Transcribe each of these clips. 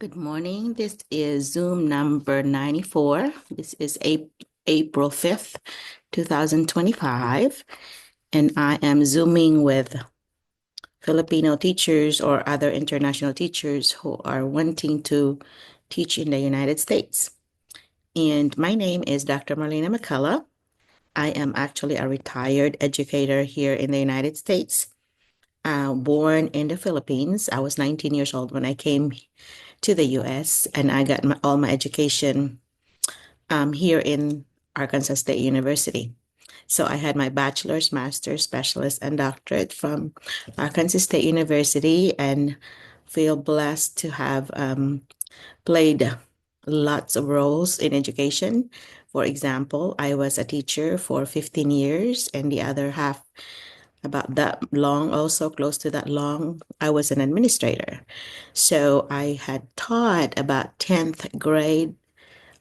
Good morning. This is Zoom number 94. This is April 5th, 2025. And I am Zooming with Filipino teachers or other international teachers who are wanting to teach in the United States. And my name is Dr. Marlena McCullough. I am actually a retired educator here in the United States. Born in the Philippines. I was 19 years old when I came to the US, and I got all my education here in Arkansas State University. So I had my bachelor's, master's, specialist, and doctorate from Arkansas State University, and feel blessed to have played lots of roles in education. For example, I was a teacher for 15 years, and the other half, about that long, also close to that long, I was an administrator. So I had taught about 10th grade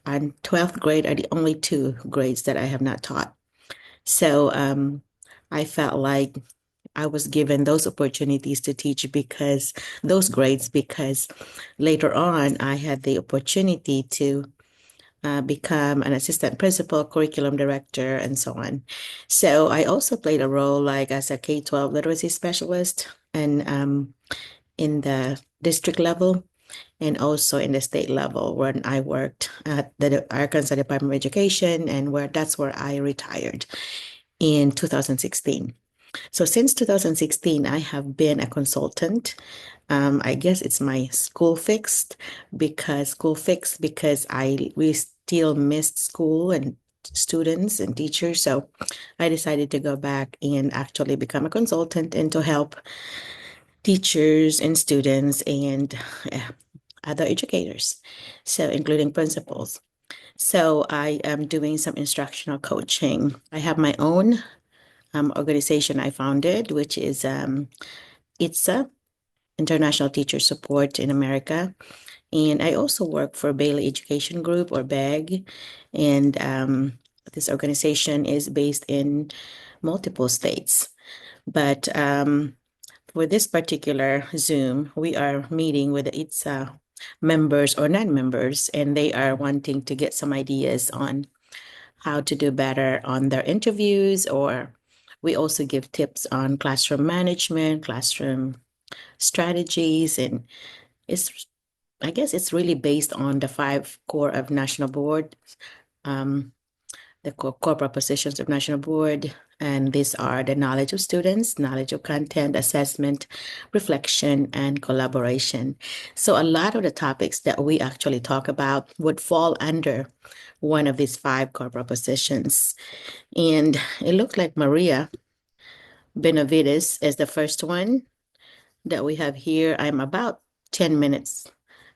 and 12th grade are the only two grades that I have not taught. So I felt like I was given those opportunities to teach because those grades, because later on I had the opportunity to become an assistant principal, curriculum director, and so on. So I also played a role like as a K-12 literacy specialist and in the district level and also in the state level when I worked at the Arkansas Department of Education, and that's where I retired in 2016. So since 2016, I have been a consultant. I guess it's my school fixed because we still missed school and students and teachers. So I decided to go back and actually become a consultant and to help teachers and students and other educators, so including principals. So I am doing some instructional coaching. I have my own organization I founded, which is ITSA, International Teacher Support in America. And I also work for Bailey Education Group or BEG. And this organization is based in multiple states. But for this particular Zoom, we are meeting with the ITSA members or non-members, and they are wanting to get some ideas on how to do better on their interviews, or we also give tips on classroom management, classroom strategies, and I guess it's really based on the 5 core of National Board, the core propositions of National Board, and these are the knowledge of students, knowledge of content, assessment, reflection, and collaboration. So a lot of the topics that we actually talk about would fall under one of these 5 core propositions. And it looked like Maria Benavides is the first one that we have here. I'm about 10 minutes,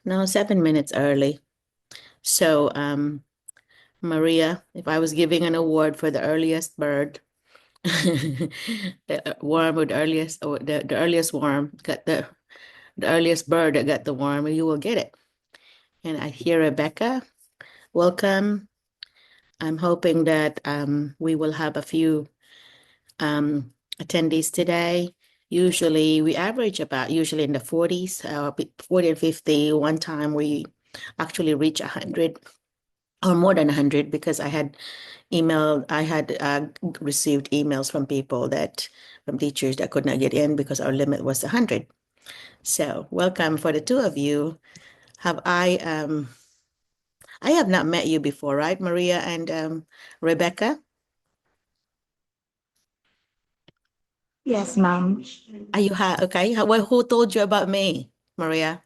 no, 7 minutes early. So Maria, if I was giving an award for the earliest bird, the worm with earliest, or the earliest worm got the earliest bird that got the worm, you will get it. And I hear Rebecca, welcome. I'm hoping that we will have a few attendees today. Usually we average about usually in the 40s, 40 and 50. One time we actually reach 100 or more than 100 because I had received emails from from teachers that could not get in because our limit was 100. So welcome for the two of you. I have not met you before, right, Maria and Rebecca? Yes, ma'am. Are you okay? Well, who told you about me, Maria?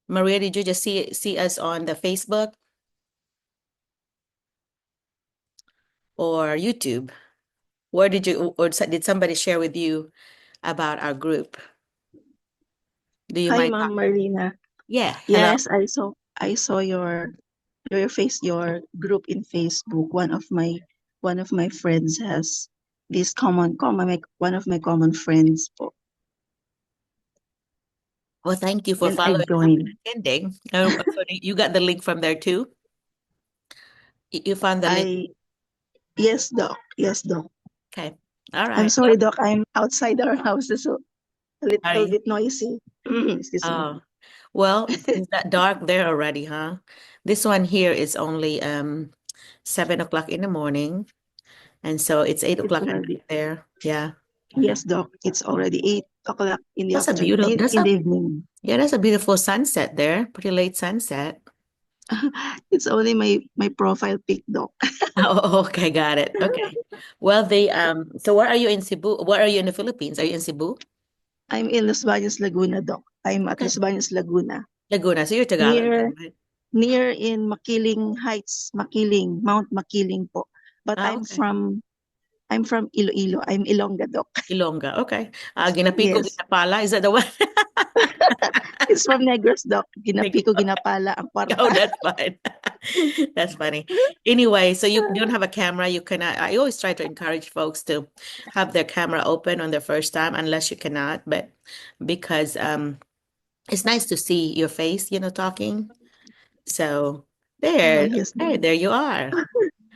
Maria, did you just see us on the Facebook or YouTube? Where did you, or did somebody share with you about our group? Do you Hi, mind? Ma'am Marlena. Yeah, hello. Yes, I saw your group in Facebook. One of my friends has this one of my common friends po, Well, thank you for and I've following up and joined. attending. So you got the link from there too? You found the link. I Yes, Doc. Yes, Doc. Okay. All I'm right. sorry, Doc. I'm outside our house, so a little Sorry. bit noisy. Excuse me. Oh, well, is that dark there already, huh? This one here is only 7 o'clock in the morning, and so it's eight It's o'clock at already, night there. Yeah, yes, Doc. It's already 8 o'clock in the that's a afternoon, beautiful. That's in a the evening. yeah, that's a beautiful sunset there. Pretty late sunset. It's only my profile pic, Doc. Oh, okay, got it. Okay. Well, so where are you in Cebu? Where are you in the Philippines? Are you in Cebu? I'm in Los Baños, Laguna, Doc. I'm at Okay. Los Baños, Laguna, Laguna. So you're Tagalog near then, right? near in Makiling Heights, Makiling, Mount Makiling po. But Ah, okay. I'm from Iloilo. I'm Ilongga, Doc. Ilongga. Okay. Ginapiko, Yes. Ginapala. Is that the one? It's from Negros, Doc. Ginapi ko, Negro. ginapala ang Oh, kwarta. that's fine. That's funny. Anyway, so you don't have a camera. You cannot. I always try to encourage folks to have their camera open on their first time, unless you cannot. But because it's nice to see your face, talking. So there, Yes, Doc. there you are.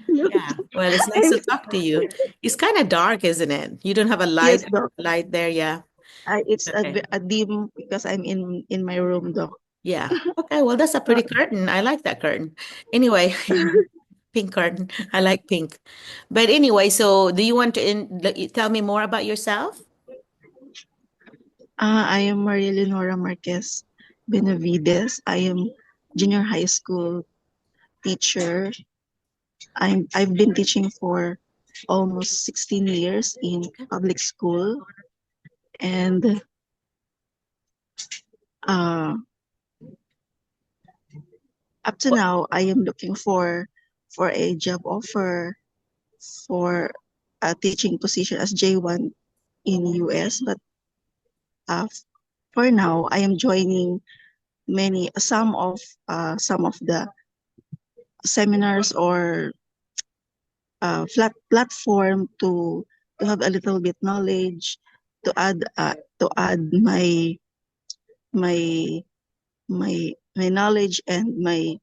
Yeah. Well, it's nice I'm, to talk to you. It's kind of dark, isn't it? You don't have a yes, Doc. light there. Yeah. It's Okay. a dim because I'm in my room, Doc. Yeah. Okay. Well, that's a Uh, pretty curtain. I like that curtain. Anyway, pink curtain. I like pink. But anyway, so do you want to tell me more about yourself? I am Maria Leonora Marquez Benavides. I am junior high school teacher. I've been teaching for almost 16 years in Okay. public school, and uh, up to What? now I am looking for a job offer for a teaching position as J1 in US. But uh, for now, I am joining many some of the seminars or flat platform to have a little bit knowledge to add my my knowledge and my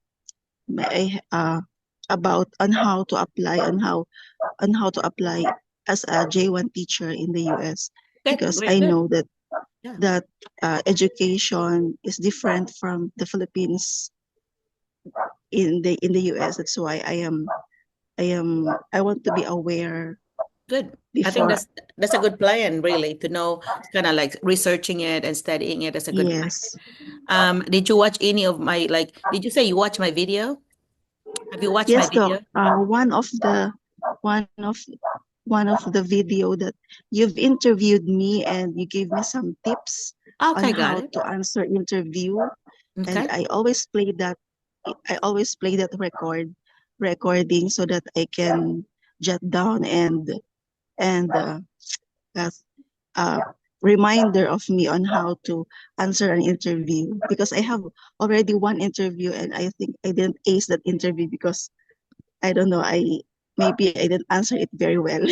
about on how to apply on how to apply as a J1 teacher in the US, Okay. because Great. I Good. know that Yeah. that education is different from the Philippines in the US. That's why I want to be aware Good. I think before. that's a good plan, really, to know, kind of like researching it and studying it. That's a good plan. Yes, Did you watch any of my did you say you watched my video? Have you watched my yes, Doc. video? One of one of the video that you've interviewed me and you gave me some tips on Okay, got how it. to answer interview, and Okay. I always play that recording so that I can jot down and as a reminder of me on how to answer an interview, because I have already one interview and I think I didn't ace that interview because I don't know, I maybe I didn't answer it very well.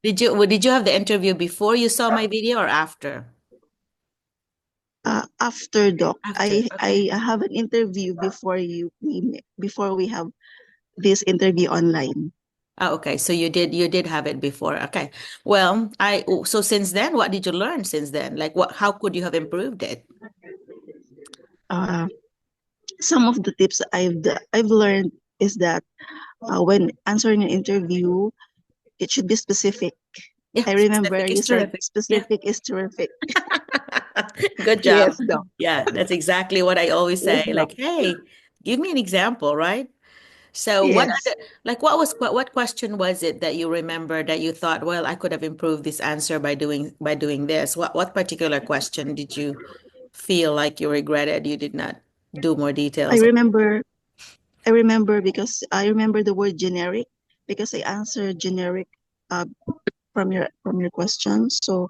Did you have the interview before you saw my video or after? After, Doc, After. Okay. I have an interview before we have this interview online. Oh, okay. So you did have it before. Okay. Well, so since then, what did you learn since then? Like how could you have improved it? Uh, some of the tips I've learned is that when answering an interview, it should be specific. Yeah, I remember specific is you said terrific. Yeah. specific is terrific. Good job. Yes, Doc. Yeah, that's exactly what I always Yes, say. Doc. Like, hey, give me an example, right? So Yes. what question was it that you remember that you thought, well, I could have improved this answer by doing this? What particular question did you feel like you regretted you did not do more I details on? remember I remember because I remember the word generic because I answered generic uh, from your question. So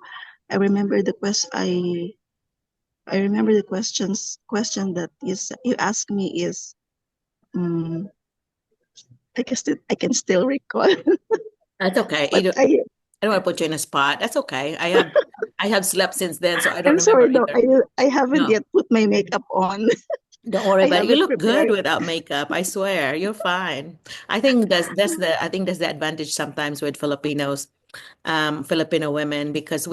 I remember I remember the question that is you asked me is um, I can still recall. That's okay. But I don't want to put you in a spot. That's okay. I have slept since then, so I don't I'm remember sorry, though, either. I haven't No. yet put my makeup on. Don't worry I about it. You haven't look good prepared. without makeup. I swear, you're fine. I think that's the advantage sometimes with Filipino women because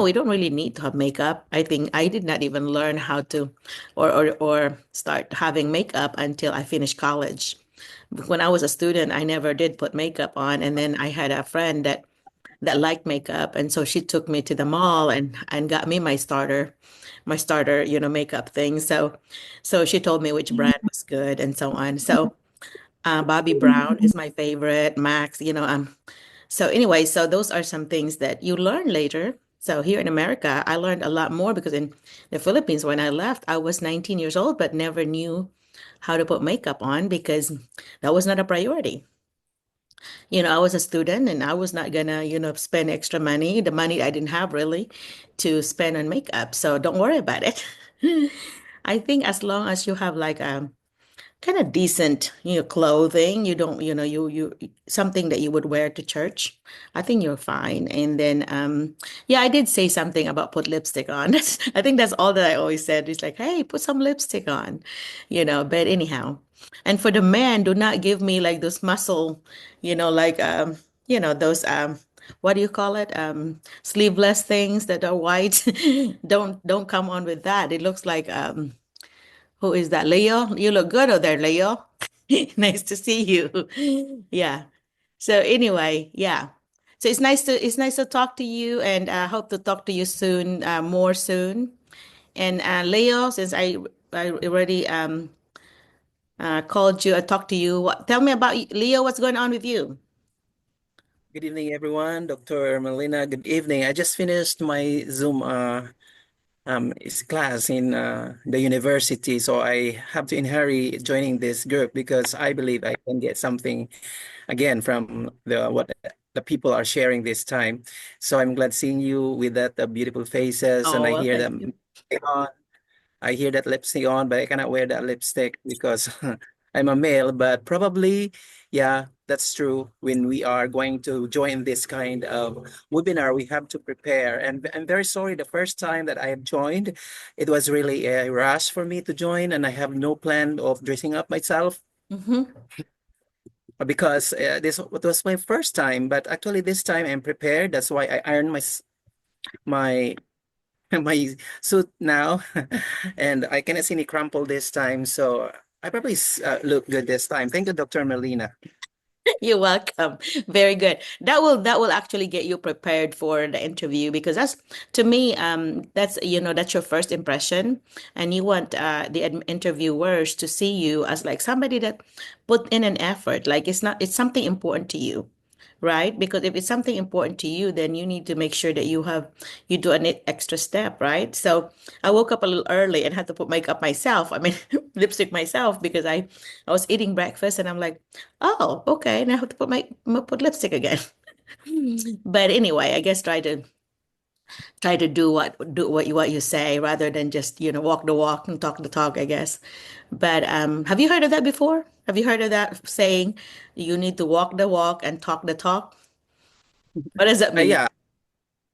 we don't really need to have makeup. I think I did not even learn how to or start having makeup until I finished college. When I was a student, I never did put makeup on. And then I had a friend that liked makeup. And so she took me to the mall and got me my starter, makeup thing. So she told me which brand was good and so on. So Bobby Brown is my favorite, Max, so anyway, so those are some things that you learn later. So here in America, I learned a lot more because in the Philippines, when I left, I was 19 years old, but never knew how to put makeup on because that was not a priority. I was a student and I was not gonna, spend extra money, the money I didn't have really to spend on makeup. So don't worry about it. I think as long as you have like kind of decent, clothing. You don't, you something that you would wear to church. I think you're fine. And then, yeah, I did say something about put lipstick on. I think that's all that I always said. It's like, hey, put some lipstick on, But anyhow, and for the men, do not give me like those muscle, like those what do you call it? Sleeveless things that are white. Don't come on with that. It looks like who is that? Leo? You look good over there, Leo. Nice to see you. Yeah. So anyway, yeah. So it's nice to talk to you, and I hope to talk to you soon, more soon. And Leo, since I already called you, I talked to you. Tell me about Leo. What's going on with you? Good evening, everyone. Dr. Melina, good evening. I just finished my Zoom class in the university, so I have to inherit joining this group because I believe I can get something again from the what the people are sharing this time. So I'm glad seeing you with that beautiful faces, and Oh, I well, hear thank you. them. I hear that lipstick on, but I cannot wear that lipstick because I'm a male. But probably, yeah, that's true. When we are going to join this kind of webinar, we have to prepare. And I'm very sorry, the first time that I have joined, it was really a rush for me to join, and I have no plan of dressing up myself Hmm. because this was my first time. But actually, this time I'm prepared. That's why I ironed my my suit now, and I cannot see any crumple this time. So I probably look good this time. Thank you, Dr. Melina. You're welcome. Very good. That will actually get you prepared for the interview because that's to me that's your first impression, and you want the interviewers to see you as like somebody that put in an effort. Like it's something important to you, right? Because if it's something important to you, then you need to make sure that you do an extra step, right? So I woke up a little early and had to put makeup myself. I mean, lipstick myself because I was eating breakfast and I'm like, oh, okay, now I have to put lipstick again. But anyway, I guess try to do what you say rather than just walk the walk and talk the talk, I guess. But have you heard of that before? Have you heard of that saying, you need to walk the walk and talk the talk? What does that mean?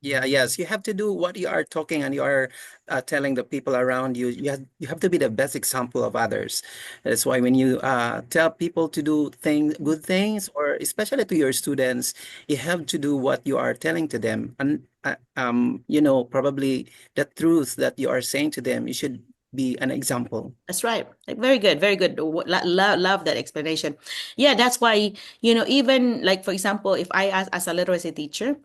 Yeah, yes. You have to do what you are talking and you are telling the people around you. You have to be the best example of others. That's why when you tell people to do good things, or especially to your students, you have to do what you are telling to them. And probably the truth that you are saying to them, you should be an example. That's right. Like, very good, very good. Love that explanation. Yeah, that's why, even like, for example, if I ask as a literacy teacher,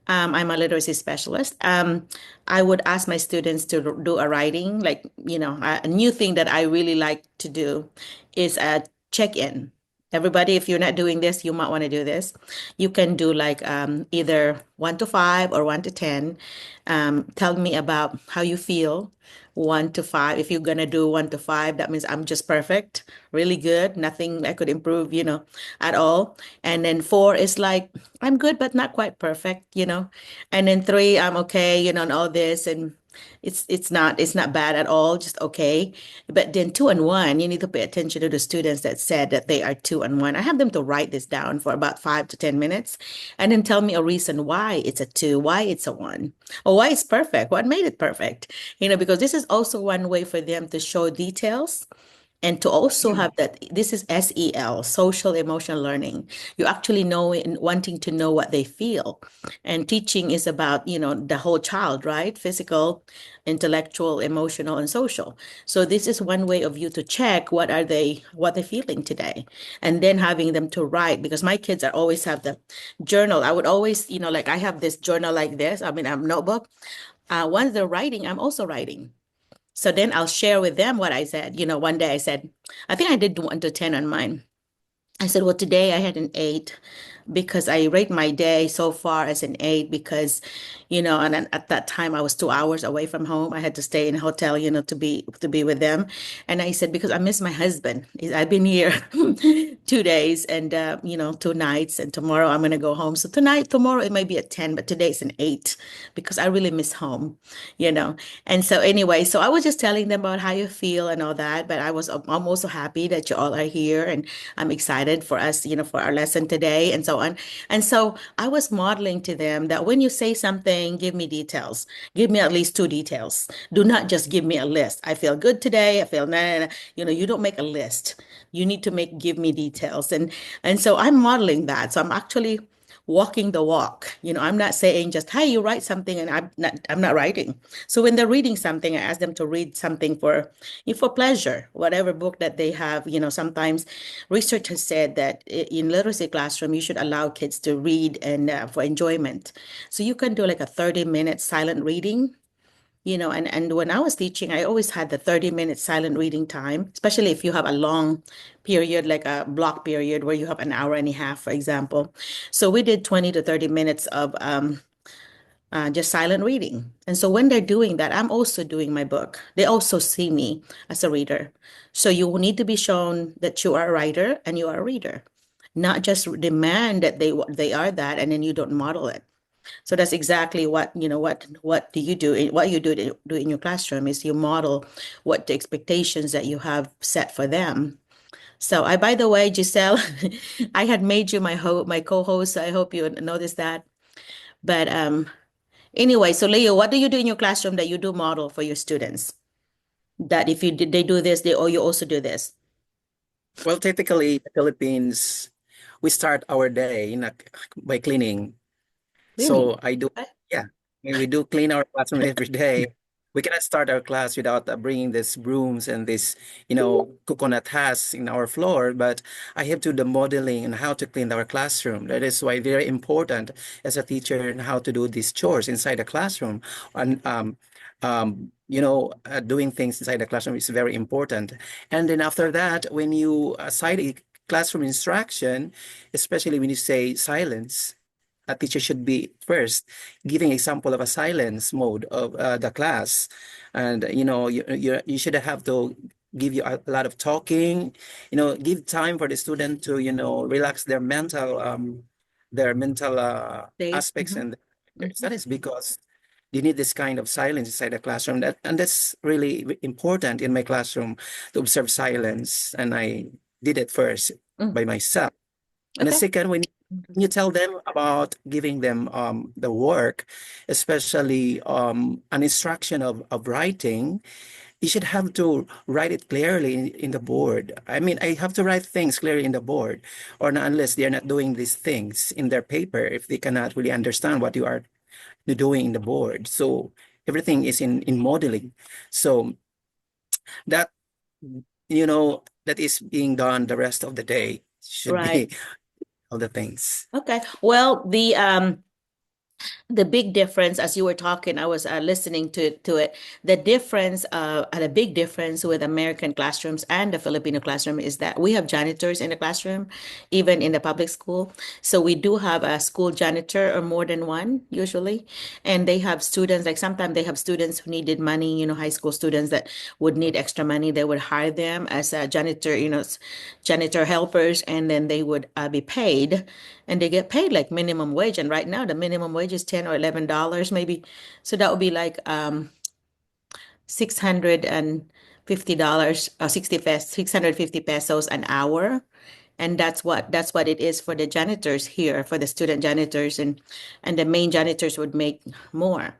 I'm a literacy specialist. I would ask my students to do a writing, like, a new thing that I really like to do is a check-in. Everybody, if you're not doing this, you might want to do this. You can do like either 1 to 5 or 1 to 10. Tell me about how you feel. 1 to 5. If you're gonna do 1 to 5, that means I'm just perfect, really good, nothing I could improve, at all. And then 4 is like I'm good, but not quite perfect, And then 3, I'm okay, and all this, and it's not bad at all, just okay. But then 2 and 1, you need to pay attention to the students that said that they are 2 and 1. I have them to write this down for about 5 to 10 minutes, and then tell me a reason why it's a 2, why it's a 1, or why it's perfect, what made it perfect, because this is also one way for them to show details And to also have that, this is SEL, social emotional learning. You actually know and wanting to know what they feel. And teaching is about, the whole child, right? Physical, intellectual, emotional, and social. So this is one way of you to check what they're feeling today. And then having them to write, because my kids are always have the journal. I would always, like I have this journal like this, I mean, a notebook. Once they're writing, I'm also writing. So then I'll share with them what I said. One day I said, I think I did 1 to 10 on mine. I said, well, today I had an 8 because I rate my day so far as an 8 because, and then at that time I was 2 hours away from home. I had to stay in a hotel, to be with them. And I said, because I miss my husband. I've been here 2 days and, 2 nights, and tomorrow I'm going to go home. So tomorrow it might be a 10, but today it's an 8 because I really miss home, you know. And so anyway, so I was just telling them about how you feel and all that, but I'm also happy that you all are here, and I'm excited for us, for our lesson today and so on. And so I was modeling to them that when you say something, give me details. Give me at least 2 details. Do not just give me a list. I feel good today. I feel nah, nah, nah. You don't make a list. You need to give me details. And so I'm modeling that. So I'm actually walking the walk. I'm not saying just, hey, you write something and I'm not writing. So when they're reading something, I ask them to read something for pleasure, whatever book that they have. Sometimes research has said that in literacy classroom, you should allow kids to read and for enjoyment. So you can do like a 30-minute silent reading. And when I was teaching, I always had the 30-minute silent reading time, especially if you have a long period, like a block period where you have an hour and a half, for example. So we did 20 to 30 minutes of just silent reading. And so when they're doing that, I'm also doing my book. They also see me as a reader. So you will need to be shown that you are a writer and you are a reader, not just demand that they are that, and then you don't model it. So that's exactly what do you do? What you do in your classroom is you model what the expectations that you have set for them. So by the way, Giselle, I had made you my co-host. So I hope you noticed that. But anyway, so Leo, what do you do in your classroom that you do model for your students? That if they do this, you also do this. Well, typically, the Philippines, we start our day by cleaning. Cleaning. So I do, Okay. yeah, we do clean our classroom every day. We cannot start our class without bringing these brooms and this, coconut husks in our floor. But I have to do the modeling and how to clean our classroom. That is why very important as a teacher and how to do these chores inside the classroom. And doing things inside the classroom is very important. And then after that, when you cite a classroom instruction, especially when you say silence, a teacher should be first giving example of a silence mode of the class, and you should have to give you a lot of talking, give time for the student to relax their mental State. aspects and their Mhm. studies, because you need this kind of silence inside the classroom, that's really important in my classroom, to observe silence, and I did it first Mm. by myself. And the Okay. second, when you tell them about giving them the work, especially an instruction of writing, you should have to write it clearly in the board. I mean, I have to write things clearly in the board, or not, unless they are not doing these things in their paper, if they cannot really understand what you are doing in the board. So everything is in modeling. So that, that is being done the rest of the day, should Right. be all the things. Okay. Well, the big difference, as you were talking, I was listening to it. The difference, and a big difference with American classrooms and the Filipino classroom is that we have janitors in the classroom, even in the public school. So we do have a school janitor or more than one usually, and they have students. Like sometimes they have students who needed money. High school students that would need extra money. They would hire them as a janitor, janitor helpers, and then they would be paid, and they get paid like minimum wage. And right now the minimum wage is $10 or $11 maybe. So that would be like $650 or 650 pesos an hour. And that's what it is for the janitors here, for the student janitors, and the main janitors would make more.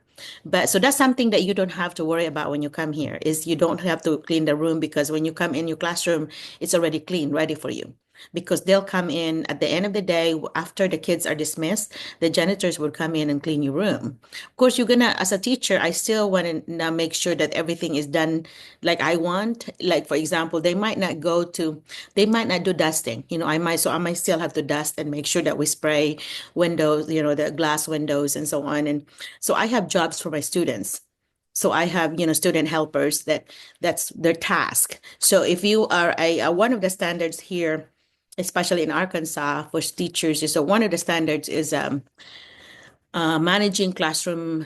But so that's something that you don't have to worry about when you come here, is you don't have to clean the room, because when you come in your classroom, it's already clean, ready for you. Because they'll come in at the end of the day, after the kids are dismissed, the janitors will come in and clean your room. Of course, you're gonna, as a teacher, I still want to make sure that everything is done like I want. Like, for example, they might not do dusting. I might still have to dust and make sure that we spray windows, the glass windows and so on. And so I have jobs for my students. So I have, student helpers that's their task. So if you are one of the standards here, especially in Arkansas for teachers, is so one of the standards is managing classroom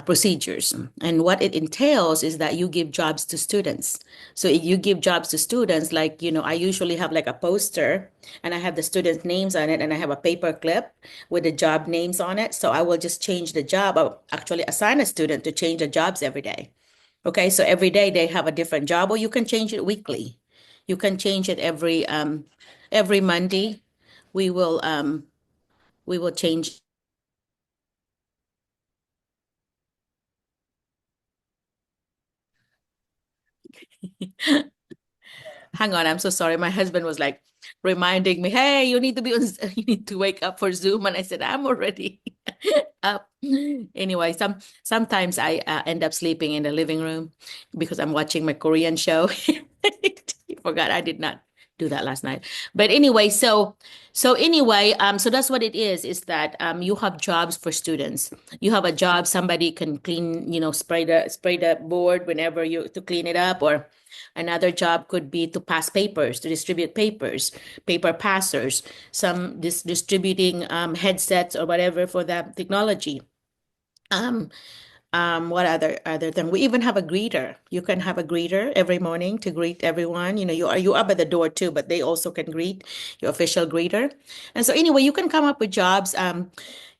procedures. And what it entails is that you give jobs to students. So if you give jobs to students, like, I usually have like a poster and I have the students' names on it, and I have a paper clip with the job names on it. So I will just change the job. I'll actually assign a student to change the jobs every day. Okay, so every day they have a different job, or you can change it weekly. You can change it every Monday. We will change. Hang on, I'm so sorry. My husband was like reminding me, "Hey, you need to be on, you need to wake up for Zoom." And I said, "I'm already up." Anyway, sometimes I end up sleeping in the living room because I'm watching my Korean show. I forgot I did not do that last night. But anyway, so that's what it is that you have jobs for students. You have a job, somebody can clean, spray the board whenever you to clean it up, or another job could be to pass papers, to distribute papers, paper passers, some distributing headsets or whatever for the technology. Um, what other thing? We even have a greeter. You can have a greeter every morning to greet everyone. You up at the door too, but they also can greet, your official greeter. And so anyway, you can come up with jobs.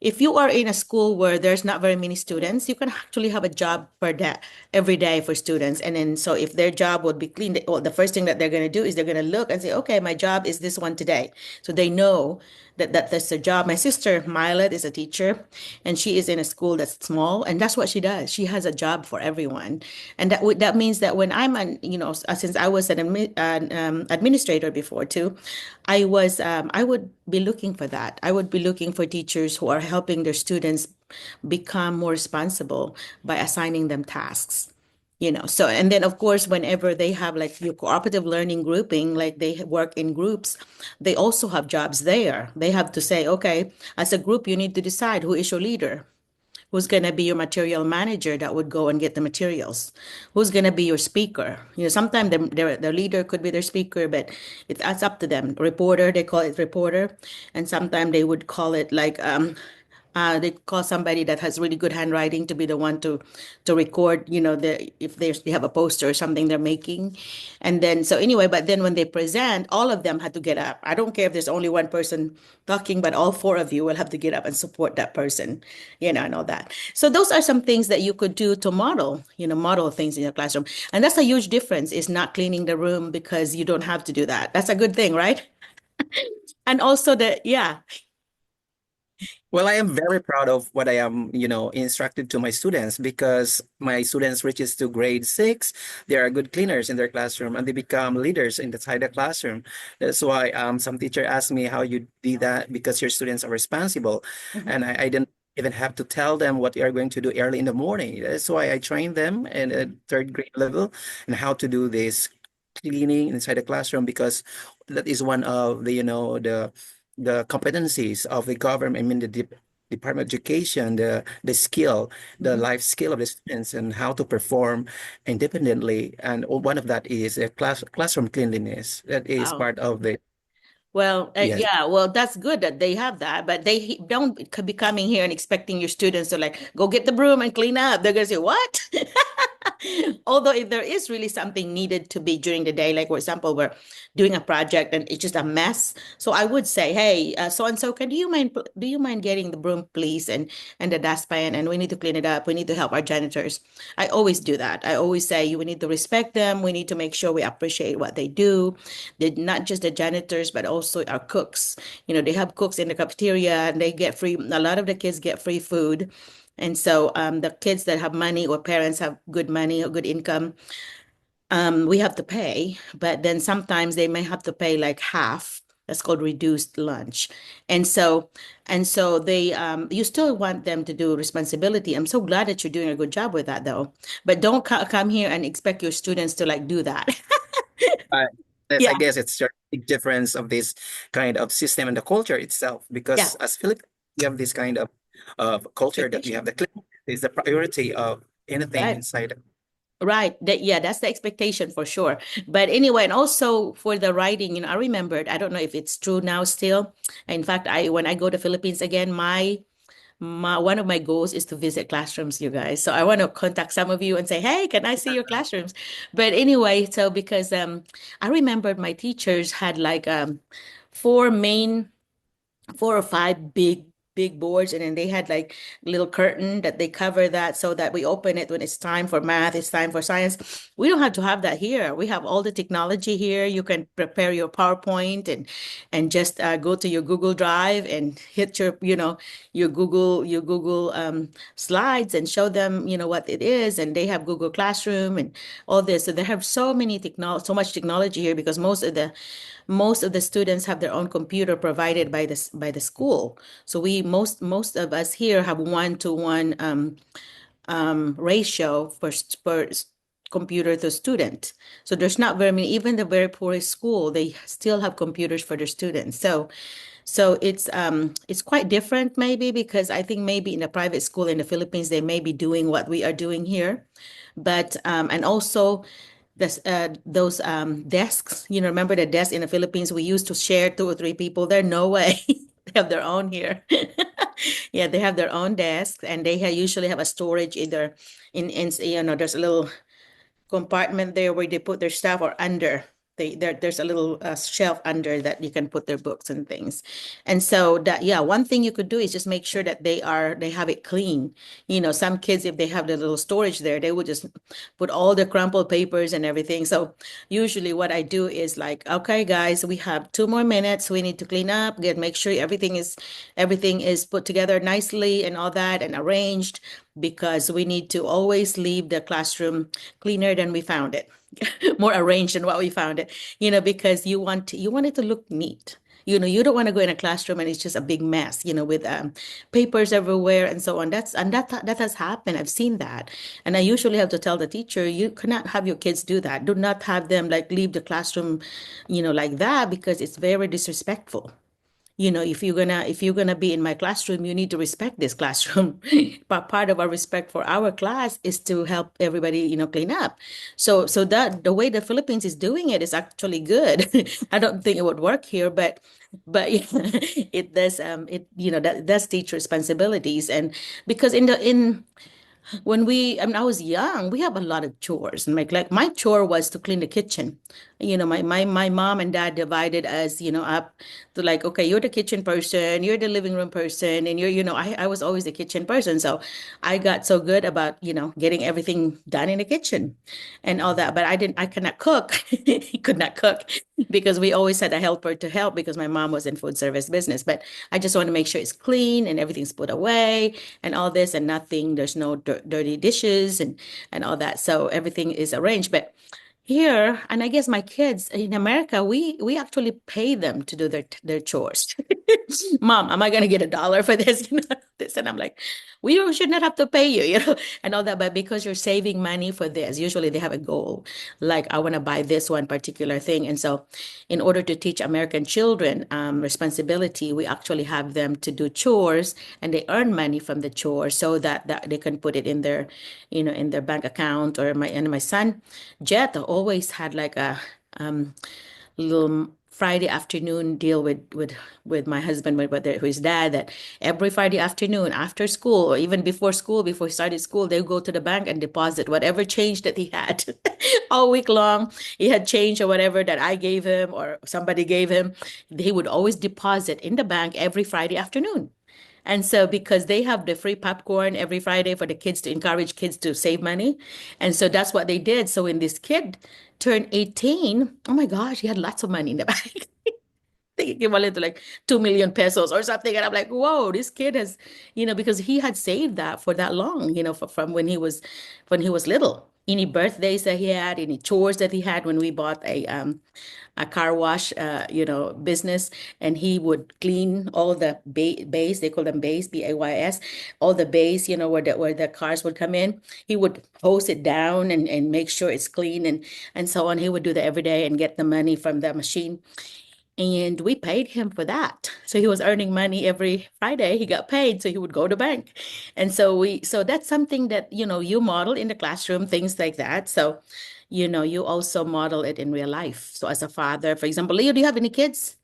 If you are in a school where there's not very many students, you can actually have a job per day, every day for students. And then so if their job would be clean, the first thing that they're going to do is they're going to look and say, okay, my job is this one today. So they know that's their job. My sister Milet is a teacher, and she is in a school that's small, and that's what she does. She has a job for everyone, and that means that when since I was an administrator before too, I would be looking for that. I would be looking for teachers who are helping their students become more responsible by assigning them tasks. So, and then of course, whenever they have like your cooperative learning grouping, like they work in groups, they also have jobs there. They have to say, okay, as a group, you need to decide who is your leader, who's going to be your material manager that would go and get the materials, who's going to be your speaker. Sometimes the leader could be their speaker, but that's up to them. Reporter, they call it reporter, and sometimes they would call it like they call somebody that has really good handwriting to be the one to record, if they have a poster or something they're making. And then so anyway, but then when they present, all of them had to get up. I don't care if there's only one person talking, but all four of you will have to get up and support that person, and all that. So those are some things that you could do to model things in your classroom. And that's a huge difference, is not cleaning the room, because you don't have to do that. That's a good thing, right? And also yeah. Well, I am very proud of what I am, instructed to my students, because my students reaches to grade 6. They are good cleaners in their classroom, and they become leaders inside the classroom. That's why some teacher asked me how you did that, because your students are responsible. And I didn't even have to tell them what they are going to do early in the morning. That's why I trained them in a third grade level and how to do this cleaning inside the classroom, because that is one of the competencies of the government. I mean, the Department of Education, the skill, the life skill of the students, and how to perform independently. And one of that is a classroom cleanliness. That is Wow. part of the Well, yes. yeah, well, that's good that they have that, but they don't be coming here and expecting your students to like go get the broom and clean up. They're gonna say, "What?" Although if there is really something needed to be during the day, like for example, we're doing a project and it's just a mess, so I would say, "Hey, so and so, do you mind getting the broom, please, and the dustpan, and we need to clean it up. We need to help our janitors." I always do that. I always say, "We need to respect them. We need to make sure we appreciate what they do." Not just the janitors, but also our cooks. They have cooks in the cafeteria, and they get free. A lot of the kids get free food. And so the kids that have money or parents have good money or good income, we have to pay, but then sometimes they may have to pay like half. That's called reduced lunch. And so they you still want them to do responsibility. I'm so glad that you're doing a good job with that though. But don't come here and expect your students to like do that. Uh, yes, I Yeah, guess it's a big difference of this kind of system and the culture itself. yeah. Because as Philippines, we have this kind of culture that we have Expectation. the clean is the priority of anything Right. inside. Right. That, yeah, that's the expectation for sure. But anyway, and also for the writing, I remembered, I don't know if it's true now still. In fact, I when I go to Philippines again, my one of my goals is to visit classrooms, you guys. So I want to contact some of you and say, hey, can I see your classrooms? But anyway, so because I remembered my teachers had like four main 4 or 5 big boards, and then they had like little curtain that they cover that so that we open it when it's time for math, it's time for science. We don't have to have that here. We have all the technology here. You can prepare your PowerPoint and just go to your Google Drive and hit your your Google slides and show them what it is. And they have Google Classroom and all this. So they have so much technology here because most of the students have their own computer provided by the school. So most of us here have 1-to-1 ratio for computer to student. So there's not very many. Even the very poorest school, they still have computers for their students. So it's quite different maybe because I think maybe in a private school in the Philippines they may be doing what we are doing here, but and also those desks, remember the desk in the Philippines we used to share 2 or 3 people? There no way. They have their own here. Yeah, they have their own desks and they usually have a storage either in there's a little compartment there where they put their stuff or under. There's a little shelf under that you can put their books and things. And so that, yeah, one thing you could do is just make sure that they have it clean. Some kids, if they have the little storage there, they would just put all the crumpled papers and everything. So usually what I do is like, okay, guys, we have 2 more minutes. We need to clean up, make sure everything is put together nicely and all that and arranged because we need to always leave the classroom cleaner than we found it, more arranged than what we found it, because you want it to look neat. You don't want to go in a classroom and it's just a big mess, with papers everywhere and so on. That has happened. I've seen that. And I usually have to tell the teacher, you cannot have your kids do that. Do not have them like leave the classroom, like that because it's very disrespectful. If you're gonna be in my classroom, you need to respect this classroom. But part of our respect for our class is to help everybody, clean up. So that the way the Philippines is doing it is actually good. I don't think it would work here, but yeah, it does. That does teach responsibilities, and because in when I was young, we have a lot of chores. And like my chore was to clean the kitchen. My mom and dad divided us, up to like, okay, you're the kitchen person, you're the living room person, and I was always the kitchen person. So I got so good about, getting everything done in the kitchen and all that. But I cannot cook. He could not cook because we always had a helper to help because my mom was in food service business. But I just want to make sure it's clean and everything's put away and all this and nothing, there's no dirty dishes and all that. So everything is arranged. But here, and I guess my kids in America, we actually pay them to do their chores. Mom, am I gonna get $1 for this? This, and I'm like, we should not have to pay you, and all that. But because you're saving money for this, usually they have a goal, like I want to buy this one particular thing. And so, in order to teach American children responsibility, we actually have them to do chores, and they earn money from the chores so that they can put it in their bank account. Or my son Jet always had like a little Friday afternoon deal with my husband, with his dad, that every Friday afternoon after school or even before school, before he started school, they go to the bank and deposit whatever change that he had all week long. He had change or whatever that I gave him or somebody gave him. He would always deposit in the bank every Friday afternoon. And so, because they have the free popcorn every Friday for the kids to encourage kids to save money. And so that's what they did. So when this kid turned 18, oh my gosh, he had lots of money in the bank. think equivalent to like 2 million pesos or something. And I'm like, whoa, this kid has, because he had saved that for that long, from when he was little. Any birthdays that he had, any chores that he had when we bought a car wash, business, and he would clean all the bays. They call them bays, bays, all the bays, where the cars would come in. He would hose it down and make sure it's clean and so on. He would do that every day and get the money from the machine. And we paid him for that. So he was earning money every Friday. He got paid, so he would go to bank. And so that's something that, you model in the classroom, things like that. So, you also model it in real life. So as a father, for example, Leo, do you have any kids?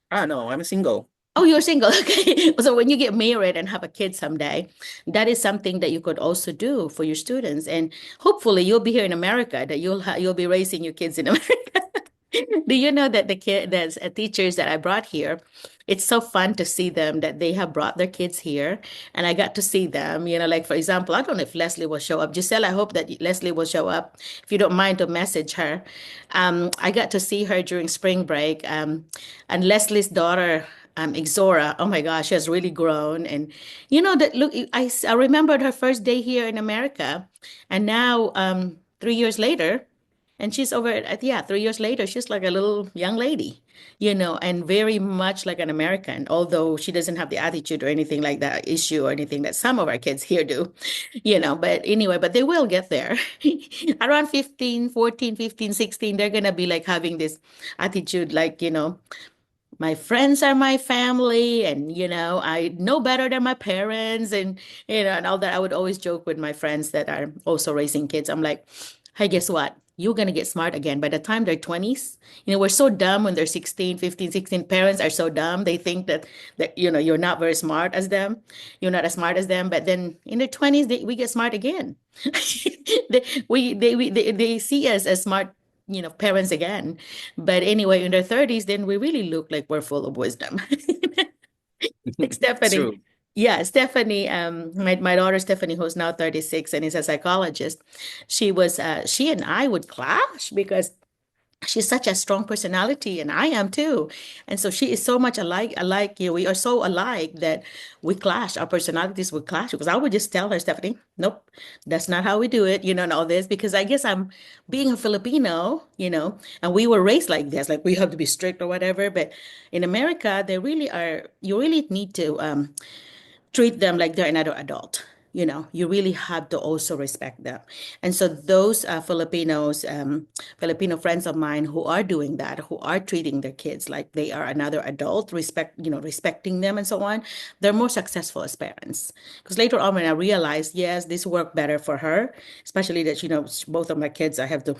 No, I'm single. Oh, you're single. Okay. So when you get married and have a kid someday, that is something that you could also do for your students. And hopefully you'll be here in America, that you'll be raising your kids in America. Do you know that there's teachers that I brought here? It's so fun to see them that they have brought their kids here, and I got to see them. Like for example, I don't know if Leslie will show up. Giselle, I hope that Leslie will show up. If you don't mind to message her, I got to see her during spring break. And Leslie's daughter, Exora. Oh my gosh, she has really grown, and that look. I remembered her first day here in America, and now 3 years later. And she's over at, yeah, 3 years later, she's like a little young lady, and very much like an American, although she doesn't have the attitude or anything like that issue or anything that some of our kids here do, but anyway, but they will get there. Around 15, 14, 15, 16, they're going to be like having this attitude, like, my friends are my family, and I know better than my parents, and all that. I would always joke with my friends that are also raising kids. I'm like, hey, guess what, you're going to get smart again by the time they're 20s. We're so dumb when they're 16, 15, 16. Parents are so dumb, they think that you're not very smart as them, you're not as smart as them, but then in their 20s we get smart again. They see us as smart, parents again. But anyway, in their 30s, then we really look like we're full of wisdom. Like It's true. Stephanie. Yeah, Stephanie, my daughter Stephanie, who's now 36 and is a psychologist, she and I would clash because she's such a strong personality and I am too. And so she is so much alike, we are so alike that we clash. Our personalities would clash because I would just tell her, Stephanie, nope, that's not how we do it, and all this, because I guess I'm being a Filipino, and we were raised like this, like we have to be strict or whatever. But in America, they really are, you really need to treat them like they're another adult. You really have to also respect them. And so those Filipino friends of mine who are doing that, who are treating their kids like they are another adult, respecting them and so on, they're more successful as parents. Because later on, when I realized, yes, this worked better for her, especially that, both of my kids, I have to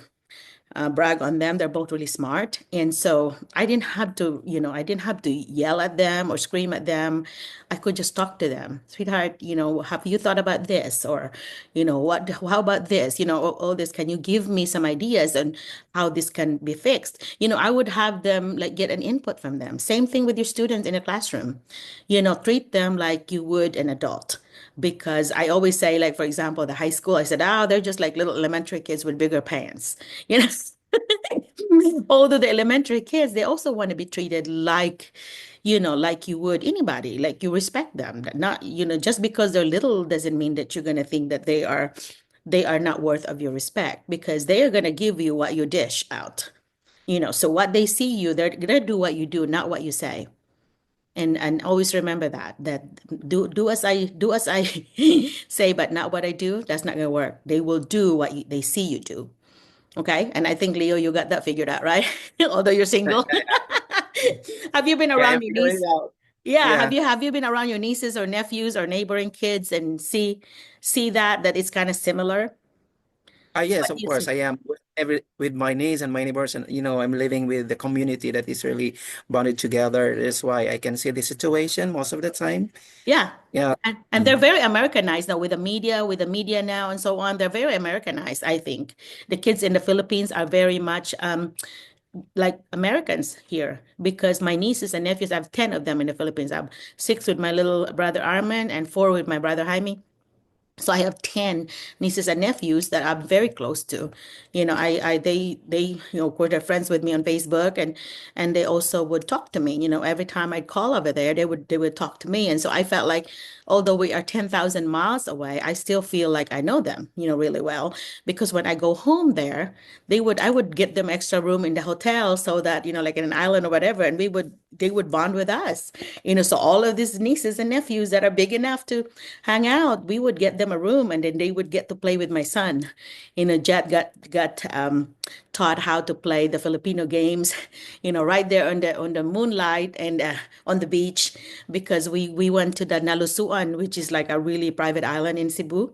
brag on them. They're both really smart. And so I didn't have to yell at them or scream at them. I could just talk to them. Sweetheart, have you thought about this? Or, how about this? All this, can you give me some ideas on how this can be fixed? I would have them like get an input from them. Same thing with your students in a classroom. Treat them like you would an adult. Because I always say, like, for example, the high school, I said, oh, they're just like little elementary kids with bigger pants. You know, although the elementary kids, they also want to be treated like, like you would anybody, like you respect them. Not, just because they're little doesn't mean that you're going to think that they are not worth of your respect, because they are going to give you what you dish out. So what they see you, they're going to do what you do, not what you say. And always remember that do as I say, but not what I do. That's not gonna work. They will do what they see you do. Okay. And I think, Leo, you got that figured out, right? Although you're single. Have you been Yeah, I around your figured it niece? out. Yeah, Yeah. have you been around your nieces or nephews or neighboring kids and see that it's kind of similar? So Yes, what do of you course. see? I am with my niece and my neighbors, and I'm living with the community that is really bonded together. That's why I can see the situation most of the time. Yeah. Yeah. And they're Mm. very Americanized now with the media now and so on. They're very Americanized, I think. The kids in the Philippines are very much like Americans here, because my nieces and nephews, I have 10 of them in the Philippines. I have 6 with my little brother Armin and 4 with my brother Jaime. So I have 10 nieces and nephews that I'm very close to. Of course, they're friends with me on Facebook, and they also would talk to me. Every time I'd call over there, they would talk to me. And so I felt like, although we are 10,000 miles away, I still feel like I know them, really well. Because when I go home there, I would get them extra room in the hotel so that, like in an island or whatever, and they would bond with us. So all of these nieces and nephews that are big enough to hang out, we would get them a room, and then they would get to play with my son. Jet got taught how to play the Filipino games, right there on the moonlight and on the beach, because we went to the Nalusuan, which is like a really private island in Cebu,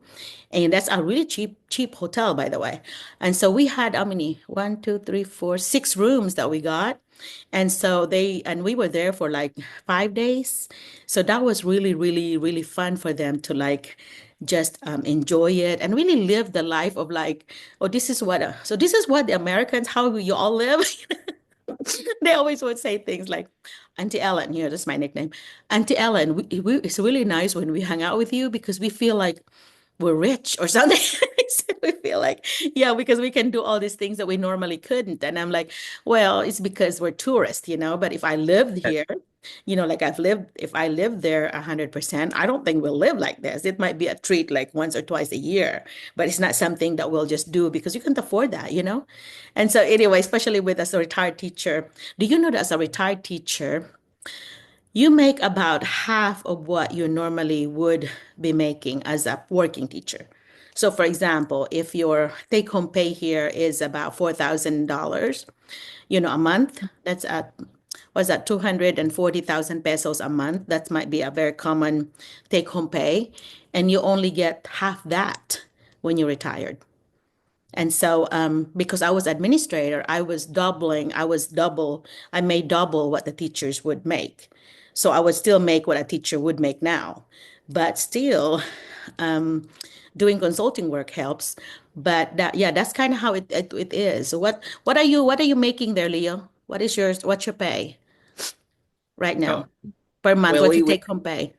and that's a really cheap hotel, by the way. And so we had how many? One, two, three, four, six rooms that we got. And we were there for like 5 days. So that was really, really, really fun for them to like just enjoy it and really live the life of like, oh, this is what the Americans, how you all live. They always would say things like, Auntie Ellen, that's my nickname. Auntie Ellen, it's really nice when we hang out with you because we feel like we're rich or something. We feel like, yeah, because we can do all these things that we normally couldn't. And I'm like, well, it's because we're tourists, but if I lived here, like if I lived there 100%, I don't think we'll live like this. It might be a treat like once or twice a year, but it's not something that we'll just do because you can't afford that. And so anyway, especially with as a retired teacher, do you know that as a retired teacher, you make about half of what you normally would be making as a working teacher. So, for example, if your take home pay here is about $4,000, a month, that's at, what's that, 240,000 pesos a month. That might be a very common take home pay. And you only get half that when you're retired. And so, because I was administrator, I made double what the teachers would make. So I would still make what a teacher would make now, but still, um, doing consulting work helps. But yeah, that's kind of how it is. So what are you making there, Leo? What's your pay right Oh, now per month? well, What's your we take home pay?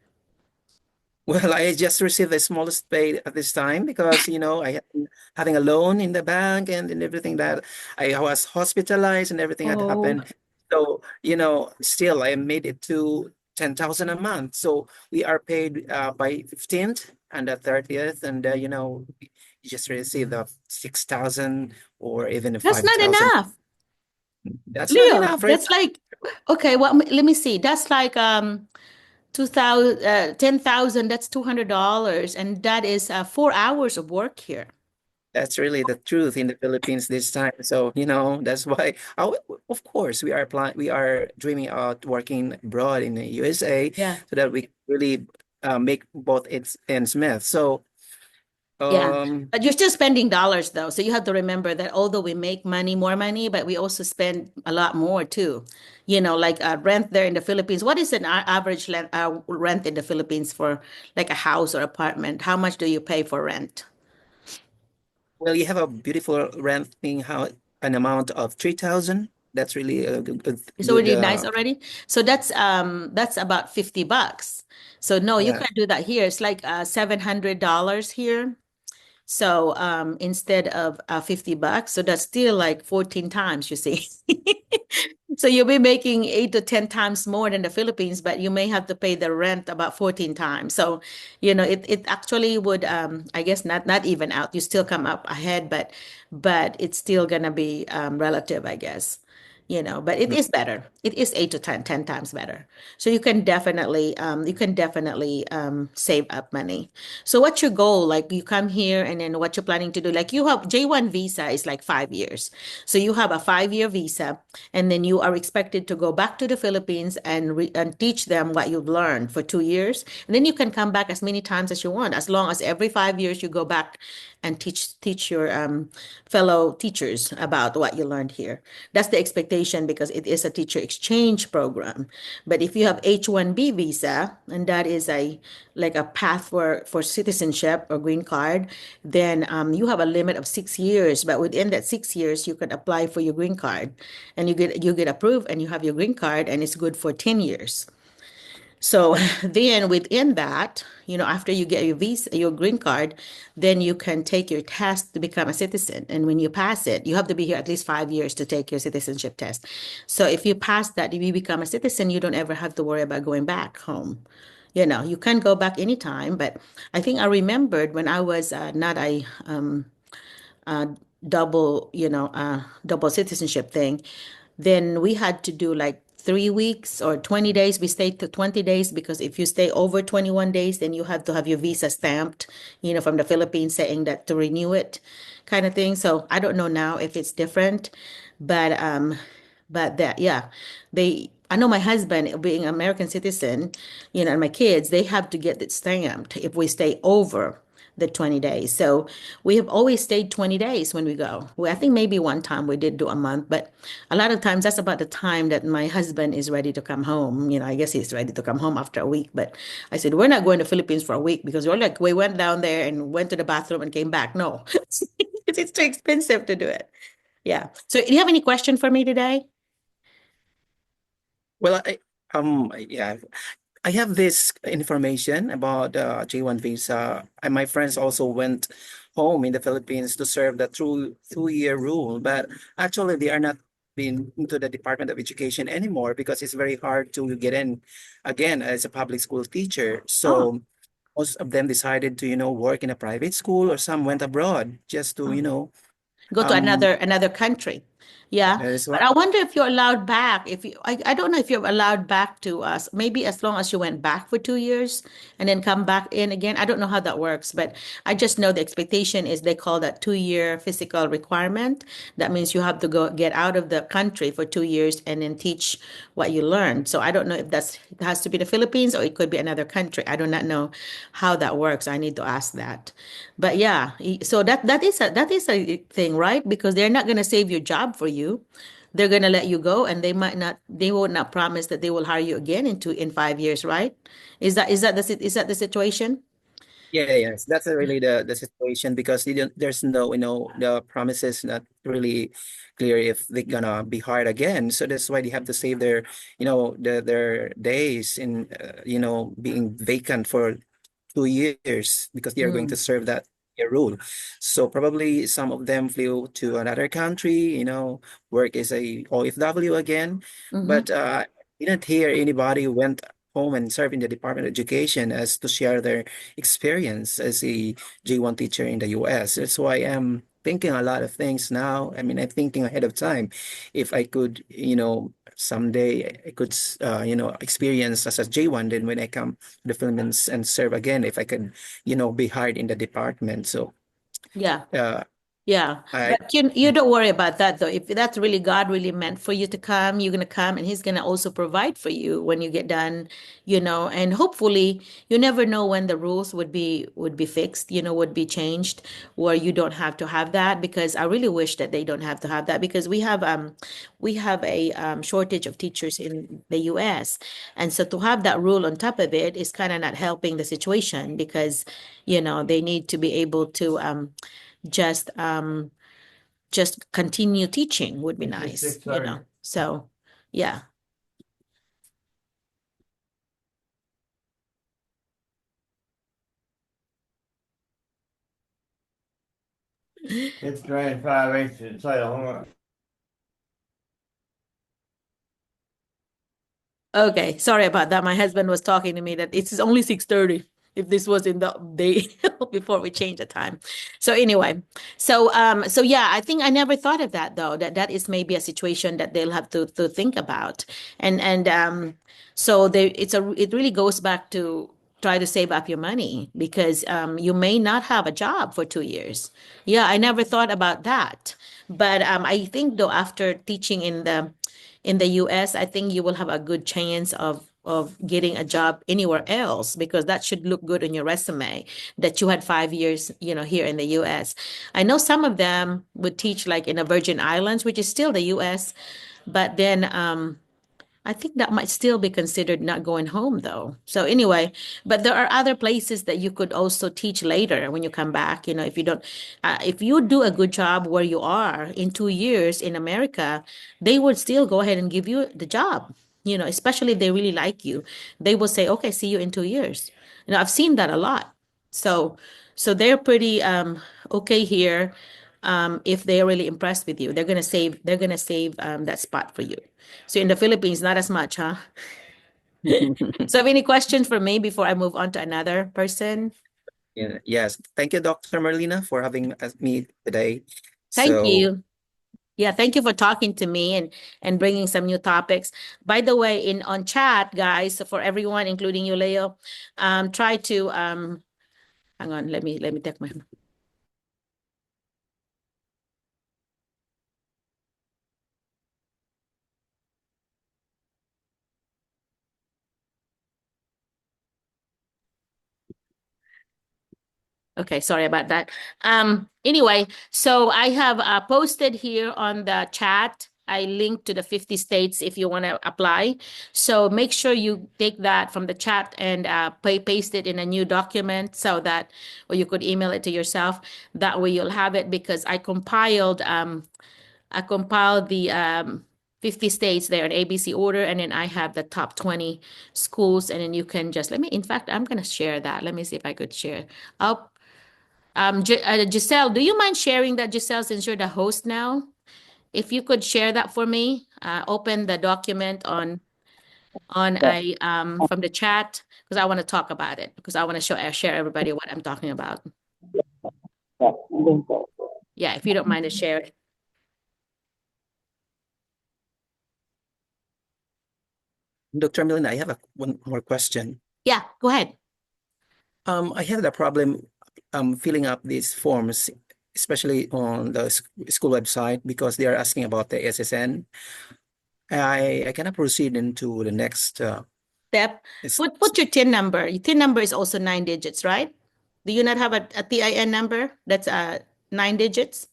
Well, I just received the smallest pay at this time because, I had having a loan in the bank and everything that I was hospitalized and everything had Oh, happened. So, still I made it to 10,000 a month. So we are paid by 15th and the 30th. And, you just receive the 6,000 or even that's not 5,000. enough. That's not Leo, enough, right? that's like, okay, well, let me see. That's like 2,000, 10,000, that's $200. And that is 4 hours of work here. That's really the truth in the Philippines this time. So, that's why, of course, we are dreaming out working abroad in the USA Yeah. so that we really make both ends meet. So, Yeah. um, But you're still spending dollars though. So you have to remember that although we make more money, but we also spend a lot more too. Like rent there in the Philippines. What is an average rent in the Philippines for like a house or apartment? How much do you pay for rent? well, you have a beautiful renting house, an amount of 3,000. That's really a It's good, already nice already. So that's about $50. So no, you yeah. can't do that here. It's like $700 here. So instead of $50, so that's still like 14 times, you see. So you'll be making 8 to 10 times more than the Philippines, but you may have to pay the rent about 14 times. So, it actually would I guess not even out. You still come up ahead, but it's still gonna be relative, I guess. But it Mm. is better. It is 8 to 10 times better. So you can definitely save up money. So what's your goal? Like you come here and then what you're planning to do? Like you have J1 visa is like 5 years. So you have a 5-year visa and then you are expected to go back to the Philippines and teach them what you've learned for 2 years. And then you can come back as many times as you want, as long as every 5 years you go back and teach your fellow teachers about what you learned here. That's the expectation because it is a teacher exchange program. But if you have H-1B visa, and that is a path for citizenship or green card, then you have a limit of 6 years. But within that 6 years, you can apply for your green card, and you get approved, and you have your green card, and it's good for 10 years. So then within that, after you get your visa, your green card, then you can take your test to become a citizen. And when you pass it, you have to be here at least 5 years to take your citizenship test. So if you pass that, if you become a citizen, you don't ever have to worry about going back home. You can go back anytime, but I think I remembered when I was not a uh, double citizenship thing, then we had to do like 3 weeks or 20 days. We stayed to 20 days because if you stay over 21 days, then you have to have your visa stamped, from the Philippines saying that to renew it kind of thing. So I don't know now if it's different, but that, yeah, I know my husband being an American citizen, and my kids, they have to get it stamped if we stay over the 20 days. So we have always stayed 20 days when we go. Well, I think maybe one time we did do a month, but a lot of times that's about the time that my husband is ready to come home. I guess he's ready to come home after a week. But I said, we're not going to Philippines for a week because we went down there and went to the bathroom and came back. No, it's too expensive to do it. Yeah. So do you have any question for me today? Well, yeah, I have this information about J1 visa, and my friends also went home in the Philippines to serve the 2 year rule. But actually, they are not been into the Department of Education anymore because it's very hard to get in again as a public school teacher. Oh, So most of them decided to, work in a private school, or some went abroad just to, oh. Go to um, another country. Yeah. that is But why. I wonder if you're allowed back. If you I don't know if you're allowed back to us, maybe as long as you went back for 2 years and then come back in again. I don't know how that works, but I just know the expectation is they call that 2 year physical requirement. That means you have to go get out of the country for 2 years and then teach what you learned. So I don't know if it has to be the Philippines or it could be another country. I do not know how that works. I need to ask that. But yeah, so that is a thing, right? Because they're not going to save your job for you. They're going to let you go, and they will not promise that they will hire you again in 5 years, right? Is that the situation? Yeah, yes, that's really the situation because there's no, the promises not really clear if they're gonna be hired again. So that's why they have to save their days in being vacant for 2 years because they are going to Mm. serve that year rule. So probably some of them flew to another country, work as a OFW again. Mm-hmm. But didn't hear anybody went home and served in the Department of Education as to share their experience as a J1 teacher in the US. That's why I'm thinking a lot of things now. I mean, I'm thinking ahead of time. If I could, someday I could, experience as a J1, then when I come to the Philippines and serve again, if I could, be hired in the department. So, Yeah. uh, Yeah, I, but you don't worry about that though. If that's really God really meant for you to come, you're gonna come, and He's gonna also provide for you when you get done, and hopefully you never know when the rules would be fixed, would be changed, where you don't have to have that. Because I really wish that they don't have to have that because we have a shortage of teachers in the U.S. And so to have that rule on top of it is kind of not helping the situation because they need to be able to just just continue teaching would be nice. So yeah. It's grade 5 H. So Okay, sorry about that. My husband was talking to me that it's only 6:30 if this was in the day before we change the time. So anyway, so yeah, I think I never thought of that though, that is maybe a situation that they'll have to think about. And so it really goes back to try to save up your money because you may not have a job for 2 years. Yeah, I never thought about that. But I think though after teaching in the US, I think you will have a good chance of getting a job anywhere else because that should look good on your resume that you had 5 years, here in the US. I know some of them would teach like in the Virgin Islands, which is still the US, but then I think that might still be considered not going home though. So anyway, but there are other places that you could also teach later when you come back. If you do a good job where you are in 2 years in America, they would still go ahead and give you the job. especially if they really like you, they will say, okay, see you in 2 years. I've seen that a lot. So they're pretty okay here. If they're really impressed with you, they're gonna save that spot for you. So in the Philippines, not as much, huh? So have any questions for me before I move on to another person? Yeah, yes. Thank you, Dr. Marlena, for having me today. Thank So, you. Yeah, thank you for talking to me and bringing some new topics. By the way, in on chat, guys, for everyone, including you, Leo, try to hang on, let me take my Okay, sorry about that. Anyway, so I have posted here on the chat. I linked to the 50 states if you want to apply. So make sure you take that from the chat and paste it in a new document so that, or you could email it to yourself. That way you'll have it because I compiled the 50 states there in ABC order, and then I have the top 20 schools, and then you can just in fact, I'm going to share that. Let me see if I could share. I'll Giselle, do you mind sharing that, Giselle, since you're the host now? If you could share that for me, open the document on I from the chat because I want to talk about it because I want to share everybody what I'm talking about. Yeah, if you don't mind to share it. Dr. Marlena, I have one more question. Yeah, go ahead. I had a problem filling up these forms, especially on the school website, because they are asking about the SSN. I cannot proceed into the next Step. is- Put your TIN number. Your TIN number is also 9 digits, right? Do you not have a TIN number that's 9 digits?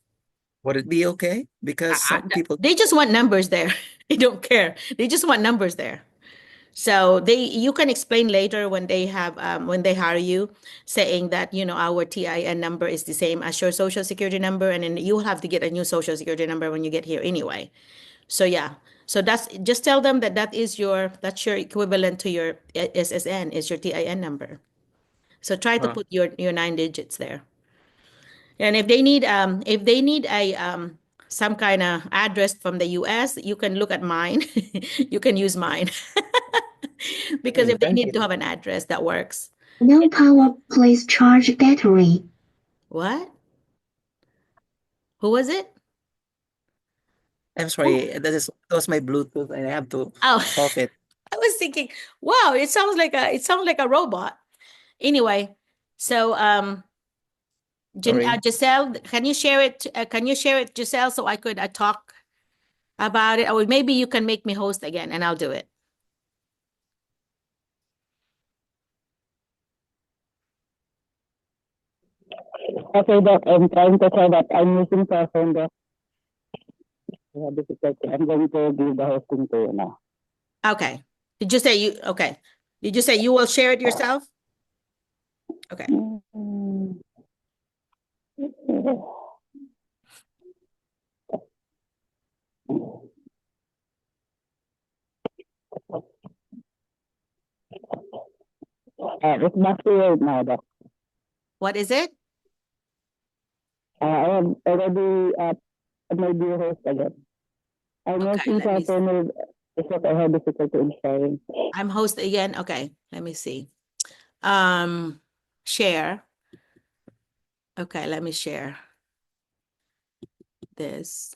would it be okay? Because some people They just want numbers there. They don't care. They just want numbers there. So you can explain later when they hire you, saying that our TIN number is the same as your social security number, and then you'll have to get a new social security number when you get here anyway. So yeah, so just tell them that's your equivalent to your SSN is your TIN number. So try to uh, put your 9 digits there. And if they need a some kind of address from the US, you can look at mine. You can use mine. Because if they thank need you. to have an address that works. No power, please charge battery. What? Who was it? I'm sorry, that was my Bluetooth, and I have to Oh, off it. I was thinking, wow, it sounds like a robot. Anyway, so Sorry. Giselle, can you share it? Can you share it, Giselle, so I could talk about it? Or maybe you can make me host again, and I'll do it. Okay, Doc, I'm trying to say that I'm using cell phone, Doc. I have difficulty. I'm going to give the hosting to you now. Okay. Did you say you? Okay. Did you say you will share it yourself? Okay. It's back to you now, Doc. What is it? I have already made you host again. I'm Okay, using cell phone. It's what I have difficulty in sharing. I'm host again. Okay, let me see. Share. Okay, let me share this.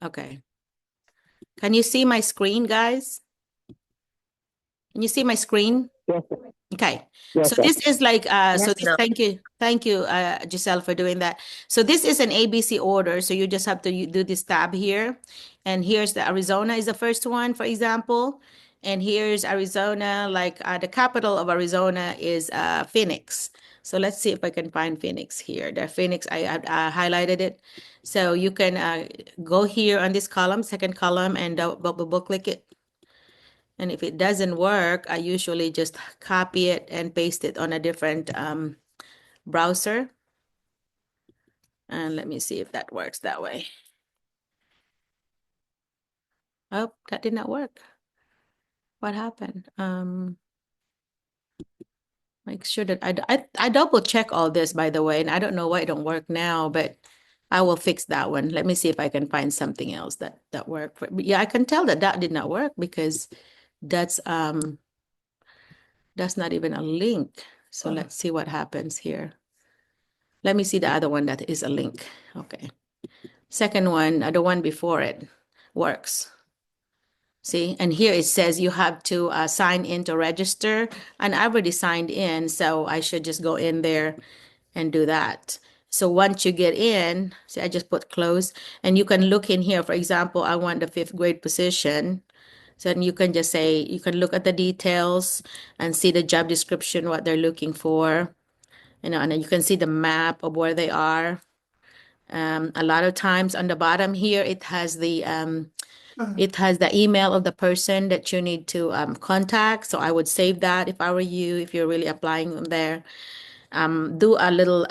Okay. Can you see my screen, guys? Can you see my screen? Yes, sir. Okay. Yes, So sir. this is like so Yes, this no. thank you Giselle for doing that. So this is an ABC order. So you just have to do this tab here. And here's the Arizona is the first one, for example. And here's Arizona, like the capital of Arizona is Phoenix. So let's see if I can find Phoenix here. The Phoenix, I highlighted it. So you can go here on this column, second column, and double click it. And if it doesn't work, I usually just copy it and paste it on a different browser. And let me see if that works that way. Oh, that did not work. What happened? Make sure that I double check all this, by the way, and I don't know why it don't work now, but I will fix that one. Let me see if I can find something else that worked. But yeah, I can tell that did not work because that's not even a link. So let's see what happens here. Let me see the other one that is a link. Okay. Second one, the one before it works. See, and here it says you have to sign in to register, and I already signed in, so I should just go in there and do that. So once you get in, see, I just put close, and you can look in here. For example, I want the 5th grade position. So then you can just say, you can look at the details and see the job description, what they're looking for, and then you can see the map of where they are. A lot of times on the bottom here, it has the email of the person that you need to contact. So I would save that if I were you, if you're really applying there. Do a little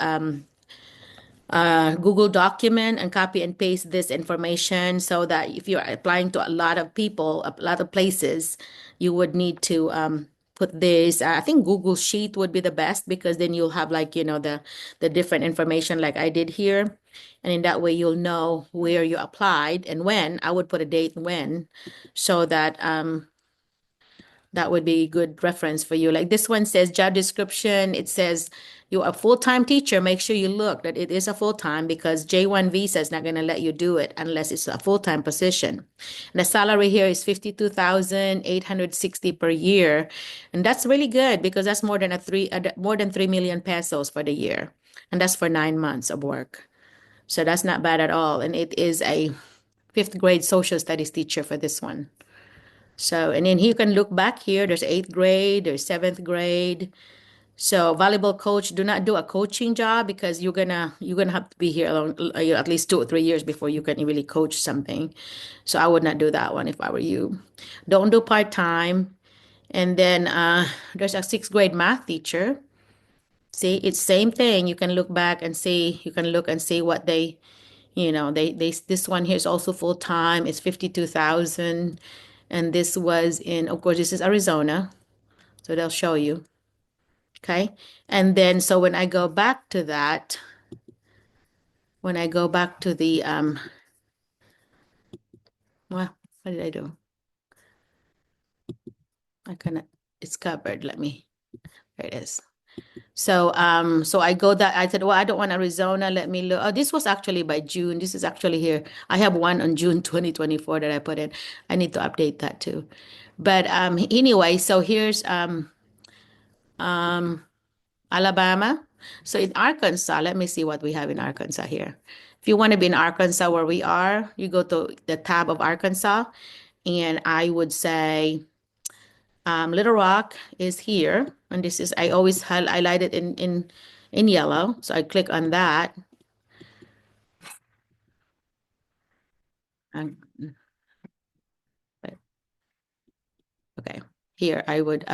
Google document and copy and paste this information so that if you're applying to a lot of people, a lot of places, you would need to put this. I think Google Sheet would be the best because then you'll have like, the different information like I did here. And in that way, you'll know where you applied and when. I would put a date when so that that would be a good reference for you. Like this one says job description. It says you're a full-time teacher. Make sure you look that it is a full-time because J1 visa is not going to let you do it unless it's a full-time position. And the salary here is 52,860 per year. And that's really good because that's more than 3 million pesos for the year. And that's for 9 months of work. So that's not bad at all. And it is a 5th grade social studies teacher for this one. So, and then you can look back here, there's 8th grade, there's 7th grade. So volleyball coach, do not do a coaching job because you're gonna have to be here at least 2 or 3 years before you can really coach something. So I would not do that one if I were you. Don't do part-time. And then there's a 6th grade math teacher. See, it's same thing. You can look back and see, you can look and see what they this one here is also full time. It's 52,000. And this was of course, this is Arizona. So they'll show you. Okay. And then, so when I go back to that, when I go back to the, well, what did I do? It's covered. There it is. So, so I said, well, I don't want Arizona. Let me look. Oh, this was actually by June. This is actually here. I have one on June 2024 that I put in. I need to update that too. But anyway, so here's Alabama. So in Arkansas, let me see what we have in Arkansas here. If you want to be in Arkansas where we are, you go to the tab of Arkansas, and I would say Little Rock is here, and this is, I always highlight it in yellow. So I click on that. And, okay, here I would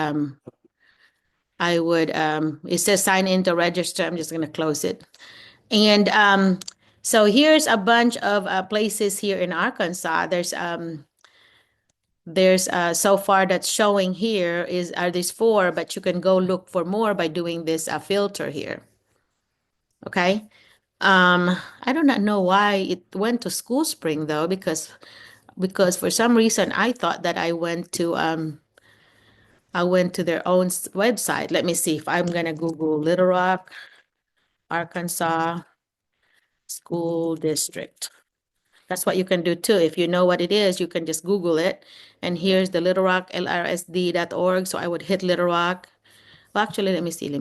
it says sign in to register. I'm just gonna close it. And so here's a bunch of places here in Arkansas. There's so far that's showing here are these 4, but you can go look for more by doing this filter here. Okay. I do not know why it went to School Spring though, because for some reason I thought that I went to their own website. Let me see if I'm gonna Google Little Rock, Arkansas School District. That's what you can do too. If you know what it is, you can just Google it. And here's the Little Rock, lrsd.org. So I would hit Little Rock. Well, actually, let me see. Let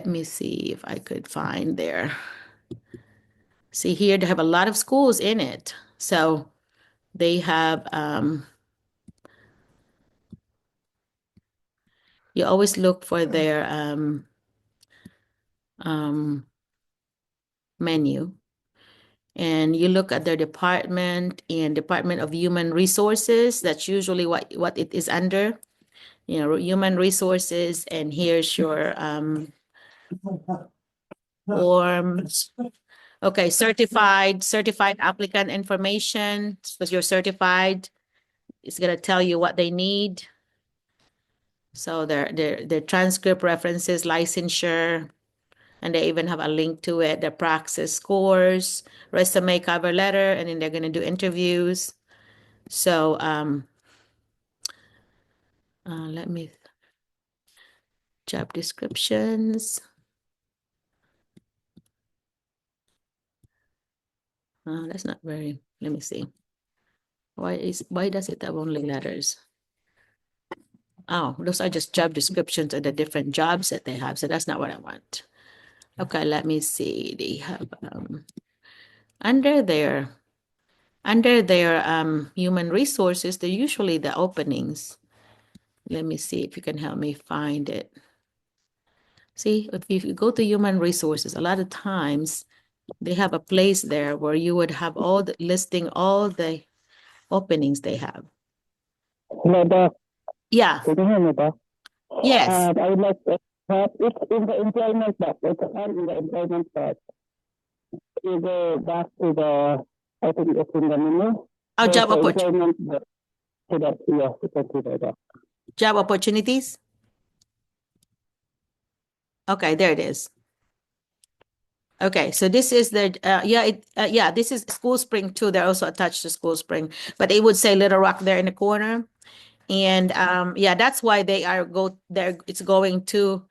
me see if I could find there. See here, they have a lot of schools in it. So they have, you always look for their menu. And you look at their department and Department of Human Resources. That's usually what it is under. Human resources, and here's your forms Okay, certified applicant information, because you're certified. It's gonna tell you what they need. So their transcript references, licensure, and they even have a link to it, the praxis scores, resume, cover letter, and then they're gonna do interviews. So let me job descriptions. That's not very, let me see. Why does it have only letters? Oh, those are just job descriptions of the different jobs that they have. So that's not what I want. Okay, let me see. They have under their human resources, they're usually the openings. Let me see if you can help me find it. See, if you go to human resources, a lot of times they have a place there where you would have all the listing all the openings they have. Hello, Doc. Yeah, Can you hear me, Doc? yes. I would like to have it's in the employment part. It's not in the employment part. You go back to the, I think it's in the menu. Oh, There's job the opportunities. employment there. So that, yes, you can see that. Job opportunities. Okay, there it is. Okay, so this is the this is School Spring too. They're also attached to School Spring, but it would say Little Rock there in the corner. And yeah, that's why they are there. It's going to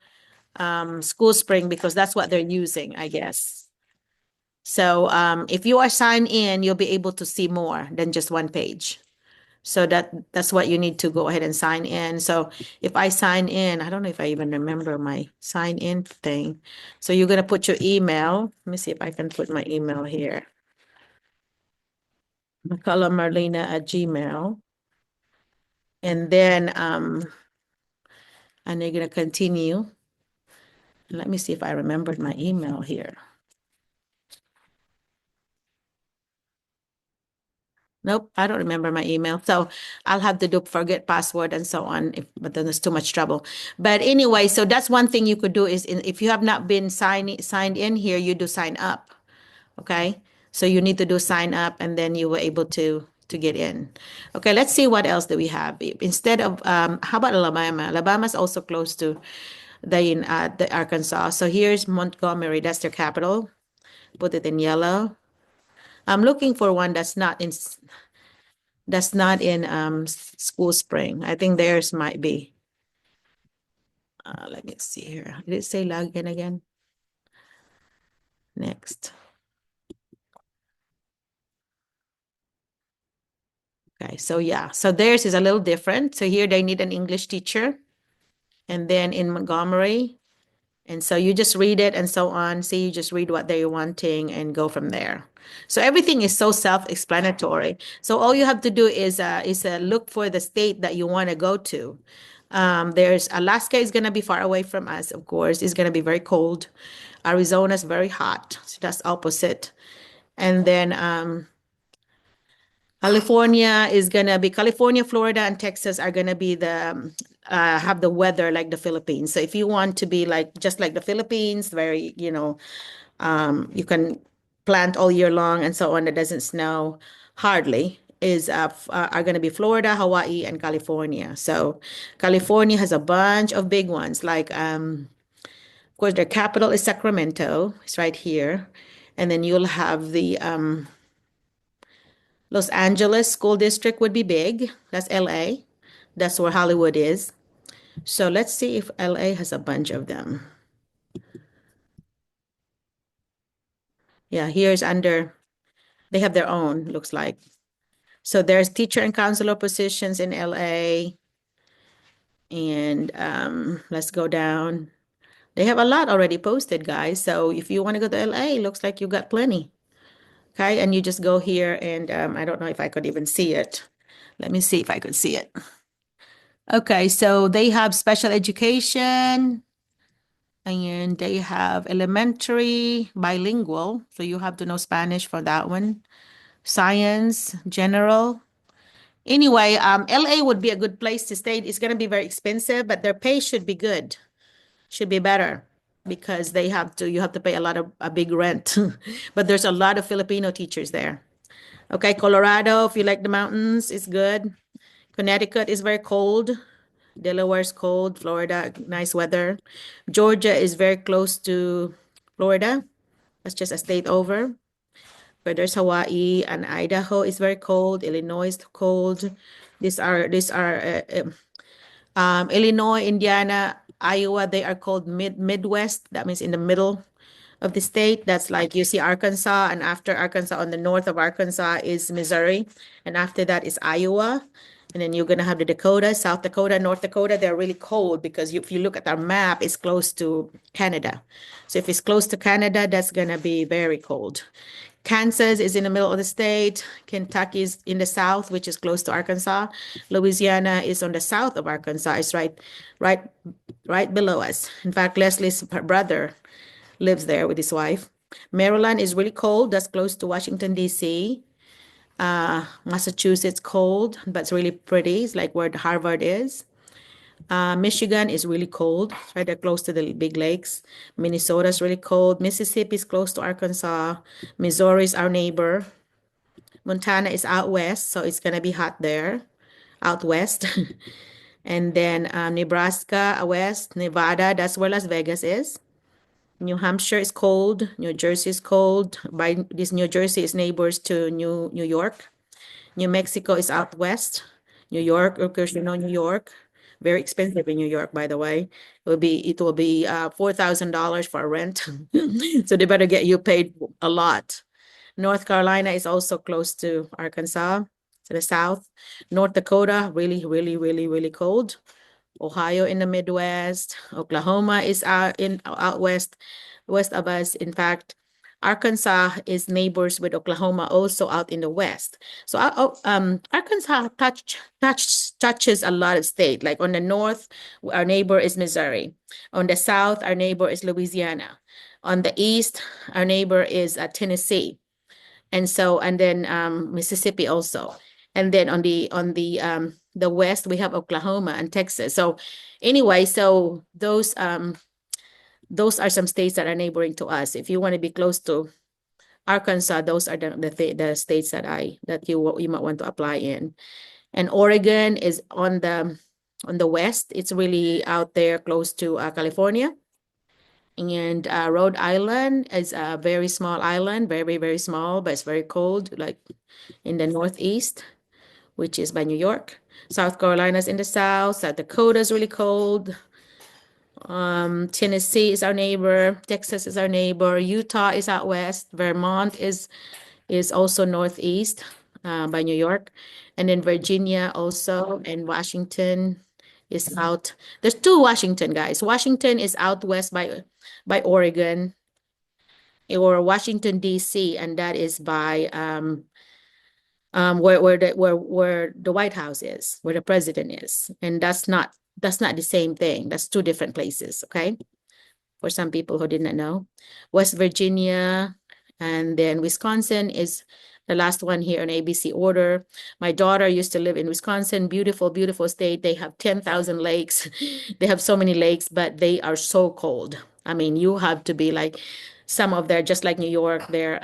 School Spring because that's what they're using, I guess. So if you are signed in, you'll be able to see more than just one page. So that's what you need to go ahead and sign in. So if I sign in, I don't know if I even remember my sign in thing. So you're gonna put your email. Let me see if I can put my email here. McCullough Marlena at Gmail. And then and you're gonna continue. Let me see if I remembered my email here. Nope, I don't remember my email. So I'll have to do forget password and so on, but then there's too much trouble. But anyway, so that's one thing you could do is if you have not been signed in here, you do sign up. Okay. So you need to do sign up and then you were able to get in. Okay, let's see what else do we have. Instead of how about Alabama? Alabama's also close to the Arkansas. So here's Montgomery, that's their capital. Put it in yellow. I'm looking for one that's not in School Spring. I think theirs might be. Let me see here. Did it say log in again? Next. Okay, so yeah, so theirs is a little different. So here they need an English teacher. And then in Montgomery, and so you just read it and so on. See, you just read what they're wanting and go from there. So everything is so self-explanatory. So all you have to do is look for the state that you want to go to. There's Alaska is going to be far away from us, of course. It's going to be very cold. Arizona is very hot. So that's opposite. And then California, Florida, and Texas are gonna be have the weather like the Philippines. So if you want to be just like the Philippines, very, you can plant all year long and so on. It doesn't snow hardly. Are gonna be Florida, Hawaii, and California. So California has a bunch of big ones. Of course, their capital is Sacramento. It's right here, and then you'll have the Los Angeles School District would be big. That's LA. That's where Hollywood is. So let's see if LA has a bunch of them. Yeah, here's they have their own, looks like. So there's teacher and counselor positions in LA. And let's go down. They have a lot already posted, guys. So if you want to go to LA, looks like you got plenty. Okay, and you just go here and I don't know if I could even see it. Let me see if I could see it. Okay, so they have special education and they have elementary bilingual. So you have to know Spanish for that one. Science, general. Anyway, LA would be a good place to stay. It's going to be very expensive, but their pay should be good, should be better. because you have to pay a big rent. But there's a lot of Filipino teachers there. Okay, Colorado, if you like the mountains, is good. Connecticut is very cold. Delaware's cold. Florida, nice weather. Georgia is very close to Florida. That's just a state over. But there's Hawaii and Idaho is very cold. Illinois is cold. These are Illinois, Indiana, Iowa. They are called Midwest. That means in the middle of the state. That's like you see Arkansas, and after Arkansas, on the north of Arkansas is Missouri, and after that is Iowa. And then you're gonna have the Dakota, South Dakota, North Dakota. They're really cold because if you look at our map, it's close to Canada. So if it's close to Canada, that's gonna be very cold. Kansas is in the middle of the state. Kentucky is in the south, which is close to Arkansas. Louisiana is on the south of Arkansas. It's right below us. In fact, Leslie's brother lives there with his wife. Maryland is really cold. That's close to Washington, D.C. Massachusetts cold, but it's really pretty. It's like where Harvard is. Michigan is really cold, right there close to the big lakes. Minnesota is really cold. Mississippi is close to Arkansas. Missouri is our neighbor. Montana is out west, so it's gonna be hot there, out west. And then Nebraska west, Nevada, that's where Las Vegas is. New Hampshire is cold. New Jersey is cold. By this, New Jersey is neighbors to New York. New Mexico is out west. New York, of course, you know New York. Very expensive in New York, by the way. It will be $4,000 for a rent. So they better get you paid a lot. North Carolina is also close to Arkansas, to the south. North Dakota, really, really, really, really cold. Ohio in the Midwest. Oklahoma is out west of us. In fact, Arkansas is neighbors with Oklahoma, also out in the west. So Arkansas touches a lot of state. Like on the north, our neighbor is Missouri. On the south, our neighbor is Louisiana. On the east, our neighbor is Tennessee, and then Mississippi also. And then on the west, we have Oklahoma and Texas. So anyway, so those are some states that are neighboring to us. If you want to be close to Arkansas, those are the states that you might want to apply in. And Oregon is on the west. It's really out there close to California. And Rhode Island is a very small island, very, very small, but it's very cold, like in the northeast, which is by New York. South Carolina is in the south. South Dakota is really cold. Tennessee is our neighbor. Texas is our neighbor. Utah is out west. Vermont is also northeast by New York. And then Virginia also, and Washington is out. There's two Washington, guys. Washington is out west by Oregon, or Washington, D.C., and that is by where the White House is, where the president is. And that's not the same thing. That's two different places, okay? For some people who did not know. West Virginia, and then Wisconsin is the last one here in ABC order. My daughter used to live in Wisconsin, beautiful, beautiful state. They have 10,000 lakes. They have so many lakes, but they are so cold. I mean, you have to be like, some of them, just like New York, they're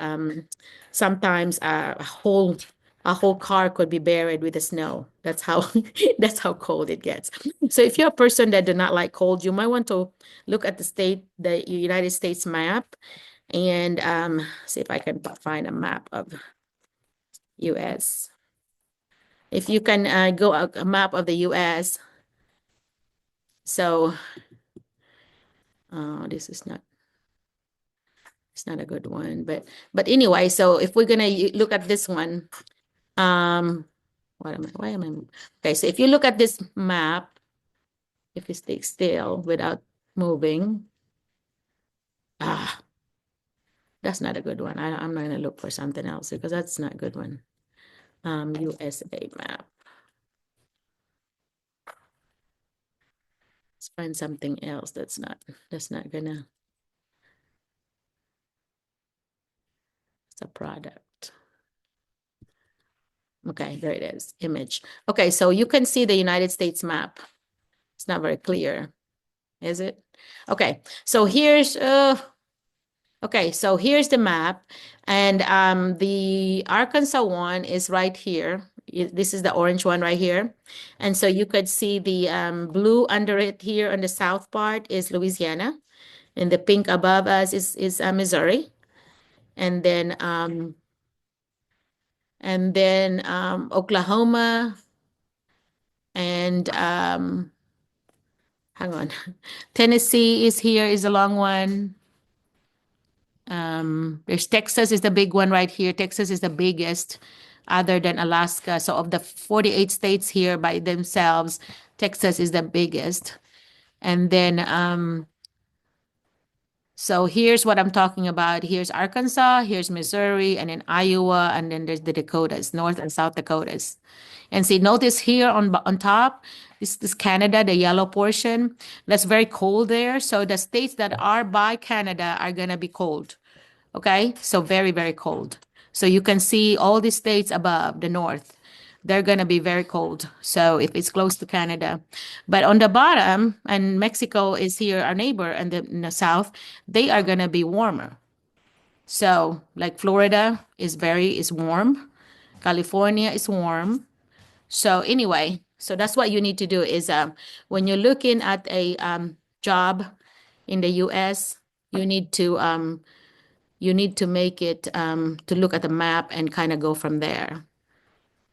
sometimes a whole car could be buried with the snow. That's how cold it gets. So if you're a person that do not like cold, you might want to look at the United States map, and see if I can find a map of US. If you can go a map of the US. So this is not, it's not a good one, but anyway, so if we're gonna look at this one, why am I? Okay, so if you look at this map, if you stay still without moving, that's not a good one. I'm not gonna look for something else because that's not a good one. USA map. Let's find something else that's not gonna. It's a product. Okay, there it is, image. Okay, so you can see the United States map. It's not very clear. Is it? Okay. So here's okay, so here's the map, and the Arkansas one is right here. This is the orange one right here, and so you could see the blue under it here on the south part is Louisiana, and the pink above us is Missouri, and then Oklahoma, and hang on, Tennessee is here, is a long one. There's Texas is the big one right here. Texas is the biggest other than Alaska. So of the 48 states here by themselves, Texas is the biggest. And then so here's what I'm talking about. Here's Arkansas, here's Missouri, and then Iowa, and then there's the Dakotas, North and South Dakotas. And see, notice here on top, this Canada, the yellow portion, that's very cold there. So the states that are by Canada are gonna be cold. Okay, so very, very cold. So you can see all the states above the north, they're going to be very cold. So if it's close to Canada, but on the bottom, and Mexico is here, our neighbor, and in the south, they are going to be warmer. So like Florida is warm, California is warm. So anyway, so that's what you need to do is when you're looking at a job in the U.S., you need to make it to look at the map and kind of go from there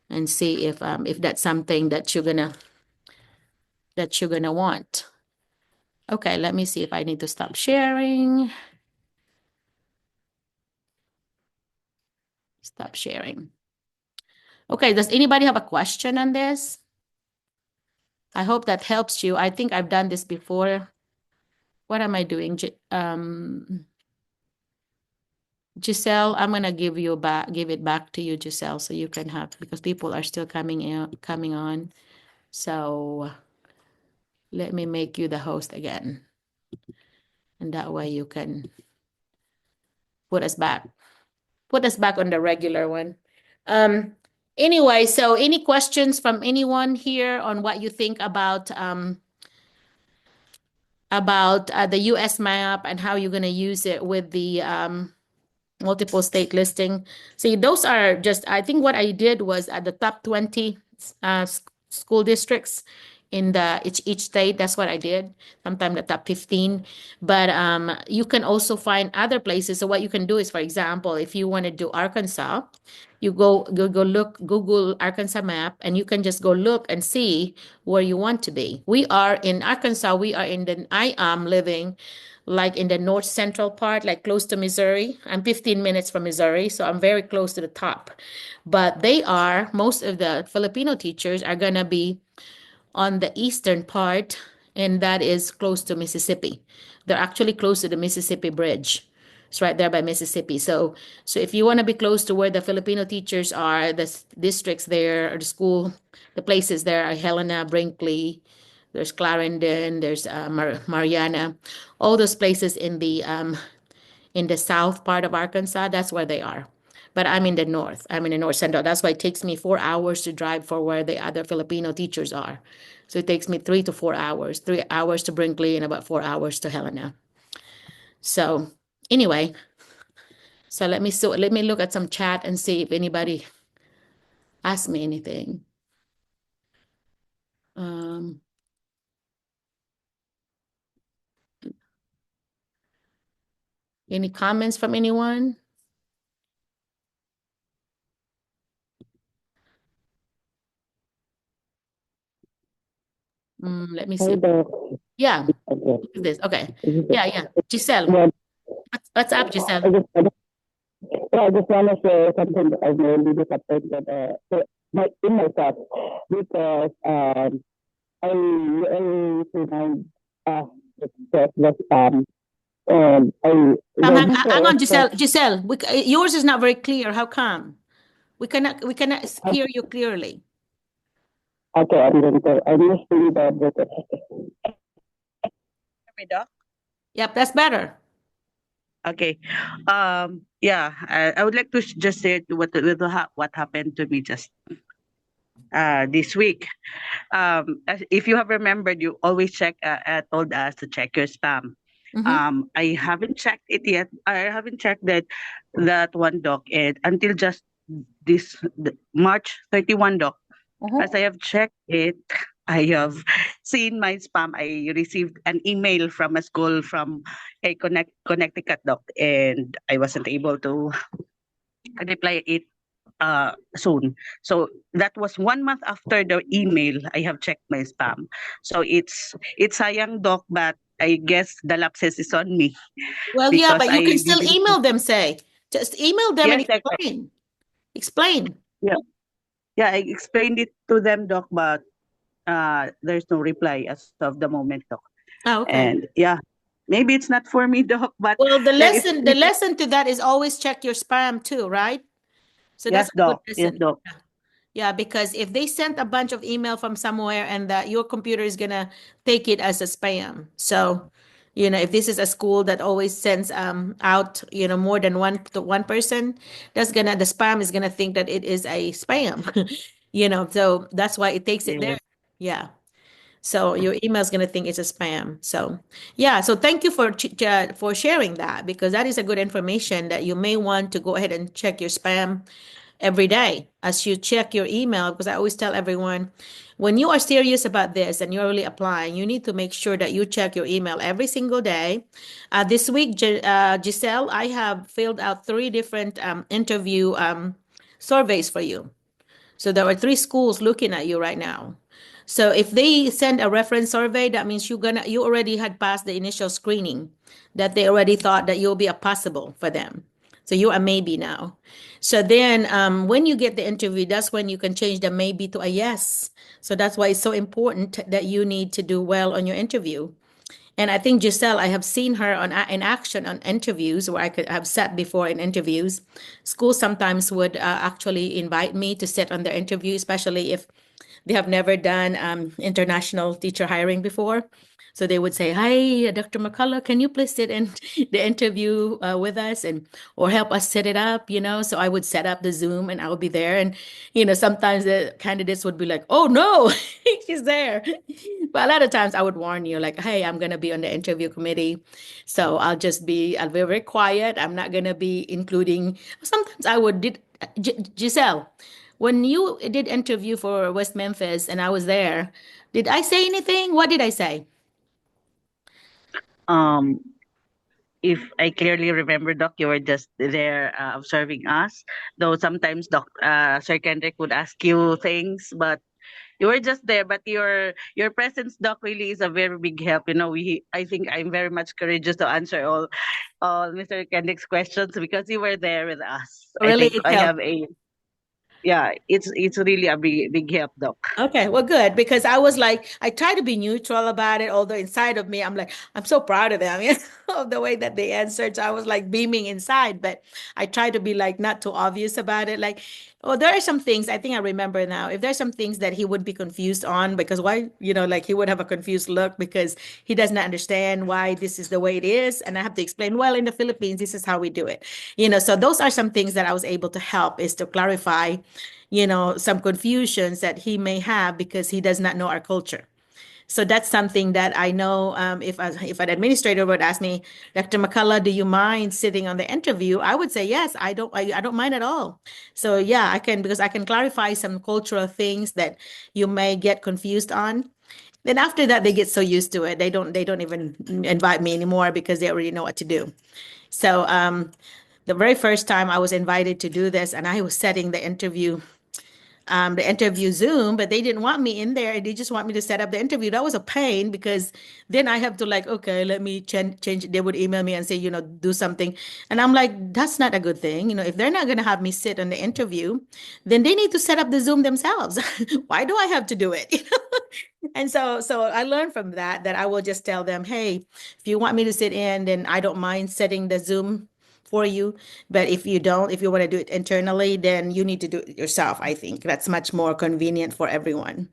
and see if that's something that you're gonna want. Okay, let me see if I need to stop sharing. Stop sharing. Okay, does anybody have a question on this? I hope that helps you. I think I've done this before. What am I doing? Giselle, I'm gonna give it back to you, Giselle, so you can have, because people are still coming on. So let me make you the host again. And that way you can put us back on the regular one. Anyway, so any questions from anyone here on what you think about the US map and how you're going to use it with the multiple state listing? See, those are just, I think what I did was at the top 20 school districts in each state. That's what I did. Sometimes the top 15, but you can also find other places. So what you can do is, for example, if you want to do Arkansas, you go look, Google Arkansas map, and you can just go look and see where you want to be. We are in Arkansas. I am living like in the north central part, like close to Missouri. I'm 15 minutes from Missouri, so I'm very close to the top. But most of the Filipino teachers are going to be on the eastern part, and that is close to Mississippi. They're actually close to the Mississippi Bridge. It's right there by Mississippi. So if you want to be close to where the Filipino teachers are, the districts there, or the places there are Helena, Brinkley, there's Clarendon, there's Mariana, all those places in the south part of Arkansas, that's where they are. But I'm in the north. I'm in the north central. That's why it takes me 4 hours to drive for where the other Filipino teachers are. So it takes me 3 to 4 hours, 3 hours to Brinkley and about 4 hours to Helena. So anyway, so let me look at some chat and see if anybody asks me anything. Any comments from anyone? Let me see. Yeah, look at this. Okay. Yeah. Giselle, what's up, Giselle? I just want to share something that I've really disappointed in myself, because I really remind that and Hang on, Giselle, yours is not very clear. How come? We cannot hear you clearly. Okay, I'm just doing the Yep, that's better. Okay. Yeah, I would like to just say what happened to me just. this week. If you have remembered, you always told us to check your spam. I haven't checked it yet. I haven't checked that one, doc, and until just March 31, doc. As I have checked it, I have seen my spam. I received an email from a school from Connecticut, doc, and I wasn't able to reply it soon. So that was 1 month after the email. I have checked my spam. So it's sayang, doc, but I guess the lapses is on me Well, yeah, because but you can I still didn't. email them, say. Just email them and Yes, I, explain. Explain. yeah, yeah, I explained it to them, doc, but there's no reply as of the moment, doc. Oh, okay. And yeah, maybe it's not for me, doc, but Well, the it's lesson to that is always check your spam too, right? So that's yes, a good doc, yes, lesson. doc. Yeah, because if they sent a bunch of email from somewhere and that your computer is gonna take it as a spam. So, if this is a school that always sends out, more than one person, the spam is gonna think that it is a spam. So that's why it takes it there. Yes. Yeah. So your email is gonna think it's a spam. So yeah, so thank you for sharing that, because that is a good information that you may want to go ahead and check your spam every day as you check your email. Because I always tell everyone, when you are serious about this and you're really applying, you need to make sure that you check your email every single day. This week, Giselle, I have filled out 3 different interview surveys for you. So there are 3 schools looking at you right now. So if they send a reference survey, that means you already had passed the initial screening, that they already thought that you'll be a possible for them. So you're a maybe now. So then when you get the interview, that's when you can change the maybe to a yes. So that's why it's so important that you need to do well on your interview. And I think Giselle, I have seen her in action on interviews where I could have sat before in interviews. Schools sometimes would actually invite me to sit on their interview, especially if they have never done international teacher hiring before. So they would say, "Hi, Dr. McCullough, can you please sit in the interview with us or help us set it up?" So I would set up the Zoom and I would be there. And, sometimes the candidates would be like, "Oh no, she's there." But a lot of times I would warn you, like, "Hey, I'm going to be on the interview committee. So I'll be very quiet. I'm not going to be including." Sometimes I would Giselle, when you did interview for West Memphis and I was there, did I say anything? What did I say? Um, if I clearly remember, doc, you were just there observing us. Though sometimes, doc, Sir Kendrick would ask you things, but you were just there. But your presence, doc, really is a very big help. I think I'm very much courageous to answer all Mr. Kendrick's questions because you were there with us. I Really, think it I helped. have yeah, it's really a big help, doc. Okay, well, good, because I try to be neutral about it, although inside of me, I'm like, I'm so proud of them, of the way that they answered. So I was like beaming inside, but I try to be like not too obvious about it. Like, oh, there are some things I think I remember now. If there's some things that he would be confused on, because why, like he would have a confused look because he does not understand why this is the way it is. And I have to explain, well, in the Philippines, this is how we do it. So those are some things that I was able to help, is to clarify some confusions that he may have because he does not know our culture. So that's something that I know. If an administrator would ask me, Dr. McCullough, do you mind sitting on the interview? I would say yes. I don't mind at all. So yeah, I can, because I can clarify some cultural things that you may get confused on. Then after that, they get so used to it, they don't even invite me anymore because they already know what to do. So the very first time I was invited to do this, and I was setting the interview Zoom, but they didn't want me in there. They just want me to set up the interview. That was a pain because then I have to like, okay, let me change. They would email me and say, do something. And I'm like, that's not a good thing. If they're not going to have me sit on the interview, then they need to set up the Zoom themselves. Why do I have to do it? And so I learned from that I will just tell them, hey, if you want me to sit in, then I don't mind setting the Zoom for you. But if you want to do it internally, then you need to do it yourself. I think that's much more convenient for everyone.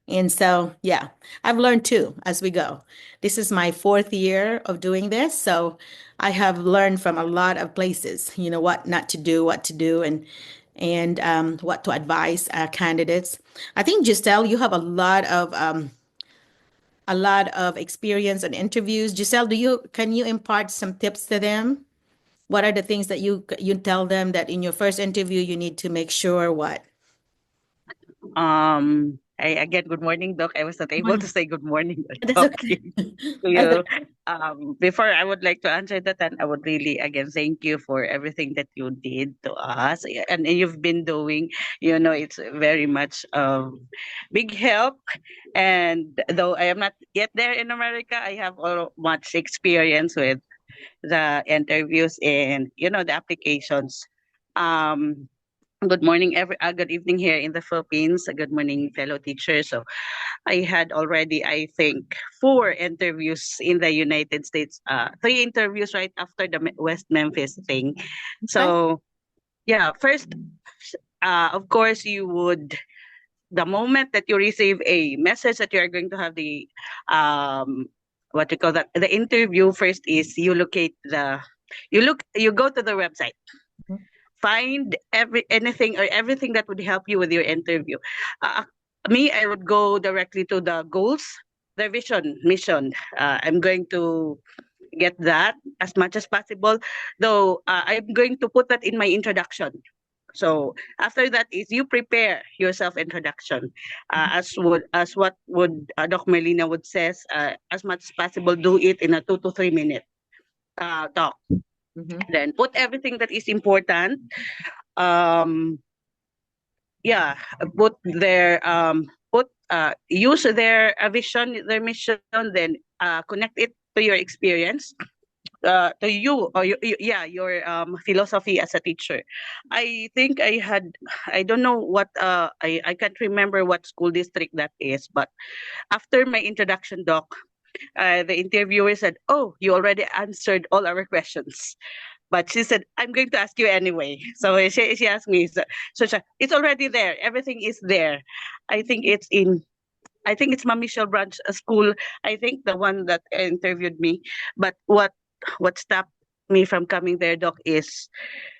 And so, yeah, I've learned too as we go. This is my 4th year of doing this. So I have learned from a lot of places, what not to do, what to do. And and what to advise candidates. I think Giselle, you have a lot of experience on interviews. Giselle, can you impart some tips to them? What are the things that you tell them that in your first interview you need to make sure what? Again, good morning, Doc. I was not able to Morning. say good morning or That's okay. talking to That's you. okay. Before I would like to answer that, and I would really again thank you for everything that you did to us and you've been doing. It's very much big help. And though I am not yet there in America, I have much experience with the interviews and the applications. Um, Good morning, good evening here in the Philippines. Good morning, fellow teachers. So I had already, I think, 4 interviews in the United States. 3 interviews right after the West Memphis thing. Okay. So yeah, first, of course, the moment that you receive a message that you are going to have the what you call that, the interview, first is you go to the website, Mhm. find anything or everything that would help you with your interview. Uh, Me, I would go directly to the goals, their vision, mission. I'm going to get that as much as possible, though I'm going to put that in my introduction. So after that is you prepare your self introduction, as what would Doc Merlina would says, as much as possible do it in a 2 to 3 minute talk. Mhm. Then put everything that is important. Um, yeah, use their vision, their mission, then connect it to your experience, to you or your philosophy as a teacher. I think I don't know what I can't remember what school district that is, but after my introduction, Doc, the interviewer said, "Oh, you already answered all our questions." But she said, "I'm going to ask you anyway." So she asked me, it's already there. Everything is there. I think it's in, I think it's Ma'am Michelle Branch School. I think the one that interviewed me. But what stopped me from coming there, Doc, is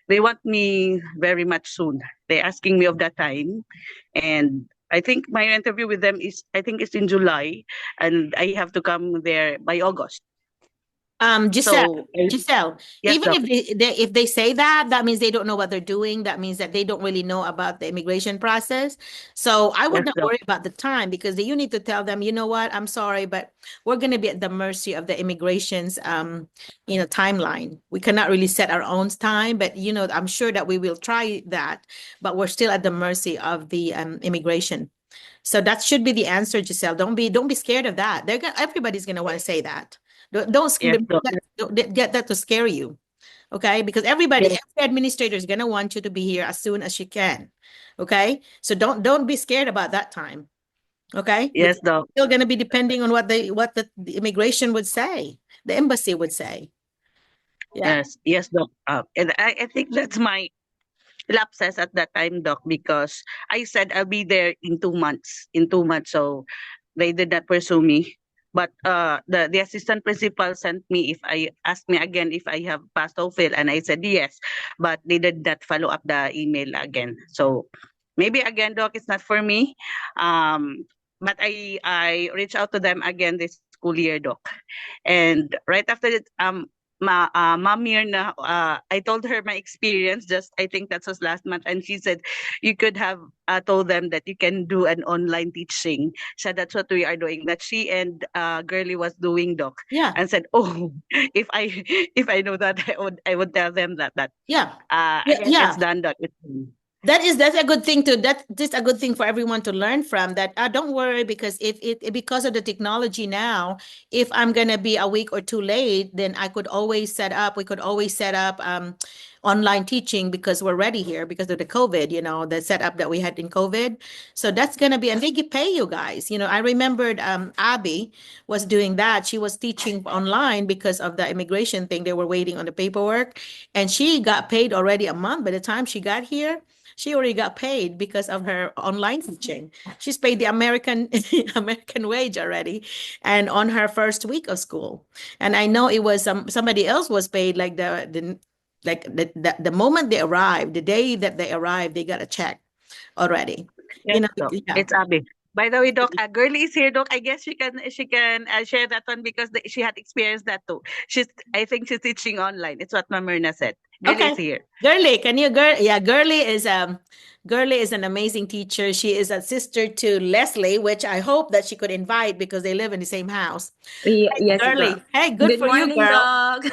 they want me very much soon. They're asking me of that time. And I think my interview with them is, I think it's in July. And I have to come there by August. Giselle, So, Giselle, yes, even Doc. if they say that, that means they don't know what they're doing. That means that they don't really know about the immigration process. So I would Yes, not Doc. worry about the time because you need to tell them, you know what, I'm sorry, but we're going to be at the mercy of the immigration's timeline. We cannot really set our own time, but I'm sure that we will try that, but we're still at the mercy of the immigration. So that should be the answer, Giselle. Don't be scared of that. Everybody's gonna want to say that. Yes, Doc. Don't get that to scare you, okay? Because every Yes, administrator is gonna want you to be here as soon as you can, okay? So don't be scared about that time, okay? Because yes, Doc. it's still gonna be depending on what the immigration would say, the embassy would say. Yeah. Yes, yes, Doc. And I think that's my lapses at that time, Doc, because I said I'll be there in 2 months. In 2 months, so they did not pursue me. But the assistant principal sent me, if I asked me again if I have passed TOEFL, and I said yes, but they did not follow up the email again. So maybe again, Doc, it's not for me. But I reached out to them again this school year, Doc, and right after that, Ma'am Mirna, I told her my experience. Just I think that was last month, and she said you could have told them that you can do an online teaching. So that's what we are doing. That she and Girly was doing, Doc, Yeah. and said, "Oh, if I know that, I would tell them that Yeah. again, it's Yeah. done, Doc. That's a good thing to that's a good thing for everyone to learn from that. Don't worry because if because of the technology now, if I'm gonna be a week or two late, then we could always set up online teaching because we're ready here because of the COVID, the setup that we had in COVID. So that's gonna be, and they get pay you guys. I remembered Abby was doing that. She was teaching online because of the immigration thing. They were waiting on the paperwork, and she got paid already a month by the time she got here. She already got paid because of her online teaching. She's paid the American American wage already, and on her first week of school. And I know it was somebody else was paid like the Like the moment they arrive, the day that they arrive, they got a check already. Yes, Doc. Yeah. It's Abby. By the way, Doc, Girlie is here, Doc. I guess she can share that one because she had experienced that too. I think she's teaching online. It's what Ma'am Myrna said. Girlie is Okay. here. Girly, can you yeah, Girly is an amazing teacher. She is a sister to Leslie, which I hope that she could invite because they live in the same house. Yes, Girly, Doc. hey, good Good for you, morning, girl. Doc.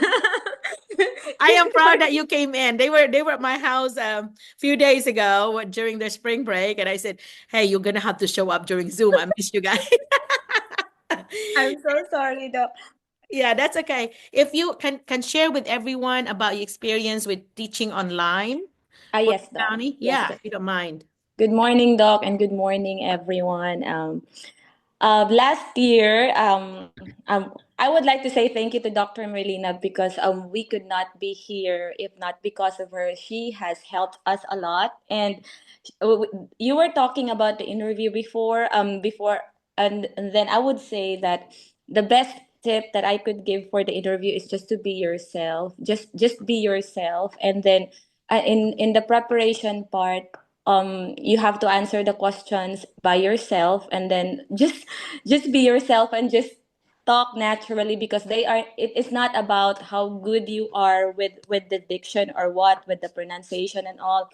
I am proud that you came in. They were at my house a few days ago during their spring break, and I said, "Hey, you're gonna have to show up during Zoom. I miss you guys." I'm so sorry, Doc. Yeah, that's okay. If you can share with everyone about your experience with teaching online, Yes, Doc. County, Yes, yeah, Doc. if you don't mind. Good morning, Doc, and good morning, everyone. Last year, I would like to say thank you to Dr. Merlina because we could not be here if not because of her. She has helped us a lot. And you were talking about the interview before, and then I would say that the best tip that I could give for the interview is just to be yourself. Just be yourself, and then in the preparation part, you have to answer the questions by yourself, and then just be yourself and just talk naturally, because it is not about how good you are with the diction or what with the pronunciation and all.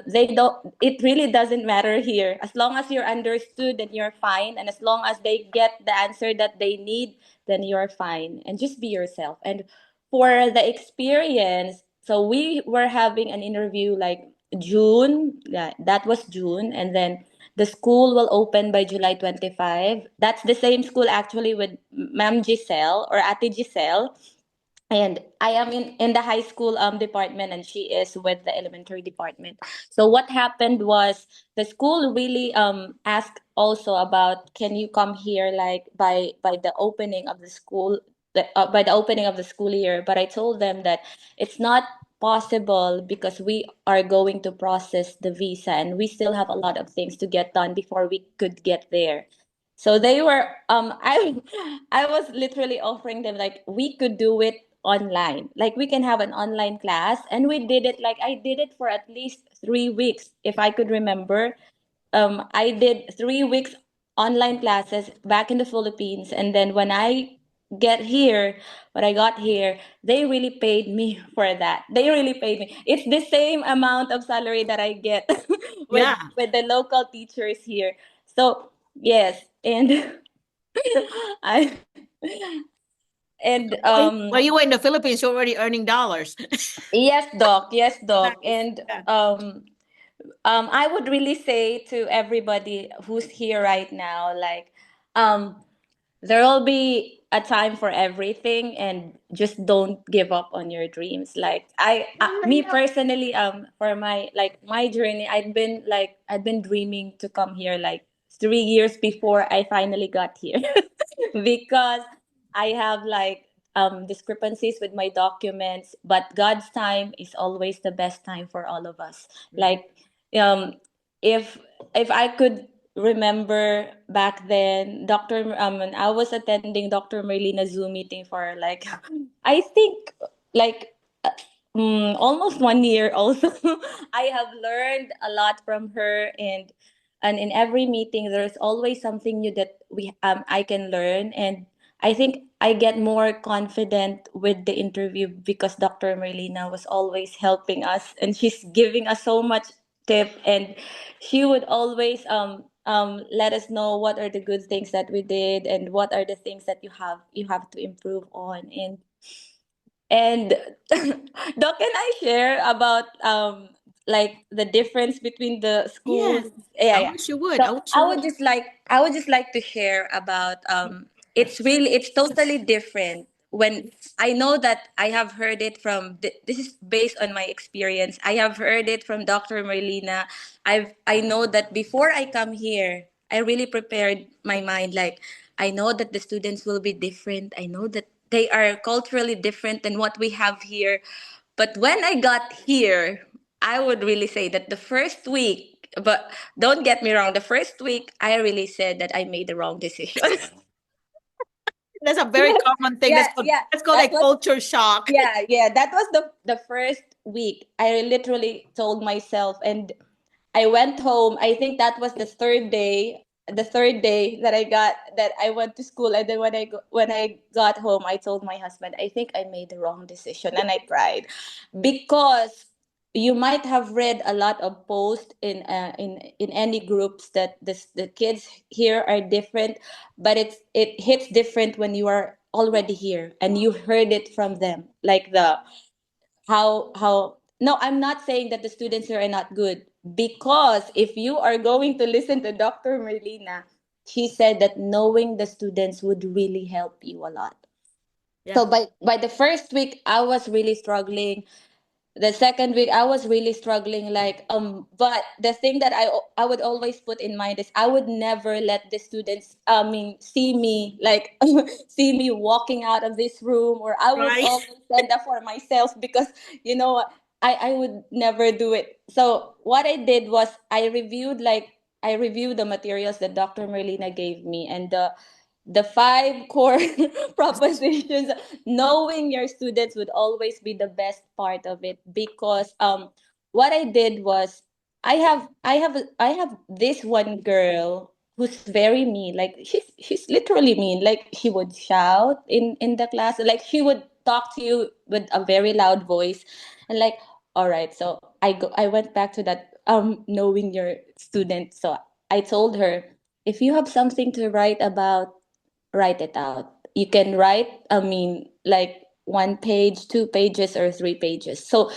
They don't It really doesn't matter here. As long as you're understood, then you're fine, and as long as they get the answer that they need, then you're fine. And just be yourself. And for the experience, so we were having an interview like June. Yeah, that was June. And then the school will open by July 25. That's the same school actually with Ma'am Giselle or Ate Giselle. And I am in the high school department, and she is with the elementary department. So what happened was the school really asked also about, can you come here like by the opening of the school, by the opening of the school year. But I told them that it's not possible because we are going to process the visa, and we still have a lot of things to get done before we could get there. So they were I was literally offering them like we could do it online. Like we can have an online class, and we did it, like I did it for at least 3 weeks if I could remember. I did 3 weeks online classes back in the Philippines, and then when I got here, they really paid me for that. They really paid me. It's the same amount of salary that I get with Yeah. with the local teachers here. So yes, and I and Well, you were in the Philippines, you're already earning dollars. yes, Doc, Nice. and Yeah. I would really say to everybody who's here right now, like, um, there will be a time for everything, and just don't give up on your dreams. Like me personally, for my journey, I'd been dreaming to come here like 3 years before I finally got here, because I have like discrepancies with my documents, but God's time is always the best time for all of us. Like, um, if I could remember back then, when I was attending Dr. Merlina's Zoom meeting for like, I think like almost 1 year also. I have learned a lot from her, and in every meeting there's always something new that I can learn. And I think I get more confident with the interview because Dr. Merlina was always helping us, and she's giving us so much tip, and she would always let us know what are the good things that we did, and what are the things that you have to improve on. And Doc, can I share about like the difference between the schools? Yes. Yeah, I yeah. wish you would. So I wish you would. I would just like to share about it's totally different when I know that I have heard it from this is based on my experience. I have heard it from Dr. Merlina. I know that before I come here, I really prepared my mind, like I know that the students will be different. I know that they are culturally different than what we have here. But when I got here, I would really say that the first week, but don't get me wrong, the first week, I really said that I made the wrong decision. That's a very common thing. Yeah, yeah. That's called That like was culture shock. yeah. That was the first week. I literally told myself, and I went home. I think that was the third day. The third day that I went to school, and then when I got home, I told my husband, I think I made the wrong decision, and I cried because you might have read a lot of posts in any groups that the kids here are different, but it hits different when you are already here and you heard it from them, like the how no, I'm not saying that the students here are not good, because if you are going to listen to Dr. Merlina, she said that knowing the students would really help you a lot. Yeah. So by the first week I was really struggling. The second week I was really struggling, like but the thing that I would always put in mind is I would never let the students, I mean, see me like see me walking out of this room, or I would Right. always stand up for myself, because you know I would never do it. So what I did was I reviewed the materials that Dr. Merlina gave me, and the five core propositions. Knowing your students would always be the best part of it, because what I did was I have this one girl who's very mean. Like she's literally mean. Like she would shout in the class, like she would talk to you with a very loud voice, and like, all right, so I went back to that knowing your student. So I told her, if you have something to write about, write it out. You can write, I mean, like 1 page, 2 pages, or 3 pages. So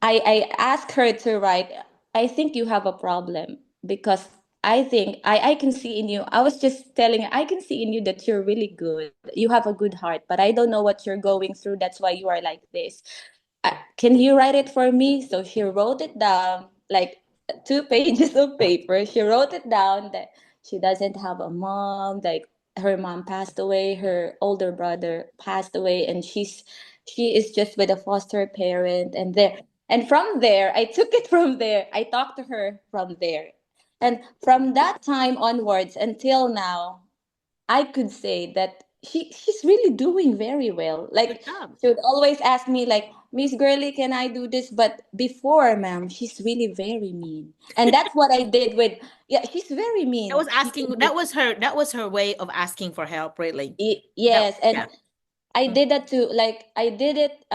I asked her to write, I think you have a problem, because I think I can see in you. I was just telling her, I can see in you that you're really good. You have a good heart, but I don't know what you're going through. That's why you are like this. Can you write it for me? So she wrote it down, like 2 pages of paper. She wrote it down that she doesn't have a mom, like her mom passed away, her older brother passed away, and she is just with a foster parent. And from there, I took it from there. I talked to her from there. And from that time onwards until now, I could say that she's really doing very well. Good Like job. she would always ask me like, Miss Girly, can I do this? But before, ma'am, she's really very mean. And that's what I did with, yeah, she's very That mean. was asking, that was her way of asking for help, really. That, Yes, and yeah. I did that too. Like I did it.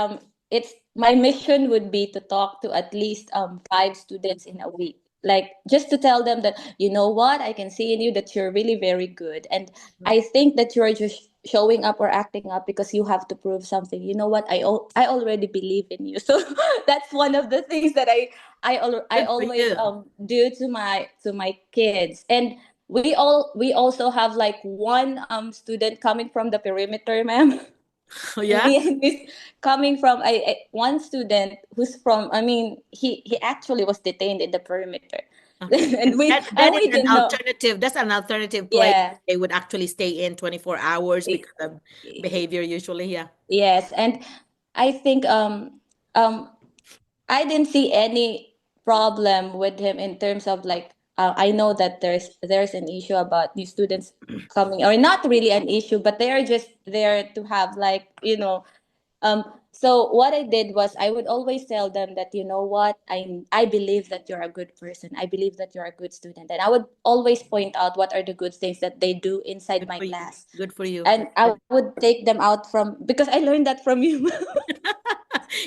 It's my mission would be to talk to at least 5 students in a week. Like just to tell them that, you know what, I can see in you that you're really very good, and I think that you're just showing up or acting up because you have to prove something. You know what, I already believe in you. So that's one of the things that I Good for always you. do to my kids. And we also have like one student coming from the perimeter, ma'am. Yeah. Me and this coming from one student who's from, I mean, he actually was detained in the perimeter. Okay. and we That and is we an didn't know. alternative. That's an alternative place. Yeah. They would actually stay in 24 hours I- because of behavior usually. Yeah. yes, and I think um I didn't see any problem with him in terms of like, I know that there's an issue about these students coming, or not really an issue, but they are just there to have like, so what I did was I would always tell them that, you know what, I believe that you're a good person. I believe that you're a good student, and I would always point out what are the good things that they do inside Good my for you. class, Good for you. and I would take them out from, because I learned that from you.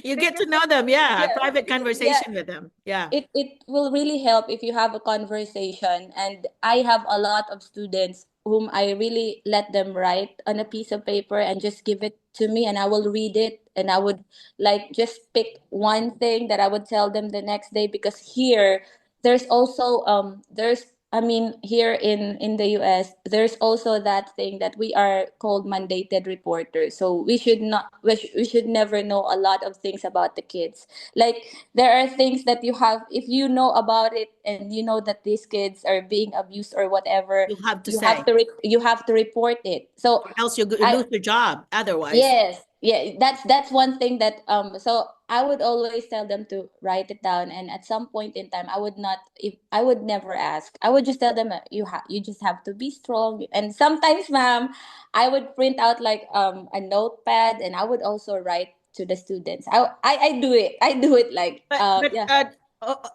You get Because to know them. Yeah. yeah, Private yeah, conversation with them. Yeah. it will really help if you have a conversation. And I have a lot of students whom I really let them write on a piece of paper and just give it to me, and I will read it, and I would like just pick one thing that I would tell them the next day. Because here there's also there's, I mean, here in the US, there's also that thing that we are called mandated reporters. So we should not, we should never know a lot of things about the kids. Like there are things that you have, if you know about it and you know that these kids are being abused or whatever, You have to say, you have to report it. So or else you I lose your job otherwise. yes, yeah, that's one thing that so I would always tell them to write it down, and at some point in time I would not, if I would never ask, I would just tell them, you just have to be strong. And sometimes, ma'am, I would print out like a notepad, and I would also write to the students. I do it like But yeah.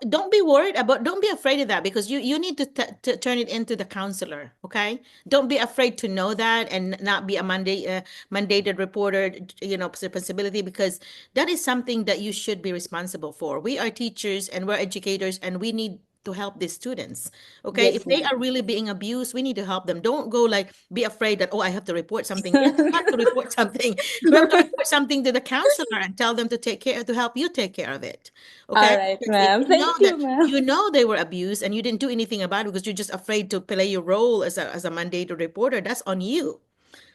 don't be worried about, don't be afraid of that, because you need to turn it into the counselor, okay? Don't be afraid to know that and not be a mandated reporter, responsibility, because that is something that you should be responsible for. We are teachers and we're educators, and we need to help these students. Okay, if Yes, they ma'am. are really being abused, we need to help them. Don't go like be afraid that, oh, I have to report something. Yes, you have to report something. You have to report something to the counselor and tell them to take care, to help you take care of it. All Okay, right, because if ma'am. you know Thank that, you, ma'am. they were abused and you didn't do anything about it because you're just afraid to play your role as a mandated reporter, that's on you.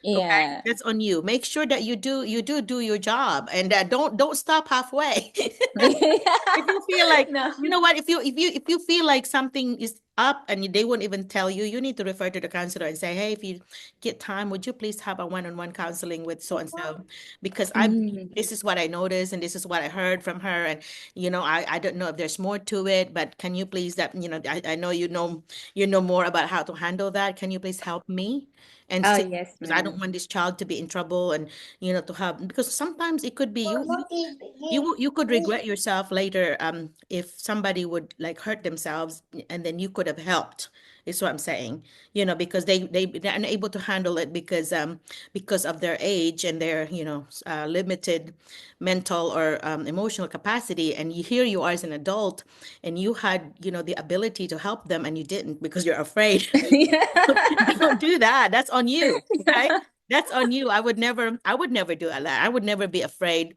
Okay, Yeah. that's on you. Make sure that you do your job, and don't stop halfway. If you feel like, No. you know what, if you feel like something is up and they won't even tell you, you need to refer to the counselor and say, hey, if you get time, would you please have a one-on-one counseling with so and so, because I Mm. this is what I noticed and this is what I heard from her, and I don't know if there's more to it, but can you please, that I know you know more about how to handle that, can you please help me and Oh, see, yes, because I don't ma'am. want this child to be in trouble, and to have, because sometimes it could be you could regret yourself later, if somebody would like hurt themselves and then you could have helped, is what I'm saying. Because they're unable to handle it because of their age and their limited mental or emotional capacity, and here you are as an adult, and you had the ability to help them and you didn't because you're afraid. Don't do that. That's on you. Okay. That's on you. I would never do that. I would never be afraid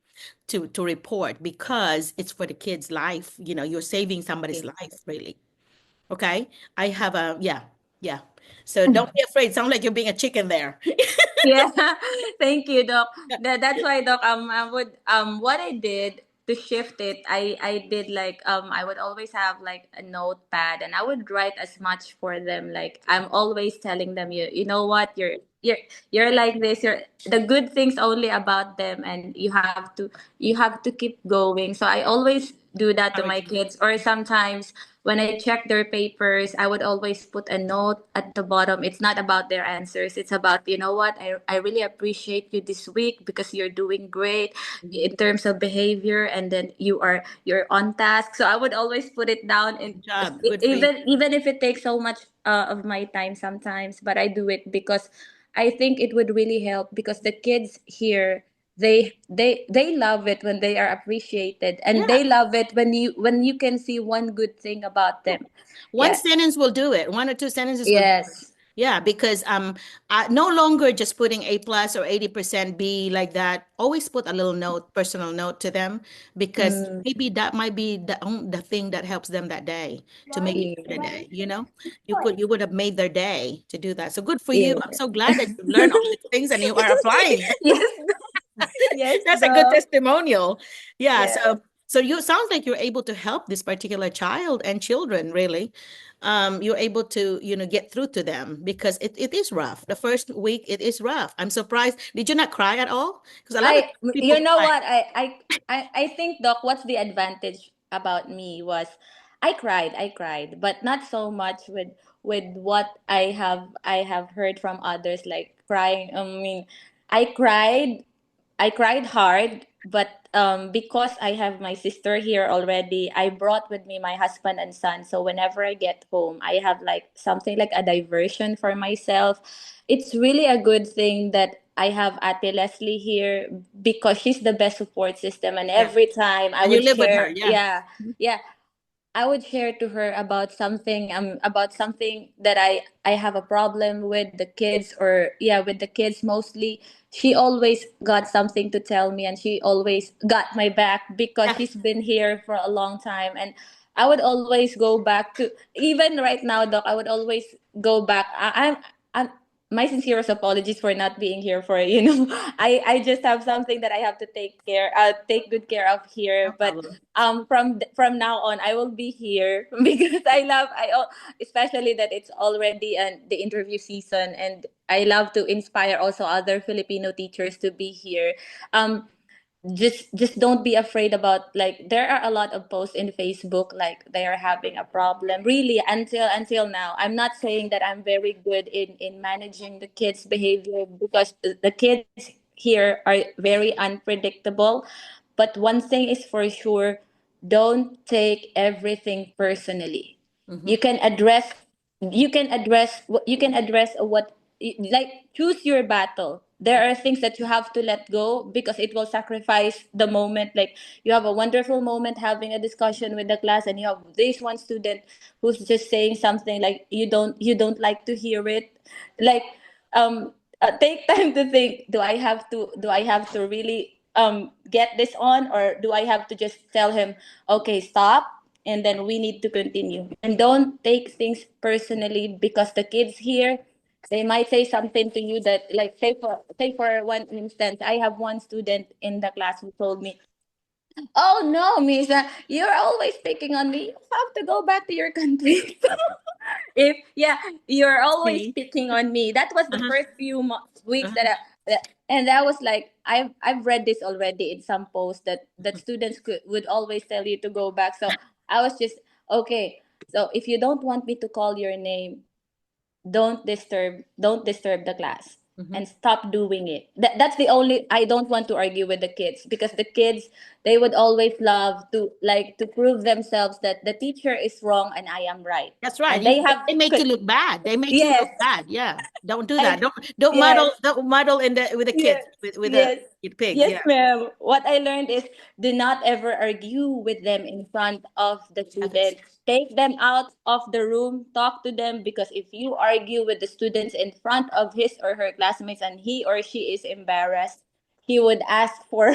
to report, because it's for the kid's life. You're saving somebody's Yeah. life, really. Okay. I have a, yeah, yeah. So don't be afraid. Sound like you're being a chicken there. Yeah, thank you, Doc. That's why, Doc. I would what I did to shift it, I did like I would always have like a notepad, and I would write as much for them. Like I'm always telling them, you know what, you're like this. You're the good things only about them, and you have to keep going. So I always do that to my Encouraging. kids. Or sometimes when I check their papers, I would always put a note at the bottom. It's not about their answers. It's about, you know what, I really appreciate you this week because you're doing great in terms of behavior, and then you're on task. So I would always put it down, and Good job. Good for you. even if it takes so much of my time sometimes, but I do it because I think it would really help, because the kids here, they love it when they are appreciated, and Yeah. they love it when you can see one good thing about them. One Yeah. sentence will do it. One or two sentences will do it. Yes. Yeah, because no longer just putting A plus or 80% B like that. Always put a little note, personal note to them, because Mm, maybe that might be the thing that helps them that day to make it through the yeah. day. You would have made their day to do that. So good for you. Yeah. I'm so glad that you've learned all these things and you are applying it. Yes. Yes, That's a good Doc. testimonial. Yeah. Yeah. So you sounds like you're able to help this particular child and children, really. You're able to, get through to them, because it is rough. The first week, it is rough. I'm surprised. Did you not cry at all? Because a lot of I people you know cry. what, I think, Doc, what's the advantage about me was I cried, but not so much with what I have heard from others, like crying. I mean, I cried I cried hard, but because I have my sister here already, I brought with me my husband and son. So whenever I get home, I have like something like a diversion for myself. It's really a good thing that I have Ate Leslie here, because she's the best support system. And Yeah. every time I And you would live with her. share, Yeah. yeah, yeah, I would share to her about something that I have a problem with the kids, or yeah, with the kids mostly. She always got something to tell me, and she always got my back because Yeah. she's been here for a long time. And I would always go back to, even right now, Doc, I would always go back. I'm my sincerest apologies for not being here for, you know, I just have something that I have to take good care of No here. But problem. from now on I will be here because especially that it's already the interview season, and I love to inspire also other Filipino teachers to be here. Um just don't be afraid about, like, there are a lot of posts in Facebook like they are having a problem really. Until now, I'm not saying that I'm very good in managing the kids behavior, because the kids here are very unpredictable. But one thing is for sure: don't take everything personally. Mm-hmm. You can address you can address what, like, choose your battle. There are things that you have to let go because it will sacrifice the moment. Like, you have a wonderful moment having a discussion with the class, and you have this one student who's just saying something like you don't like to hear it. Like, take time to think, do I have to really get this on, or do I have to just tell him, okay, stop, and then we need to continue. And don't take things personally, because the kids here, they might say something to you that, like, say for one instance, I have one student in the class who told me, oh no, Miss, you're always picking on me, you have to go back to your country. If Yeah, you're always See? picking on me. That was the Uh-huh. first few weeks Uh-huh. and that was like, I've read this already in some posts that students would always tell you to go back. So I was just, okay, so if you don't want me to call your name, don't disturb the class, Mm-hmm. and stop doing it. That's the only, I don't want to argue with the kids, because the kids, they would always love to, like, to prove themselves that the teacher is wrong and I am right. That's right. And they have They make you look bad. They make you yes. look bad. Yeah. Don't do that. I Don't Yes. muddle. Don't muddle in the with the kids Yes. with the Yes. pigs. Yes, Yeah. ma'am. What I learned is, do not ever argue with them in front of the Others. student. Take them out of the room, talk to them, because if you argue with the students in front of his or her classmates and he or she is embarrassed, he would ask for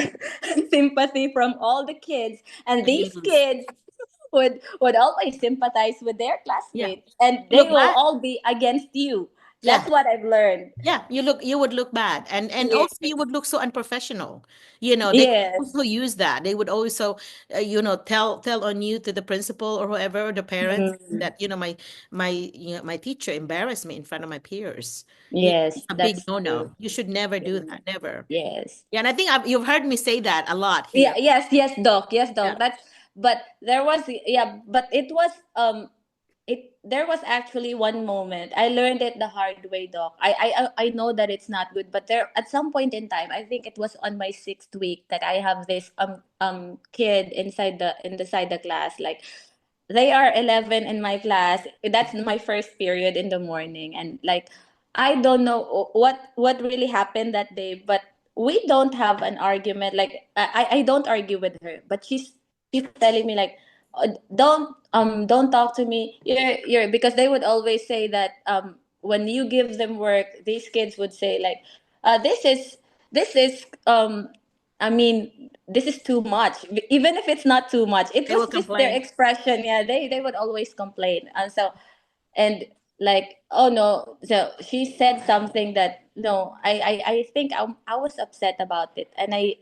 sympathy from all the kids, and And you these lose. kids would always sympathize with their Yeah. classmates, and You they look will bad. all be against you. Yeah. That's what I've learned. Yeah, you would look bad, and Yes. also you would look so unprofessional. You know, they Yes. also use that. They would also, tell on you to the principal or whoever, or the parents, Mhm. that my teacher embarrassed me in front of my peers. Yes, It's a big that's no-no. true. You should never do Yeah. that, never. Yes. Yeah, and I think you've heard me say that a lot Yeah, here. yes, yes, doc. Yes, Yeah. doc. But there was, yeah, but there was actually one moment. I learned it the hard way, doc. I know that it's not good, but there, at some point in time, I think it was on my 6th week, that I have this kid inside the class. Like, they are 11 in my class. That's my first period in the morning, and, like, I don't know what really happened that day, but we don't have an argument. Like, I don't argue with her, but she's telling me, like, don't talk to me. You're Because they would always say that, when you give them work, these kids would say, like, this is I mean, this is too much. Even if it's not too much, it They was will just their complain. expression. Yeah, they would always complain. And, like, oh no, so she said something that, no, I think I was upset about it, and I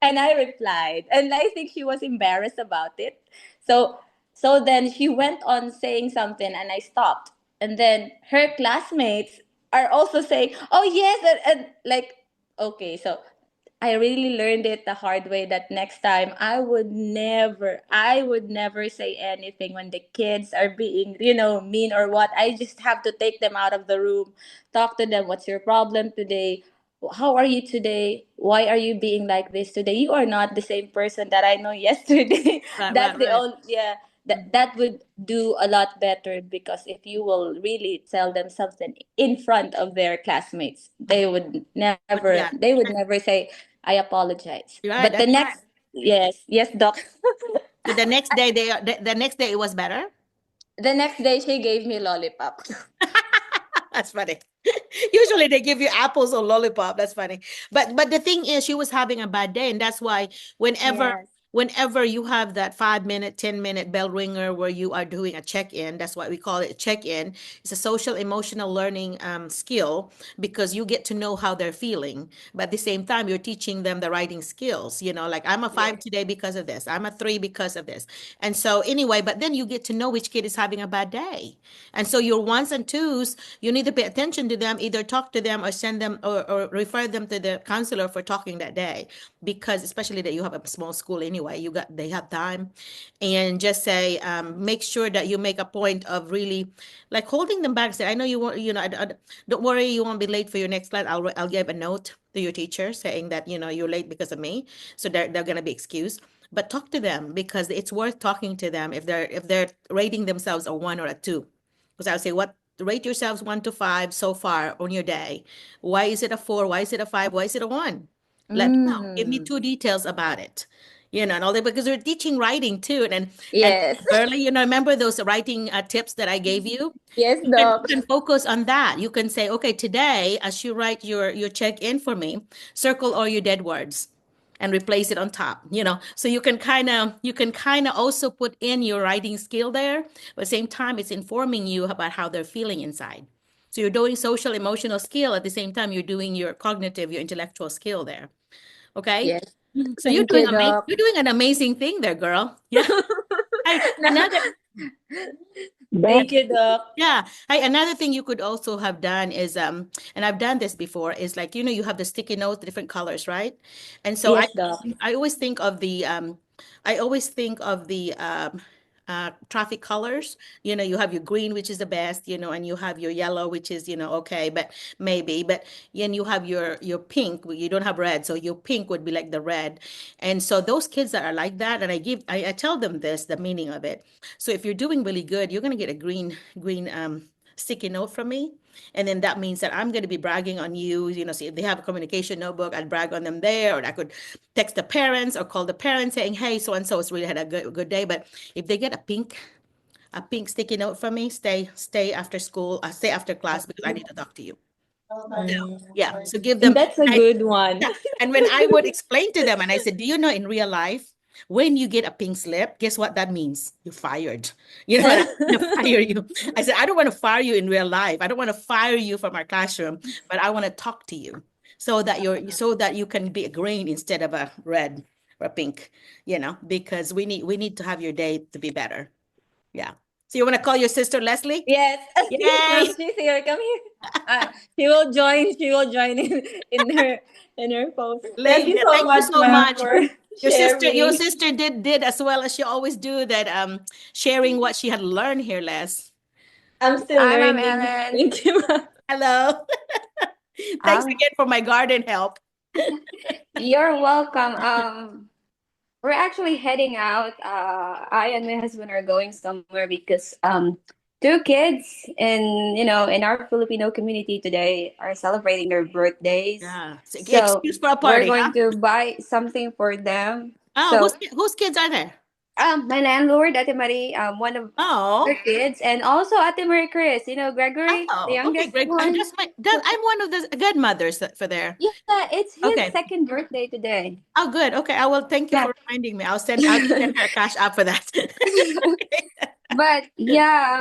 and I replied, and I think she was embarrassed about it. So then she went on saying something, and I stopped. And then her classmates are also saying, oh yes, and, like, okay, so I really learned it the hard way, that next time I would never say anything when the kids are being, mean or what. I just have to take them out of the room, talk to them. What's your problem today? How are you today? Why are you being like this today? You are not the same person that I know yesterday. Right, That's right, the right. only, yeah. That Mhm. that would do a lot better, because if you will really tell them something in front of their classmates, But yeah, they would never say, I apologize. right. But the That's right. next, yes, yes, doc. So the next day, the next day it was better. The next day, she gave me lollipop. That's funny. Usually they give you apples or lollipop. That's funny. But the thing is, she was having a bad day, and that's why whenever Yes. whenever you have that 5 minute, 10-minute bell ringer where you are doing a check-in, that's why we call it a check-in. It's a social emotional learning skill because you get to know how they're feeling. But at the same time, you're teaching them the writing skills, like I'm a 5 today because of this. I'm a 3 because of this. And so anyway, but then you get to know which kid is having a bad day. And so your ones and twos, you need to pay attention to them, either talk to them or send them or refer them to the counselor for talking that day. Because especially that you have a small school anyway, they have time. And just say, make sure that you make a point of really like holding them back. Say, I know you won't, don't worry, you won't be late for your next class. I'll give a note to your teacher saying that, you're late because of me. So they're going to be excused. But talk to them because it's worth talking to them if they're rating themselves a 1 or a 2. Because I'll say, rate yourselves 1 to 5 so far on your day. Why is it a 4? Why is it a 5? Why is it a 1? Let me know. Give me 2 details about it. And all that, because we're teaching writing too. And Yes. early, remember those writing tips that I gave you? Yes, You Doc. can focus on that. You can say, okay, today, as you write your check-in for me, circle all your dead words and replace it on top. So you can kind of also put in your writing skill there, but at the same time, it's informing you about how they're feeling inside. So you're doing social emotional skill at the same time you're doing your cognitive, your intellectual skill there. Okay. Yes. So Thank you, Doc. you're doing an amazing thing there, girl. Yeah. Hey, No, another yeah. thank you, Doc. Yeah. Hey, another thing you could also have done is and I've done this before, is like, you have the sticky notes, the different colors, right? And so I Yes, Doc. I always think of the traffic colors. You have your green, which is the best, and you have your yellow, which is, okay, but maybe, but then you have your pink. You don't have red, so your pink would be like the red. And so those kids that are like that, and I tell them the meaning of it. So if you're doing really good, you're gonna get a green sticky note from me. And then that means that I'm going to be bragging on you. See if they have a communication notebook, I'd brag on them there, or I could text the parents or call the parents saying, hey, so and so has really had a good day. But if they get a pink sticky note from me, stay after school, stay after class because I need to talk to you. Yeah. So give them. That's a good one. Yeah. And when I would explain to them, and I said, do you know in real life, when you get a pink slip, guess what that means? You're fired. And I'm going to fire you. I said, I don't want to fire you in real life. I don't want to fire you from our classroom, but I want to talk to you so that you can be a green instead of a red or a pink, because we need to have your day to be better. Yeah. So you want to call your sister Leslie? Yes. No, Yay! she's here. Come here. She will join. She will join in her phone. Thank you so Thank you much, so ma'am, much. for Your sharing. sister did as well as she always do that, sharing what she had learned here, Les. I'm still Hi, Ma'am learning. Ellen. Thank you, ma'am. Hello. Thanks Um, again for my garden help. you're welcome. We're actually heading out. I and my husband are going somewhere because two kids in our Filipino community today are celebrating their birthdays. Yeah. So, So excuse for a we're party, huh? going to buy something for them. Oh, So whose kids are there? my landlord, Ate Marie, one of her Oh. kids, and also Ate Marie Chris, Gregory, the Oh, okay, youngest Greg. one. I'm one of the godmothers for there. Yeah, it's his Okay. second birthday today. Oh, good. Okay. I will thank you Yeah. for reminding me. I'll send her a cash app for that. Okay. But yeah,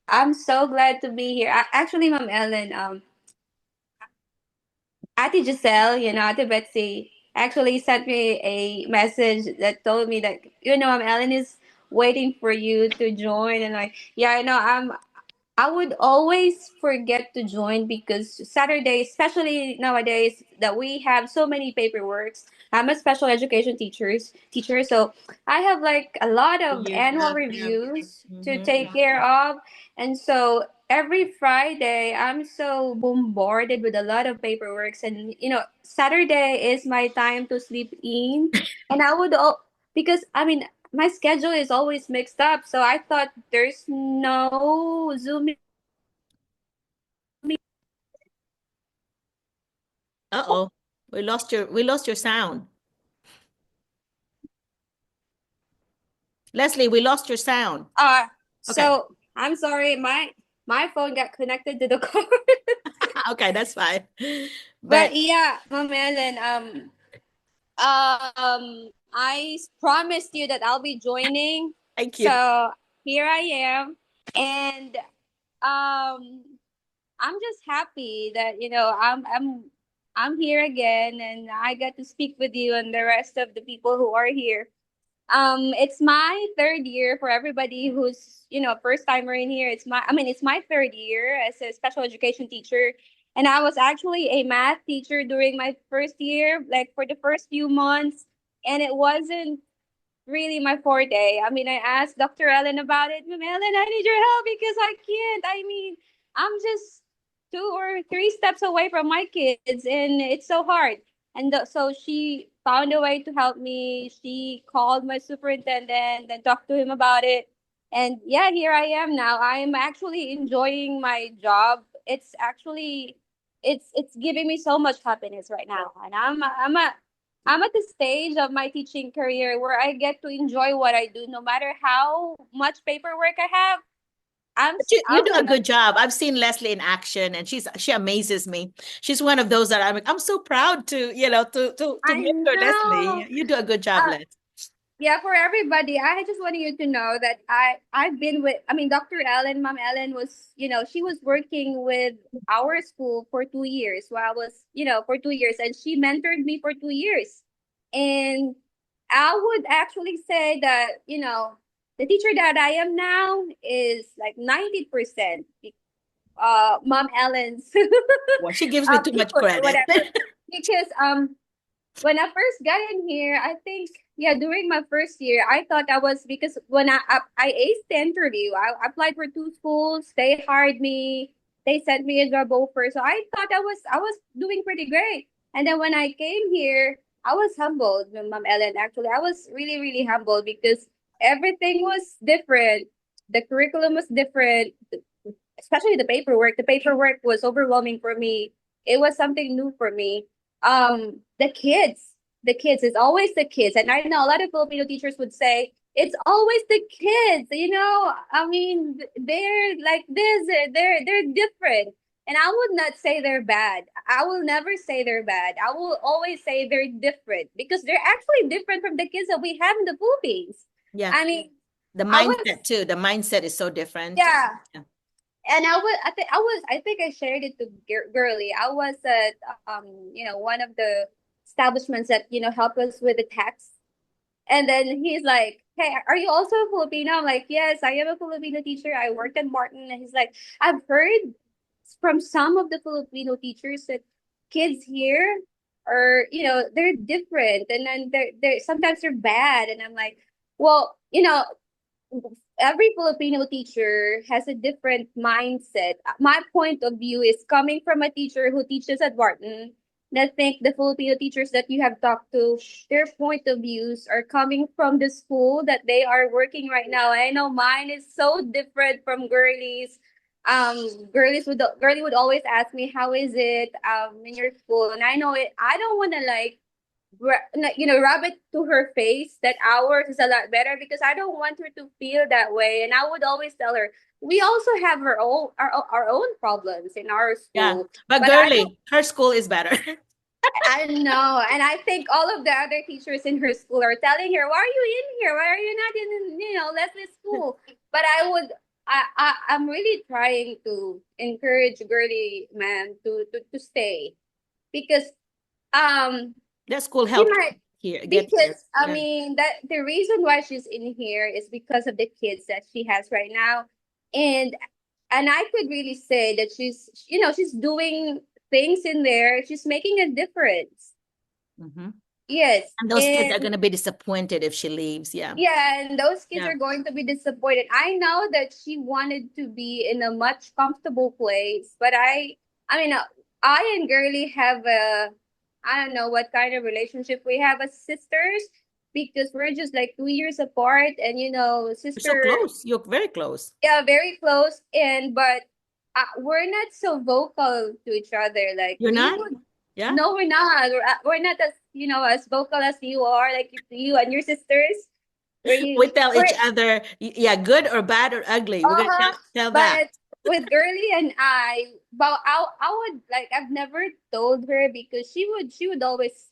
I'm so glad to be here. Actually, Ma'am Ellen, Ate Giselle, Ate Betsy actually sent me a message that told me that Ma'am Ellen is waiting for you to join, and like, yeah, I know I would always forget to join because Saturday, especially nowadays that we have so many paperworks. I'm a special education teacher, so I have like a lot of You annual have to have. reviews to take Mhm. care of, and so every Friday I'm so bombarded with a lot of paperworks, and Saturday is my time to sleep in, and I would because I mean my schedule is always mixed up. So I thought there's no Zoom. Uh-oh. We lost your sound. Leslie, we lost your sound. Okay. So I'm sorry, my phone got connected to the car. Okay, that's fine. But But yeah, Ma'am Ellen, I promised you that I'll be joining. Thank you. So here I am. And I'm just happy that, I'm here again and I got to speak with you and the rest of the people who are here. It's my third year for everybody who's, first timer in here. It's my third year as a special education teacher. And I was actually a math teacher during my first year, like for the first few months. And it wasn't really my forte. I mean, I asked Dr. Ellen about it. Ma'am Ellen, I need your help because I can't. I mean, I'm just 2 or 3 steps away from my kids, and it's so hard. And so she found a way to help me. She called my superintendent and talked to him about it. And yeah, here I am now. I'm actually enjoying my job. It's giving me so much happiness right now. And I'm at the stage of my teaching career where I get to enjoy what I do, no matter how much paperwork I have. You I'm do a good job. I've seen Leslie in action, and she amazes me. She's one of those that I'm so proud to to I mentor Leslie. know. You do a good job, Uh, Les. yeah, for everybody, I just wanted you to know that I've been with. I mean, Dr. Ellen, Mom Ellen was, she was working with our school for 2 years while I was, for 2 years, and she mentored me for 2 years. And I would actually say that, the teacher that I am now is like 90% Mom Ellen's Well, she gives me too much input or credit. whatever. Because when I first got in here, I think, yeah, during my first year, I thought I was, because when I aced the interview, I applied for 2 schools, they hired me, they sent me a job offer, so I thought I was doing pretty great. And then when I came here, I was humbled, Ma'am Ellen. Actually, I was really really humbled because everything was different. The curriculum was different, especially the paperwork. The paperwork was overwhelming for me. It was something new for me. The kids, it's always the kids. And I know a lot of Filipino teachers would say, it's always the kids, I mean, they're like this, they're different. And I would not say they're bad. I will never say they're bad. I will always say they're different because they're actually different from the kids that we have in the Philippines. Yeah, I mean, the I was, mindset too. The mindset is so different. yeah. Yeah. And I think I shared it to Girly. I was at one of the establishments that help us with the tax. And then he's like, "Hey, are you also a Filipino?" I'm like, "Yes, I am a Filipino teacher. I worked at Martin." And he's like, "I've heard from some of the Filipino teachers that kids here are, they're different, and then they're sometimes they're bad." And I'm like, "Well, every Filipino teacher has a different mindset. My point of view is coming from a teacher who teaches at Wharton. And I think the Filipino teachers that you have talked to, their point of views are coming from the school that they are working right now. I know mine is so different from Girlie's. Girlie would always ask me, "How is it in your school?" And I know it. I don't want to like rub it to her face that ours is a lot better because I don't want her to feel that way. And I would always tell her we also have our own problems in our Yeah. school. But But I don't. girly, her school is better. I know, and I think all of the other teachers in her school are telling her, "Why are you in here? Why are you not in Leslie's school?" But I'm really trying to encourage Girly, man, to stay because um That school she helped might, here get here. because I Yeah. mean that the reason why she's in here is because of the kids that she has right now. And I could really say that she's doing things in there. She's making a difference. Hmm. Yes. And those kids are And going to be disappointed if she leaves. Yeah. yeah, and those kids Yeah. are going to be disappointed. I know that she wanted to be in a much comfortable place, but I mean, I and Girly have I don't know what kind of relationship we have as sisters because we're just like 2 years apart, and You're so sister, close. You're very close. yeah, very close, and but we're not so vocal to each other. Like You're we not? would, Yeah. no, we're not. We're not as as vocal as you are, like you and your sisters. Where We you tell where each other, yeah, good or bad or ugly. We're going to uh-huh. tell that. But with Girly and but I would like I've never told her because she would always,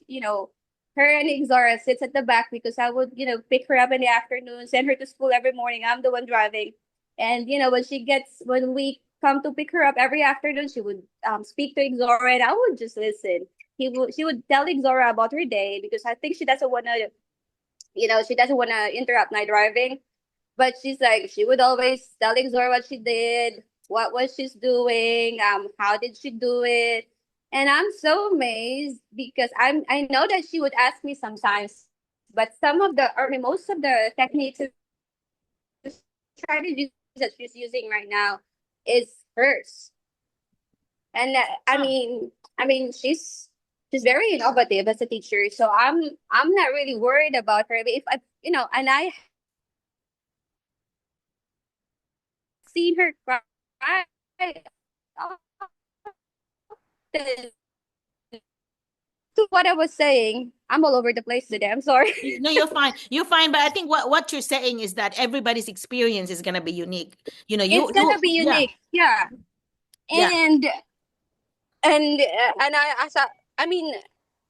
her and Exora sits at the back because I would, pick her up in the afternoon, send her to school every morning. I'm the one driving. And, when we come to pick her up every afternoon, she would speak to Exora and I would just listen. She would tell Exora about her day because I think she doesn't want to interrupt my driving. But she would always tell Exora what she did, what was she's doing, how did she do it. And I'm so amazed because I know that she would ask me sometimes, but most of the techniques and strategies that she's using right now is hers. And she's very innovative as a teacher. So I'm not really worried about her. But if I, and I seen her cry often. To what I was saying, I'm all over the place today. I'm sorry. No, you're fine. You're fine. But I think what you're saying is that everybody's experience is gonna be unique. It's gonna be Yeah, unique, yeah. yeah. And I mean,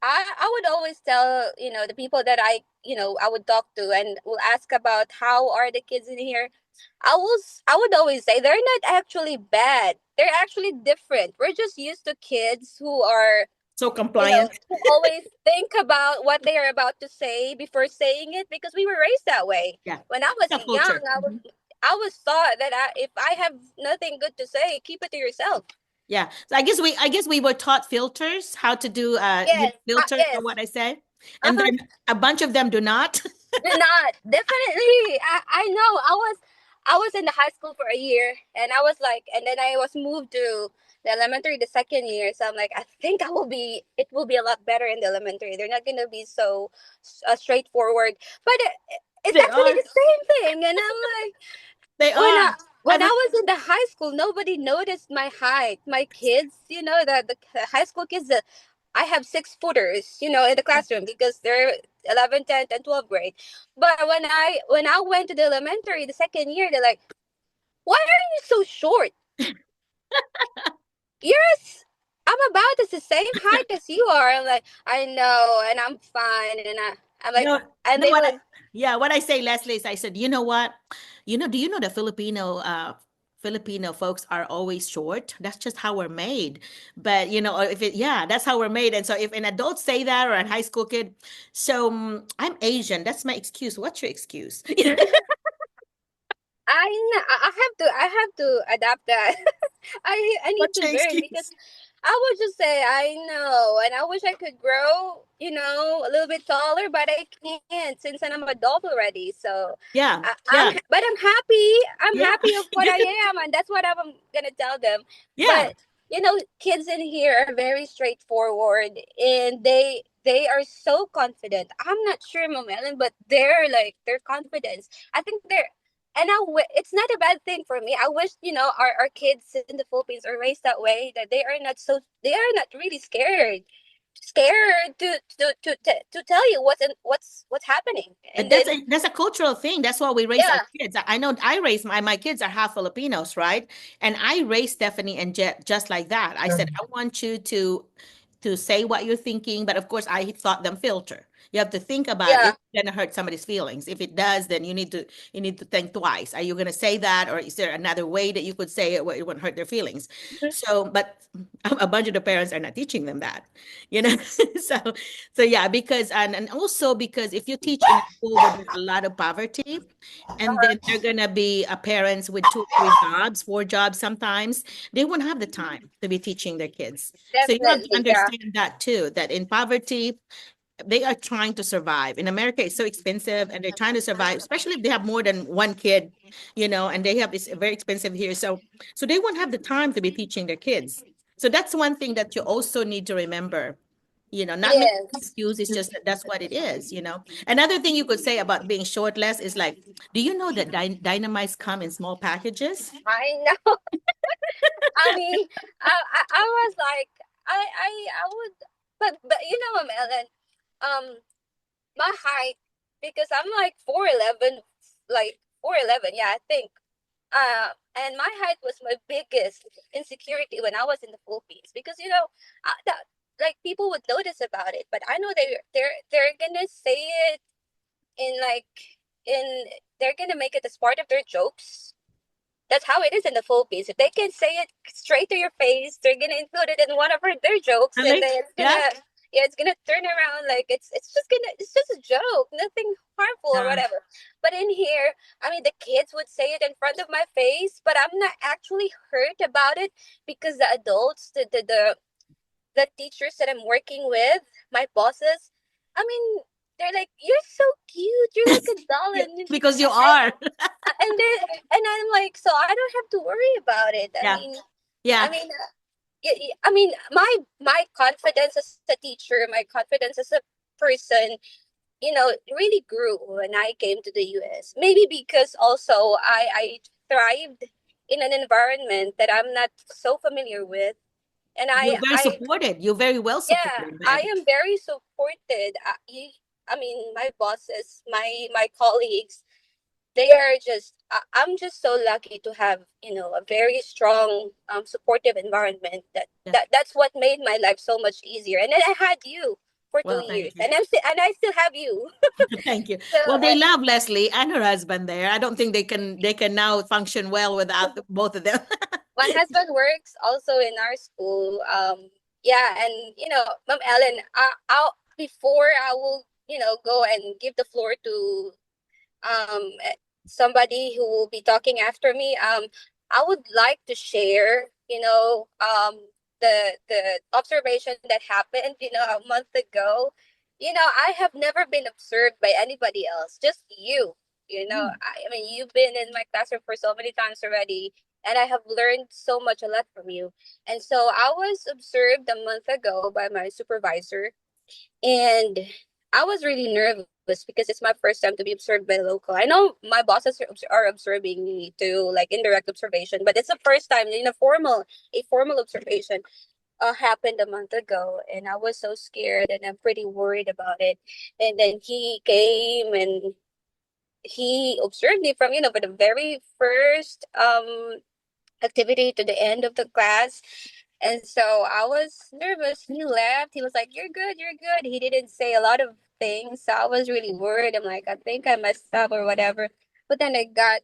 I would always tell the people that I would talk to and will ask about how are the kids in here. I would always say they're not actually bad. They're actually different. We're just used to kids who are So compliant. who always think about what they are about to say before saying it because we were raised that way. Yeah. When I was It's a young, culture. I was taught that if I have nothing good to say, keep it to yourself. Yeah. So I guess we were taught filters, how to do Yes, filters or yes. what I say. And Uh-huh. then a bunch of them do not. Do not definitely. I know. I was in the high school for a year, and I was like, and then I was moved to the elementary the second year. So I'm like, I think it will be a lot better in the elementary. They're not gonna be so straightforward, but it's They actually are. the same thing. And I'm like, They when I are. when I was in the high school, nobody noticed my height. My kids, the high school kids, I have 6 footers, in the classroom because they're 11th, 10th, and 12th grade. But when I went to the elementary the second year, they're like, "Why are you so short? I'm about the same height as you are." I'm like, I know, and I'm fine, and I'm like, No, and no, they would. what I say, Leslie, is I said, you know what? Do you know the Filipino folks are always short? That's just how we're made. But or that's how we're made. And so if an adult say that or a high school kid, so I'm Asian, that's my excuse. What's your excuse? I have to adapt that. I need What's to your learn because excuse? I would just say I know, and I wish I could grow, a little bit taller, but I can't since I'm adult already. So, Yeah, I'm yeah, but I'm happy. I'm yeah, happy of what I am, and that's what I'm gonna tell them. yeah. But kids in here are very straightforward, and they are so confident. I'm not sure, Mom Ellen, but their confidence. I think it's not a bad thing for me. I wish our kids in the Philippines are raised that way that they are not really scared to tell you what's happening. But And then that's a cultural thing. That's why we raise our yeah, kids. I know I raised my kids are half Filipinos, right? And I raised Stephanie and Jet just like that. I said, I want you to say what you're thinking, but of course I taught them filter. You have to think about, is yeah, it going to hurt somebody's feelings? If it does, then you need to think twice. Are you going to say that, or is there another way that you could say it where it wouldn't hurt their feelings? So, but a bunch of the parents are not teaching them that, you know. So yeah, because and also because if you teach in a school where there's a lot of poverty, and then they're gonna be parents with 2 or 3 jobs, 4 jobs sometimes, they won't have the time to be teaching their kids. So you have to definitely, yeah, understand that too, that in poverty, they are trying to survive. In America, it's so expensive and they're trying to survive, especially if they have more than one kid, and they have it's very expensive here. So they won't have the time to be teaching their kids. So that's one thing that you also need to remember. Not making an yes, excuse, it's just that that's what it is. Another thing you could say about being short less is like, do you know that dynamites come in small packages? I know. I mean, I was like, I would, but Ellen, my height, because I'm like 4'11", like 4'11", yeah, I think. And my height was my biggest insecurity when I was in the Philippines because like people would notice about it, but I know they're gonna say it in like in they're gonna make it as part of their jokes. That's how it is in the Philippines. If they can say it straight to your face, they're gonna include it in one of their jokes, and Really? then it's Yeah. gonna yeah, it's gonna turn around like it's just a joke, nothing harmful or Yeah. whatever. But in here, I mean, the kids would say it in front of my face, but I'm not actually hurt about it because the adults, the teachers that I'm working with, my bosses, I mean, they're like, "You're so cute. You're like a doll," Yeah, and because you are. and I'm like, so I don't have to worry about it. Yeah. I Yeah. mean, I mean, my confidence as a teacher, my confidence as a person, really grew when I came to the US. Maybe because also I thrived in an environment that I'm not so familiar with, and You're very I supported. You're very well yeah, supported by I everyone. am very supported. I mean, my bosses, my colleagues, they are just I'm just so lucky to have a very strong supportive environment Yeah. that's what made my life so much easier. And then I had you for two Well, years thank you. and I still have you. Thank you. So Well, they love Leslie and her husband there. I don't think they can now function well without both of them. my husband works also in our school. Yeah, and Ma'am Ellen, I'll before I will go and give the floor to somebody who will be talking after me. I would like to share, the observation that happened, a month ago. I have never been observed by anybody else, just you. I mean, you've been in my classroom for so many times already, and I have learned so much, a lot from you. And so I was observed a month ago by my supervisor, and I was really nervous because it's my first time to be observed by a local. I know my bosses are observing me too, like indirect observation, but it's the first time in a formal observation happened a month ago, and I was so scared and I'm pretty worried about it. And then he came and he observed me from for the very first activity to the end of the class. And so I was nervous. He left. He was like, "You're good, you're good." He didn't say a lot of things. So I was really worried. I'm like, I think I messed up or whatever. But then I got,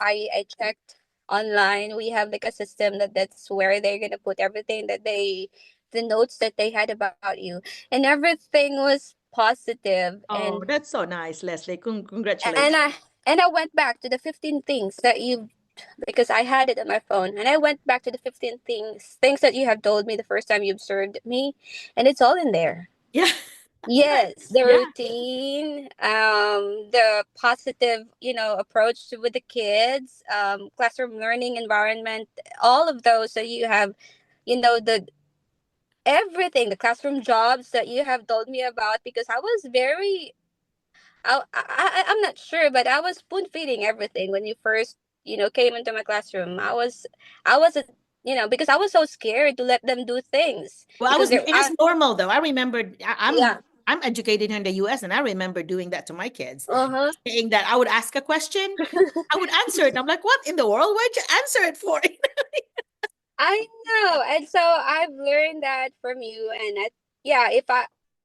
I checked online. We have like a system that's where they're gonna put everything the notes that they had about you. And everything was positive. Oh, And that's so nice, Leslie. and Congratulations. I went back to the 15 things that you because I had it on my phone, and I went back to the 15 things that you have told me the first time you observed me, and it's all in there. Yeah. Yes, the Yeah. routine, the positive, approach with the kids, classroom learning environment, all of those that you have, the everything, the classroom jobs that you have told me about, because I was very I'm not sure, but I was spoon feeding everything when you first, came into my classroom. I was, because I was so scared to let them do things Well, because it was normal though. I remember yeah, I'm educated here in the US, and I remember doing that to my kids, uh-huh. saying that I would ask a question, I would answer it. And I'm like, what in the world? Why'd you answer it for? I know. And so I've learned that from you. And yeah,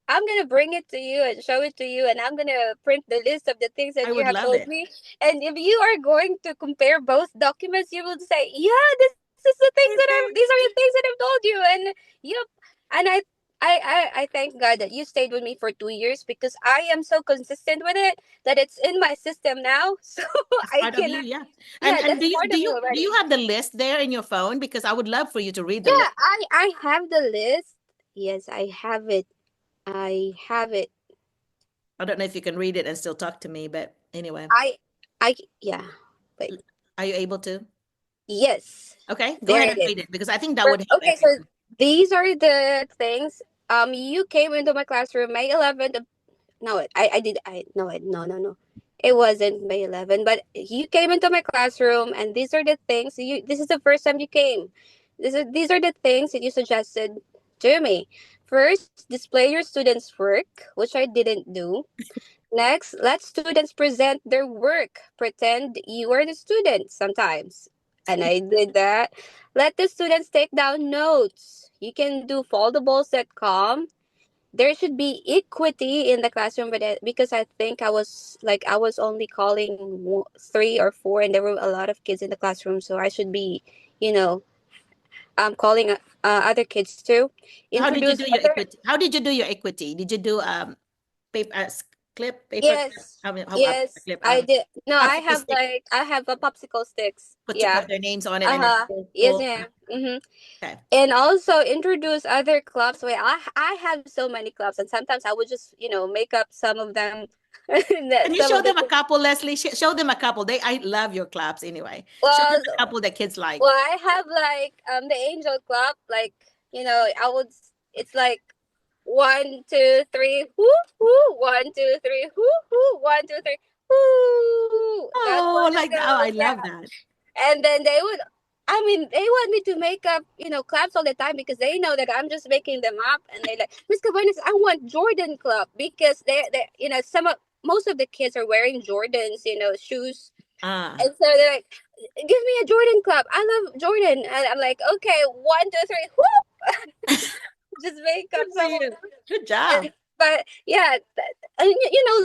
I'm gonna bring it to you and show it to you, and I'm gonna print the list of the things that I you would have love told it. me. And if you are going to compare both documents, you will say, "Yeah, this is the things that Okay. these are the things that I've told you." And yep. And I thank God that you stayed with me for 2 years, because I am so consistent with it that it's in my system now. So It's I part of can, you, yeah. And yeah, that's do you part do of me you do you already. have the list there in your phone? Because I would love for you to read the Yeah, list. I have the list. Yes, I have it. I have it. I don't know if you can read it and still talk to me, but anyway, I I yeah. Wait. are you able to? Yes. Okay, go There ahead it and is. read it because I think that would help Okay, so everyone. these are the things. You came into my classroom May 11th. No, I did. I no, no, no, no. It wasn't May 11th, but you came into my classroom, and these are the things. This is the first time you came. These are the things that you suggested to me. First, display your students' work, which I didn't do. Next, let students present their work. Pretend you are the student sometimes. And I did that. Let the students take down notes. You can do foldables that calm. There should be equity in the classroom, but because I think I was only calling 3 or 4, and there were a lot of kids in the classroom, so I should be, you know, calling other kids too. How did you Introduce do your other. equity? How did you do your equity? Did you do paper paper clip? Yes, yes, Clip I did. No, popsicle stick, I have a popsicle sticks. Yeah. put their names on it and then Uh-huh. Yes, pull. ma'am. Mm-hmm. Okay. And also introduce other clubs. Wait, I have so many clubs, and sometimes I would just make up some of them. Can you Some show of the them a couple, Leslie? Show them a couple. I love your claps anyway. Show them well, a couple that kids like. well, I have like the Angel Club. Like I would. It's like 1, 2, 3, whoo whoo. 1, 2, 3, whoo whoo. 1, 2, 3, whoo. That's Oh, what it like that. Oh, I goes. love Yeah. that. And then they want me to make up, claps all the time because they know that I'm just making them up. And they like, Miss Cabanas, I want Jordan Club because most of the kids are wearing Jordans, shoes. Ah. And so they're like, give me a Jordan Club. I love Jordan. And I'm like, okay, 1, 2, 3, whoop. Just make up Good for some of you. them. Good job. But yeah, and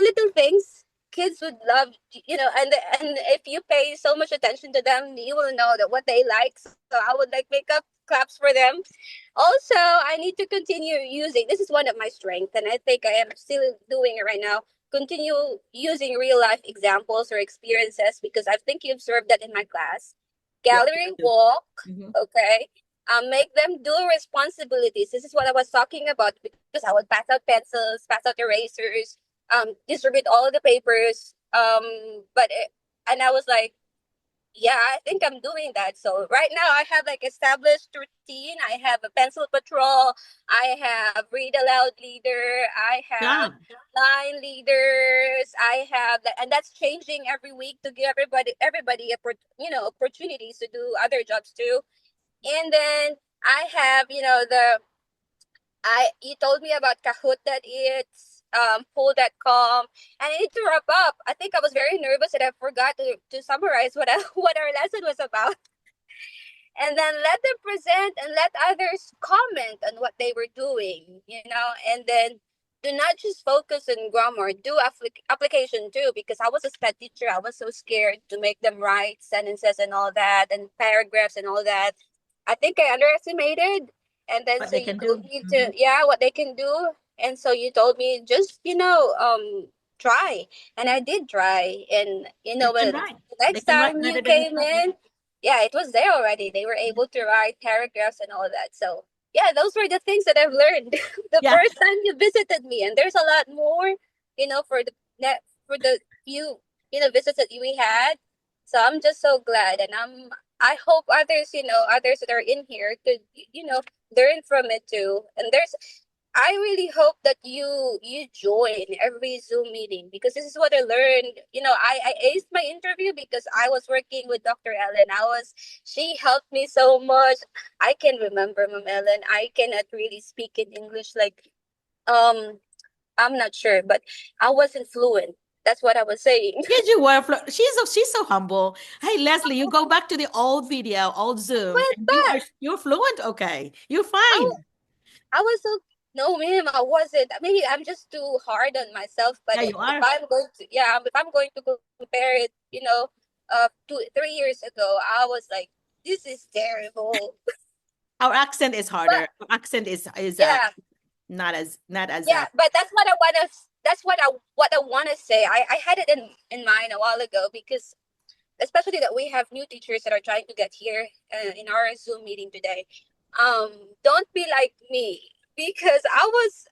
little things kids would love, and if you pay so much attention to them, you will know that what they like. So I would like make up claps for them. Also, I need to continue using, this is one of my strengths, and I think I am still doing it right now. Continue using real life examples or experiences because I think you observed that in my class. You Gallery always do. walk, Mhm. okay. Make them do responsibilities. This is what I was talking about because I would pass out pencils, pass out erasers, distribute all of the papers. And I was like, yeah, I think I'm doing that. So right now I have like established routine. I have a pencil patrol. I have read aloud leader. I have Yeah. line leaders. I have that, and that's changing every week to give everybody opportunities to do other jobs too. And then I have, you told me about Kahoot that it's Pool.com, and I need to wrap up. I think I was very nervous and I forgot to summarize what our lesson was about. And then let them present and let others comment on what they were doing, and then do not just focus on grammar, do application too, because I was a SPED teacher. I was so scared to make them write sentences and all that and paragraphs and all that. I think I underestimated. And then What so they you can told do. me to, yeah, what they can do. And so you told me just, try. And I did try. And, They can but write. They next can write time you better than you came thought. in, yeah, it was there already. They were able to write paragraphs and all that. So, yeah, those were the things that I've learned the Yeah. first time you visited me. And there's a lot more, for the few, visits that we had. So I'm just so glad. And I hope others that are in here could, learn from it too. And I really hope that you join every Zoom meeting because this is what I learned. I aced my interview because I was working with Dr. Ellen. She helped me so much. I can remember, Ma'am Ellen. I cannot really speak in English um I'm not sure, but I wasn't fluent. That's what I was saying. Yes, you were. She's so humble. Hey, Leslie, you go back to the old video, old Zoom, Went and back. you're fluent. Okay, you're I, fine. I was so no, ma'am, I wasn't. Maybe I'm just too hard on myself. But Yeah, you if are. I'm going to compare it, 2 3 years ago, I was like, this is terrible. Our accent is But harder. Our accent is yeah, not as yeah. But that's what I wanna. That's what I wanna say. I had it in mind a while ago because especially that we have new teachers that are trying to get here in our Zoom meeting today. Don't be like me because I was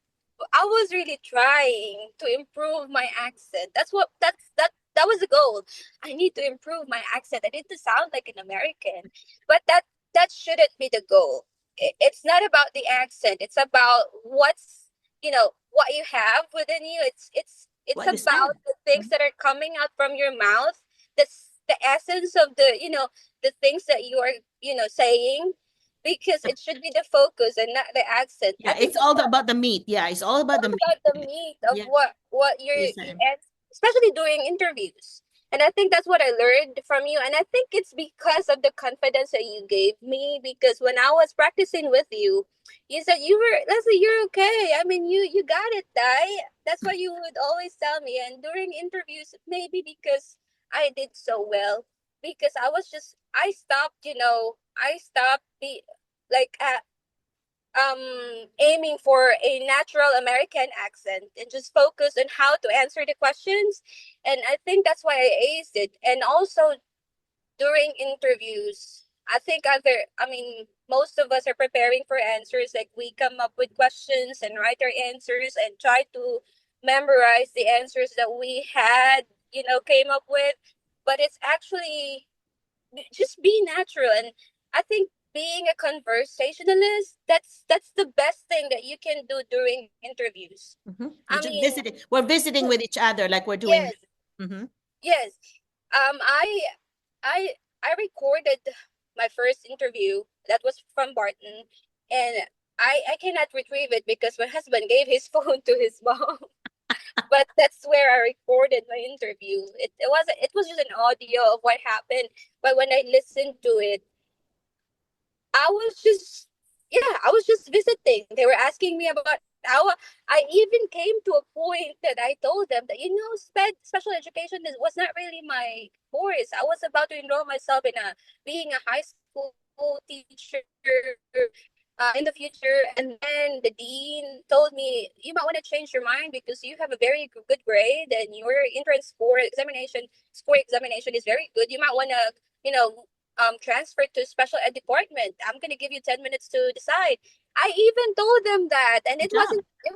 really trying to improve my accent. That was the goal. I need to improve my accent. I need to sound like an American, but that shouldn't be the goal. It's not about the accent. It's about what you have within you. It's what you said. about the things that are coming out from your mouth. The essence of the things that you are saying because it should be the focus and not the accent. I Yeah, think it's that's all about the meat. Yeah, it's all about the all meat. about the meat of Yeah, what you're, you said. and especially during interviews. And I think that's what I learned from you. And I think it's because of the confidence that you gave me. Because when I was practicing with you, you said Leslie, you're okay. I mean, you got it, Dai. That's what you would always tell me. And during interviews, maybe because I did so well, because I stopped like aiming for a natural American accent and just focus on how to answer the questions. And I think that's why I aced it. And also during interviews, most of us are preparing for answers. Like we come up with questions and write our answers and try to memorize the answers that we had, came up with. But it's actually just be natural. And I think being a conversationalist, that's the best thing that you can do during interviews. You're I just mean, visiting. We're visiting with each other like we're doing. yes, Mm-hmm. yes. I recorded my first interview that was from Barton, and I cannot retrieve it because my husband gave his phone to his mom. But that's where I recorded my interview. It was just an audio of what happened, but when I listened to it, I was just, yeah, I was just visiting. They were asking me about our. I even came to a point that I told them that special education was not really my course. I was about to enroll myself in being a high school teacher in the future, and then the dean told me you might want to change your mind because you have a very good grade and your entrance score examination is very good. You might want to transfer to special ed department. I'm gonna give you 10 minutes to decide. I even told them that, and Good it job.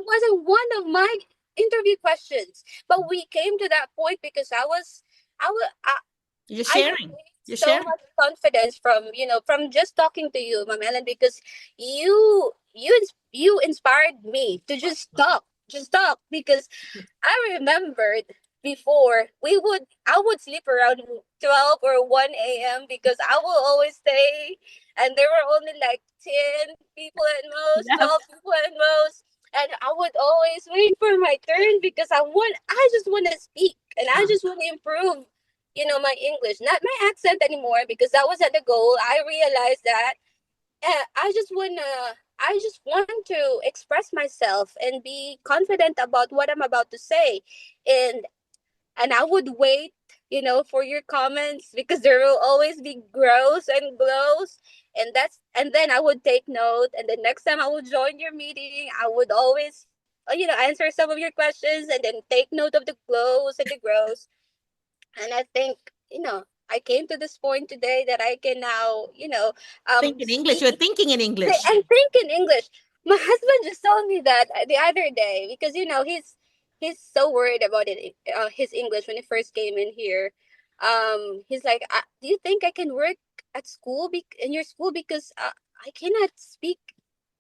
wasn't one of my interview questions. But we came to that point because You're I sharing. gained You're so sharing. much confidence from just talking to you, Ma'am Ellen, because you inspired me to just talk because I remembered before I would sleep around 12 or 1 a.m. because I will always stay, and there were only like 10 people at most, Yeah. 12 people at most, and I would always wait for my turn because I just want to speak and I just want to improve, my English, not my accent anymore because that was at the goal. I realized that I just want to express myself and be confident about what I'm about to say. And I would wait, for your comments because there will always be grows and glows. And then I would take note, and the next time I would join your meeting, I would always answer some of your questions and then take note of the glows and the grows. And I think, I came to this point today that I can now, Think in English. speak You're thinking in English. and think in English. My husband just told me that the other day because he's so worried about his English when he first came in here. He's like, "Do you think I can work at school in your school because I cannot speak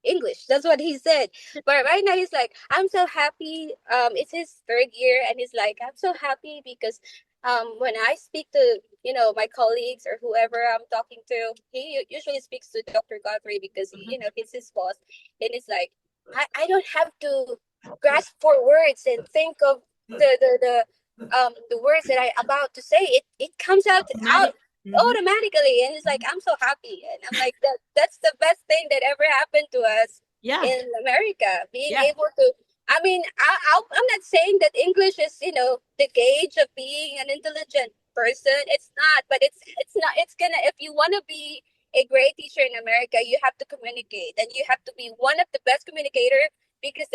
English?" That's what he said. But right now he's like, "I'm so happy. It's his third year, and he's like, I'm so happy because when I speak to my colleagues or whoever I'm talking to, he usually speaks to Dr. Godfrey because he's his boss, and it's like I don't have to grasp for words and think of the words that I about to say. It comes out Automatic. Mm-hmm. automatically, and it's like I'm so happy, and I'm like that's the best thing that ever happened to us Yeah. in America, being Yeah. able to. I mean, I'm not saying that English is, the gauge of being an intelligent person. It's not, but it's not. It's gonna. If you want to be a great teacher in America, you have to communicate, and you have to be one of the best communicators because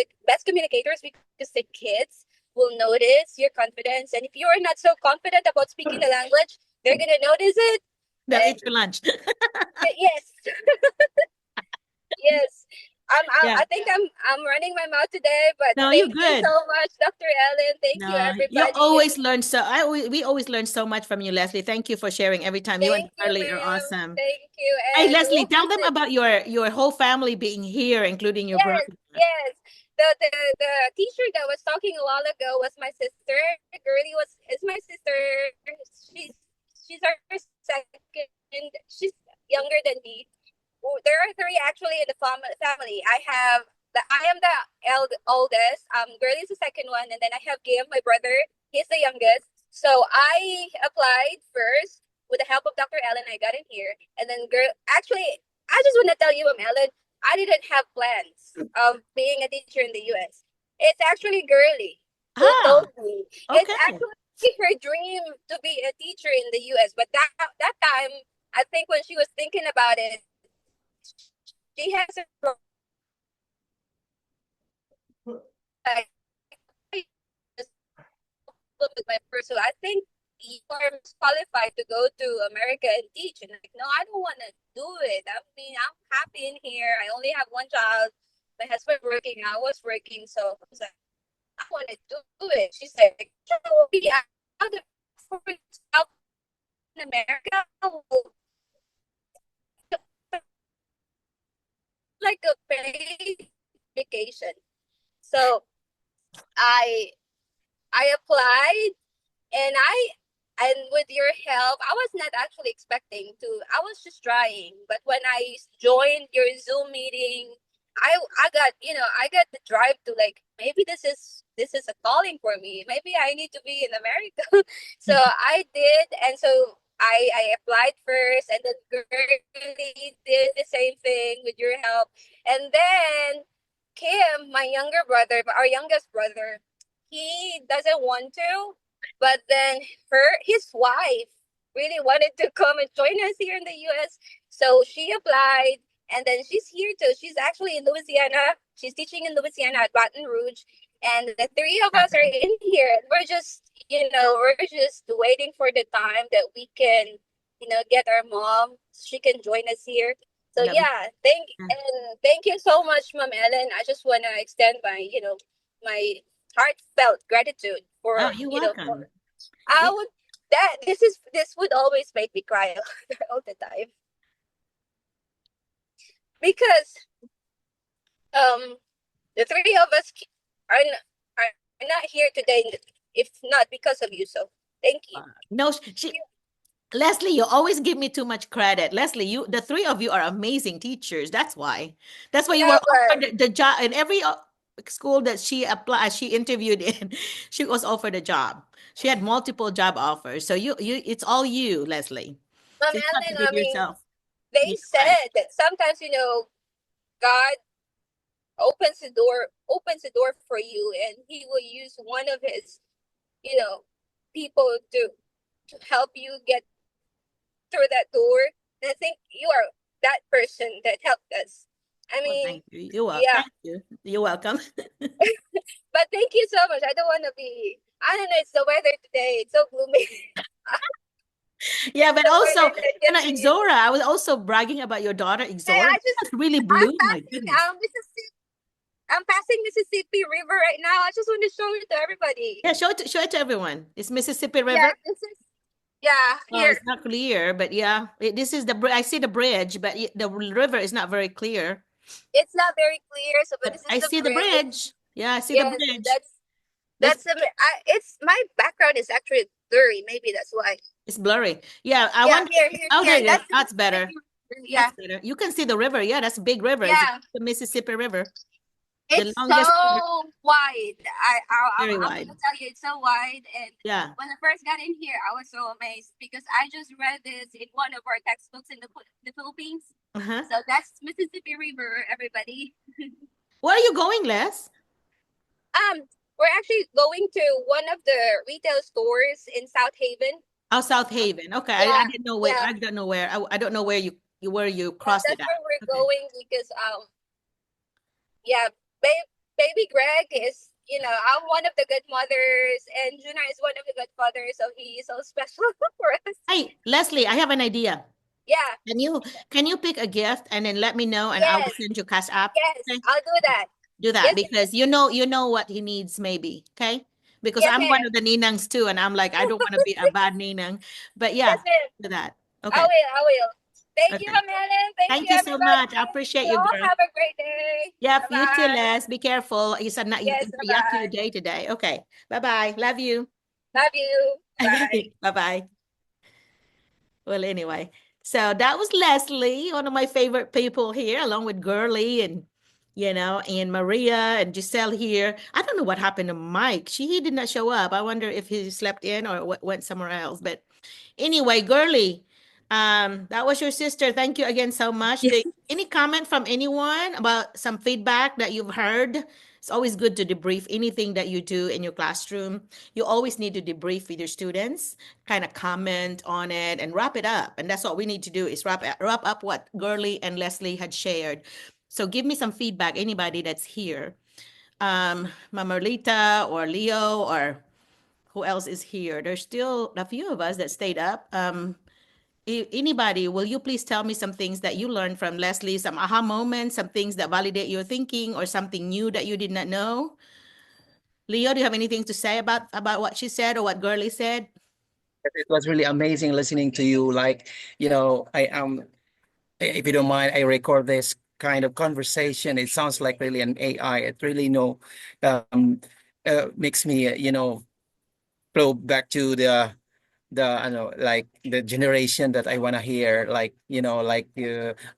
the kids will notice your confidence, and if you are not so confident about speaking the language, they're gonna notice it. They'll And eat your lunch. yes, yes. Yeah. I think I'm running my mouth today, but No, you're thank you good. so much, Dr. Ellen. Thank you, No, you everybody. always learn we always learn so much from you, Leslie. Thank you for sharing every time. You and Thank you, Carly are ma'am. awesome. Thank you. Hey, And Leslie, we'll tell them visit. about your whole family being here, including your Yes, brother. yes. The teacher that was talking a while ago was my sister. Girlie is my sister. She's our second. She's younger than me. There are three actually in the family. I am the oldest. Girlie is the second one, and then I have Gim, my brother. He's the youngest. So I applied first with the help of Dr. Ellen. I got in here, and then actually, I just want to tell you, Ellen, I didn't have plans of being a teacher in the U.S. It's actually Girly who Ah, told me. It's okay. actually her dream to be a teacher in the U.S. But that time, I think when she was thinking about it, she has a like with my first. So I think you are qualified to go to America and teach. And like, no, I don't want to do it. I mean, I'm happy in here. I only have one child. My husband working. I was working, so I was like, I want to do it. She's like, "You will be out for yourself in America, like a paid vacation." So I applied, and with your help, I was not actually expecting to. I was just trying, but when I joined your Zoom meeting, I got, I got the drive to, like, maybe this is a calling for me. Maybe I need to be in America. So I did, and so I applied first, and then Gertie did the same thing with your help, and then Kim, my younger brother, our youngest brother, he doesn't want to, but then his wife really wanted to come and join us here in the US. So she applied, and then she's here too. She's actually in Louisiana. She's teaching in Louisiana at Baton Rouge. And the three of us are in here. We're just, we're just waiting for the time that we can, get our mom. She can join us here. So Yeah, yeah, thank you so much, Ma'am Ellen. I just wanna extend my, my heartfelt gratitude oh, for, you're for welcome. I It- would this would always make me cry all the time, because the three of us are not here today if not because of you. So thank you. No, Leslie, you always give me too much credit. Leslie, the three of you are amazing teachers. That's why. That's why you Yeah, were but offered the job in every school that she applied, she interviewed in. She was offered a job. She had multiple job offers. So it's all you, Leslie. Ma'am So you have to Ellen, give I mean, yourself they your credit. said that sometimes, God opens the door for you, and he will use one of his, you know people to help you get through that door. And I think you are that person that helped us. I Well, mean, thank you. You're welcome. yeah, Thank you. You're welcome. but thank you so much. I don't want to be. I don't know. It's the weather today. It's so gloomy. Yeah, but The also, weather that gets me. Exora, I was also bragging about your daughter, Hey, Exora. That's really I'm blue. My passing goodness. Mississippi. I'm passing Mississippi River right now. I just want to show it to everybody. Yeah, show it to everyone. It's Mississippi Yeah, River. here. It's not clear, but yeah, this is I see the bridge, but the river is not very clear. It's not very clear, so but But this is I the see the bridge. bridge. Yeah, I see the Yes, bridge. that's the. It's my background is actually blurry. Maybe that's why. It's blurry. Yeah, I Yeah, want. here. Oh, there you go. That's the That's better. Mississippi River. Yeah, That's better. You can see the river. Yeah, that's a big river. It's yeah. the Mississippi River, the It's longest river, so wide. very I'm wide. gonna tell you, it's so wide. And Yeah. when I first got in here, I was so amazed because I just read this in one of our textbooks in the Philippines. Uh-huh. So that's Mississippi River, everybody. Where are you going, Les? We're actually going to one of the retail stores in South Haven. Oh, South Haven. Okay, I Yeah, didn't know where. yeah. I don't know where. I don't know where you crossed it That's at. where we're Okay. going because yeah, baby Greg is, I'm one of the good mothers, and Junior is one of the good fathers, so he is so special for us. Hey, Leslie, I have an idea. Yeah. Can you pick a gift and then let me know and I will Yes. send you cash app? Yes, Okay? I'll do that. Do that Yes, because you know what he needs maybe, okay? Because yes, I'm one ma'am. of the ninangs too, and I'm like, I don't want to be a bad ninang. But Yes, yeah, ma'am. do that. I Okay. will. I will. Thank you, Okay. Helen. Thank Thank you, you so everybody. much. I appreciate You you, all girl. have a great day. Yep, you too, Bye-bye. Les. Be careful. It's a not Yes, it's a yucky bye-bye. day today. Okay. Bye-bye. Love you. Love you. Bye. Bye-bye. Well, anyway, so that was Leslie, one of my favorite people here, along with Girly and and Maria and Giselle here. I don't know what happened to Mike. He did not show up. I wonder if he slept in or went somewhere else. But anyway, Girly, that was your sister. Thank you again so much. Yeah. Any comment from anyone about some feedback that you've heard? It's always good to debrief anything that you do in your classroom. You always need to debrief with your students, kind of comment on it and wrap it up. And that's what we need to do is wrap up what Girly and Leslie had shared. So give me some feedback, anybody that's here. Mama Lita or Leo or who else is here? There's still a few of us that stayed up. Anybody, will you please tell me some things that you learned from Leslie, some aha moments, some things that validate your thinking or something new that you did not know? Leo, do you have anything to say about what she said or what Girly said? It was really amazing listening to you. Like, I if you don't mind, I record this kind of conversation. It sounds like really an AI. It really um makes me flow back to the I know like the generation that I want to hear, like like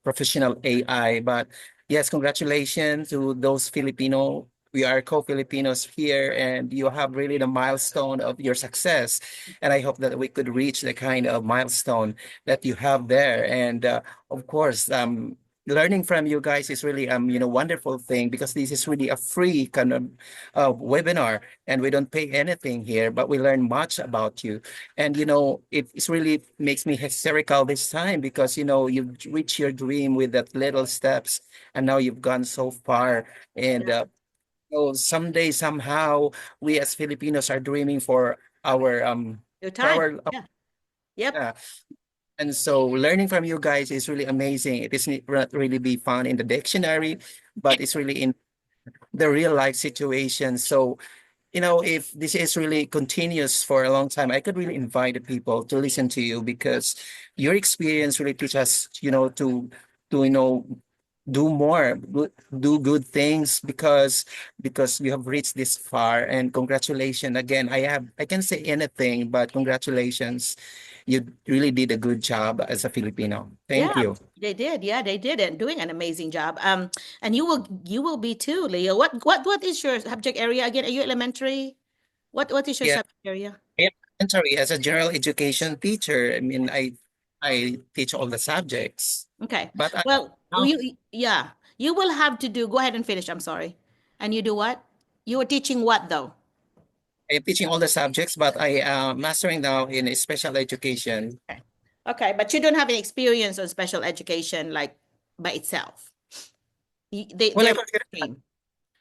professional AI. But yes, congratulations to those Filipino. We are co-Filipinos here, and you have really the milestone of your success. And I hope that we could reach the kind of milestone that you have there. And of course, learning from you guys is really wonderful thing, because this is really a free kind of webinar, and we don't pay anything here, but we learn much about you. And it's really makes me hysterical this time, because you've reached your dream with that little steps, and now you've gone so far. And so someday, somehow, we as Filipinos are dreaming for our Your for time. our Yeah. Yep. yeah. And so learning from you guys is really amazing. It is not really be found in the dictionary, but it's really in the real life situation. So if this is really continuous for a long time, I could really invite the people to listen to you, because your experience really teach us, to do more, do good things, because you have reached this far. And congratulations again. I can say anything, but congratulations. You really did a good job as a Filipino. Thank Yeah, you. they did. Yeah, they did and doing an amazing job. And you will be too, Leo. What is your subject area again? Are you elementary? What is your Yeah, subject area? sorry, as a general education teacher, I mean, I teach all the subjects, Okay. but Well, now yeah, you will have to do, go ahead and finish. I'm sorry. And you do what? You were teaching what though? I'm teaching all the subjects, but I am mastering now in special education. Okay. Okay, but you don't have any experience on special education like by itself. Well, They're mainstream.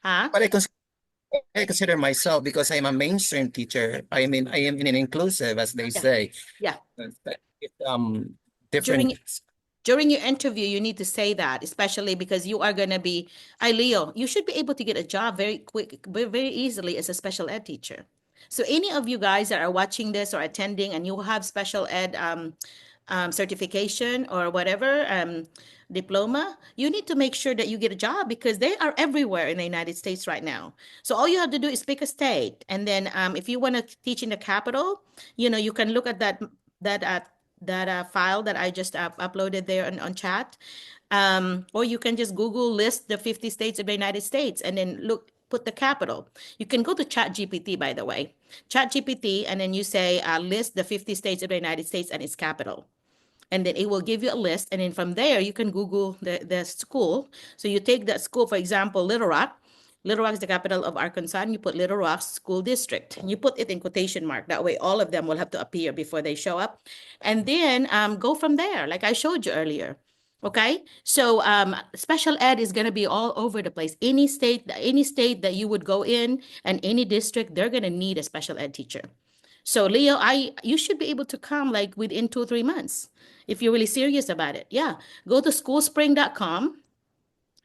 Huh? but I consider myself, because I'm a mainstream teacher. I mean, I am in an inclusive, as they Yeah. say. Yeah. It's During different. during your interview, you need to say that, especially because you are going to be, Leo, you should be able to get a job very quick, very easily as a special ed teacher. So any of you guys that are watching this or attending and you have special ed certification or whatever, diploma, you need to make sure that you get a job because they are everywhere in the United States right now. So all you have to do is pick a state. And then if you want to teach in the capital, you can look at that file that I just uploaded there on chat. Or you can just Google list the 50 states of the United States and then put the capital. You can go to ChatGPT, by the way. ChatGPT, and then you say list the 50 states of the United States and its capital. And then it will give you a list. And then from there, you can Google the school. So you take that school, for example, Little Rock. Little Rock is the capital of Arkansas, and you put Little Rock School District. And you put it in quotation mark. That way, all of them will have to appear before they show up. And then go from there, like I showed you earlier. Okay, so special ed is going to be all over the place. Any state that you would go in, and any district, they're going to need a special ed teacher. So Leo, you should be able to come like within 2 or 3 months if you're really serious about it. Yeah, go to schoolspring.com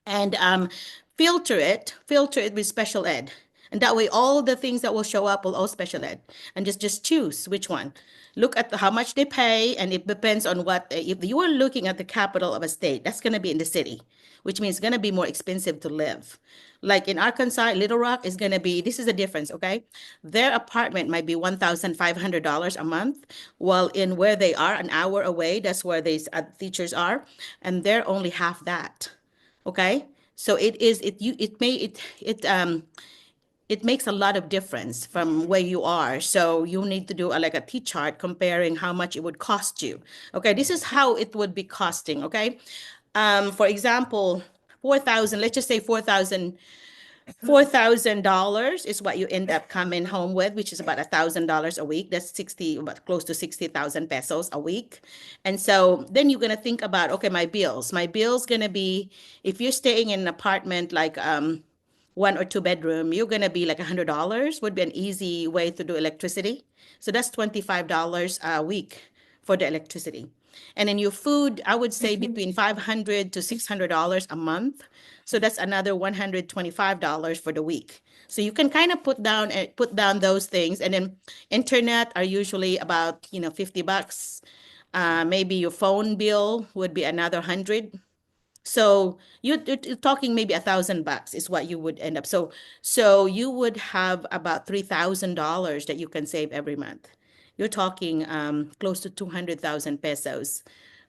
and filter it with special ed. And that way, all the things that will show up will all special ed. And just choose which one. Look at how much they pay, and it depends on what. If you are looking at the capital of a state, that's going to be in the city, which means it's going to be more expensive to live. Like in Arkansas, Little Rock is going to be. This is the difference, okay? Their apartment might be $1,500 a month, while in where they are, an hour away, that's where these teachers are, and they're only half that. Okay, So it makes a lot of difference from where you are. So you need to do like a T-chart comparing how much it would cost you. Okay, this is how it would be costing. Okay, for example, 4,000. Let's just say 4,000. $4,000 is what you end up coming home with, which is about $1,000 a week. That's 60, about close to 60,000 pesos a week. And so then you're gonna think about, okay, my bills. My bill's gonna be, if you're staying in an apartment like one or two bedroom, you're gonna be like $100 would be an easy way to do electricity. So that's $25 a week for the electricity. And then your food, I would say between $500 to $600 a month. So that's another $125 for the week. So you can kind of put down those things, and then internet are usually about $50. Maybe your phone bill would be another 100. So you're talking maybe $1,000 is what you would end up. So you would have about $3,000 that you can save every month. You're talking close to 200,000 pesos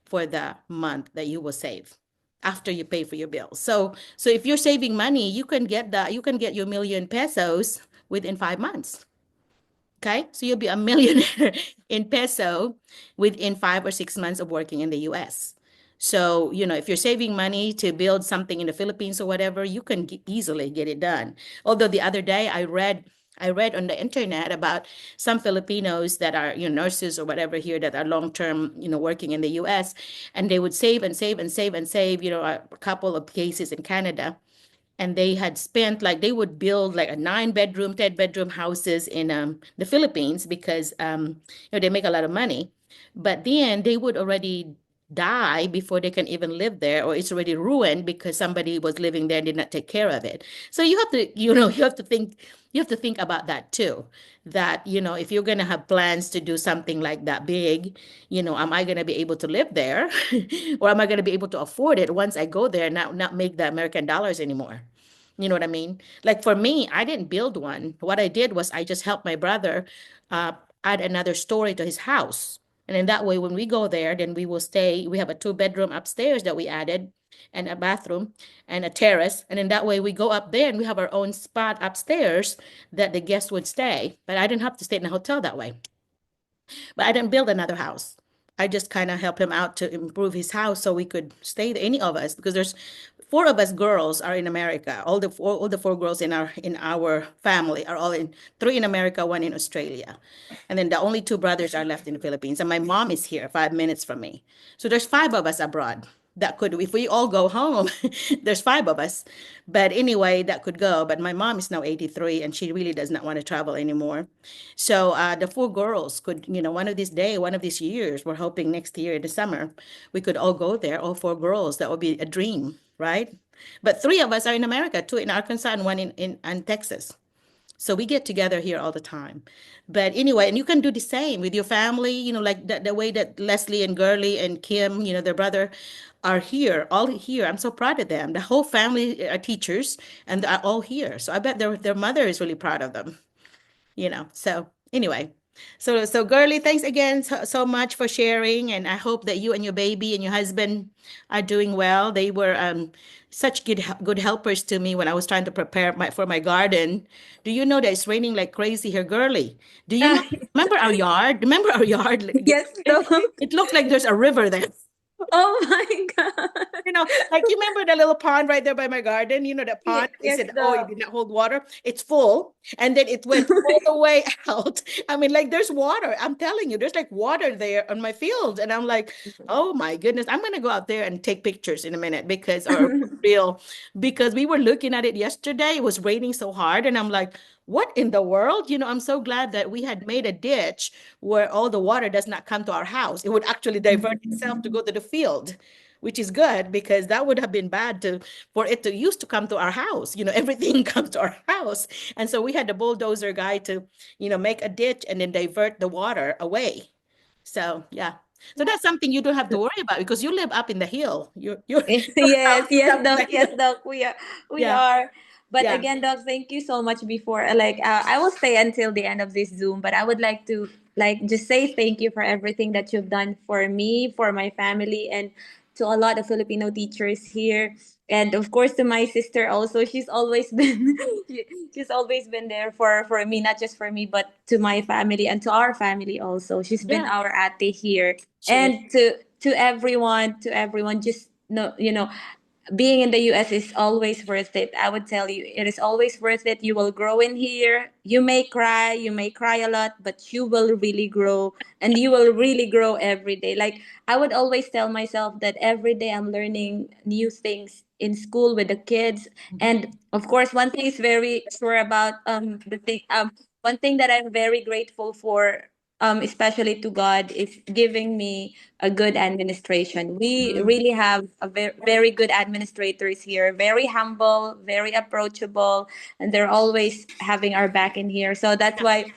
for the month that you will save after you pay for your bills. So if you're saving money, you can get your million pesos within 5 months. Okay, so you'll be a millionaire in peso within 5 or 6 months of working in the US. So, if you're saving money to build something in the Philippines or whatever, you can easily get it done. Although the other day I read on the internet about some Filipinos that are, nurses or whatever here that are long-term, working in the US, and they would save and save and save and save, a couple of cases in Canada, and they had spent, like, they would build like a 9 bedroom, 10 bedroom houses in the Philippines because they make a lot of money, but then they would already die before they can even live there, or it's already ruined because somebody was living there and did not take care of it. So you have to, you have to think about that too. That, if you're gonna have plans to do something like that big, am I gonna be able to live there, or am I gonna be able to afford it once I go there and not make the American dollars anymore? You know what I mean? Like for me, I didn't build one. What I did was I just helped my brother uh, add another story to his house. And in that way, when we go there, then we will stay. We have a 2 bedroom upstairs that we added, and a bathroom and a terrace. And in that way, we go up there and we have our own spot upstairs that the guests would stay. But I didn't have to stay in a hotel that way. But I didn't build another house. I just kind of helped him out to improve his house so we could stay there, any of us, because there's 4 of us girls are in America. All the 4 girls in our family are all in, 3 in America, 1 in Australia. And then the only 2 brothers are left in the Philippines. And my mom is here 5 minutes from me. So there's 5 of us abroad that could, if we all go home, there's 5 of us. But anyway, that could go. But my mom is now 83 and she really does not want to travel anymore. So the 4 girls could, one of these years, we're hoping next year in the summer, we could all go there, all 4 girls. That would be a dream, right? But 3 of us are in America, 2 in Arkansas and 1 in Texas. So we get together here all the time. But anyway, and you can do the same with your family, like the way that Leslie and Gurley and Kim, their brother, are here, all here. I'm so proud of them. The whole family are teachers and are all here. So I bet their mother is really proud of them. So anyway, so Girly, thanks again so much for sharing, and I hope that you and your baby and your husband are doing well. They were such good helpers to me when I was trying to prepare for my garden. Do you know that it's raining like crazy here, Girly? Do you know? Remember our yard? Remember our yard? Yes, Doc. It looked like there's a river there. Oh my God. Like you remember the little pond right there by my garden? That pond? They Yes, said, oh, it Doc. did not hold water. It's full. And then it went all the way out. I mean, like there's water. I'm telling you, there's like water there on my field. And I'm like, oh my goodness, I'm gonna go out there and take pictures in a minute or real, because we were looking at it yesterday. It was raining so hard. And I'm like, what in the world? I'm so glad that we had made a ditch where all the water does not come to our house. It would actually divert itself to go to the field, which is good, because that would have been bad for it to used to come to our house. Everything comes to our house. And so we had the bulldozer guy to, make a ditch and then divert the water away. So yeah. So that's something you don't have to worry about because you live up in the hill. Your Yes, house is yes, up in the Doc. Yes, hill. Doc. We Yeah. are. But Yeah. again, Doc, thank you so much before. I will stay until the end of this Zoom, but I would like to just say thank you for everything that you've done for me, for my family, and to a lot of Filipino teachers here. And of course to my sister also, she's always been she's always been there for me, not just for me but to my family and to our family also. She's been Yeah, our ate here. she is. And to everyone, just know, being in the US is always worth it. I would tell you, it is always worth it. You will grow in here. You may cry a lot, but you will really grow, and you will really grow every day. Like I would always tell myself that every day I'm learning new things in school with the kids. And of course, one thing is very sure about the thing one thing that I'm very grateful for, especially to God, is giving me a good administration. We Mm. really have a very good administrators here, very humble, very approachable, and they're always having our back in here. So that's why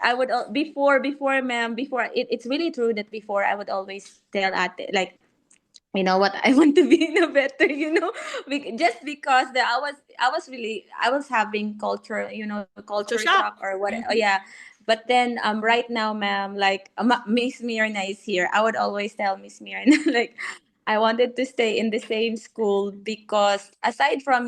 I would before ma'am, before it's really true that before I would always tell at like, you know what, I want to be in a better, just because I was having culture, culture Culture shock shock. or what. Oh, Mhm. yeah. But then right now, ma'am, like Miss Mirna is here, I would always tell Miss Mirna like I wanted to stay in the same school because aside from,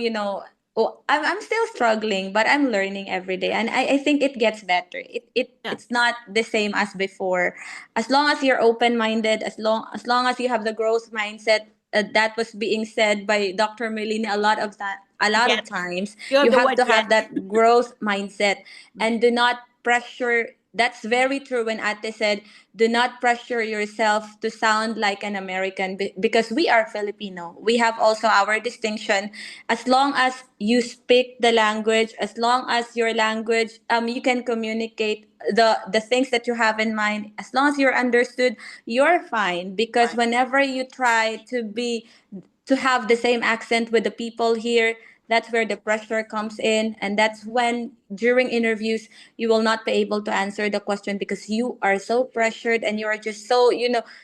oh, I'm still struggling, but I'm learning every day, and I think it gets better. Yeah, It's not the same as before. As long as you're open minded, as long as you have the growth mindset, that was being said by Dr. Melina a lot of yet. times. You're You the have word to yet. have that growth mindset, and do not pressure. That's very true when Ate said, do not pressure yourself to sound like an American, because we are Filipino. We have also our distinction. As long as you speak the language, as long as your language, you can communicate the things that you have in mind, as long as you're understood, you're fine. Because Right. whenever you try to have the same accent with the people here, that's where the pressure comes in. And that's when during interviews you will not be able to answer the question because you are so pressured, and you are just so,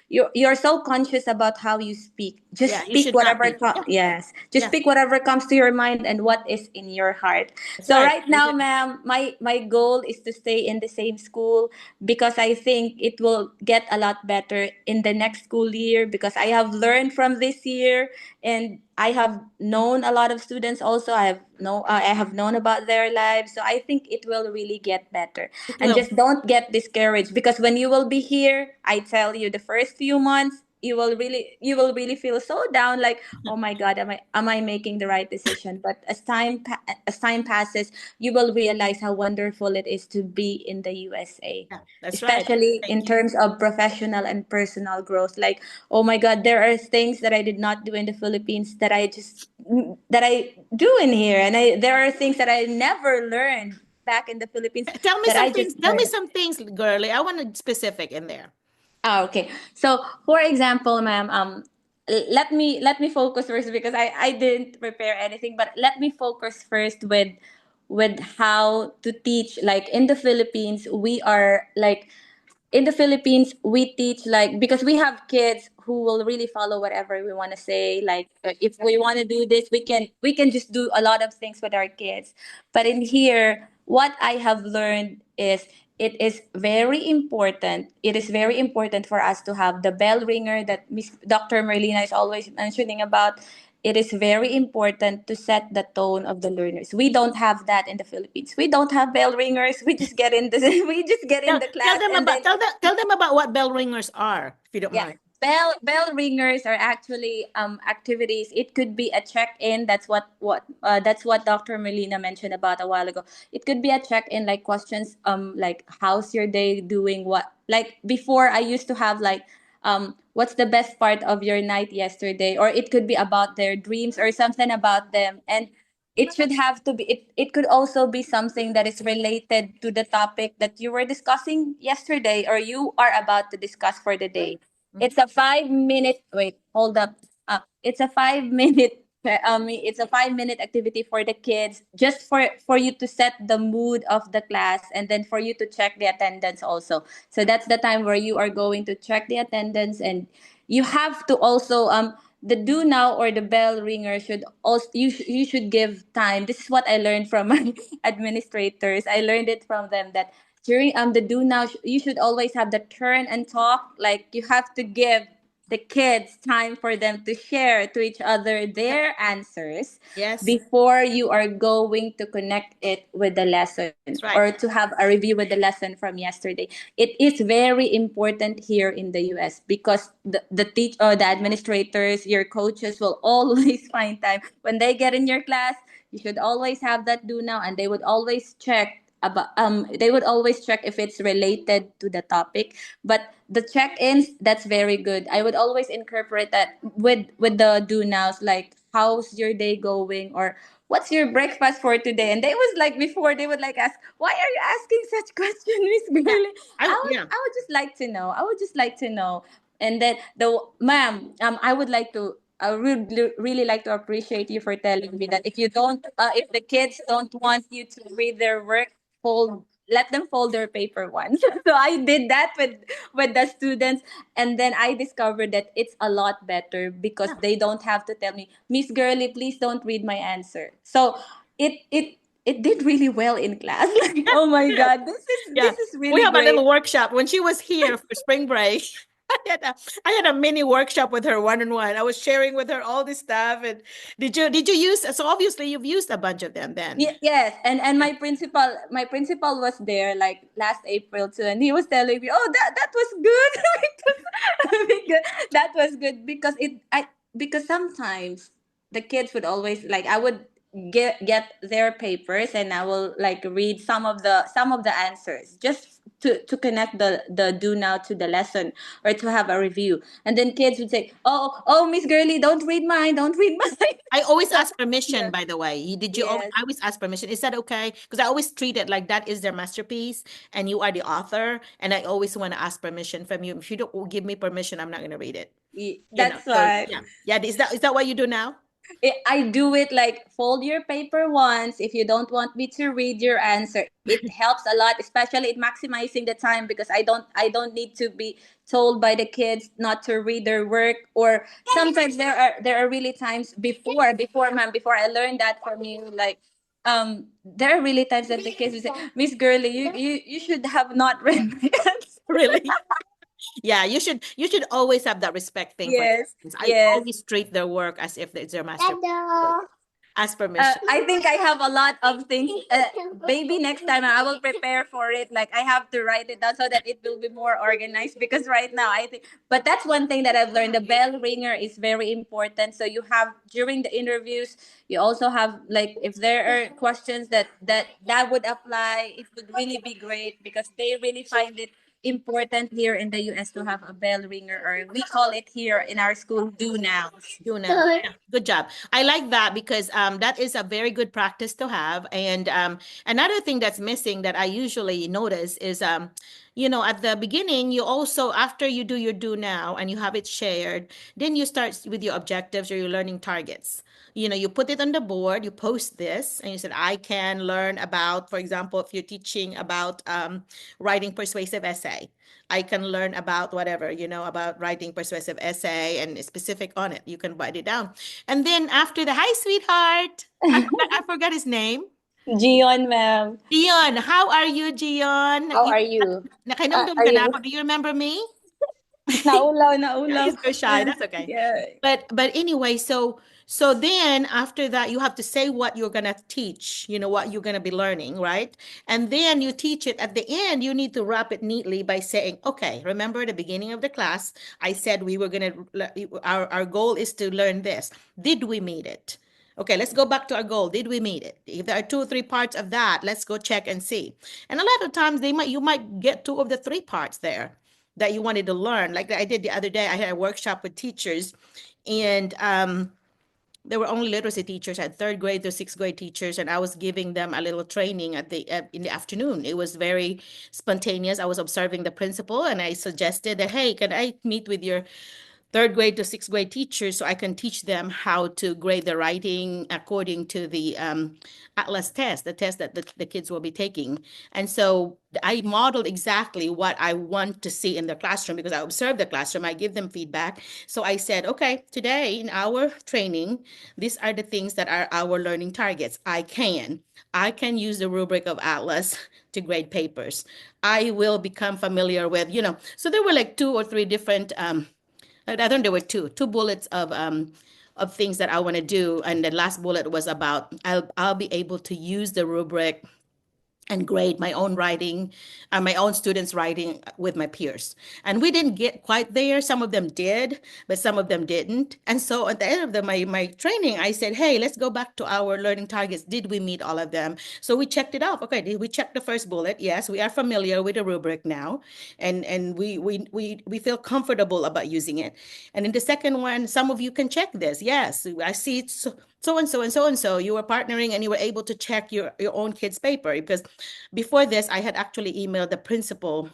you're so conscious about how you speak. Just Yeah, you speak should not whatever be. Yeah, yes, just yeah, speak whatever comes to your mind and what is in your heart. that's So right. right now, ma'am, my goal is to stay in the same school, because I think it will get a lot better in the next school year, because I have learned from this year, and I have known a lot of students also. I have known about their lives, so I think it will really get better. It And will. just don't get discouraged, because when you will be here, I tell you, the first few months you will really feel so down, like, oh my god, am I making the right decision? But as time passes, you will realize how wonderful it is to be in the USA, Yeah, that's right. especially in Thank you. terms of professional and personal growth. Like, oh my god, there are things that I did not do in the Philippines that I do in here, and there are things that I never learned back in the Philippines Tell me that some I things. just Tell me learned. some things, girly. I want a specific in there. Okay. So, for example, ma'am, let me focus first, because I didn't prepare anything, but let me focus first with how to teach. Like in the Philippines, we are like in the Philippines, we teach, like, because we have kids who will really follow whatever we want to say. Like, if we want to do this, we can just do a lot of things with our kids. But in here, what I have learned is it is very important. It is very important for us to have the bell ringer that Miss Dr. Merlina is always mentioning about. It is very important to set the tone of the learners. We don't have that in the Philippines. We don't have bell ringers. We just get in the we just get in Tell, the tell class, them and about then tell them about what bell ringers are, if you don't yeah. mind. Bell ringers are actually activities. It could be a check-in. That's what Dr. Melina mentioned about a while ago. It could be a check-in, like questions, like, how's your day doing? What, like, before I used to have like, what's the best part of your night yesterday? Or it could be about their dreams or something about them. And it should have to be it could also be something that is related to the topic that you were discussing yesterday, or you are about to discuss for the day. It's a 5 minute, wait, hold up. It's a 5 minute it's a 5 minute activity for the kids, just for you to set the mood of the class, and then for you to check the attendance also. So that's the time where you are going to check the attendance. And you have to also, the do now or the bell ringer should also, you should give time. This is what I learned from my administrators. I learned it from them, that during the do now, you should always have the turn and talk. Like, you have to give the kids time for them to share to each other their answers Yes, before you are going to connect it with the lesson that's or right. to have a review with the lesson from yesterday. It is very important here in the US because the administrators, your coaches will always find time when they get in your class. You should always have that do now, and they would always check about they would always check if it's related to the topic. But the check-ins, that's very good. I would always incorporate that with the do nows, like how's your day going, or what's your breakfast for today. And they was like, before they would like ask, why are you asking such question, Miss Yeah, Girly? yeah. I would just like to know. I would just like to know. And then the ma'am, I would like to, I would really like to appreciate you for telling me that if you don't, if the kids don't want you to read their work, let them fold their paper once. So I did that with the students, and then I discovered that it's a lot better because Yeah. they don't have to tell me, Miss Girly, please don't read my answer. So it did really well in class. Like, oh my God, Yeah, this is we really have a great. little workshop. When she was here for spring break, I had a mini workshop with her one-on-one. I was sharing with her all this stuff. And did you use, so obviously you've used a bunch of them then. Yes, and Yeah. my principal was there like last April too, and he was telling me, "Oh, that was good." That was good because because sometimes the kids would always like, I would get their papers and I will like read some of the answers just to connect the do now to the lesson or to have a review, and then kids would say, "Oh, Miss Girly, don't read mine, don't read mine." I always So ask permission, yes, by the way. Did you always, yes. I always ask permission? Is that okay? Because I always treat it like that is their masterpiece and you are the author. And I always want to ask permission from you. If you don't give me permission, I'm not going to read it. That's So why yeah. Yeah. Is that what you do now? I do it like fold your paper once. If you don't want me to read your answer, it helps a lot, especially in maximizing the time because I don't need to be told by the kids not to read their work. Or sometimes there are really times before ma'am, before I learned that from you, like there are really times that the kids will say, Miss Girly, you should have not read my answer. Really? Yeah, you should always have that respect thing for Yes, students. I yes. always treat their work as if it's their masterpiece. So ask permission. I think I have a lot of things. Maybe next time I will prepare for it. Like I have to write it down so that it will be more organized. Because right now I think, but that's one thing that I've learned. The bell ringer is very important. So you have during the interviews, you also have like if there are questions that would apply, it would really be great because they really find it important here in the US to have a bell ringer, or we call it here in our school do nows. Do now. Yeah, good job. I like that because that is a very good practice to have. And another thing that's missing that I usually notice is at the beginning, you also after you do your do now and you have it shared, then you start with your objectives or your learning targets. You put it on the board, you post this, and you said, I can learn about, for example, if you're teaching about writing persuasive essay. I can learn about whatever, about writing persuasive essay and specific on it. You can write it down. And then after the, hi, sweetheart. I forgot his name. Gion, ma'am. Gion, how are you, Gion? How are you? Nakinomdom Are ka na you ako. Do you remember me? naulaw, Yeah, naulaw? he's so shy. That's okay. Yeah. But anyway, so then after that, you have to say what you're gonna teach, what you're gonna be learning, right? And then you teach it. At the end, you need to wrap it neatly by saying, okay, remember the beginning of the class, I said we were gonna our goal is to learn this. Did we meet it? Okay, let's go back to our goal. Did we meet it? If there are 2 or 3 parts of that, let's go check and see. And a lot of times you might get 2 of the 3 parts there that you wanted to learn. Like I did the other day, I had a workshop with teachers, and there were only literacy teachers. I had 3rd grade to 6th grade teachers, and I was giving them a little training in the afternoon. It was very spontaneous. I was observing the principal, and I suggested that, hey, can I meet with your 3rd grade to 6th grade teachers so I can teach them how to grade the writing according to the Atlas test, the test that the kids will be taking. And so I modeled exactly what I want to see in the classroom because I observed the classroom. I give them feedback. So I said, okay, today in our training, these are the things that are our learning targets. I can use the rubric of Atlas to grade papers. I will become familiar with, so there were like 2 or 3 different I think there were two bullets of things that I want to do, and the last bullet was about I'll be able to use the rubric and grade my own writing, my own students' writing with my peers. And we didn't get quite there. Some of them did, but some of them didn't. And so at the end of my training, I said, hey, let's go back to our learning targets. Did we meet all of them? So we checked it off. Okay, did we check the first bullet? Yes, we are familiar with the rubric now, and we feel comfortable about using it. And in the second one, some of you can check this. Yes, I see it's so and so and so and so. You were partnering and you were able to check your own kid's paper, because before this, I had actually emailed the principal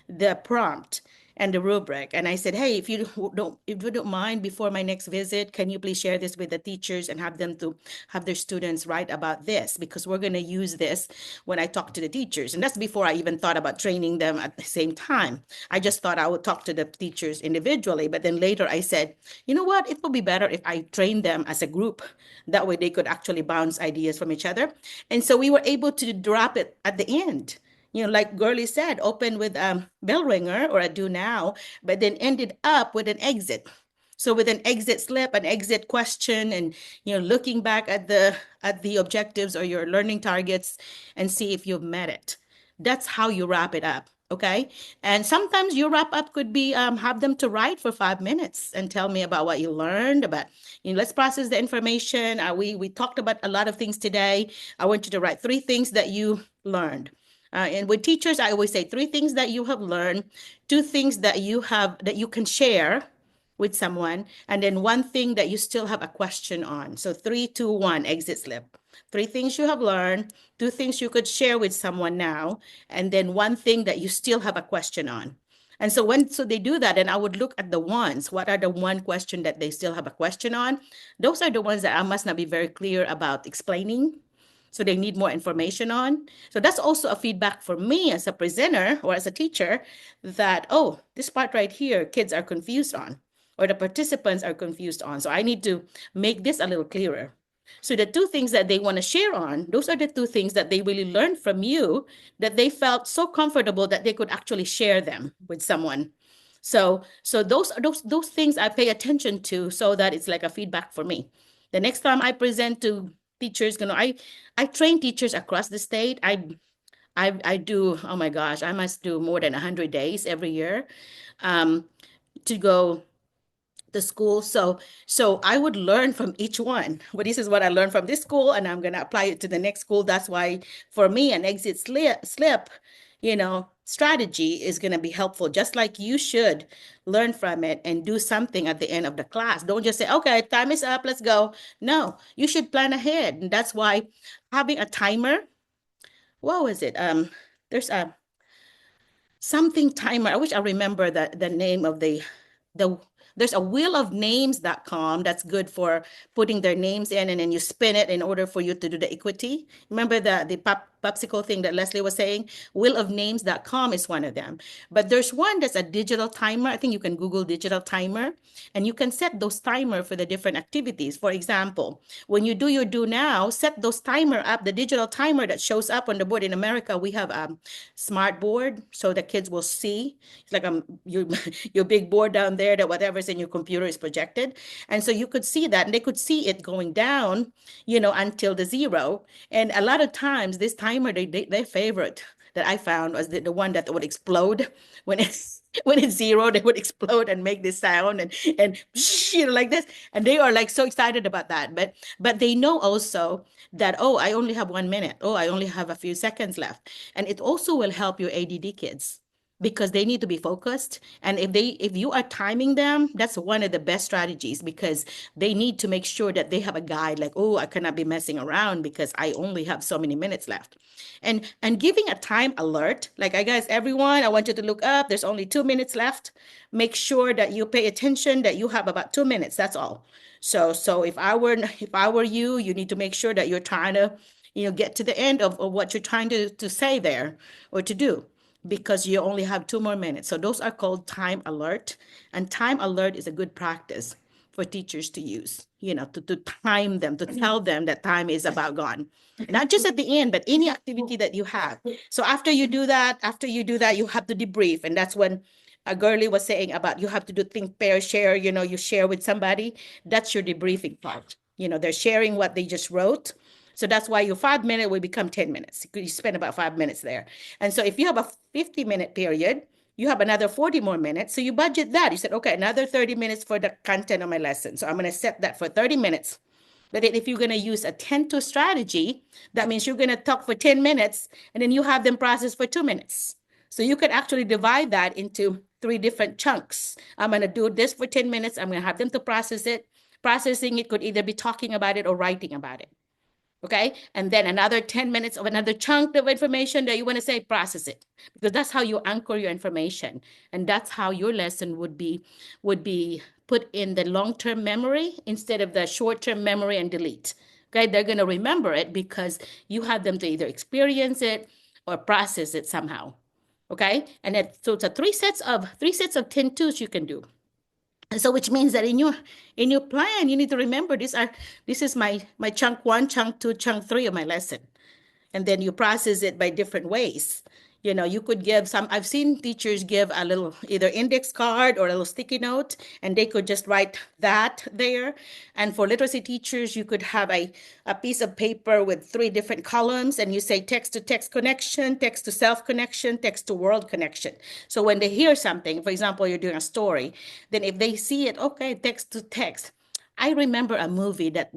the prompt and the rubric. And I said, hey, if you don't mind, before my next visit, can you please share this with the teachers and have them to have their students write about this? Because we're going to use this when I talk to the teachers. And that's before I even thought about training them at the same time. I just thought I would talk to the teachers individually. But then later I said, you know what? It would be better if I train them as a group. That way they could actually bounce ideas from each other. And so we were able to drop it at the end. Like Gurley said, open with bell ringer or a do now, but then ended up with an exit. So with an exit slip, an exit question, and looking back at the objectives or your learning targets and see if you've met it. That's how you wrap it up. Okay. And sometimes your wrap up could be have them to write for 5 minutes and tell me about what you learned, about, let's process the information. We talked about a lot of things today. I want you to write 3 things that you learned. And with teachers, I always say 3 things that you have learned, 2 things that you can share with someone, and then 1 thing that you still have a question on. So 3, 2, 1, exit slip. 3 things you have learned, 2 things you could share with someone now, and then 1 thing that you still have a question on. And so so they do that, and I would look at the ones. What are the 1 question that they still have a question on? Those are the ones that I must not be very clear about explaining. So they need more information on. So that's also a feedback for me as a presenter or as a teacher that, oh, this part right here, kids are confused on, or the participants are confused on. So I need to make this a little clearer. So the 2 things that they want to share on, those are the 2 things that they really learned from you, that they felt so comfortable that they could actually share them with someone. So those things I pay attention to, so that it's like a feedback for me. The next time I present to teachers, I train teachers across the state. I do, oh my gosh, I must do more than 100 days every year to go to school. So I would learn from each one. Well, this is what I learned from this school, and I'm going to apply it to the next school. That's why for me, an exit slip, strategy is going to be helpful. Just like you should learn from it and do something at the end of the class. Don't just say, okay, time is up, let's go. No, you should plan ahead. And that's why having a timer, what was it? There's a something timer. I wish I remember the name of the there's a wheelofnames.com that's good for putting their names in, and then you spin it in order for you to do the equity. Remember the popsicle thing that Leslie was saying? Wheelofnames.com is one of them. But there's one that's a digital timer. I think you can Google digital timer, and you can set those timer for the different activities. For example, when you do your do now, set those timer up, the digital timer that shows up on the board. In America, we have a smart board, so the kids will see. It's like your big board down there that whatever's in your computer is projected. And so you could see that, and they could see it going down, until the 0. And a lot of times this timer, their favorite that I found was the one that would explode when it's 0. They would explode and make this sound and like this. And they are like so excited about that. But they know also that, oh, I only have 1 minute. Oh, I only have a few seconds left. And it also will help your ADD kids, because they need to be focused. And if you are timing them, that's one of the best strategies, because they need to make sure that they have a guide, like, oh, I cannot be messing around because I only have so many minutes left. And giving a time alert, like, guys, everyone, I want you to look up, there's only 2 minutes left. Make sure that you pay attention, that you have about 2 minutes, that's all. So if I were you, you need to make sure that you're trying to, get to the end of what you're trying to say there or to do, because you only have 2 more minutes. So those are called time alert. And time alert is a good practice for teachers to use, to time them, to tell them that time is about gone. Not just at the end, but any activity that you have. So after you do that, you have to debrief. And that's when a girlie was saying about you have to do think, pair, share, you share with somebody. That's your debriefing part. They're sharing what they just wrote. So that's why your 5 minute will become 10 minutes. You spend about 5 minutes there. And so if you have a 50-minute period, you have another 40 more minutes. So you budget that. You said, okay, another 30 minutes for the content of my lesson. So I'm going to set that for 30 minutes. But if you're going to use a 10-2 strategy, that means you're going to talk for 10 minutes and then you have them process for 2 minutes. So you could actually divide that into 3 different chunks. I'm going to do this for 10 minutes. I'm going to have them to process it. Processing it could either be talking about it or writing about it. Okay. And then another 10 minutes of another chunk of information that you want to say, process it, because that's how you anchor your information. And that's how your lesson would be put in the long-term memory instead of the short-term memory and delete. Okay. They're going to remember it because you have them to either experience it or process it somehow. Okay. And so it's a three sets of 10-2s you can do. And so which means that in your plan, you need to remember this is my chunk 1, chunk 2, chunk 3 of my lesson. And then you process it by different ways. You could give I've seen teachers give a little either index card or a little sticky note, and they could just write that there. And for literacy teachers, you could have a piece of paper with 3 different columns, and you say text to text connection, text to self connection, text to world connection. So when they hear something, for example, you're doing a story, then if they see it, okay, text to text. I remember a movie that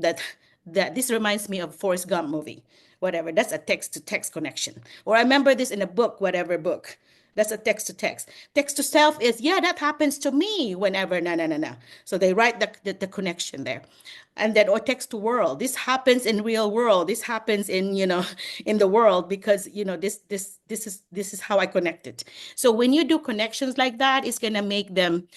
this reminds me of Forrest Gump movie. Whatever, that's a text-to-text connection. Or I remember this in a book, whatever book. That's a text-to-text. Text-to-self is, yeah, that happens to me whenever, no. So they write the connection there. And then, or text-to-world. This happens in real world. This happens in, in the world because, this is how I connect it. So when you do connections like that, it's going to make them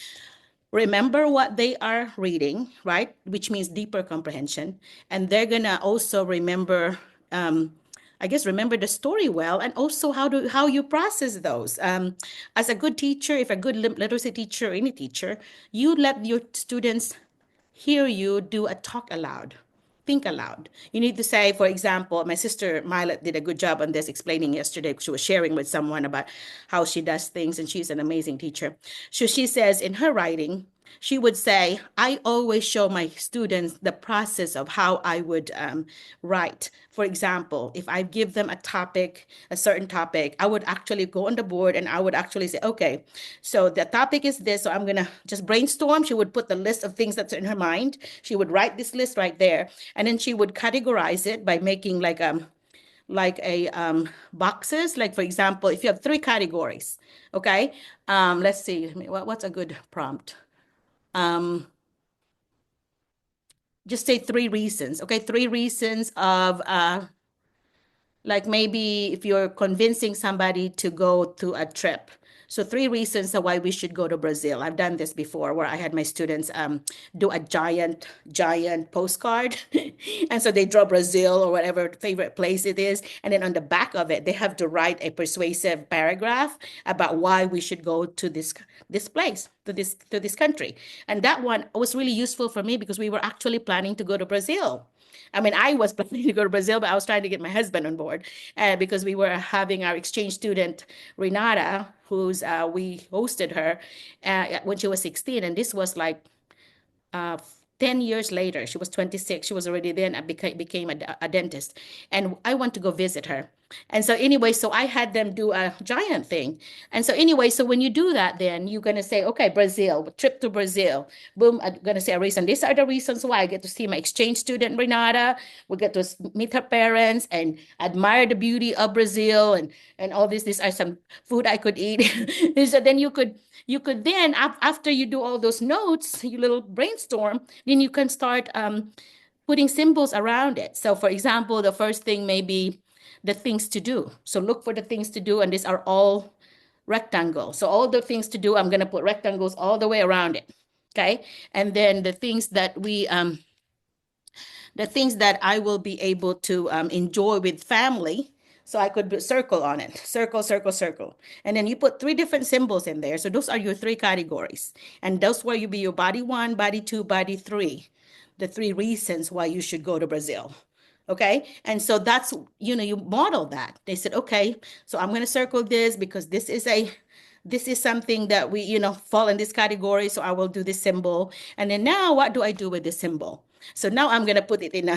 remember what they are reading, right? Which means deeper comprehension. And they're going to also remember, remember the story well, and also how you process those. As a good teacher, if a good literacy teacher, any teacher, you let your students hear you do a talk aloud. Think aloud. You need to say, for example, my sister Milet did a good job on this explaining yesterday. She was sharing with someone about how she does things, and she's an amazing teacher. So she says in her writing, she would say, I always show my students the process of how I would write. For example, if I give them a certain topic, I would actually go on the board and I would actually say, okay, so the topic is this, so I'm going to just brainstorm. She would put the list of things that's in her mind. She would write this list right there. And then she would categorize it by making like boxes. Like, for example, if you have 3 categories, okay, let's see, what's a good prompt? Just say 3 reasons. Okay, 3 reasons of like maybe if you're convincing somebody to go to a trip. So 3 reasons of why we should go to Brazil. I've done this before where I had my students do a giant postcard. And so they draw Brazil or whatever favorite place it is. And then on the back of it, they have to write a persuasive paragraph about why we should go to this place, to this country. And that one was really useful for me because we were actually planning to go to Brazil. I mean, I was planning to go to Brazil, but I was trying to get my husband on board because we were having our exchange student, Renata, we hosted her when she was 16. And this was like 10 years later. She was 26. She was already then became a dentist. And I want to go visit her. And so anyway, so I had them do a giant thing. And so anyway, so when you do that, then you're going to say, okay, Brazil, trip to Brazil. Boom, I'm going to say a reason. These are the reasons why I get to see my exchange student, Renata. We get to meet her parents and admire the beauty of Brazil and all this. These are some food I could eat. So then you could then, after you do all those notes, you little brainstorm, then you can start putting symbols around it. So for example, the first thing may be the things to do. So look for the things to do, and these are all rectangles. So all the things to do, I'm going to put rectangles all the way around it. Okay. And then the things that I will be able to enjoy with family. So I could circle on it, circle, circle, circle. And then you put 3 different symbols in there. So those are your 3 categories. And those will be your body 1, body 2, body 3. The 3 reasons why you should go to Brazil. Okay. And so that's, you model that. They said, okay, so I'm going to circle this because this is this is something that we, fall in this category. So I will do this symbol. And then now what do I do with this symbol? So now I'm going to put it in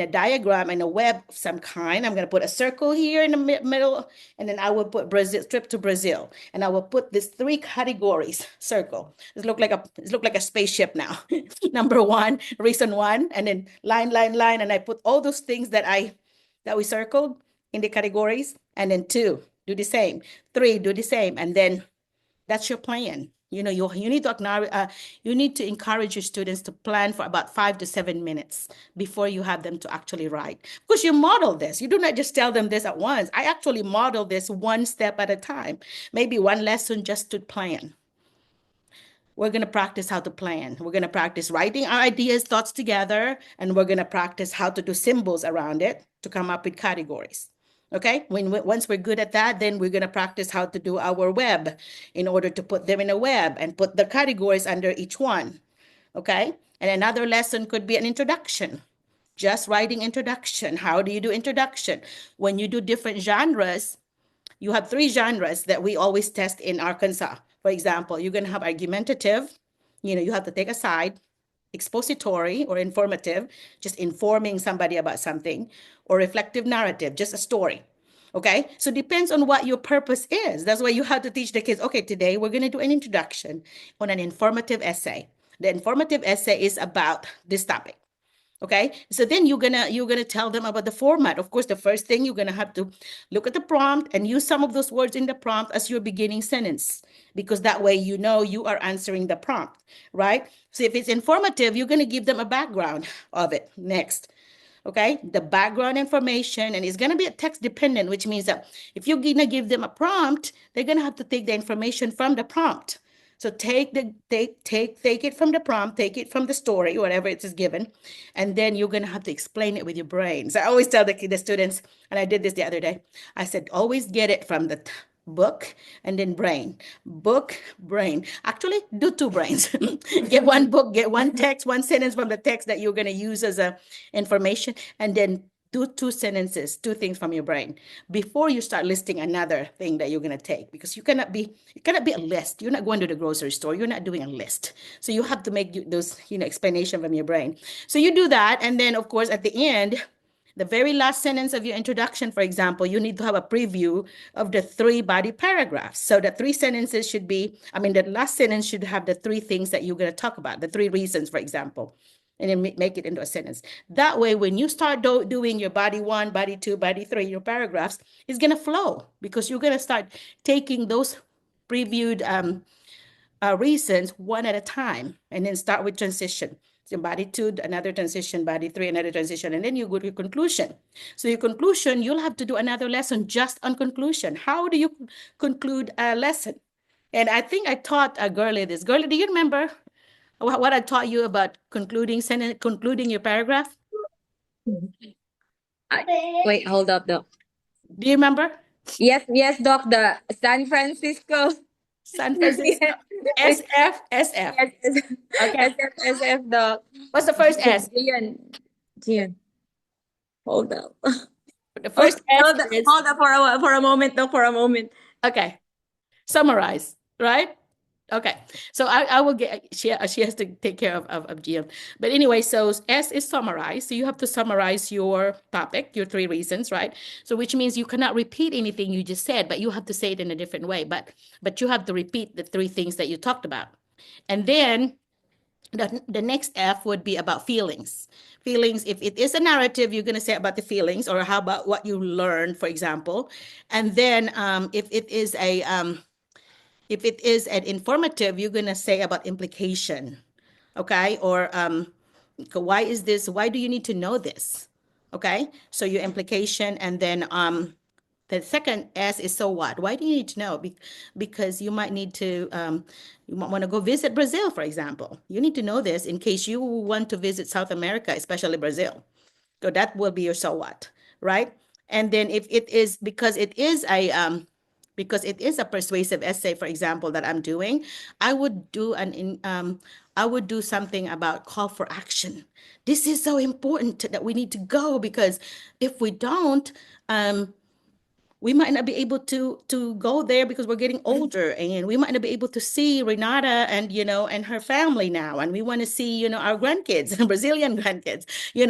a diagram, in a web of some kind. I'm going to put a circle here in the middle, and then I will put Brazil, trip to Brazil, and I will put these 3 categories circle. It look like a spaceship now. Number 1, reason 1, and then line, and I put all those things that we circled in the categories, and then 2, do the same, 3, do the same, and then that's your plan. You need to acknowledge, you need to encourage your students to plan for about 5 to 7 minutes before you have them to actually write. Because you model this. You do not just tell them this at once. I actually model this one step at a time. Maybe one lesson just to plan. We're going to practice how to plan. We're going to practice writing our ideas, thoughts together, and we're going to practice how to do symbols around it to come up with categories. Okay, once we're good at that, then we're going to practice how to do our web in order to put them in a web and put the categories under each one. Okay, and another lesson could be an introduction. Just writing introduction. How do you do introduction? When you do different genres, you have 3 genres that we always test in Arkansas. For example, you're going to have argumentative. You have to take a side. Expository or informative, just informing somebody about something, or reflective narrative, just a story. Okay, so depends on what your purpose is. That's why you have to teach the kids, okay, today we're going to do an introduction on an informative essay. The informative essay is about this topic. Okay, so then you're gonna tell them about the format. Of course, the first thing you're gonna have to look at the prompt and use some of those words in the prompt as your beginning sentence, because that way you are answering the prompt, right? So if it's informative, you're gonna give them a background of it next. Okay, the background information, and it's going to be a text dependent, which means that if you're going to give them a prompt, they're going to have to take the information from the prompt. So take it from the prompt, take it from the story, whatever it is given, and then you're going to have to explain it with your brain. So I always tell the students, and I did this the other day, I said, always get it from the book and then brain. Book, brain. Actually, do 2 brains. Get one book, get one text, one sentence from the text that you're going to use as a information, and then do 2 sentences, 2 things from your brain before you start listing another thing that you're going to take, because it cannot be a list. You're not going to the grocery store. You're not doing a list. So you have to make those, explanation from your brain. So you do that. And then of course, at the end, the very last sentence of your introduction, for example, you need to have a preview of the 3 body paragraphs. So the 3 sentences should be, the last sentence should have the 3 things that you're going to talk about, the 3 reasons, for example, and then make it into a sentence. That way, when you start doing your body 1, body 2, body 3, your paragraphs, it's going to flow, because you're going to start taking those previewed reasons one at a time, and then start with transition. So body 2, another transition, body 3, another transition, and then you go to your conclusion. So your conclusion, you'll have to do another lesson just on conclusion. How do you conclude a lesson? And I think I taught a girlie this. Girlie, do you remember what I taught you about concluding your paragraph? Wait, hold up, Doc. Do you remember? Yes, Doc. The San Francisco. San Francisco. SF. Yes, Okay. SF, Doc. What's the first S? Gian. Hold up. The first S is, hold up for a moment, Doc. For a moment. okay. Summarize, right? Okay, so I will get, she has to take care of GM. But anyway, so S is summarize. So you have to summarize your topic, your 3 reasons, right? So which means you cannot repeat anything you just said, but you have to say it in a different way. But you have to repeat the 3 things that you talked about. And then the next F would be about feelings. Feelings, if it is a narrative, you're going to say about the feelings, or how about what you learned, for example. And then if it is an informative, you're going to say about implication, okay? Or why is this? Why do you need to know this? Okay, so your implication, and then the second S is so what? Why do you need to know? Because you might need to, you might want to go visit Brazil, for example. You need to know this in case you want to visit South America, especially Brazil. So that will be your so what, right? And then if it is, because it is a persuasive essay, for example, that I'm doing, I would do something about call for action. This is so important that we need to go, because if we don't, we might not be able to go there because we're getting older, and we might not be able to see Renata and and her family now, and we want to see our grandkids, Brazilian grandkids,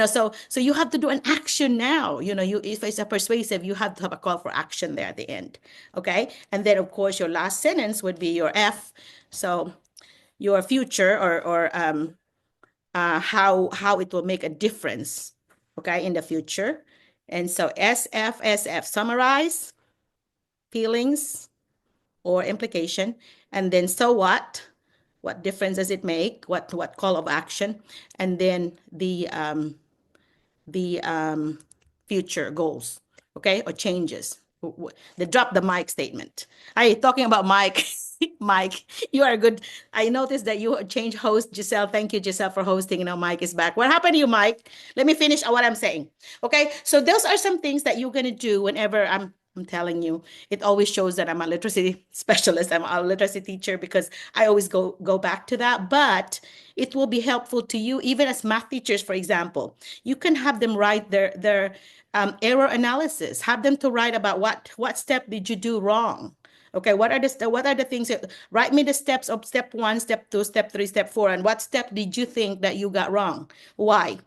so you have to do an action now. You, if it's a persuasive, you have to have a call for action there at the end. Okay, and then of course your last sentence would be your F. So your future, or how it will make a difference, okay, in the future. And so SF, summarize, feelings or implication, and then so what difference does it make, what call of action, and then the future goals, okay, or changes. The drop the mic statement. Hey, talking about Mike, Mike, you are good. I noticed that you changed host, Giselle. Thank you, Giselle, for hosting. Now Mike is back. What happened to you, Mike? Let me finish what I'm saying. Okay, so those are some things that you're gonna do whenever I'm telling you. It always shows that I'm a literacy specialist. I'm a literacy teacher because I always go back to that. But it will be helpful to you, even as math teachers, for example. You can have them write their error analysis. Have them to write about what step did you do wrong. Okay, what are the things that, write me the steps of step 1, step 2, step 3, step 4, and what step did you think that you got wrong? Why?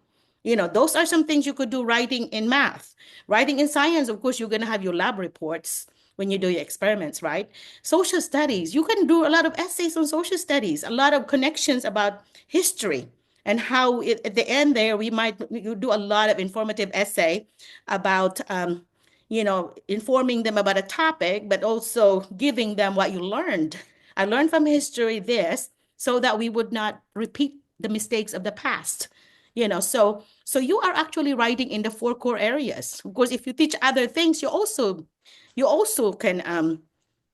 Those are some things you could do writing in math. Writing in science, of course, you're going to have your lab reports when you do your experiments, right? Social studies, you can do a lot of essays on social studies, a lot of connections about history, and how at the end there, you do a lot of informative essay about, informing them about a topic, but also giving them what you learned. I learned from history this, so that we would not repeat the mistakes of the past. So you are actually writing in the 4 core areas. Of course, if you teach other things, you also can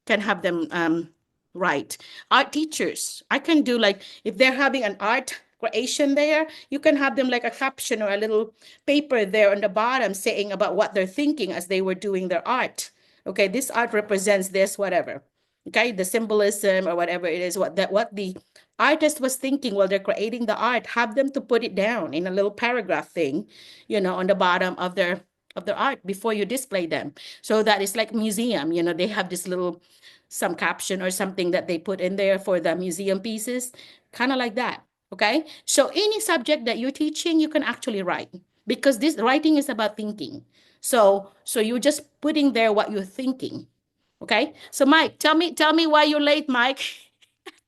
have them write. Art teachers, I can do, like, if they're having an art creation there, you can have them like a caption or a little paper there on the bottom saying about what they're thinking as they were doing their art. Okay, this art represents this, whatever. Okay, the symbolism or whatever it is, what the artist was thinking while they're creating the art. Have them to put it down in a little paragraph thing, on the bottom of their art before you display them. So that is like museum, they have this little, some caption or something that they put in there for the museum pieces, kind of like that. Okay, so any subject that you're teaching, you can actually write, because this writing is about thinking. So you're just putting there what you're thinking. Okay, so Mike, tell me why you're late, Mike.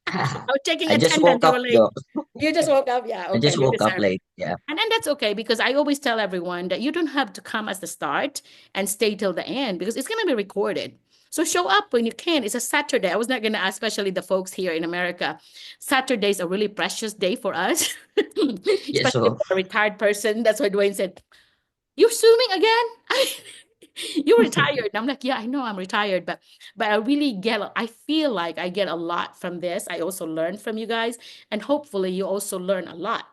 I was taking I just attendance. woke You up were late. though. You just woke up. Yeah, I okay, just you woke up deserve. late. Yeah. And that's okay, because I always tell everyone that you don't have to come as the start and stay till the end, because it's going to be recorded. So show up when you can. It's a Saturday. I was not going to ask, especially the folks here in America. Saturday is a really precious day for us, Yes, especially so for a retired person. That's why Dwayne said, "You're swimming again?" You're retired. And I'm like, yeah, I know I'm retired, but I feel like I get a lot from this. I also learn from you guys, and hopefully you also learn a lot.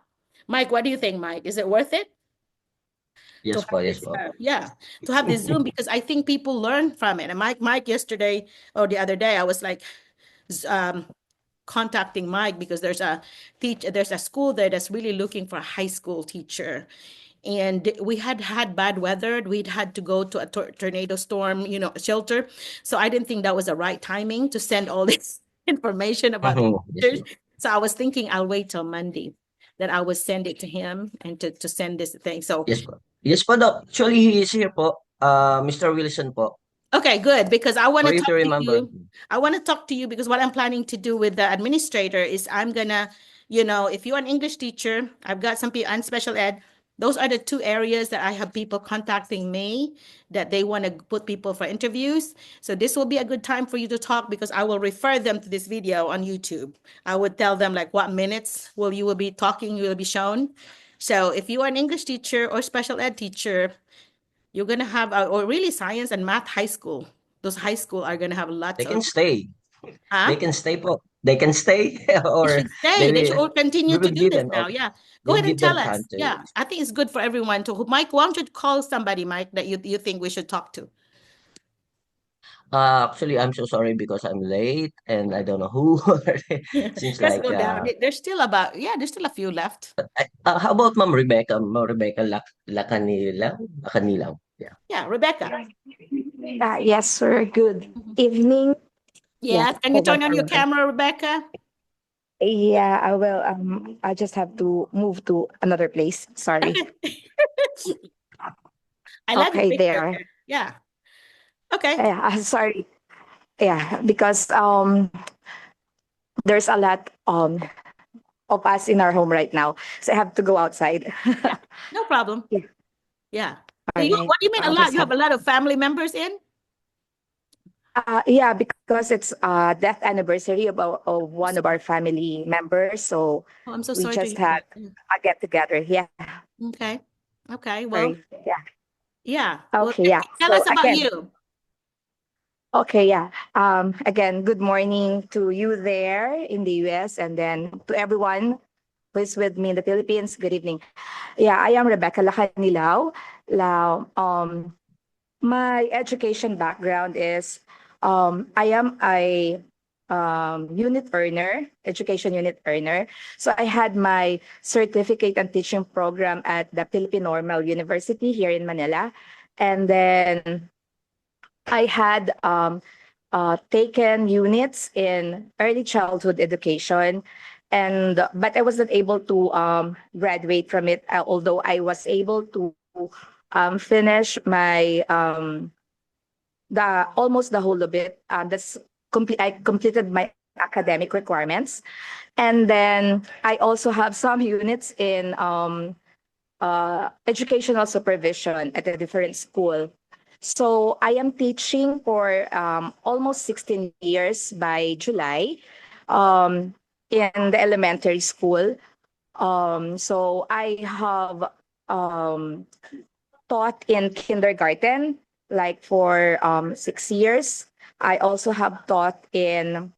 Mike, what do you think, Mike? Is it worth it to yes have po, yes this? po. Yeah, to have this Zoom, because I think people learn from it. And Mike yesterday or the other day, I was like, um, contacting Mike, because there's a school there that's really looking for a high school teacher. And we had bad weather. We'd had to go to a tornado storm, shelter. So I didn't think that was the right timing to send all this information about the Yes teachers. po. So I was thinking I'll wait till Monday, that I would send it to him, and to send this thing. So Yes po. Yes po, Doc. Actually, he is here po. Mr. Wilson po. okay, good, because I want For to you to talk to remember. you. I want to talk to you because what I'm planning to do with the administrator is I'm gonna, if you're an English teacher, I've got some people on special ed. Those are the 2 areas that I have people contacting me that they want to put people for interviews. So this will be a good time for you to talk, because I will refer them to this video on YouTube. I would tell them like what minutes you will be talking, you will be shown. So if you are an English teacher or special ed teacher, you're gonna have, or really science and math high school. Those high school are gonna have They lots of, can stay. They huh? can stay po. They can stay They or should stay. They should all we continue to will do give this them now. Yeah. Go we'll ahead and give tell them time us. to. Yeah. I think it's good for everyone to, Mike, why don't you call somebody, Mike, that you think we should talk to? Actually, I'm so sorry because I'm late and I don't know who. Seems Let's like go down. There's still a few left. how about Ma'am Rebecca? Ma'am Rebecca Lacanilang? Lacanilang. Yeah. Yeah, Rebecca. Yes, sir. Good evening. Yeah, Yes, can you hold on turn on for a your moment. camera, Rebecca? Yeah, I will. I just have to move to another place. Sorry. I like your Okay, picture there. there. Yeah. Okay. Yeah, sorry. Yeah, because there's a lot of us in our home right now, so I have to go outside. Yeah. No problem. Yeah. Yeah. All right. What do you mean a I'll lot? just You have have. a lot of family members in? Yeah, because it's death anniversary of one of our family members, so Oh, I'm so we sorry to just hear had that. Yeah. a get together. Yeah. Okay. Okay. Well, Sorry. Yeah. yeah. Well, Okay. Yeah. tell So us about again. you. Okay, yeah. Again, good morning to you there in the US, and then to everyone who is with me in the Philippines. Good evening. Yeah, I am Rebecca Lacanilao. Lao. My education background is I am a unit earner, education unit earner. So I had my certificate and teaching program at the Philippine Normal University here in Manila, and then I had taken units in early childhood education, and but I wasn't able to graduate from it. Although I was able to finish my the almost the whole of it. That's complete. I completed my academic requirements, and then I also have some units in educational supervision at a different school. So I am teaching for almost 16 years by July in the elementary school. So I have um, taught in kindergarten, like for 6 years. I also have taught in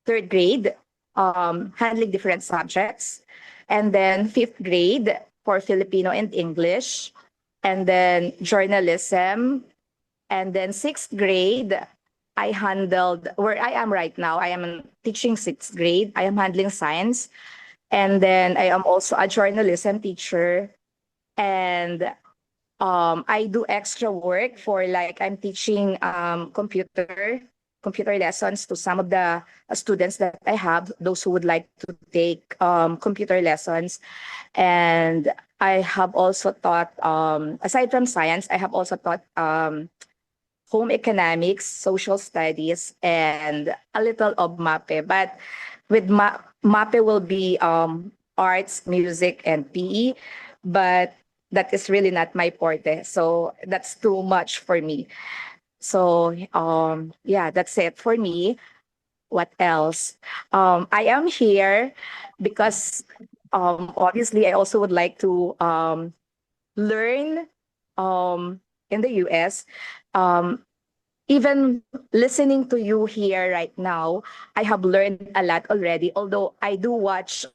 third grade, handling different subjects, and then fifth grade for Filipino and English, and then journalism, and then sixth grade. I handled where I am right now. I am teaching sixth grade. I am handling science, and then I am also a journalism teacher, and I do extra work for like I'm teaching computer lessons to some of the students that I have, those who would like to take computer lessons. And I have also taught, aside from science, I have also taught home economics, social studies, and a little of MAPE. But with MAPE will be arts, music, and PE. But that is really not my forte. So that's too much for me. So yeah, that's it for me. What else? I am here because obviously I also would like to learn in the US. Um, Even listening to you here right now, I have learned a lot already. Although I do watch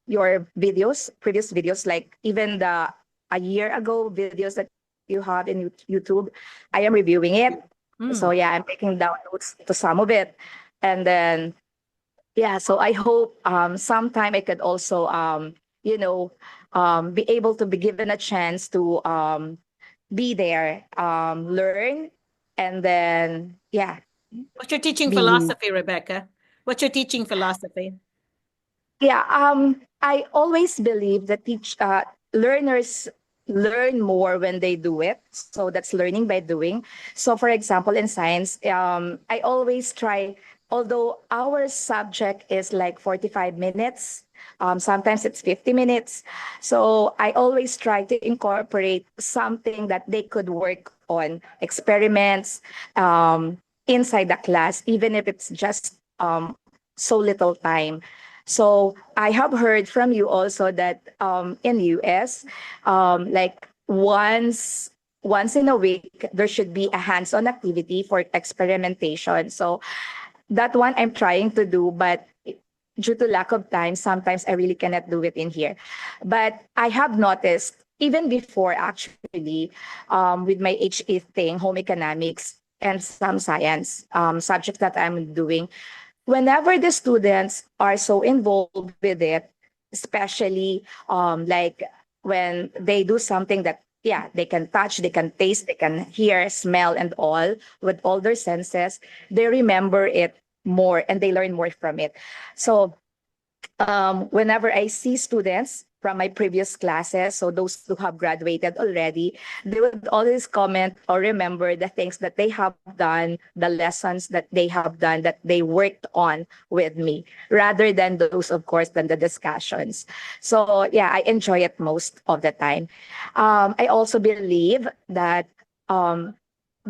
your videos, previous videos, like even the a year ago videos that you have in YouTube, I am reviewing it. So Mm. yeah, I'm taking down notes to some of it, and then yeah. So I hope sometime I could also you know be able to be given a chance to be there, learn, and then yeah, What's your teaching be philosophy, Rebecca? What's your teaching philosophy? yeah. I always believe that learners learn more when they do it. So that's learning by doing. So for example, in science, I always try. Although our subject is like 45 minutes, sometimes it's 50 minutes. So I always try to incorporate something that they could work on, experiments inside the class, even if it's just so little time. So I have heard from you also that in US, like once in a week, there should be a hands-on activity for experimentation. So that one I'm trying to do, but due to lack of time, sometimes I really cannot do it in here. But I have noticed even before actually with my HE thing, home economics and some science subjects that I'm doing, whenever the students are so involved with it, especially like when they do something that yeah, they can touch, they can taste, they can hear, smell, and with all their senses, they remember it more and they learn more from it. So whenever I see students from my previous classes, so those who have graduated already, they would always comment or remember the things that they have done, the lessons that they have done, that they worked on with me, rather than those, of course, than the discussions. So yeah, I enjoy it most of the time. I also believe that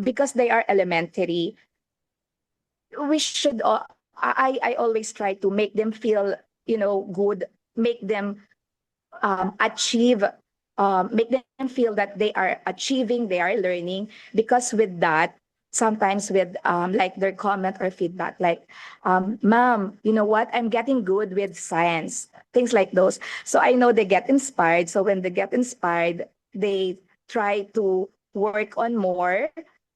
because they are elementary, we should I always try to make them feel, good, make them achieve, make them feel that they are achieving, they are learning, because with that, sometimes with like their comment or feedback, like, ma'am, you know what, I'm getting good with science, things like those. So I know they get inspired. So when they get inspired, they try to work on more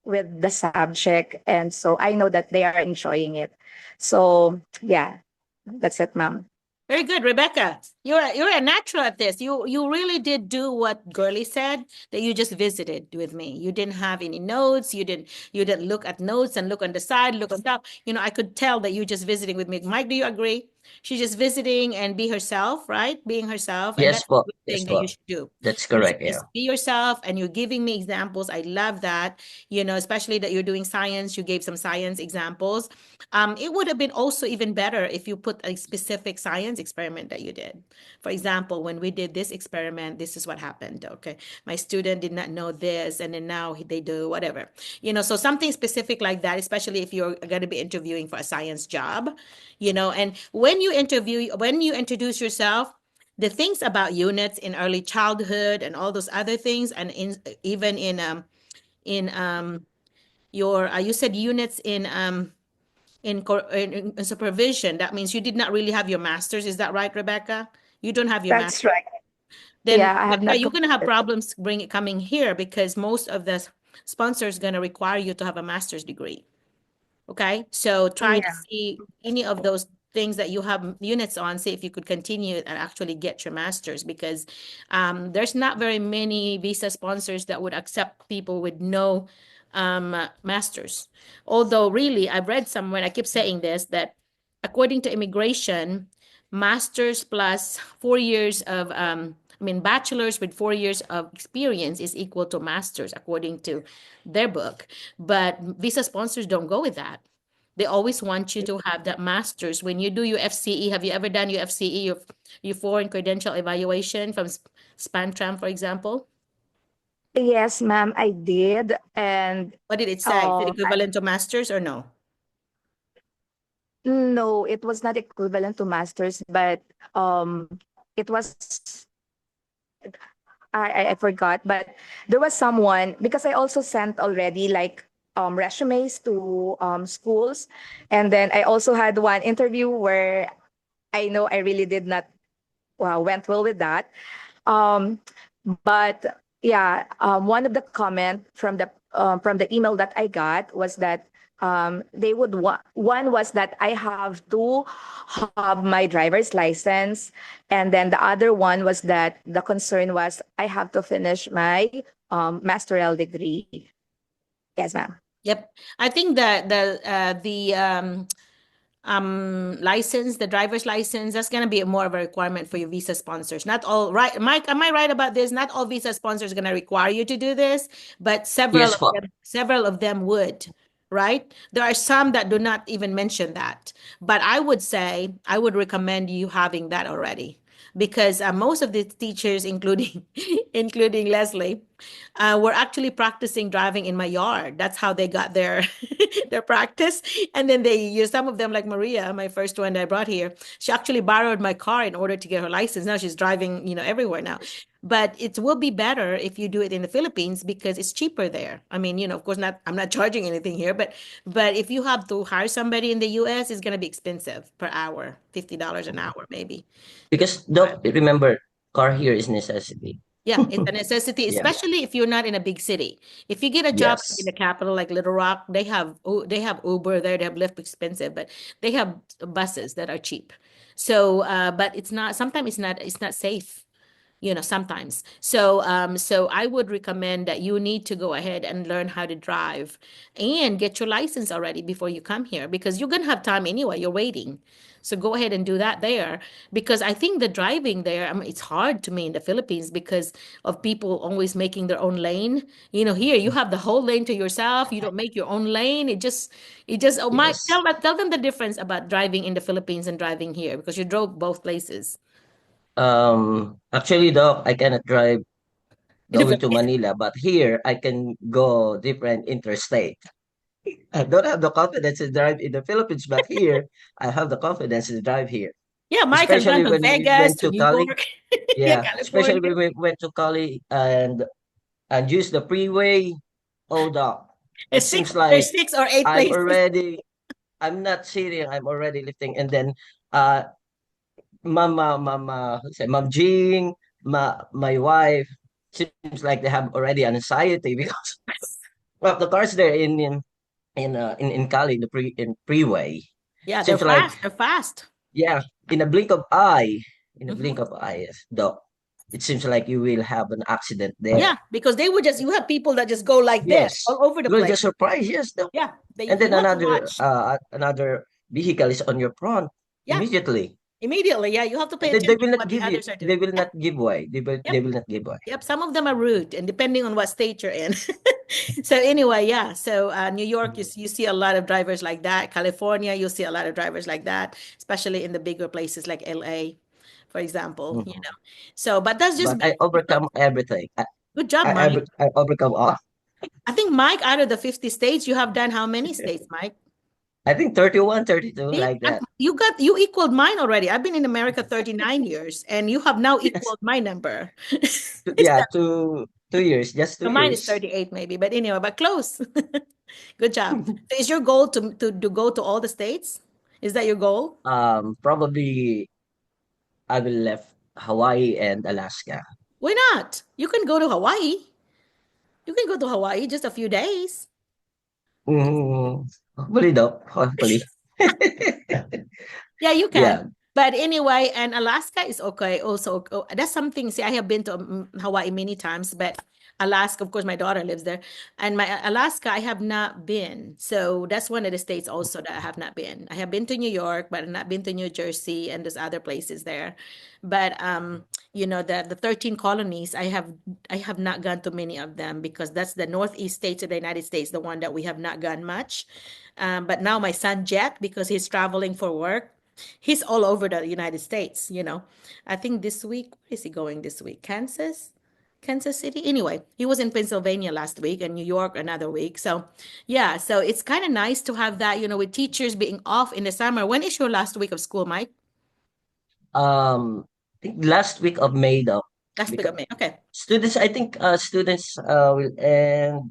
with the subject. And so I know that they are enjoying it. So yeah, that's it, ma'am. Very good, Rebecca. You're a natural at this. You really did do what Girly said, that you just visited with me. You didn't have any notes. You didn't look at notes and look on the side, look on top. I could tell that you just visiting with me. Mike, do you agree? She's just visiting and be herself, right? Being herself, and Yes that's a po. good Yes thing that you po. should do. That's You should correct. Yeah. just be yourself, and you're giving me examples. I love that. Especially that you're doing science. You gave some science examples. It would have been also even better if you put a specific science experiment that you did. For example, when we did this experiment, this is what happened. Okay, my student did not know this, and then now they do whatever. So something specific like that, especially if you're going to be interviewing for a science job. And when you introduce yourself, the things about units in early childhood and all those other things, and even in your you said units in supervision. That means you did not really have your master's. Is that right, Rebecca? You don't have your master's. That's right. Then, Yeah, I have Rebecca, not you're going to have completed. problems coming here, because most of the sponsors going to require you to have a master's degree. Okay, so try to Yeah. see any of those things that you have units on, see if you could continue and actually get your master's, because there's not very many visa sponsors that would accept people with no master's. Although, really, I've read somewhere, I keep saying this, that according to immigration, master's plus 4 years of, bachelor's with 4 years of experience is equal to master's, according to their book. But visa sponsors don't go with that. They always want you to have that master's. When you do your FCE, have you ever done your FCE, your foreign credential evaluation from Spantram, for example? Yes, ma'am, I did. And What did it say? Is it equivalent to master's or no? no, it was not equivalent to master's, but it was, I forgot, but there was someone, because I also sent already like resumes to schools, and then I also had one interview where I know I really did not went well with that. Um, but yeah, one of the comment from the email that I got was that they would one was that I have to have my driver's license, and then the other one was that the concern was I have to finish my master's degree. Yes, ma'am. Yep. I think that the license, the driver's license, that's going to be more of a requirement for your visa sponsors. Not all, right? Mike, am I right about this? Not all visa sponsors are going to require you to do this, but Yes po. several of them would, right? There are some that do not even mention that. But I would say, I would recommend you having that already, because most of the teachers, including including Leslie, were actually practicing driving in my yard. That's how they got their their practice. And then they use some of them, like Maria, my first one that I brought here. She actually borrowed my car in order to get her license. Now she's driving, everywhere now. But it will be better if you do it in the Philippines, because it's cheaper there. I mean, of course, not. I'm not charging anything here, but if you have to hire somebody in the U.S., it's going to be expensive per hour, $50 an hour, maybe. Because Doc, remember, car here is necessity. Yeah, it's a necessity, Yeah. especially if you're not in a big city. If you get a job in Yes. the capital like Little Rock, they have Uber there, they have Lyft expensive, but they have buses that are cheap. So, but it's not. Sometimes it's not safe. sometimes. So I would recommend that you need to go ahead and learn how to drive and get your license already before you come here, because you're gonna have time anyway. You're waiting. So go ahead and do that there, because I think the driving there, I mean, it's hard to me in the Philippines because of people always making their own lane. Here you have the whole lane to yourself. You don't make your own lane. It just, oh my, Yes. tell them the difference about driving in the Philippines and driving here, because you drove both places. Actually, Doc, I cannot drive In the going to Philippines. Manila, but here I can go different interstate. I don't have the confidence to drive in the Philippines, but here I have the confidence to drive here. Yeah, Mike has gone Especially to when we Vegas, went to to New Cali. York, yeah, Yeah, especially California. when we went to Cali and use the freeway. Oh, Doc, it seems There's like 6 or 8 I'm places. already. I'm not sitting. I'm already lifting, and then uh, Mom Jing, my wife seems like they have already an anxiety because of the cars there in Cali in freeway. Yeah, they're Seems like fast. They're fast. yeah, in a blink of eye, Hmm. though, it seems like you will have an accident there. Yeah, because you have people that just go like this Yes, all over the you will place. just surprise. Yes, though. Yeah, And then you have to watch. another vehicle is on your front Yeah, immediately. immediately. Yeah, you have to pay And then they attention will to not what the give you. others are They doing. will Yeah, not give way. They yep. will not give way. Yep, some of them are rude, and depending on what state you're in. So anyway, yeah. So New York, you see a lot of drivers like that. California, you see a lot of drivers like that, especially in the bigger places like LA, for example. Mhm. So, but that's just But I overcome everything. good job, Mike. I overcome all. I think Mike, out of the 50 states, you have done how many states, Mike? I think 31, 32, See, like that. you equaled mine already. I've been in America 39 years, and you have now Yes. equaled my number. Yeah, So 2 years, just two mine is years. 38 maybe, but anyway, but close. Good job. So is your goal to go to all the states? Is that your goal? Probably I will left Hawaii and Alaska. Why not? You can go to Hawaii. You can go to Hawaii just a few days. Hopefully, though. Hopefully. Yeah, you can. Yeah. But anyway, and Alaska is okay. Also, that's something. See, I have been to Hawaii many times, but Alaska, of course, my daughter lives there, and my Alaska, I have not been. So that's one of the states also that I have not been. I have been to New York, but I've not been to New Jersey, and there's other places there. But the 13 colonies, I have not gone to many of them because that's the northeast states of the United States, the one that we have not gone much. But now my son Jet, because he's traveling for work, he's all over the United States. I think this week, where is he going this week? Kansas City. Anyway, he was in Pennsylvania last week and New York another week. So, yeah, so it's kind of nice to have that, with teachers being off in the summer. When is your last week of school, Mike? I think last week of May, though, Last week of because May. Okay. students will end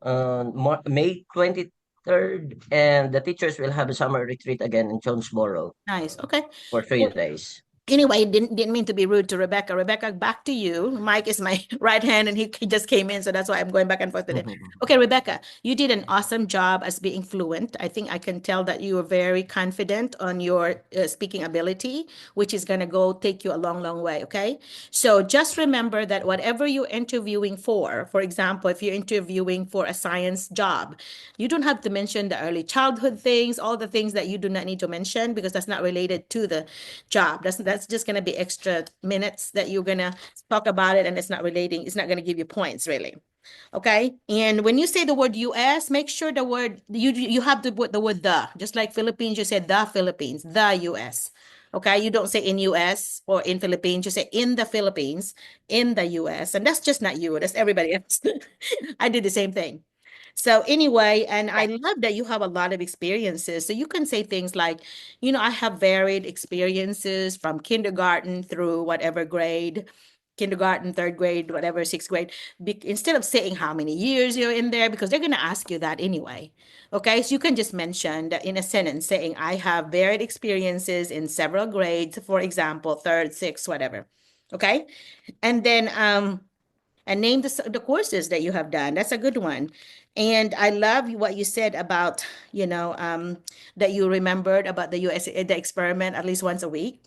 on May 23rd, and the teachers will have a summer retreat again in Jonesboro Nice. Okay. for 3 days. Anyway, didn't mean to be rude to Rebecca. Rebecca, back to you. Mike is my right hand, and he just came in, so that's why I'm going back and forth with him. Okay, Rebecca, you did an awesome job as being fluent. I think I can tell that you are very confident on your speaking ability, which is going to go take you a long, long way. Okay, so just remember that whatever you're interviewing for example, if you're interviewing for a science job, you don't have to mention the early childhood things, all the things that you do not need to mention because that's not related to the job. That's just going to be extra minutes that you're going to talk about it, and it's not relating. It's not going to give you points really. Okay. And when you say the word US, make sure the word you have to put the word the, just like Philippines, you said the Philippines, the US. Okay. You don't say in US or in Philippines, you say in the Philippines, in the US. And that's just not you, that's everybody else. I did the same thing. So anyway, and I love that you have a lot of experiences. So you can say things like, I have varied experiences from kindergarten through whatever grade, kindergarten, third grade, whatever, sixth grade. Instead of saying how many years you're in there, because they're going to ask you that anyway. Okay, so you can just mention that in a sentence saying, I have varied experiences in several grades, for example, third, sixth, whatever. Okay, and then and name the courses that you have done. That's a good one. And I love what you said about, that you remembered about the US, the experiment at least once a week.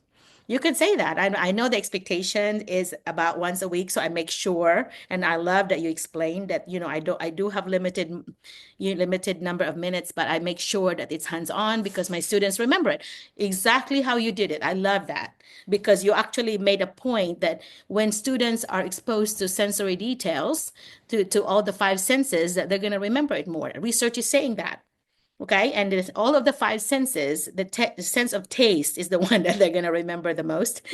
You can say that. I know the expectation is about once a week, so I make sure, and I love that you explained that, I do have limited number of minutes, but I make sure that it's hands-on because my students remember it exactly how you did it. I love that because you actually made a point that when students are exposed to sensory details, to all the five senses, that they're going to remember it more. Research is saying that. Okay, and there's all of the five senses, the sense of taste is the one that they're going to remember the most,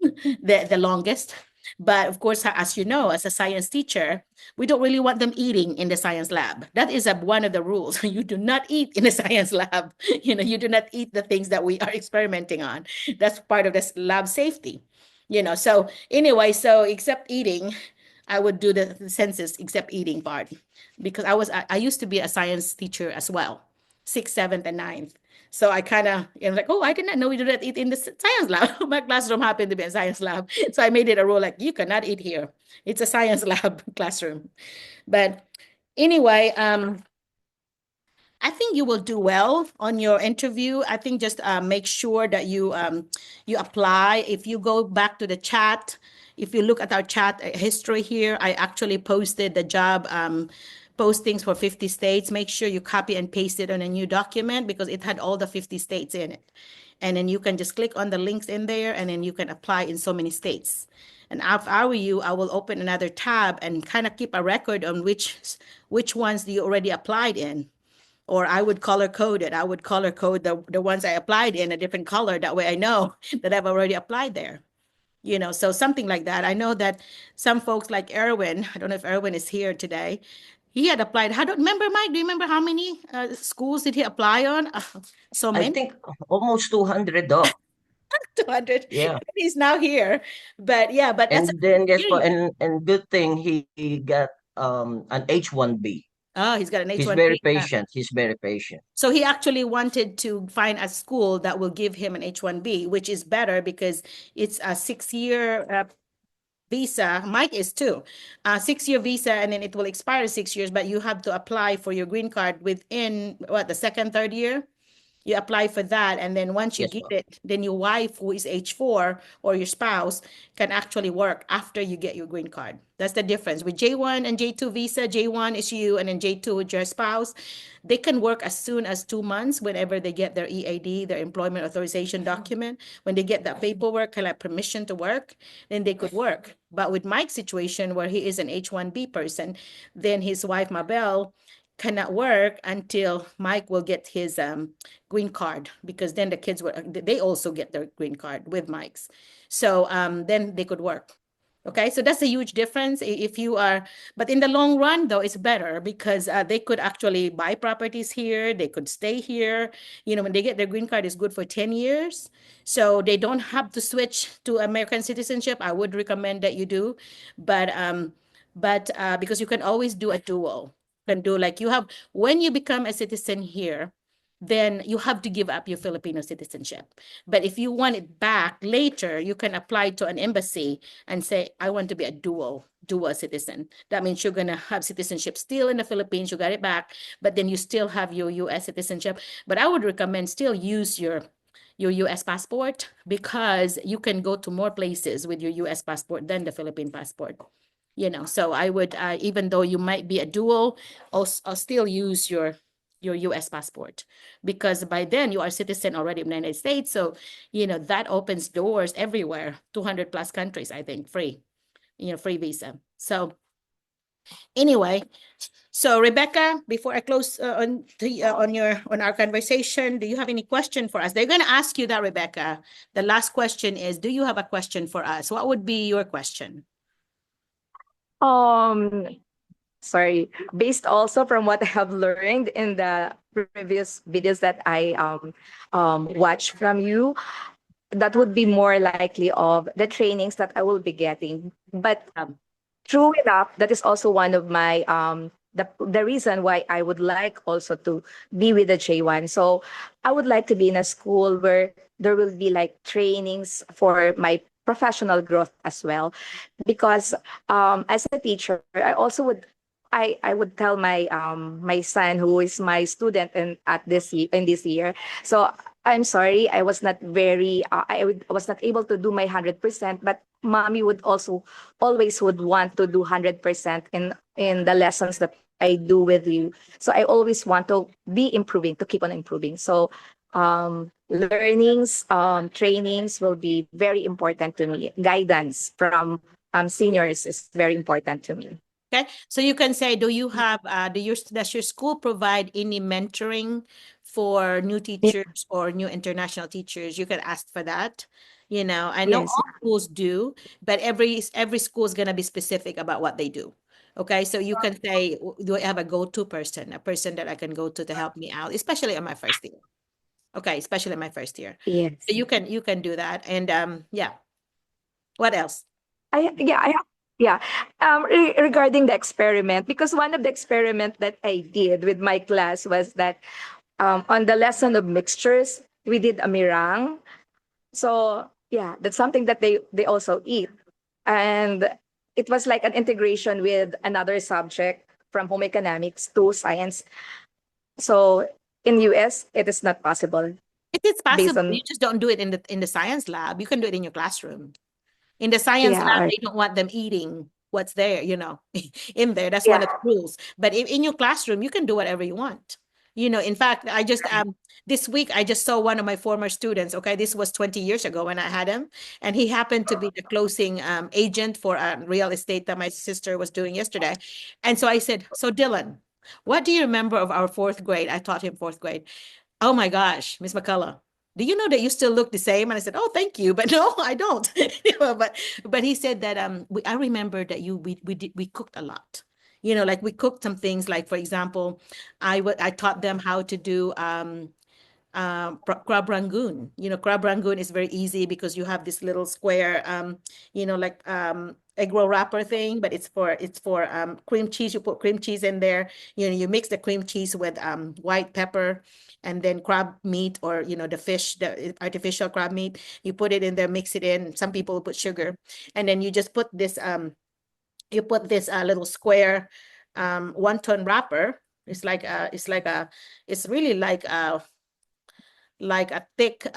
the longest. But of course, as you know, as a science teacher, we don't really want them eating in the science lab. That is one of the rules. You do not eat in the science lab. You do not eat the things that we are experimenting on. That's part of this lab safety. So anyway, so except eating, I would do the senses except eating part because I used to be a science teacher as well, sixth, seventh, and ninth. So I kind of like, oh, I did not know we do not eat in the science lab. My classroom happened to be a science lab. So I made it a rule like, you cannot eat here. It's a science lab classroom. But anyway, I think you will do well on your interview. I think just make sure that you apply. If you go back to the chat, if you look at our chat history here, I actually posted the job postings for 50 states. Make sure you copy and paste it on a new document because it had all the 50 states in it. And then you can just click on the links in there and then you can apply in so many states. And if I were you, I will open another tab and kind of keep a record on which ones you already applied in. Or I would color code it. I would color code the ones I applied in a different color. That way I know that I've already applied there. So something like that. I know that some folks like Erwin, I don't know if Erwin is here today. He had applied. I don't remember, Mike. Do you remember how many schools did he apply on? So I many, think almost 200, Doc. 200. Yeah. He's now here. But yeah, but that's And then guess what? experience. And good thing he got an H1B. Oh, he's got an He's very H-1B. patient. He's very patient. So he actually wanted to find a school that will give him an H-1B, which is better because it's a 6-year visa. Mike is too. 6-year visa, and then it will expire 6 years, but you have to apply for your green card within the second, third year. You apply for that, and then once you Yes, get ma'am. it, then your wife, who is H4, or your spouse, can actually work after you get your green card. That's the difference. With J1 and J2 visa, J1 is you, and then J2 with your spouse. They can work as soon as 2 months whenever they get their EAD, their employment authorization document. When they get that paperwork, kind of permission to work, then they could work. But with Mike's situation, where he is an H1B person, then his wife, Mabel, cannot work until Mike will get his green card, because then the kids they also get their green card with Mike's. So then they could work. Okay, so that's a huge difference if you are, but in the long run though, it's better because they could actually buy properties here, they could stay here. When they get their green card, it's good for 10 years. So they don't have to switch to American citizenship. I would recommend that you do, but because you can always do a dual. Can do like when you become a citizen here, then you have to give up your Filipino citizenship. But if you want it back later, you can apply to an embassy and say, I want to be a dual citizen. That means you're going to have citizenship still in the Philippines, you got it back, but then you still have your US citizenship. But I would recommend still use your US passport because you can go to more places with your US passport than the Philippine passport. So I would, even though you might be a dual, I'll still use your US passport, because by then you are a citizen already in the United States. So, that opens doors everywhere, 200 plus countries, I think, free visa. So anyway, so Rebecca, before I close on our conversation, do you have any question for us? They're going to ask you that, Rebecca. The last question is, do you have a question for us? What would be your question? Um, Sorry, based also from what I have learned in the previous videos that I watched from you, that would be more likely of the trainings that I will be getting. But true enough, that is also one of my the reason why I would like also to be with the J1. So I would like to be in a school where there will be like trainings for my professional growth as well, because as a teacher, I also would I would tell my my son, who is my student in this year. So I'm sorry, I was not very, was not able to do my 100%, but mommy would also always would want to do 100% in the lessons that I do with you. So I always want to be improving, to keep on improving. So learnings, trainings will be very important to me. Guidance from seniors is very important to me. Okay, so you can say, do you have, does your school provide any mentoring for new teachers or new international teachers? You can ask for that. You know, I know Yes. all schools do, but every school is going to be specific about what they do. Okay, so you can say, do I have a go-to person, a person that I can go to help me out, especially on my first year. Okay, especially my first year. Yes. So you can do that. And yeah. What else? I yeah, I yeah. Regarding the experiment, because one of the experiment that I did with my class was that on the lesson of mixtures, we did a mirang. So yeah, that's something that they also eat, and it was like an integration with another subject from home economics to science. So in US, it is not possible It is based possible. You on just don't do it in the science lab. You can do it in your classroom. In the science yeah, lab, they don't want them eating what's there, in there. That's one yeah. of the rules. But in your classroom, you can do whatever you want. In fact, I just this week I just saw one of my former students. Okay, this was 20 years ago when I had him, and he happened to be the closing agent for real estate that my sister was doing yesterday. And so I said, "So Dylan, what do you remember of our fourth grade?" I taught him fourth grade. Oh my gosh, Miss McCullough, do you know that you still look the same? And I said, oh, thank you, but no, I don't. But he said that I remember that we cooked a lot. Like we cooked some things. Like for example, I taught them how to do crab rangoon. Crab rangoon is very easy because you have this little square, like egg roll wrapper thing, but it's for cream cheese. You put cream cheese in there. You mix the cream cheese with white pepper and then crab meat, or the fish, the artificial crab meat. You put it in there, mix it in. Some people put sugar, and then you just put this little square wonton wrapper. It's really like a thick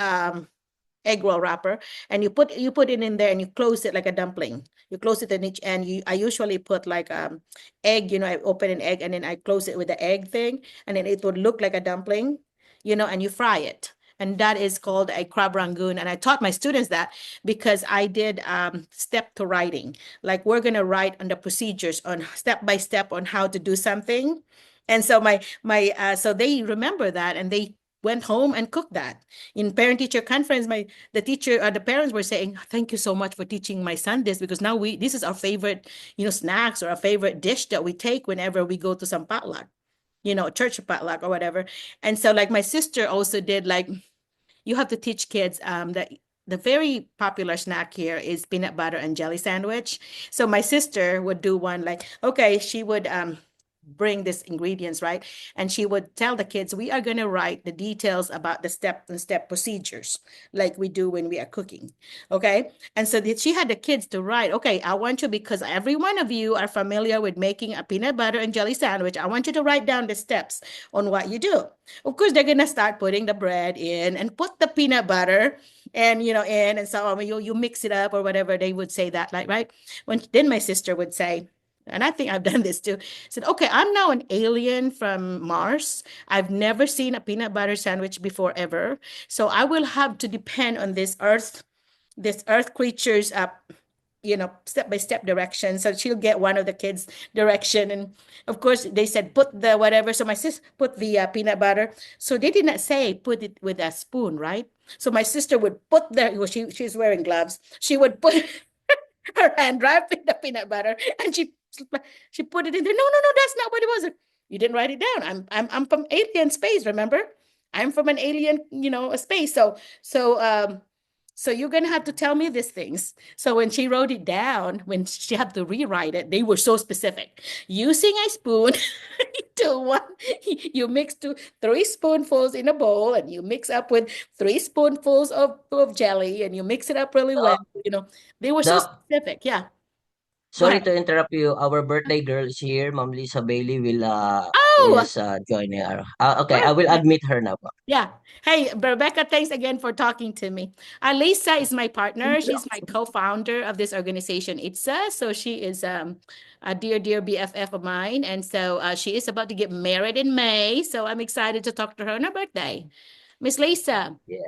egg roll wrapper, and you put it in there and you close it like a dumpling. You close it in each end. I usually put like egg, I open an egg and then I close it with the egg thing, and then it would look like a dumpling, and you fry it. And that is called a crab rangoon. And I taught my students that because I did step to writing. Like we're gonna write on the procedures on step by step on how to do something. And so so they remember that, and they went home and cooked that. In parent teacher conference, the parents were saying, thank you so much for teaching my son this, because now this is our favorite, snacks, or our favorite dish that we take whenever we go to some potluck, church potluck or whatever. And so like my sister also did, like, you have to teach kids that the very popular snack here is peanut butter and jelly sandwich. So my sister would do one, like, okay, she would bring these ingredients, right? And she would tell the kids, we are going to write the details about the step procedures, like we do when we are cooking. Okay. And so she had the kids to write, okay, I want you, because every one of you are familiar with making a peanut butter and jelly sandwich, I want you to write down the steps on what you do. Of course, they're going to start putting the bread in and put the peanut butter and, in, and so on. You mix it up or whatever they would say that, like, right? Then my sister would say, and I think I've done this too, said, okay, I'm now an alien from Mars. I've never seen a peanut butter sandwich before ever. So I will have to depend on this earth creature's step by step direction. So she'll get one of the kids' direction. And of course, they said, put the whatever. So my sis put the peanut butter. So they did not say put it with a spoon, right? So my sister would put she's wearing gloves. She would put her hand wrapped in the peanut butter, and she put it in there. No, no, no, that's not what it was. You didn't write it down. I'm from alien space, remember? I'm from an alien, a space. So you're gonna have to tell me these things. So when she wrote it down, when she had to rewrite it, they were so specific. Using a spoon to one, you mix 3 spoonfuls in a bowl, and you mix up with 3 spoonfuls of jelly, and you mix it up really well. They were so Doc, specific. Yeah. Go sorry ahead. to interrupt you. Our birthday girl is here. Ma'am Lisa Bailey will Oh, Oh, is joining our. Okay, I will perfect. admit her now. Yeah. Hey, Rebecca, thanks again for talking to me. Lisa is my partner. She's my co-founder of this organization, ITSA. So she is a dear BFF of mine. And so she is about to get married in May. So I'm excited to talk to her on her birthday. Miss Lisa, Yeah.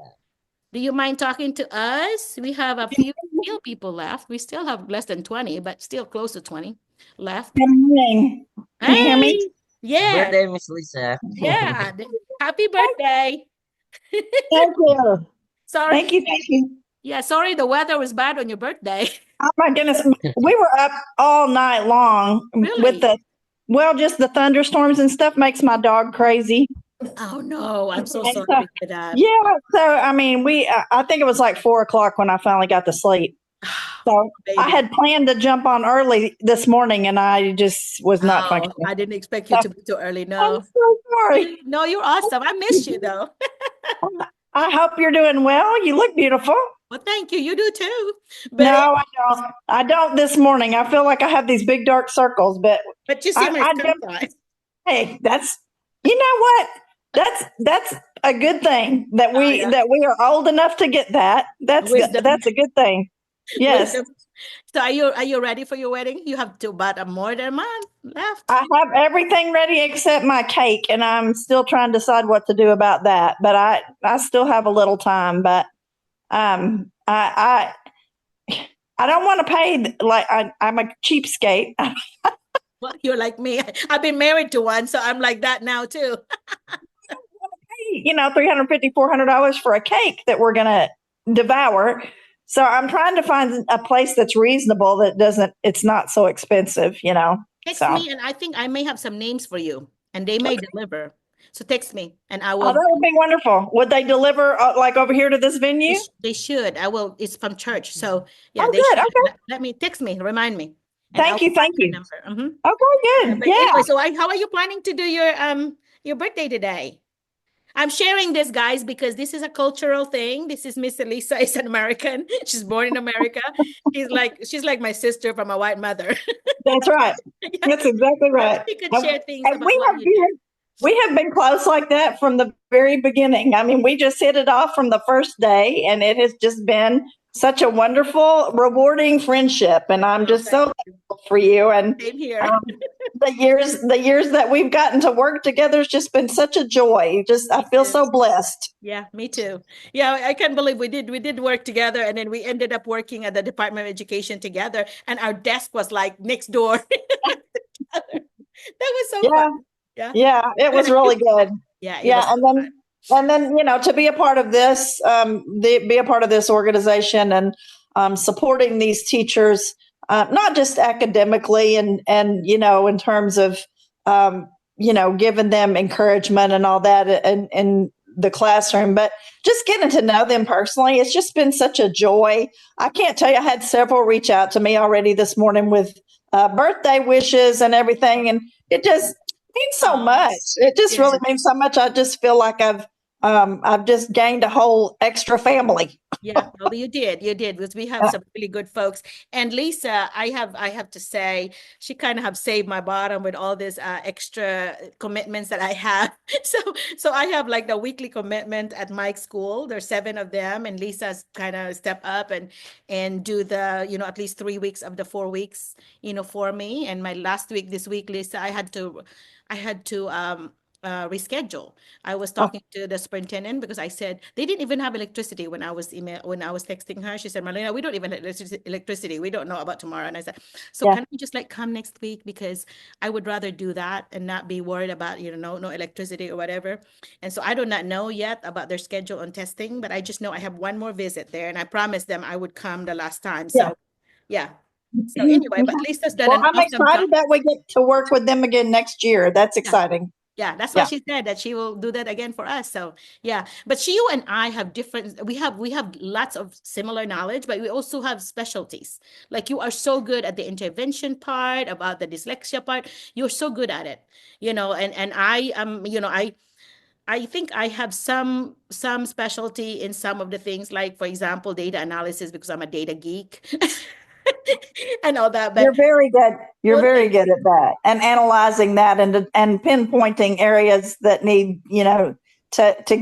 do you mind talking to us? We have a few people left. We still have less than 20, but still close to 20 left. Good morning. Can you hear me? Hey, yeah, Birthday, Miss Lisa. yeah. Happy birthday. Thank you. Sorry. Thank you. Thank you. Yeah, sorry the weather was bad on your birthday. Oh my goodness. We were up all night long Really? with just the thunderstorms and stuff makes my dog crazy. Oh no, I'm so And sorry so, to hear that. yeah. So, I mean, I think it was like 4 o'clock when I finally got to sleep. So I Baby. had planned to jump on early this morning and I just was not Oh, functioning. I didn't expect you So to be too early. I'm No. so sorry. No, you're awesome. I missed you though. I hope you're doing well. You look beautiful. Well, thank you. You do too. But No, I don't. I don't this morning. I feel like I have these big dark circles, but you see my I skin jumped. line. Hey, you know what? That's a good thing that Oh, yeah. we are old enough to get that. Wisdom. That's a good thing. Yes. Wisdom. So are you ready for your wedding? You have to about more than a month left. I have everything ready except my cake, and I'm still trying to decide what to do about that. But I still have a little time. But I don't want to pay like I'm a cheapskate. Well, you're like me. I've been married to one, so I'm like that now too. $350, $400 for a cake that we're going to devour. So I'm trying to find a place that's reasonable it's not so expensive, Text So, me, and I think I may have some names for you, and they may deliver. So text me, and I oh, will. that would be wonderful. Would they deliver like over here to this venue? They should. I will. It's from church, so yeah, Oh, they good. should. Okay. Let me text me, remind me. And Thank you. Thank your you. number. Okay, good. But Yeah. anyway, so how are you planning to do your birthday today? I'm sharing this, guys, because this is a cultural thing. This is Miss Elisa is an American. She's born in America. She's like my sister from a white mother. That's right. That's exactly right. You could share things And about what you do. we have been close like that from the very beginning. I mean, we just hit it off from the first day, and it has just been such a wonderful, rewarding friendship. And I'm just so thankful for you. And Same here. the years that we've gotten to work together has just been such a joy. I feel so blessed. Yeah, me too. Yeah, I can't believe we did work together, and then we ended up working at the Department of Education together, and our desk was like next door. That was so fun. Yeah, it was really good. Yeah, and then to be a part of this, be a part of this organization and supporting these teachers, not just academically and in terms of giving them encouragement and all that in the classroom, but just getting to know them personally. It's just been such a joy. I can't tell you, I had several reach out to me already this morning with birthday wishes and everything, and it just means so much. It just really means so much. I just feel like I've just gained a whole extra family. Yeah, well, you did because we have some really good folks. And Lisa, I have to say, she kind of have saved my bottom with all these extra commitments that I have. So I have like the weekly commitment at my school. There's 7 of them, and Lisa's kind of step up and do the at least 3 weeks of the 4 weeks for me. And my last week this week, Lisa, I had to reschedule. I was talking to the superintendent because I said they didn't even have electricity when I was texting her. She said, Marlena, we don't even have electricity. We don't know about tomorrow. And I said, so can we just like come next week? Because I would rather do that and not be worried about, no electricity or whatever. And so I do not know yet about their schedule on testing, but I just know I have one more visit there, and I promised them I would come the last time. So yeah. So anyway, but Lisa's done an I'm awesome excited job. that we get to work with them again next year. That's exciting. Yeah, that's what she said, that she will do that again for us. So yeah, but you and I have we have lots of similar knowledge, but we also have specialties. Like you are so good at the intervention part, about the dyslexia part. You're so good at it, and I am, I think I have some specialty in some of the things, like for example, data analysis, because I'm a data geek. and all that. You're But very good. You're well, very good at that, and analyzing that, and pinpointing areas that need, to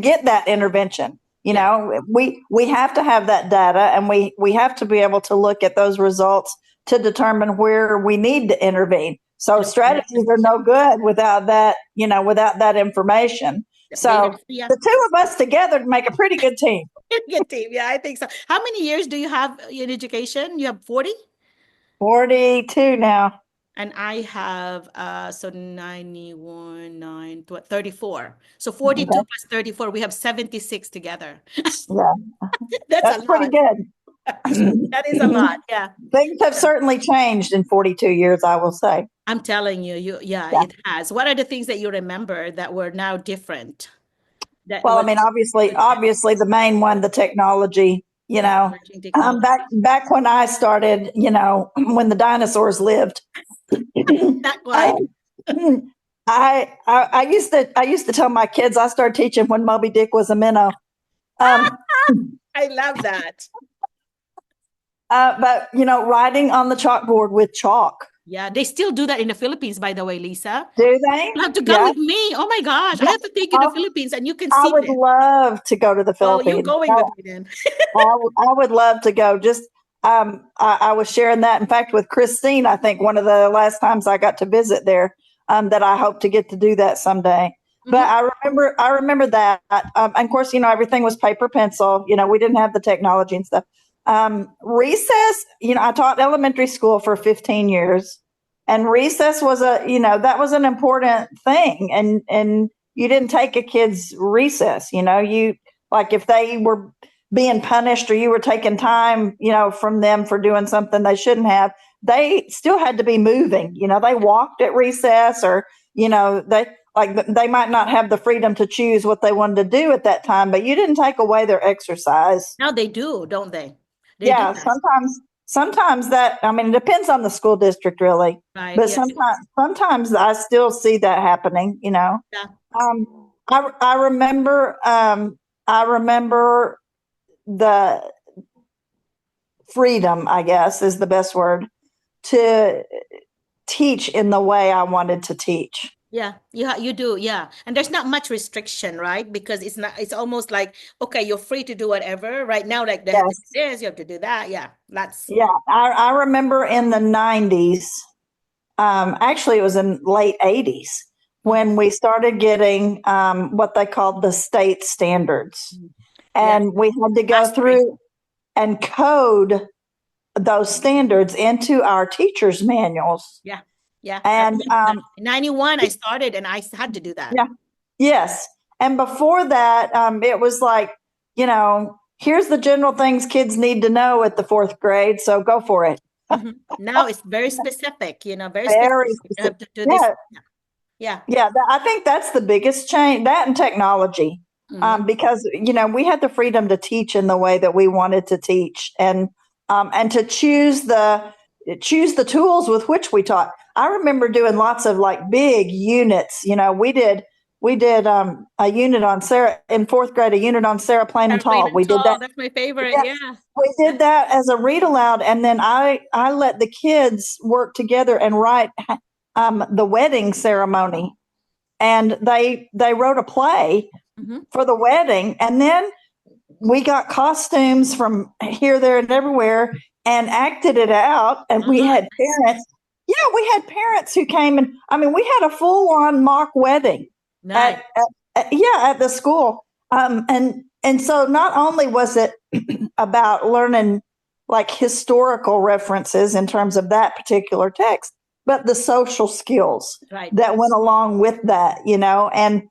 get that intervention. We have to have that data, and we have to be able to look at those results to determine where we need to intervene. So strategies are no good without that, without that information. So yeah, the two of us together make a pretty good team. good team. Yeah, I think so. How many years do you have in education? You have 40? 42 now. And I have so 91, 9, 34. So 42 Okay. plus 34, we have 76 together. Yeah, That's a pretty lot. good. That is a lot. Yeah. Things have certainly changed in 42 years, I will say. I'm telling you, yeah, it has. What are the things that you remember that were now different? Well, I mean, obviously the main one, the technology, emerging technology. back when I started, when the dinosaurs lived. Not quite. I used to tell my kids I started teaching when Moby Dick was a minnow. I love that. But writing on the chalkboard with chalk. Yeah, they still do that in the Philippines, by the way, Lisa. Do they? You have to come with me. Oh my gosh, I have to take you to the Philippines, and you can see I would it. love to go to the Philippines. Oh, you're going with me then. I would love to go. Just I was sharing that, in fact, with Christine. I think one of the last times I got to visit there. That I hope to get to do that someday. Mm-hmm. But I remember that. And of course, everything was paper pencil. We didn't have the technology and stuff. Recess. I taught elementary school for 15 years, and recess was that was an important thing. And you didn't take a kid's recess. You, like, if they were being punished or you were taking time, from them for doing something they shouldn't have, they still had to be moving. They walked at recess, or, they might not have the freedom to choose what they wanted to do at that time, but you didn't take away their exercise. Now they do, don't they? Yeah, sometimes that, I mean, it depends on the school district, really. Right. But Yeah. sometimes I still see that happening, Yeah. I remember the freedom, I guess is the best word, to teach in the way I wanted to teach. Yeah, you do. Yeah. And there's not much restriction, right? Because it's almost like, okay, you're free to do whatever right now. Like they have to do this, you have to do that. Yeah. I remember in the 90s, actually it was in late 80s when we started getting what they called the state standards. And we had to go through and code those standards into our teachers' manuals. Yeah. Yeah. And in 91, I started and I had to do that. Yeah. Yes. And before that, it was like, here's the general things kids need to know at the 4th grade. So go for it. Mm-hmm. Now it's very specific, very specific. You have to do this. Yeah. Yeah. I think that's the biggest change, that and technology. Mm-hmm. Because, we had the freedom to teach in the way that we wanted to teach, and to choose the tools with which we taught. I remember doing lots of like big units. We did a unit on Sarah in 4th grade, a unit on Sarah Plain and Tall. We did that. That's my favorite. Yeah. We did that as a read aloud, and then I let the kids work together and write the wedding ceremony, and they wrote a play for the wedding, and then we got costumes from here, there, and everywhere and acted it out. And we had parents. Yeah, we had parents who came, and I mean, we had a full-on mock wedding at the school. And so not only was it about learning like historical references in terms of that particular text, but the social skills that went along with that, and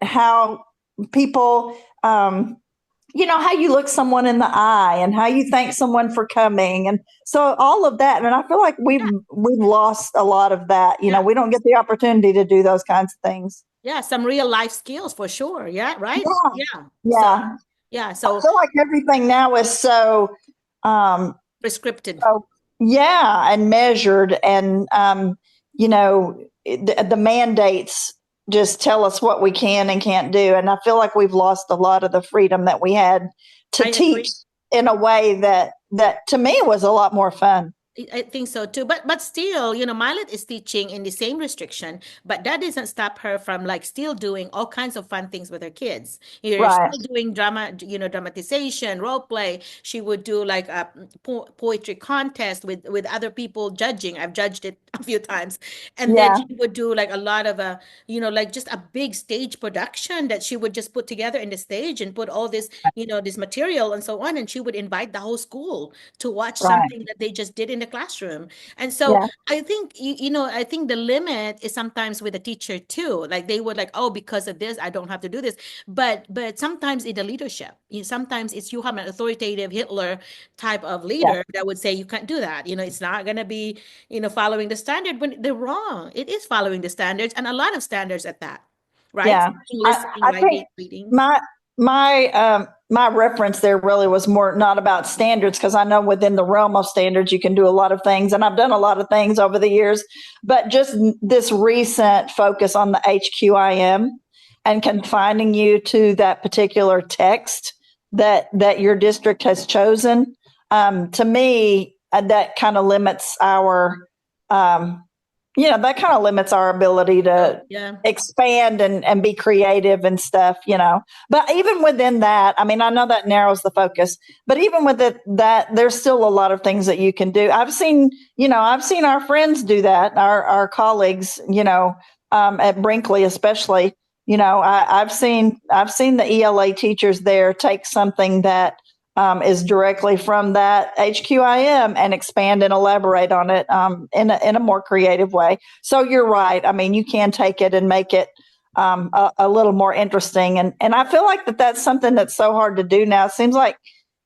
how people, how you look someone in the eye and how you thank someone for coming. And so all of that. And I feel like we've lost a lot of that. We don't get the opportunity to do those kinds of things. Yeah. Some real life skills for sure. Yeah. Right. Yeah. So I feel like everything now is so prescriptive. And measured, and, the mandates just tell us what we can and can't do. And I feel like we've lost a lot of the freedom that we had to teach in a way that that to me was a lot more fun. I think so too. But still, Milet is teaching in the same restriction, but that doesn't stop her from like still doing all kinds of fun things with her kids. You're Right. still doing drama, dramatization, role play. She would do like a poetry contest with other people judging. I've judged it a few times. And then Yeah. she would do like a lot of like just a big stage production that she would just put together in the stage and put all this, this material and so on. And she would invite the whole school to watch Right. something that they just did in the classroom. And so Yeah. I think, I think the limit is sometimes with the teacher too. Like they would like, oh, because of this, I don't have to do this. But sometimes in the leadership, sometimes it's you have an authoritative Hitler type of leader that would say you can't do that. It's not going to be, following the standard when they're wrong. It is following the standards and a lot of standards at that, right? Yeah. Listening, I writing, think reading. my reference there really was more not about standards, because I know within the realm of standards you can do a lot of things, and I've done a lot of things over the years, but just this recent focus on the HQIM and confining you to that particular text that your district has chosen, to me, that kind of limits our that kind of limits our ability to expand and be creative and stuff, But even within that, I mean, I know that narrows the focus, but even with that, there's still a lot of things that you can do. I've seen our friends do that, our colleagues, at Brinkley especially. I've seen the ELA teachers there take something that is directly from that HQIM and expand and elaborate on it in a more creative way. So you're right. I mean, you can take it and make it a little more interesting. And I feel like that's something that's so hard to do now. It seems like,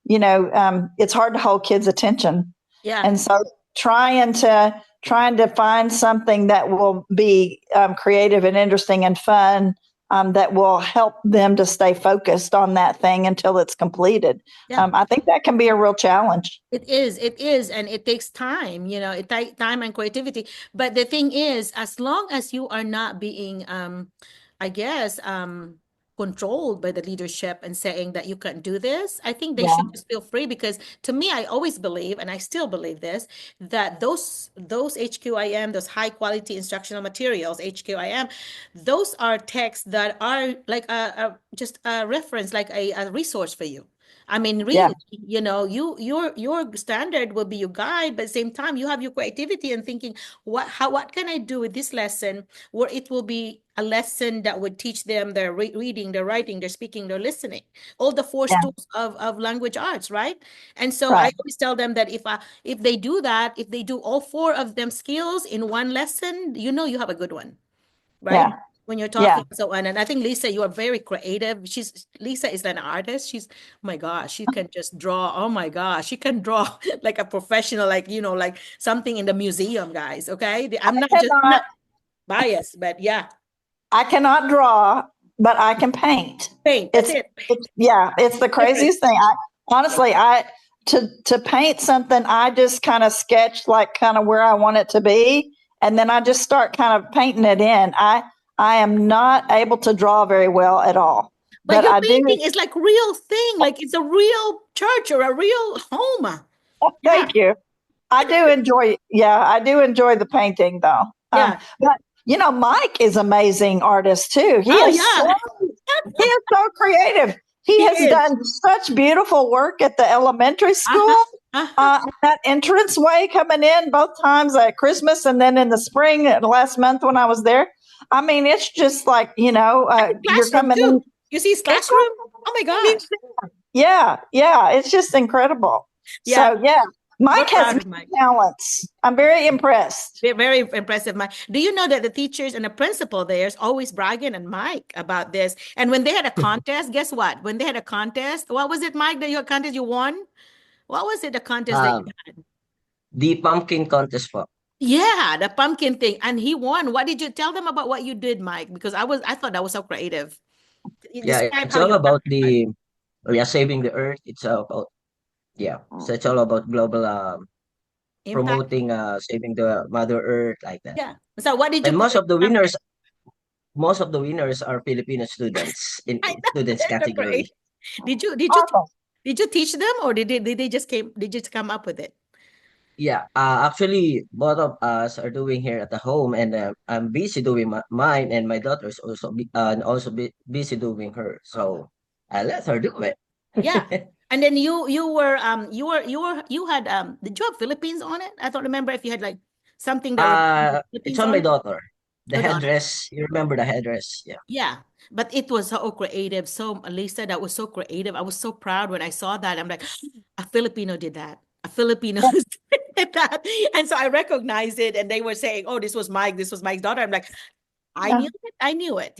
it's hard to hold kids' attention. Yeah. And so trying to find something that will be creative and interesting and fun, that will help them to stay focused on that thing until it's completed. Yeah. I think that can be a real challenge. It is, and it takes time, it takes time and creativity. But the thing is, as long as you are not being, I guess, controlled by the leadership and saying that you can't do this, I think they should just feel free. Because to me, I always believe, and I still believe this, that those HQIM, those high quality instructional materials, HQIM, those are texts that are like just a reference, like a resource for you. I mean, really, your standard will be your guide, but at the same time, you have your creativity and thinking, what can I do with this lesson where it will be a lesson that would teach them their reading, their writing, their speaking, their listening, all the four stools of language arts, right? And so I always tell them that if they do that, if they do all four of them skills in one lesson, you have a good one, right? Yeah. When you're talking so on. And I think Lisa, you are very creative. Lisa is an artist. Oh my gosh, she can just draw. Oh my gosh, she can draw like a professional, like like something in the museum, guys. Okay, I'm not biased, but yeah. I cannot draw, but I can paint. That's it. It's the craziest thing. Honestly, to paint something, I just kind of sketch like kind of where I want it to be, and then I just start kind of painting it in. I am not able to draw very well at all. But your painting is like real thing, like it's a real church or a real home. Thank you. I do enjoy the painting though. Yeah. But Mike is amazing artist too. He is so creative. He has done such beautiful work at the elementary school. That entrance way coming in both times at Christmas and then in the spring last month when I was there. I mean, it's just like, you're coming in. You see his classroom? Oh my gosh. Yeah. It's just incredible. Yeah. So, Mike has talents. I'm very impressed. Very impressive, Mike. Do you know that the teachers and the principal there is always bragging on Mike about this? And when they had a contest, guess what? When they had a contest, what was it, Mike, contest you won? What was it, the contest that you had? The pumpkin contest po. Yeah, the pumpkin thing. And he won. What did you tell them about what you did, Mike? Because I thought that was so creative. It's all about saving the earth. It's about so it's all about global promoting saving the Mother Earth, like that. Yeah. So what did you? And most of the winners are Filipino students in students category. Did you Did you teach them, or did they just come up with it? Yeah, actually, both of us are doing here at the home, and I'm busy doing mine, and my daughter is also busy doing her. So I let her do it. Yeah. And then you had did you have Philippines on it? I don't remember if you had like something that represented It's Philippines on on my it. daughter. The Oh, daughter. headdress. You remember the headdress? Yeah. Yeah, but it was so creative. So Lisa, that was so creative. I was so proud when I saw that. I'm like, a Filipino did that. A Filipino did that. And so I recognized it, and they were saying, "Oh, this was Mike. This was Mike's daughter." I'm like, I Yeah. knew it. I knew it.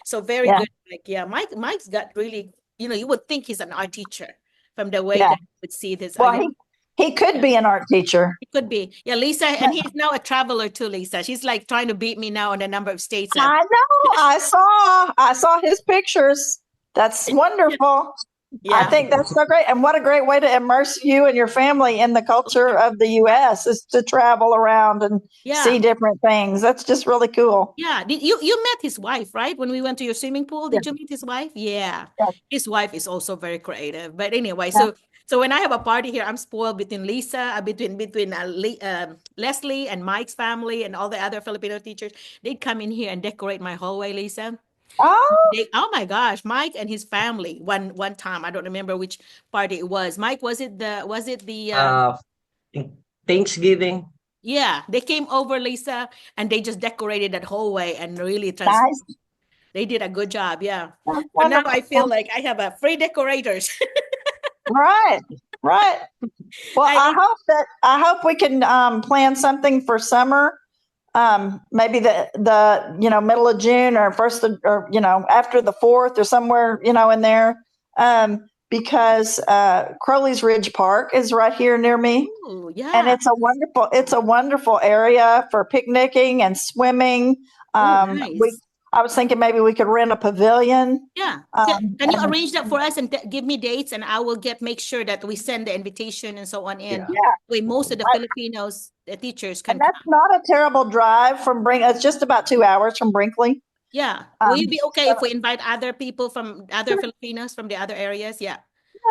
So very Yeah. good. Like, yeah, Mike's got really. You would think he's an art teacher from the way Yeah. that you would see this. Well, he could be an art teacher. It could be. Yeah, Lisa, and he's now a traveler too, Lisa. She's like trying to beat me now on the number of states. I know. I saw his pictures. That's wonderful. I Yeah. think that's so great. And what a great way to immerse you and your family in the culture of the US is to travel around and see Yeah. different things. That's just really cool. Yeah. Did you met his wife, right? When we went to your swimming pool, Yeah. did you meet his wife? Yeah. Yeah. His wife is also very creative. But anyway, Yeah. so when I have a party here, I'm spoiled between Lisa, between Leslie and Mike's family and all the other Filipino teachers. They'd come in here and decorate my hallway, Lisa. Oh, Oh my gosh, Mike and his family. One time, I don't remember which party it was. Mike, was it the Uh, Thanksgiving. yeah, they came over, Lisa, and they just decorated that hallway and really nice. they did a good job, yeah. That's But now I feel wonderful. like I have a free decorators. Right. Right. Well, I I hope we can plan something for summer. Maybe the middle of June or first of, or after the 4th or somewhere in there. Because Crowley's Ridge Park is right here near me, Oh, and yeah. it's a wonderful area for picnicking and swimming. Oh, We nice. I was thinking maybe we could rent a pavilion. Yeah. Um, Can you and arrange that for us and give me dates, and I will make sure that we send the invitation and so on in. Yeah. yeah, Way most of the Filipinos, the teachers can and that's come. not a terrible drive from It's just about 2 hours from Brinkley. Yeah. Will you be okay if So we invite other people from other Filipinos from the other areas? Yeah.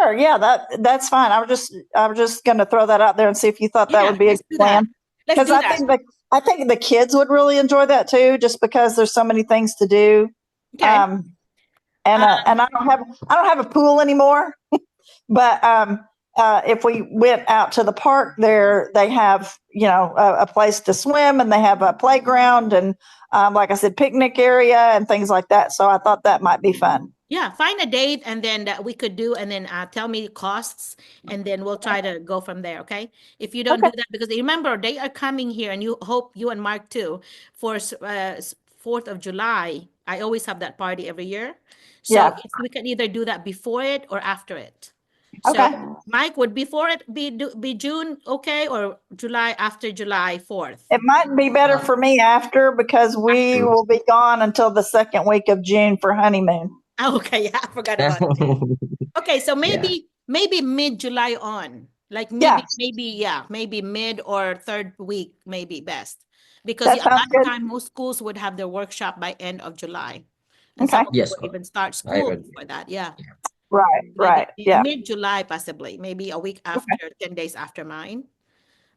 sure, yeah, that's fine. I was just going to throw that out there and see if you thought that Yeah, would be a let's good do that. plan. Let's Because do that. I think the kids would really enjoy that too, just because there's so many things to do. Okay. And I don't have a pool anymore, but if we went out to the park there, they have a place to swim, and they have a playground, and like I said, picnic area and things like that. So I thought that might be fun. Yeah, find a date and then that we could do, and then tell me costs, and then we'll try to go from there. Okay. If you don't Okay. do that, because remember they are coming here, and you hope you and Mark too for 4th of July. I always have that party every year. So Yeah. we can either do that before it or after it. Okay. So Mike, would before it be June, okay, or July after July 4th? It might be better for me after, because we After. will be gone until the second week of June for honeymoon. Oh, okay, yeah, I forgot about it. Okay, so Yeah. maybe mid-July on. Like Yeah. maybe mid or third week, maybe best. Because That a sounds lot of good. time most schools would have their workshop by end of July. And some Okay. of them Yes, would ma'am. even start I school agree. before that. Yeah. Right. Right. Yeah. Mid-July possibly, maybe a week after, 10 days after mine.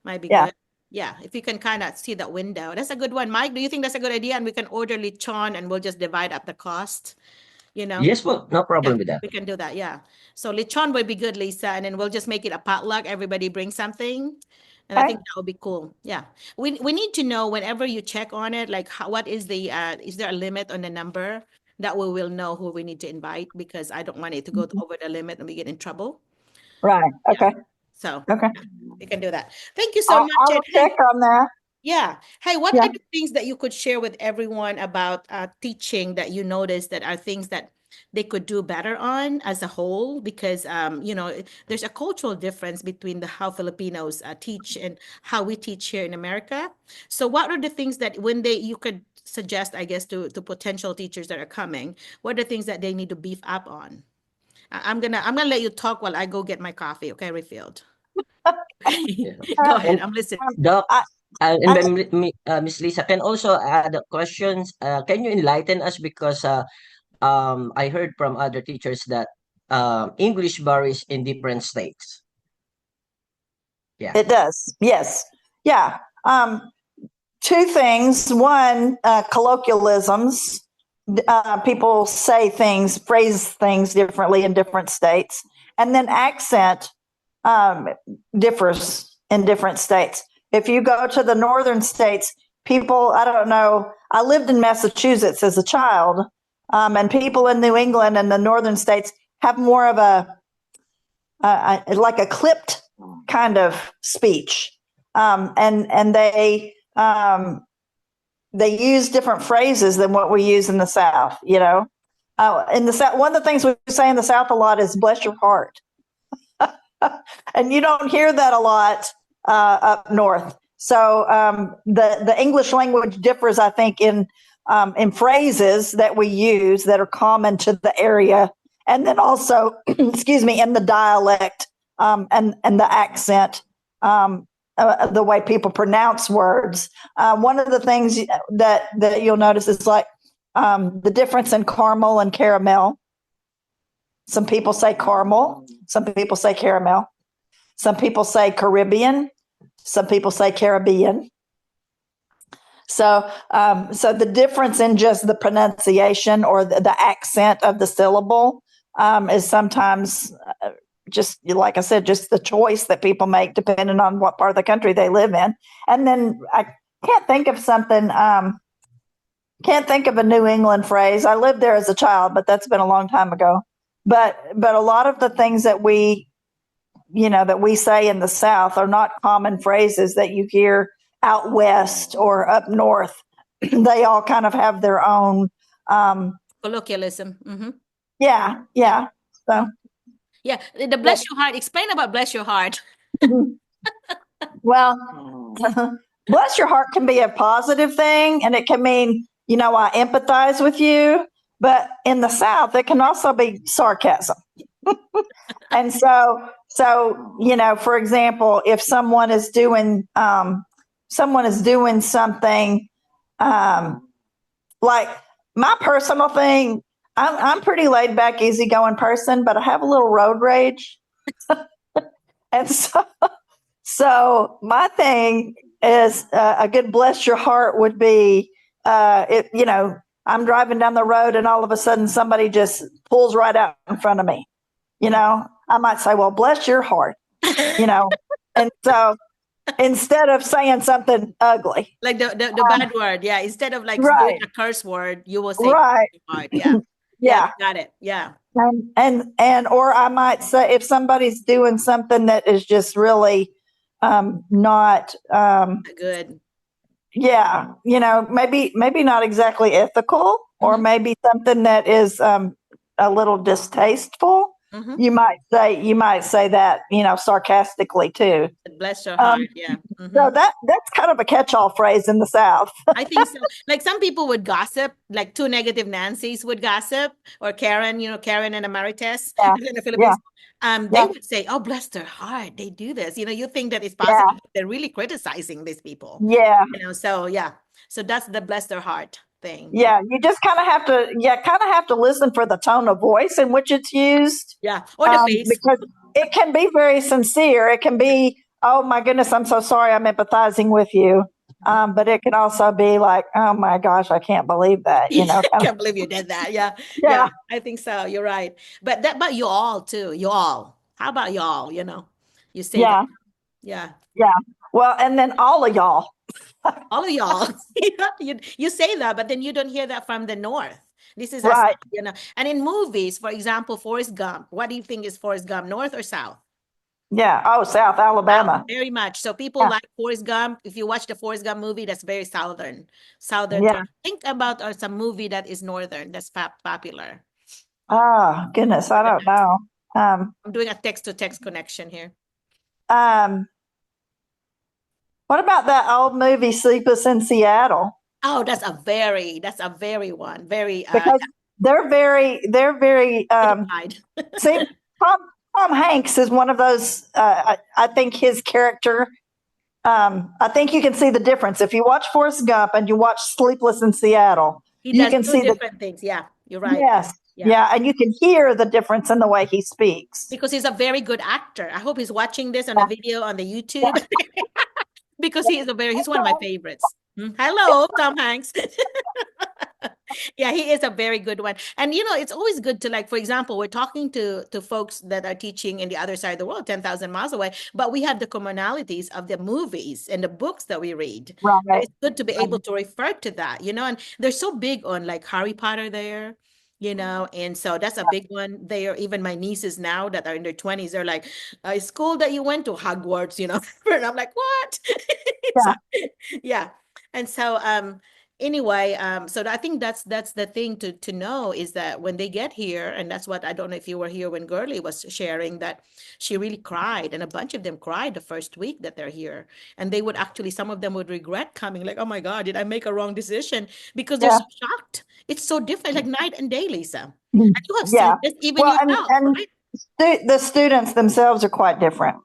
Might be Yeah. good. Yeah, if you can kind of see that window. That's a good one. Mike, do you think that's a good idea? And we can order lechon and we'll just divide up the cost, Yes, well, no Yeah, problem with that. we can do that. Yeah. So lechon would be good, Lisa, and then we'll just make it a potluck. Everybody bring something, and I Okay. think that would be cool. Yeah. We need to know whenever you check on it, like what is is there a limit on the number that we will know who we need to invite, because I don't want it to go over the limit and we get in trouble. Right. Yeah. Okay. So Okay. we can do that. Thank you so much. I will And hey, check on that. yeah. Hey, what Yeah. are the things that you could share with everyone about teaching that you notice that are things that they could do better on as a whole? Because there's a cultural difference between how Filipinos teach and how we teach here in America. So what are the things that you could suggest, I guess, to potential teachers that are coming? What are the things that they need to beef up on? I'm gonna let you talk while I go get my coffee, okay, refilled. Yeah. Go ahead, And I'm listening. Doc, I, and I, then Miss Lisa can also add questions. Can you enlighten us, because I heard from other teachers that English varies in different states. Yeah. It does. Yes. Yeah. Two things. One, colloquialisms. People say things, phrase things differently in different states. And then accent differs in different states. If you go to the northern states, people, I don't know, I lived in Massachusetts as a child, and people in New England and the northern states have more of like a clipped kind of speech. And they use different phrases than what we use in the South, you know. In the South, one of the things we say in the South a lot is "bless your heart," and you don't hear that a lot up north. So the English language differs, I think, in phrases that we use that are common to the area, and then also, excuse me, in the dialect and the accent. The way people pronounce words. One of the things that you'll notice is like the difference in caramel and caramel. Some people say caramel. Some people say caramel. Some people say Caribbean. Some people say Caribbean. So the difference in just the pronunciation or the accent of the syllable is sometimes just like I said, just the choice that people make depending on what part of the country they live in. And then I can't think of something, can't think of a New England phrase. I lived there as a child, but that's been a long time ago. But a lot of the things that we say in the South are not common phrases that you hear out west or up north. They all kind of have their own colloquialism. Mm-hmm. Yeah. So. Yeah, the bless your heart. Explain about bless your heart. Well, bless your heart can be a positive thing, and it can mean, I empathize with you. But in the South, it can also be sarcasm. And so, for example, if someone is doing something, like my personal thing, I'm pretty laid back, easygoing person, but I have a little road rage. And so my thing is a good bless your heart would be, I'm driving down the road and all of a sudden somebody just pulls right out in front of me. I might say, well, bless your heart, and so instead of saying something ugly, like the bad word, yeah, instead of like doing a curse word, you will say right. Heart. Yeah. Yeah, got it. Yeah. And or I might say if somebody's doing something that is just really not good. Yeah, maybe not exactly ethical, or maybe something that is a little distasteful. Mm-hmm. You might say that, sarcastically too. Bless your heart. Yeah. Mm-hmm. So that's kind of a catch-all phrase in the South. I think so. Like some people would gossip, like two negative Nancys would gossip, or Karen, Karen and Amarites in the Philippines. They would say, "Oh, bless their heart, they do this." You think that it's positive, but they're really criticizing these people. Yeah. So that's the bless their heart thing. Yeah, you just kind of have to listen for the tone of voice in which it's used. Yeah, or the face. Because it can be very sincere. It can be, oh my goodness, I'm so sorry, I'm empathizing with you. But it can also be like, oh my gosh, I can't believe that. I can't believe you did that. Yeah. Yeah, I think so. You're right. But you all too. You all. How about y'all? You say that. Yeah. Yeah. Well, and then all of y'all. All of y'all. you say that, but then you don't hear that from the North. This is right. And in movies, for example, Forrest Gump. What do you think is Forrest Gump, North or South? Yeah. Oh, South Alabama. Very much. So people like Forrest Gump. If you watch the Forrest Gump movie, that's very Southern. Yeah. Think about some movie that is Northern, that's popular. Oh, goodness. I don't know. I'm doing a text-to-text connection here. What about that old movie, Sleepless in Seattle? Oh, that's a very one. Very because they're very see, Tom Hanks is one of those. I think his character. I think you can see the difference if you watch Forrest Gump and you watch Sleepless in Seattle. He does two different things. Yeah, you're right. Yes, Yeah, and you can hear the difference in the way he speaks. Because he's a very good actor. I hope he's watching this on a video on the YouTube because he's one of my favorites. Hello, Tom Hanks. Yeah, he is a very good one. And it's always good to, like, for example, we're talking to folks that are teaching in the other side of the world, 10,000 miles away, but we have the commonalities of the movies and the books that we read. Right. It's good to be able to refer to that, and they're so big on like Harry Potter there. And so that's a big one there. Even my nieces now that are in their 20s, they're like, school that you went to, Hogwarts, and I'm like, what? So, yeah. And so anyway, so I think that's the thing to know is that when they get here, and that's what, I don't know if you were here when Gurley was sharing that she really cried, and a bunch of them cried the first week that they're here, and they would actually, some of them would regret coming, like, oh my God, did I make a wrong decision? Because they're so shocked. It's so different, like night and day, Lisa. And you have seen this even yourself, right? The students themselves are quite different,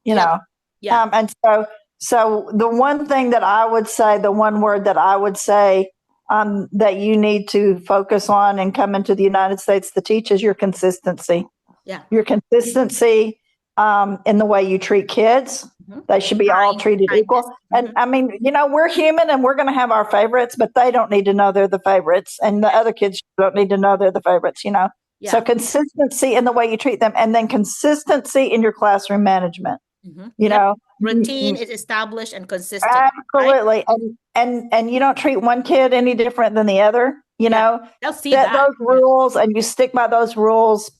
know. Yeah. And so the one thing that I would say, the one word that I would say that you need to focus on and come into the United States to teach is your consistency. Yeah. Your consistency in the way you treat kids. They should be all treated equal. And I mean, we're human and we're going to have our favorites, but they don't need to know they're the favorites. And the other kids don't need to know they're the favorites, Yeah. So consistency in the way you treat them, and then consistency in your classroom management. Routine is established and consistent. Absolutely. Right? And you don't treat one kid any different than the other. They'll see set those rules and you stick by those rules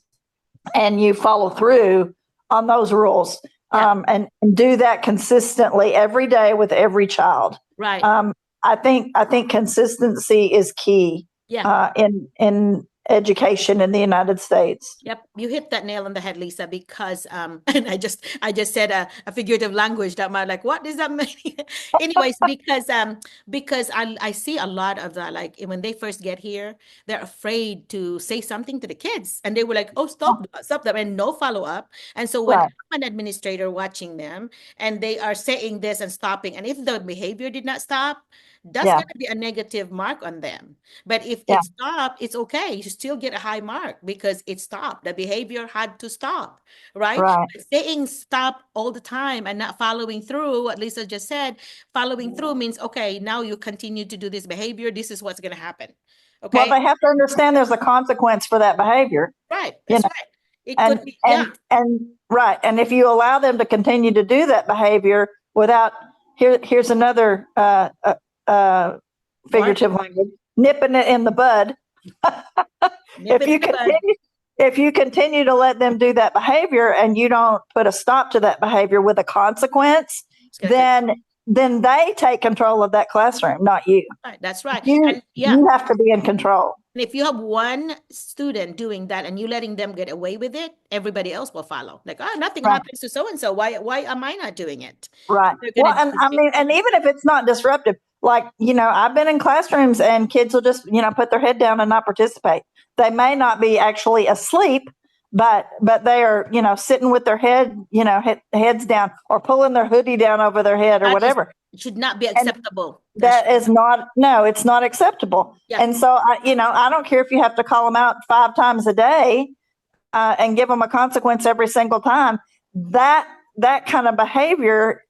and you follow through on those rules. And do that consistently every day with every child. Right. I think consistency is key. In education in the United States. Yep, you hit that nail on the head, Lisa, because and I just said a figurative language that might, like, what does that mean? Anyways, because I see a lot of that, like when they first get here, they're afraid to say something to the kids, and they were like, oh, stop them, and no follow up. And so when I'm an administrator watching them and they are saying this and stopping, and if the behavior did not stop, that's going to be a negative mark on them. But if it stopped, it's okay. You still get a high mark because it stopped. The behavior had to stop, right? But saying stop all the time and not following through, what Lisa just said, following through means, okay, now you continue to do this behavior. This is what's going to happen. Okay. Well, they have to understand there's a consequence for that behavior. Right. That's right. It could be, right. And if you allow them to continue to do that behavior without, here's another figurative language, nipping it in the bud. If you continue to let them do that behavior and you don't put a stop to that behavior with a consequence, then they take control of that classroom, not you. Right, that's right. You have to be in control. And if you have one student doing that and you letting them get away with it, everybody else will follow. Like, oh, nothing happens to so-and-so. Why am I not doing it? Right. Well, and I mean, and even if it's not disruptive, like, I've been in classrooms and kids will just, put their head down and not participate. They may not be actually asleep, but they are, sitting with their heads down or pulling their hoodie down over their head or whatever. It should not be acceptable. It's not acceptable. Yeah. And so, I don't care if you have to call them out 5 times a day and give them a consequence every single time. That kind of behavior,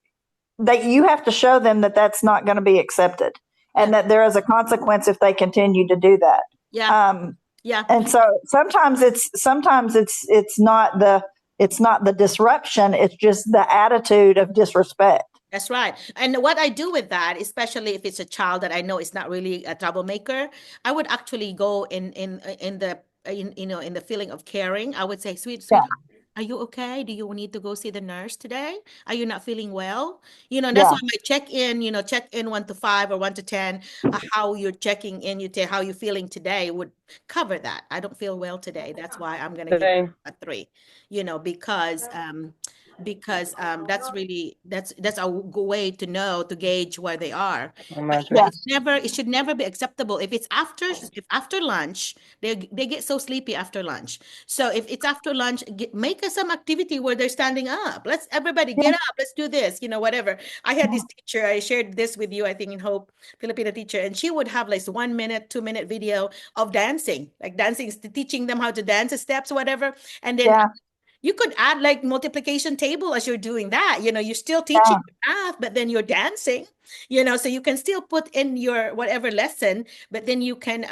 that you have to show them that that's not going to be accepted and that there is a consequence if they continue to do that. Yeah. And so sometimes it's not the disruption. It's just the attitude of disrespect. That's right. And what I do with that, especially if it's a child that I know is not really a troublemaker, I would actually go in the feeling of caring. I would say, sweet, are you okay? Do you need to go see the nurse today? Are you not feeling well? That's why my check in 1 to 5 or 1 to 10, how you're checking in, how you're feeling today would cover that. I don't feel well today. That's why I'm going to give a 3, because because that's a way to know, to gauge where they are. But Yeah. it should never be acceptable if it's after lunch. They get so sleepy after lunch. So if it's after lunch, make us some activity where they're standing up. Let's everybody get up. Let's do this. Whatever. I had this teacher. I shared this with you, I think, in Hope, Filipino teacher, and she would have like 1 minute, 2 minute video of dancing, like dancing, teaching them how to dance, steps, whatever, and then Yeah. you could add like multiplication table as you're doing that. You're still teaching math, but then you're dancing, so you can still put in your whatever lesson, but then you can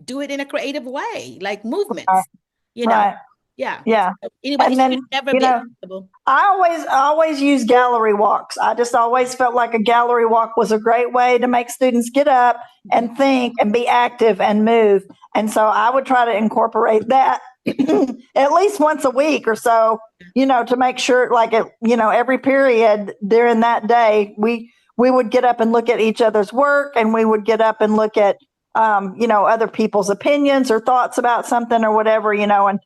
do it in a creative way, like movements, Right. Yeah. Yeah. So anyway, And it then, should never be acceptable. I always use gallery walks. I just always felt like a gallery walk was a great way to make students get up and think and be active and move. And so I would try to incorporate that at least once a week or so, to make sure like every period during that day, we would get up and look at each other's work, and we would get up and look at, other people's opinions or thoughts about something or whatever, and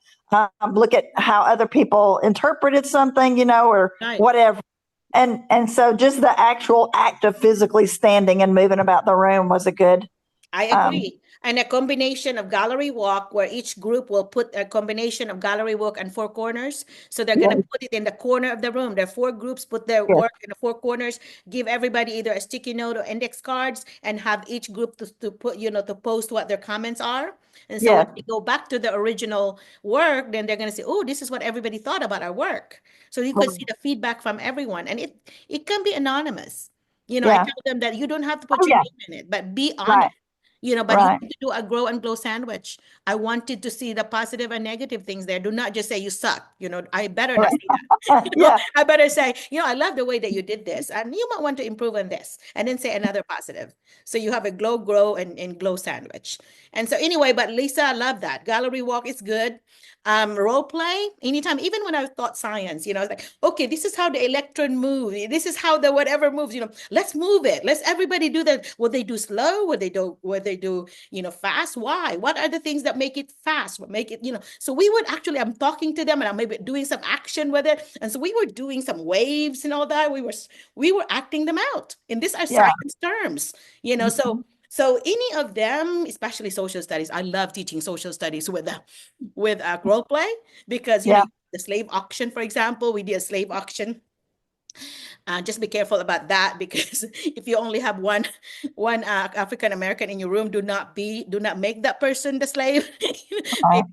look at how other people interpreted something, or Right. whatever. And so just the actual act of physically standing and moving about the room was a good. I agree. And a combination of gallery walk where each group will put a combination of gallery walk and four corners. So they're going to put it in the corner of the room. There are four groups, put their work in the four corners, give everybody either a sticky note or index cards, and have each group to put, to post what their comments are. And so when they go back to the original work, then they're going to say, oh, this is what everybody thought about our work. So you could see the feedback from everyone. And it can be anonymous. I tell them that you don't have to put your name in it, but be honest. But you Right. need to do a grow and glow sandwich. I wanted to see the positive and negative things there. Do not just say you suck. I better not say that. Yeah. I better say, I love the way that you did this, and you might want to improve on this, and then say another positive. So you have a glow, grow, and glow sandwich. And so anyway, but Lisa, I love that. Gallery walk is good. Role play anytime, even when I taught science, it's like, okay, this is how the electron moves. This is how the whatever moves, let's move it. Let's everybody do that. Will they do slow? Will they do, fast? Why? What are the things that make it fast? What make it, so we would actually, I'm talking to them and I'm maybe doing some action with it. And so we were doing some waves and all that. We were acting them out. And these are science terms, so any of them, especially social studies, I love teaching social studies with role play because the slave auction, for example, we did a slave auction. Just be careful about that because if you only have one African American in your room, do not make that person the slave.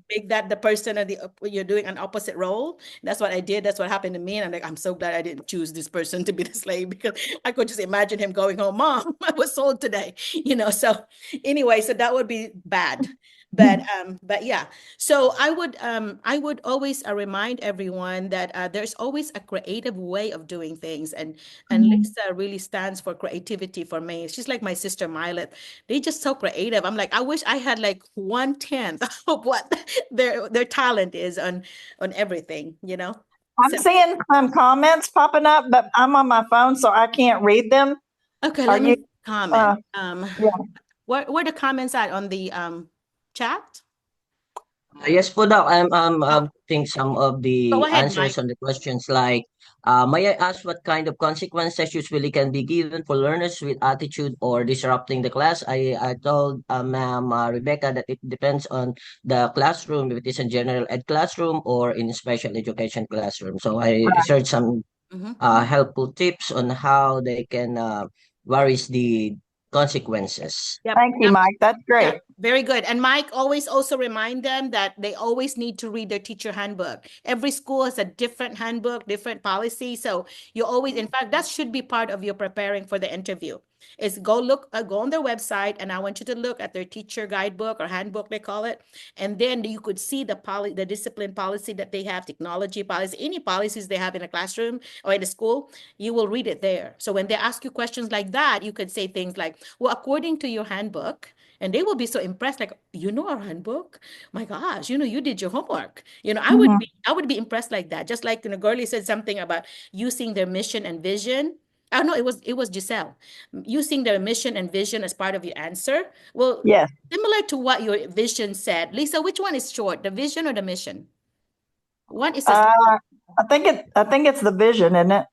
Make that the person of you're doing an opposite role. That's what I did. That's what happened to me. And I'm like, I'm so glad I didn't choose this person to be the slave because I could just imagine him going home, Mom, I was sold today. So anyway, so that would be bad. But yeah, so I would always remind everyone that there's always a creative way of doing things, and Lisa really stands for creativity for me. She's like my sister Milet. They're just so creative. I'm like, I wish I had like 1/10 of what their talent is on everything. I'm seeing some comments popping up, but I'm on my phone, so I can't read them. Okay, let me comment. Where the comments at on the chat? Yes po daw, I'm think some of the Go ahead, answers Mike. on the questions like, may I ask what kind of consequences usually can be given for learners with attitude or disrupting the class? I told Ma'am Rebecca that it depends on the classroom, if it is a general ed classroom or in special education classroom. So I researched some helpful tips on how they can varies the consequences. Yep. Thank you, Mike. That's great. Yeah, very good. And Mike, always also remind them that they always need to read their teacher handbook. Every school has a different handbook, different policy. So you always, in fact, that should be part of your preparing for the interview. Is go on their website, and I want you to look at their teacher guidebook or handbook, they call it. And then you could see the discipline policy that they have, technology policy, any policies they have in a classroom or in a school, you will read it there. So when they ask you questions like that, you could say things like, well, according to your handbook, and they will be so impressed, like, our handbook? My gosh, you did your homework. I would be impressed like that. Just like, Gurley said something about using their mission and vision. Oh no, it was Giselle. Using their mission and vision as part of your answer. Well, Yes. similar to what your vision said. Lisa, which one is short, the vision or the mission? One is a I think it's the vision, isn't it?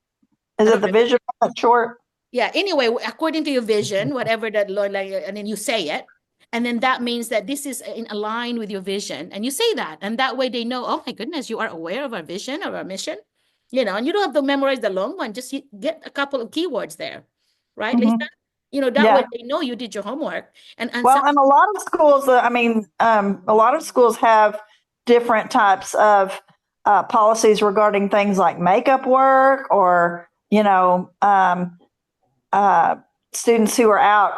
Is I it don't the remember. vision on that short? Yeah, anyway, according to your vision, whatever that, like, and then you say it, and then that means that this is in align with your vision, and you say that, and that way they know, oh my goodness, you are aware of our vision or our mission, and you don't have to memorize the long one, just get a couple of keywords there, right, Lisa? Mhm. That way Yeah. they know you did your homework, and Well, some, and a lot of schools, a lot of schools have different types of policies regarding things like makeup work or, uh, students who are out,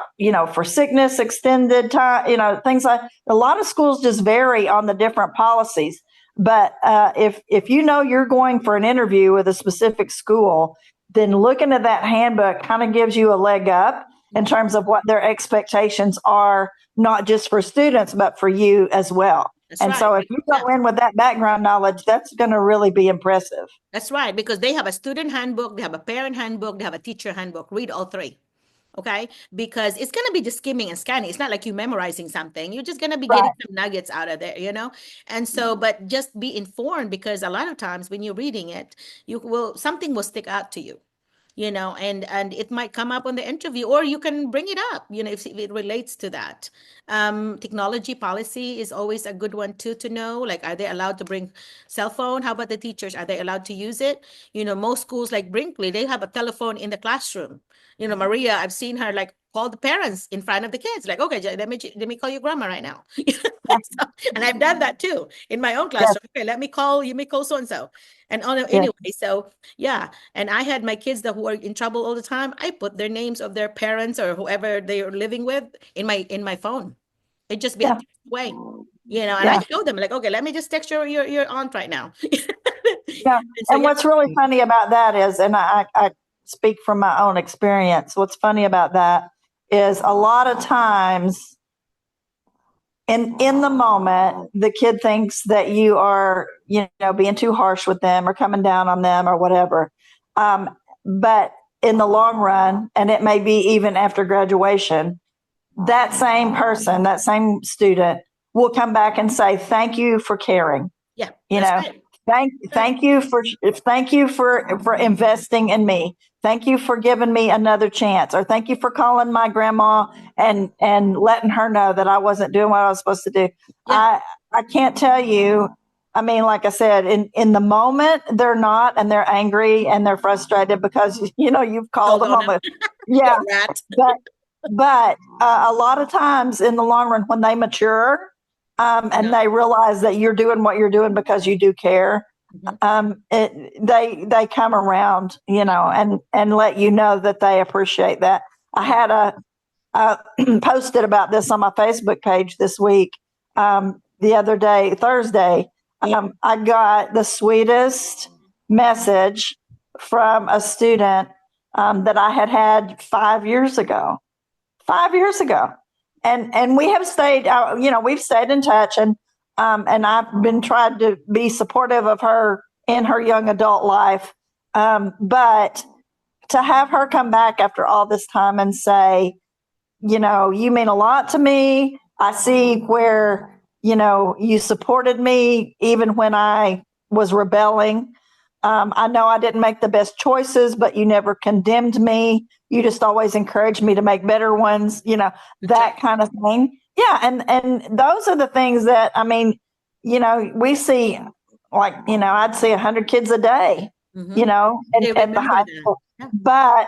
for sickness, extended time, things like a lot of schools just vary on the different policies. But if you know you're going for an interview with a specific school, then looking at that handbook kind of gives you a leg up in terms of what their expectations are, not just for students, but for you as well. that's And so right. if you go in with that background knowledge, that's going to really be impressive. That's right, because they have a student handbook, they have a parent handbook, they have a teacher handbook. Read all three. Okay, because it's going to be just skimming and scanning. It's not like you memorizing something. You're just going to be getting Right. some nuggets out of there, and so, but just be informed, because a lot of times when you're reading it, something will stick out to you, and it might come up on the interview, or you can bring it up, if it relates to that. Technology policy is always a good one too, to know, like, are they allowed to bring cell phone? How about the teachers? Are they allowed to use it? Most schools like Brinkley, they have a telephone in the classroom. Maria, I've seen her like call the parents in front of the kids, like, okay, let me call your grandma right now. So, and I've done that too in my own Yes. classroom. Okay, let me call so and so, and on Yes. anyway. So yeah, and I had my kids that who are in trouble all the time. I put their names of their parents or whoever they are living with in my phone. It just be a Yeah. text away, and I Yeah. show them, like, okay, let me just text your aunt right now. Yeah. And so And yeah, what's really funny about that is, and I speak from my own experience, what's funny about that is a lot of times in the moment, the kid thinks that you are, being too harsh with them or coming down on them or whatever. But in the long run, and it may be even after graduation, that same person, that same student will come back and say, thank you for caring. yeah, You that's know, right. thank you for investing in me. Thank you for giving me another chance, or thank you for calling my grandma and letting her know that I wasn't doing what I was supposed to do. Yeah. I can't tell you. I mean, like I said, in the moment they're not, and they're angry and they're frustrated because you've called Told them on on them. the yeah. You rat. But a lot of times in the long run, when they mature, and they realize that you're doing what you're doing because you do care, they come around, and let you know that they appreciate that. I had posted about this on my Facebook page this week. The other day, Thursday, I got the sweetest message from a student that I had 5 years ago. 5 years ago, and we have stayed, we've stayed in touch, and I've been trying to be supportive of her in her young adult life, but to have her come back after all this time and say, you mean a lot to me. I see where, you supported me even when I was rebelling. I know I didn't make the best choices, but you never condemned me. You just always encouraged me to make better ones, that kind of thing. Yeah. And those are the things that, we see, like, I'd see 100 kids a day, They at the remember high that. school. Yeah.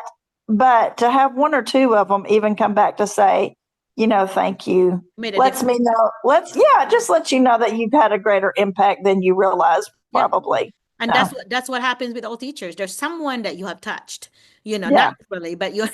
But to have one or two of them even come back to say, thank you, Made a lets me know, just let you know that you've had a greater impact than you realize, Yeah. probably. And No. that's what happens with all teachers. There's someone that you have touched, Yeah. not really, but you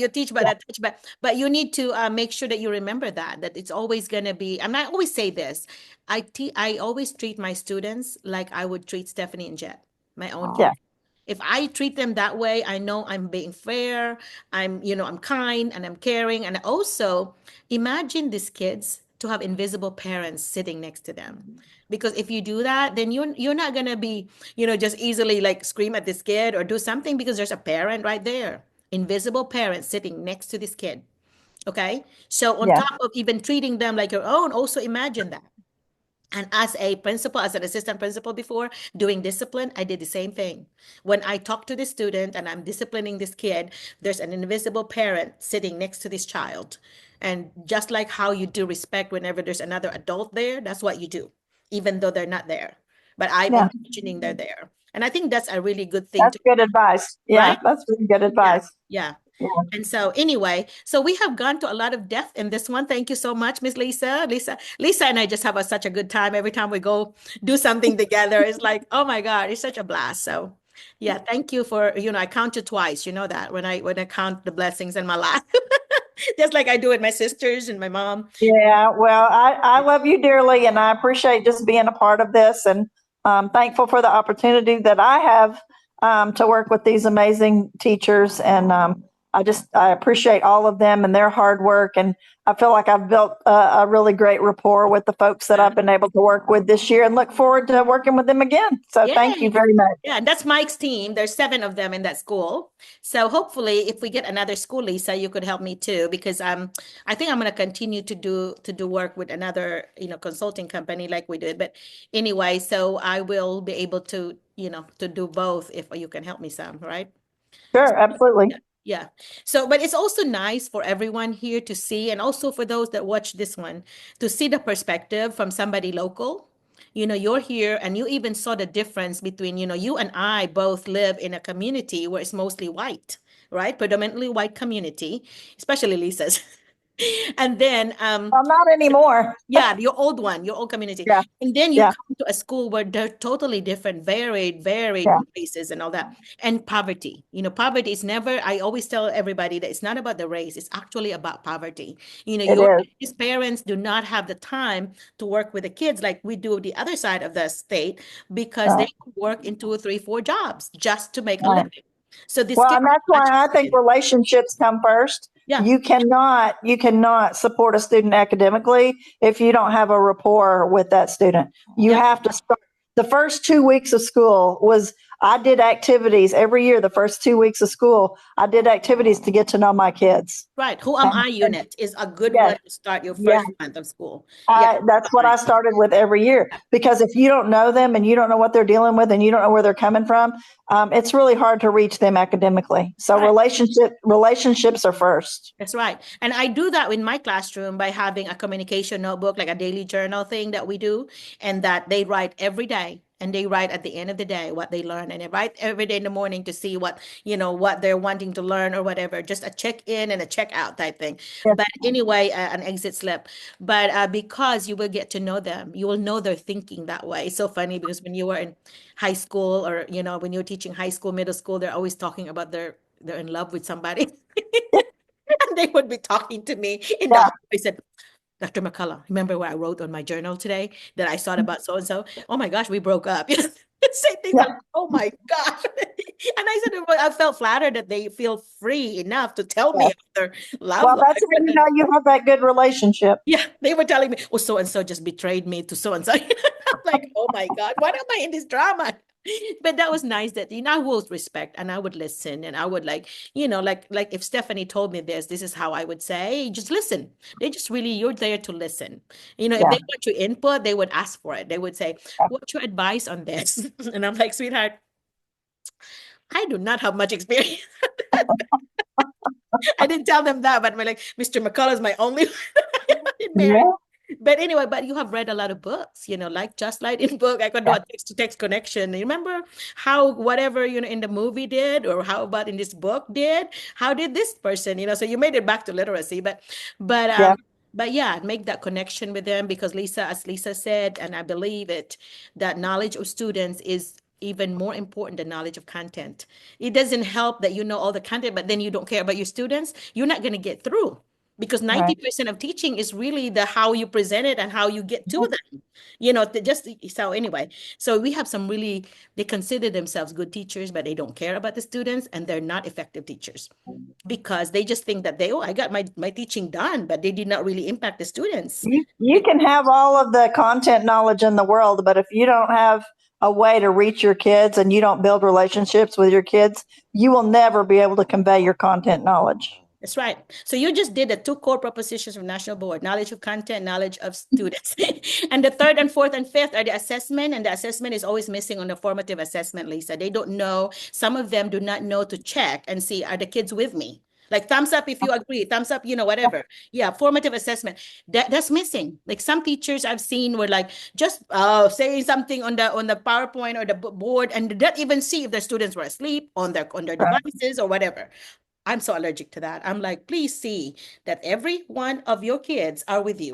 teach by that touch, but you need to make sure that you remember that it's always gonna be. And I always say this, I always treat my students like I would treat Stephanie and Jet, my own Yeah. kids. If I treat them that way, I know I'm being fair. I'm kind and I'm caring. And also, imagine these kids to have invisible parents sitting next to them. Because if you do that, then you're not gonna be, just easily like scream at this kid or do something, because there's a parent right there, invisible parent sitting next to this kid. Okay, so on Yeah. top of even treating them like your own, also imagine that. And as a principal, as an assistant principal before, doing discipline, I did the same thing. When I talk to the student and I'm disciplining this kid, there's an invisible parent sitting next to this child. And just like how you do respect whenever there's another adult there, that's what you do, even though they're not there. But I'm Yeah, imagining they're there. And I think that's a really good thing that's to, good advice. Yeah, right? that's really good Yeah. advice. Yeah. Yeah. And so anyway, so we have gone to a lot of depth in this one. Thank you so much, Miss Lisa. Lisa and I just have such a good time every time we go do something together. It's like, oh my God, it's such a blast. So yeah, thank you for, I count you twice. You know that when I count the blessings in my life, just like I do with my sisters and my mom. Yeah, well, I love you dearly, and I appreciate just being a part of this, and thankful for the opportunity that I have to work with these amazing teachers, and I appreciate all of them and their hard work, and I feel like I've built a really great rapport with the folks that I've been able to work with this year, and look forward to working with them again. So thank you Yay. very much. Yeah, and that's Mike's team. There's 7 of them in that school. So hopefully if we get another school, Lisa, you could help me too, because I think I'm gonna continue to do work with another, consulting company like we did. But anyway, so I will be able to do both if you can help me some, right? Sure, absolutely. Yeah. So, but it's also nice for everyone here to see, and also for those that watch this one, to see the perspective from somebody local. You're here and you even saw the difference between, you and I both live in a community where it's mostly white, right? Predominantly white community, especially Lisa's. And then, Well, not anymore. yeah, your old community. Yeah, And then you yeah, come to a school where they're totally different, varied yeah. races and all that. And poverty. Poverty is never, I always tell everybody that it's not about the race, it's actually about poverty. It Your is. these parents do not have the time to work with the kids like we do the other side of the state because they Right, work in 2 or 3, 4 jobs just to make a right. living. So this Well, kid and that's why actually, I think relationships come first. yeah, You cannot support a student academically if you don't have a rapport with that student. You yeah, have to start. The first 2 weeks of school was I did activities every year. The first 2 weeks of school, I did activities to get to know my kids. right. Who am And, I and unit is a good yes, one to start your yeah, first month of school. Yeah. that's what I started with every year, because if you don't know them and you don't know what they're dealing with and you don't know where they're coming from, it's really hard to reach them academically. So Right. relationships are first. That's right. And I do that in my classroom by having a communication notebook, like a daily journal thing that we do, and that they write every day. And they write at the end of the day what they learn. And they write every day in the morning to see what they're wanting to learn or whatever. Just a check in and a check out type thing. Yes, But anyway, an exit slip. But because you will get to know them, you will know their thinking that way. It's so funny because when you were in high school or, when you're teaching high school, middle school, they're always talking about they're in love with somebody. And they would be talking to me in the yeah, hallway. I said, Dr. McCullough, remember what I wrote on my journal today that I thought about so and so? Oh my gosh, we broke up. Say things yeah. like, oh my gosh. And I said, well, I felt flattered that they feel free enough to tell me Yeah. about their love Well, life. that's how you know you have that good relationship. Yeah, they were telling me, oh, so and so just betrayed me to so and so. I'm like, oh my God, why am I in this drama? But that was nice that I would respect and I would listen and I would like if Stephanie told me this is how I would say, just listen. They just really you're there to listen. If Yeah. they want your input, they would ask for it. They would say, what's your advice on this? And I'm like, sweetheart, I do not have much experience. I didn't tell them that, but I'm like, Mr. McCullough is my only married. Yeah. But anyway, but you have read a lot of books, like Just Like in book. I could do a text-to-text connection. You remember how whatever, in the movie did, or how about in this book did? How did this person, so you made it back to literacy, but Yeah. but yeah, make that connection with them because Lisa, as Lisa said, and I believe it, that knowledge of students is even more important than knowledge of content. It doesn't help that you know all the content, but then you don't care about your students. You're not going to get through because Right. 90% of teaching is really the how you present it and how you get to them. So anyway, so we have some really, they consider themselves good teachers, but they don't care about the students and they're not effective teachers because they just think that I got my teaching done, but they did not really impact the students. You can have all of the content knowledge in the world, but if you don't have a way to reach your kids and you don't build relationships with your kids, you will never be able to convey your content knowledge. That's right. So you just did the two core propositions from National Board: knowledge of content, knowledge of students. And the third and fourth and fifth are the assessment. And the assessment is always missing on the formative assessment, Lisa. They don't know. Some of them do not know to check and see, are the kids with me? Like thumbs up if you agree, thumbs up, whatever. Yeah, formative assessment. That's missing. Like some teachers I've seen were like just saying something on the PowerPoint or the board and did not even see if the students were asleep on their devices or whatever. I'm so allergic to that. I'm like, please see that every one of your kids are with you,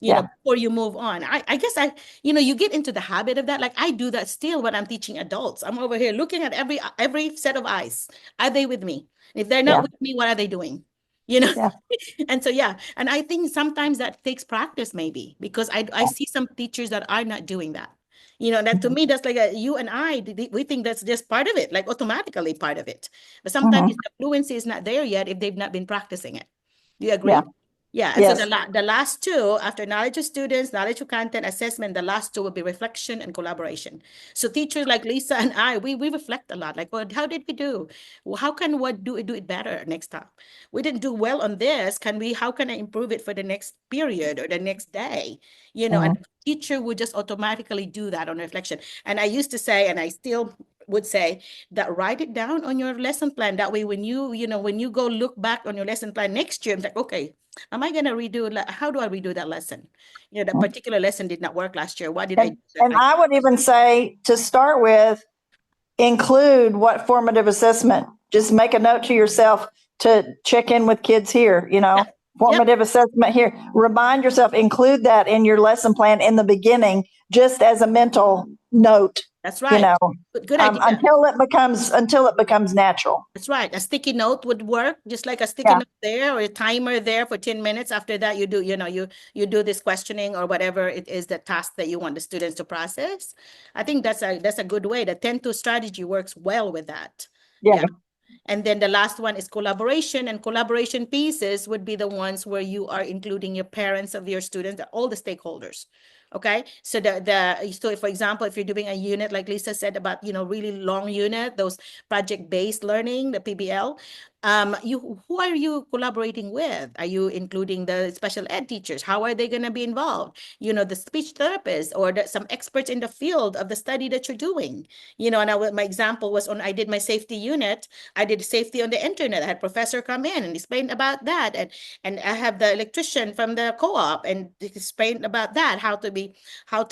before you move on. I guess you get into the habit of that. Like I do that still when I'm teaching adults. I'm over here looking at every set of eyes. Are they with me? If they're not with me, what are they doing? Yeah. And so, yeah. And I think sometimes that takes practice maybe because I see some teachers that are not doing that. That to me, that's like you and I, we think that's just part of it, like automatically part of it. But sometimes the fluency is not there yet if they've not been practicing it. Do you agree? Yeah. Yeah. And so Yes. the last two, after knowledge of students, knowledge of content, assessment, the last two will be reflection and collaboration. So teachers like Lisa and I, we reflect a lot. Like, well, how did we do? Well, how can what do it better next time? We didn't do well on this. How can I improve it for the next period or the next day? And the teacher would just automatically do that on reflection. And I used to say, and I still would say that write it down on your lesson plan. That way, when you go look back on your lesson plan next year, I'm like, okay, am I going to how do I redo that lesson? That particular lesson did not work last year. What did I do? And I would even say to start with, include what formative assessment. Just make a note to yourself to check in with kids here, formative assessment here. Remind yourself, include that in your lesson plan in the beginning, just as a mental note. That's right. Good idea. Until it becomes natural. That's right. A sticky note would work, just like a sticky note there or a timer there for 10 minutes. After that, you do, you do this questioning or whatever it is, the task that you want the students to process. I think that's a good way. The 10-2 strategy works well with that. Yeah. And then the last one is collaboration, and collaboration pieces would be the ones where you are including your parents of your students, all the stakeholders. Okay, so so for example, if you're doing a unit like Lisa said about really long unit, those project-based learning, the PBL, who are you collaborating with? Are you including the special ed teachers? How are they going to be involved? The speech therapists or some experts in the field of the study that you're doing. And my example was I did my safety unit. I did safety on the internet. I had professor come in and explain about that, and I have the electrician from the co-op and explain about that, how to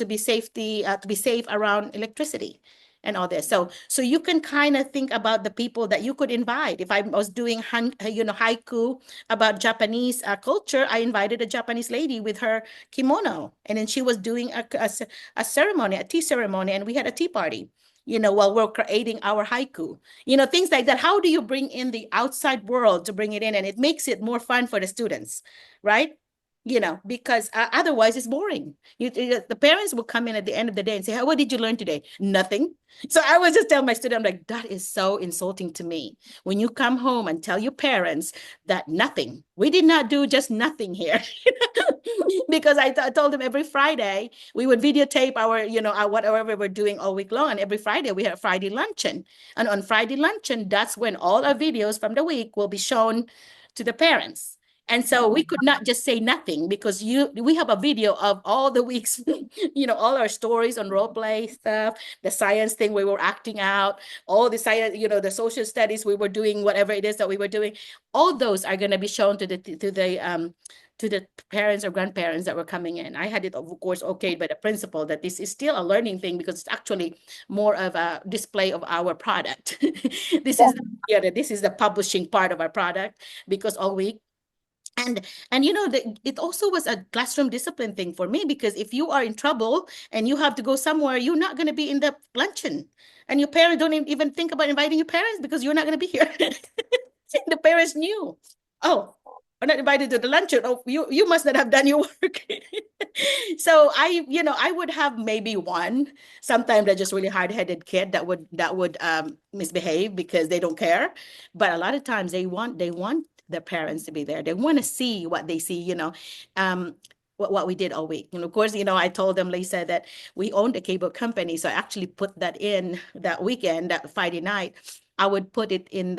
be safe around electricity and all this. So you can kind of think about the people that you could invite. If I was doing haiku about Japanese culture, I invited a Japanese lady with her kimono, and then she was doing a ceremony, a tea ceremony, and we had a tea party. While we're creating our haiku, things like that. How do you bring in the outside world to bring it in? And it makes it more fun for the students, right? Because otherwise it's boring. The parents will come in at the end of the day and say, what did you learn today? Nothing. So I was just telling my student, I'm like, that is so insulting to me. When you come home and tell your parents that nothing, we did not do just nothing here. Because I told them every Friday we would videotape our whatever we're doing all week long. And every Friday we have Friday luncheon. And on Friday luncheon, that's when all our videos from the week will be shown to the parents. And so we could not just say nothing because we have a video of all the weeks, all our stories on role play stuff, the science thing we were acting out, all the science, the social studies we were doing, whatever it is that we were doing. All those are going to be shown to the parents or grandparents that were coming in. I had it, of course, okayed by the principal that this is still a learning thing because it's actually more of a display of our product. This is the publishing part of our product because all week. And it also was a classroom discipline thing for me because if you are in trouble and you have to go somewhere, you're not going to be in the luncheon, and your parents don't even think about inviting your parents because you're not going to be here. The parents knew, oh, I'm not invited to the luncheon. Oh, you must not have done your work. So I would have maybe one. Sometimes they're just really hard-headed kid that would misbehave because they don't care. But a lot of times they want the parents to be there. They want to see what they see, what we did all week. And of course, I told them, Lisa, that we owned a cable company. So I actually put that in that weekend, that Friday night, I would put it in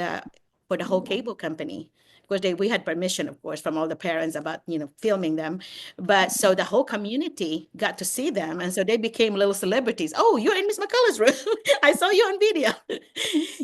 for the whole cable company. Of course, we had permission, of course, from all the parents about, filming them. But so the whole community got to see them. And so they became little celebrities. Oh, you're in Miss McCullough's room. I saw you on video.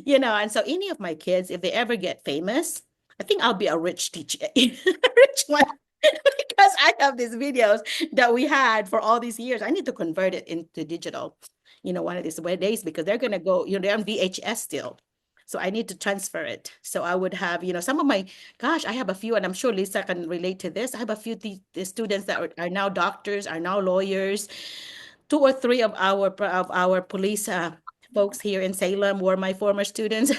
And so any of my kids, if they ever get famous, I think I'll be a rich teacher, a rich one. Because I have these videos that we had for all these years. I need to convert it into digital, one of these days, because they're going to go, they're on VHS still. So I need to transfer it. So I would have, some of I have a few, and I'm sure Lisa can relate to this. I have a few the students that are now doctors, are now lawyers. 2 or 3 of our police folks here in Salem were my former students.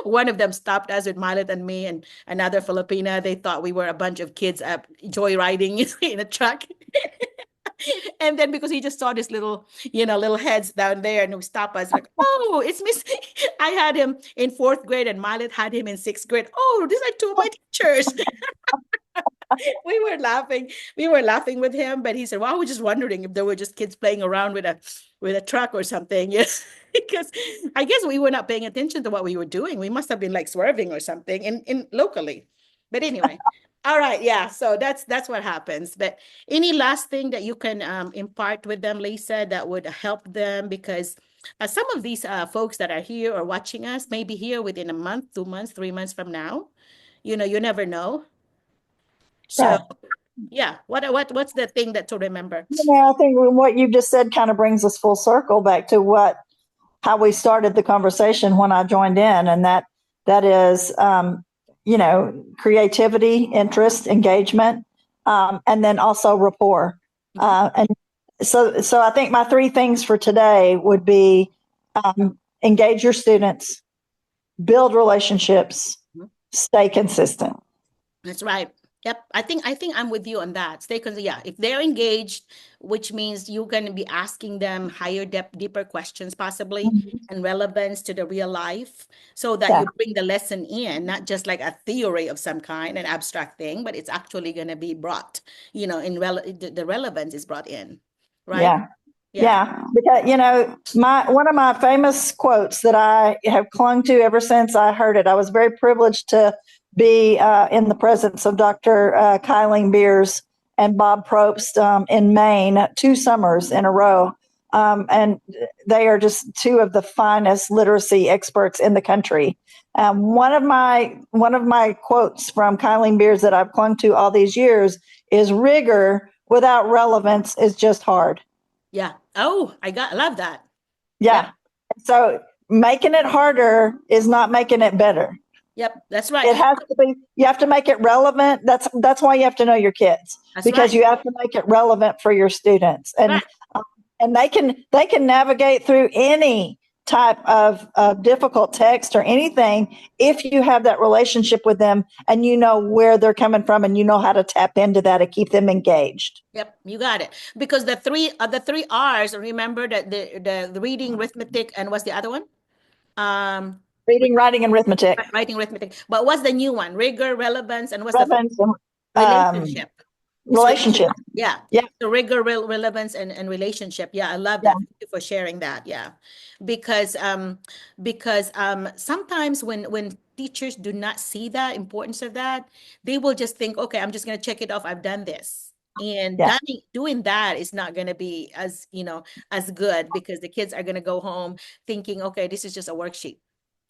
One of them stopped us with Milet and me and another Filipina. They thought we were a bunch of kids joyriding in a truck. And then because he just saw this little heads down there, and he stopped us like, oh, it's Miss. I had him in 4th grade and Milet had him in 6th grade. Oh, these are 2 of my teachers. We were laughing with him, but he said, well, I was just wondering if there were just kids playing around with a truck or something. Yes. Because I guess we were not paying attention to what we were doing. We must have been like swerving or something in locally. But anyway, all right, yeah. So that's what happens. But any last thing that you can impart with them, Lisa, that would help them? Because some of these folks that are here or watching us may be here within a month, 2 months, 3 months from now. You never know. So Right. yeah, what's the thing that to remember? I think what you just said kind of brings us full circle back to how we started the conversation when I joined in, and that is, creativity, interest, engagement, and then also rapport. And so I think my 3 things for today would be engage your students, build relationships, stay consistent. That's right. Yep. I think I'm with you on that. Yeah, if they're engaged, which means you're going to be asking them higher deeper questions possibly, and relevance to the real life, so that you bring the lesson in, not just like a theory of some kind, an abstract thing, but it's actually going to be brought, the relevance is brought in, right? Yeah. Because, one of my famous quotes that I have clung to ever since I heard it, I was very privileged to be in the presence of Dr. Kyling Beers and Bob Probst in Maine 2 summers in a row. And they are just 2 of the finest literacy experts in the country. One of my quotes from Kyling Beers that I've clung to all these years is, rigor without relevance is just hard. Yeah. Oh, I love that. Yeah. So making it harder is not making it better. Yep, that's right. It has to be. You have to make it relevant. That's why you have to know your kids, because you have to make it relevant for your students, and and they can navigate through any type of difficult text or anything if you have that relationship with them and you know where they're coming from and you know how to tap into that and keep them engaged. Yep, you got it. Because the three R's, remember that the reading, arithmetic, and what's the other one? Reading, writing, and arithmetic. Writing, arithmetic. But what's the new one? Rigor, relevance, and what's relevance, the relationship? Relationship. Yeah. So rigor, relevance, and relationship. Yeah, I love that. Thank you for sharing that. Yeah. Because sometimes when teachers do not see that importance of that, they will just think, okay, I'm just going to check it off. I've done this. And doing that is not going to be as good, because the kids are going to go home thinking, okay, this is just a worksheet,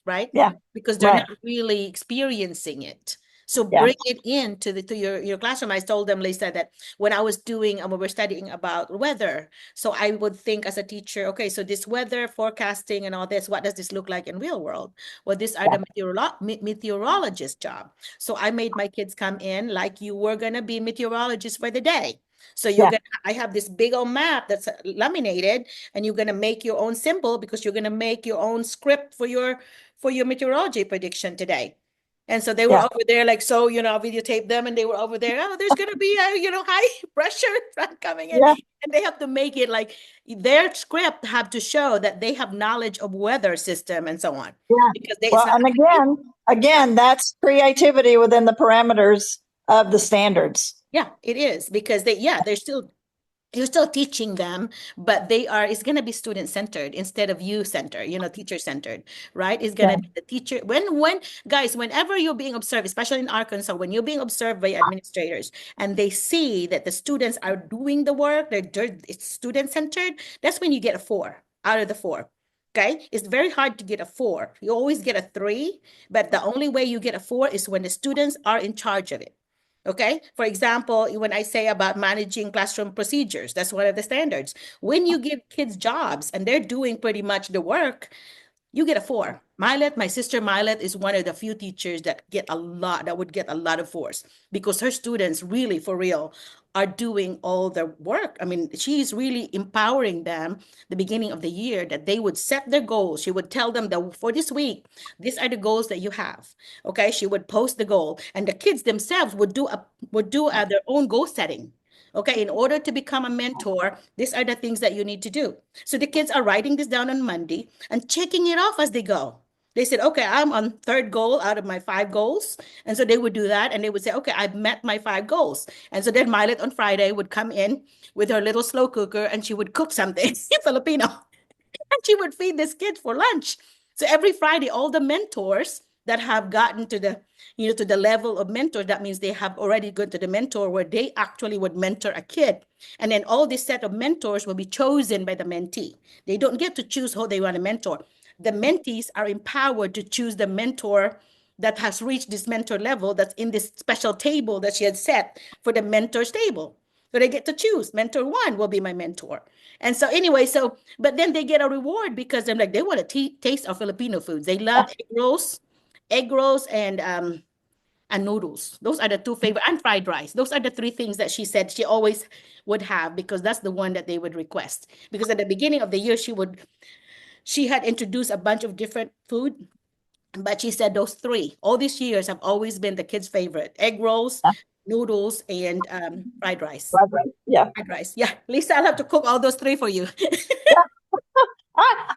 right? Yeah. Because they're not really experiencing it. So bring it into your classroom. I told them, Lisa, that when I was we were studying about weather. So I would think as a teacher, okay, so this weather forecasting and all this, what does this look like in real world? Well, these are the meteorologist's job. So I made my kids come in like you were going to be meteorologists for the day. So I have this big old map that's laminated, and you're going to make your own symbol, because you're going to make your own script for your meteorology prediction today. And so they were over there, like, so, I videotaped them, and they were over there. Oh, there's going to be a, high pressure front coming in. Yeah. And they have to make it like their script have to show that they have knowledge of weather system and so on. Yeah. Because and again, that's creativity within the parameters of the standards. Yeah, it is, because they're still you're still teaching them, but it's going to be student centered instead of you centered, teacher centered, right? It's going to be the teacher. Guys, whenever you're being observed, especially in Arkansas, when you're being observed by administrators and they see that the students are doing the work, it's student centered, that's when you get a 4 out of the 4. Okay, it's very hard to get a 4. You always get a 3, but the only way you get a 4 is when the students are in charge of it. Okay, for example, when I say about managing classroom procedures, that's one of the standards. When you give kids jobs and they're doing pretty much the work, you get a 4. My sister Milet is one of the few teachers that would get a lot of 4s because her students really, for real, are doing all the work. I mean, she's really empowering them the beginning of the year that they would set their goals. She would tell them that for this week, these are the goals that you have. Okay, she would post the goal, and the kids themselves would do their own goal setting. Okay, in order to become a mentor, these are the things that you need to do. So the kids are writing this down on Monday and checking it off as they go. They said, okay, I'm on 3rd goal out of my 5 goals. And so they would do that and they would say, okay, I've met my 5 goals. And so then Milet on Friday would come in with her little slow cooker and she would cook something Filipino. And she would feed this kid for lunch. So every Friday, all the mentors that have gotten to the level of mentor, that means they have already gone to the mentor where they actually would mentor a kid. And then all this set of mentors will be chosen by the mentee. They don't get to choose who they want to mentor. The mentees are empowered to choose the mentor that has reached this mentor level that's in this special table that she had set for the mentor's table. So they get to choose. Mentor 1 will be my mentor. And so anyway, but then they get a reward because they're like, they want to taste our Filipino foods. They love egg rolls and noodles. Those are the 2 favorite, and fried rice. Those are the 3 things that she said she always would have because that's the one that they would request. Because at the beginning of the year, she had introduced a bunch of different food, but she said those 3, all these years have always been the kids' favorite: egg rolls, noodles, and fried rice. Yeah. Fried rice. Yeah. Lisa, I'll have to cook all those 3 for you.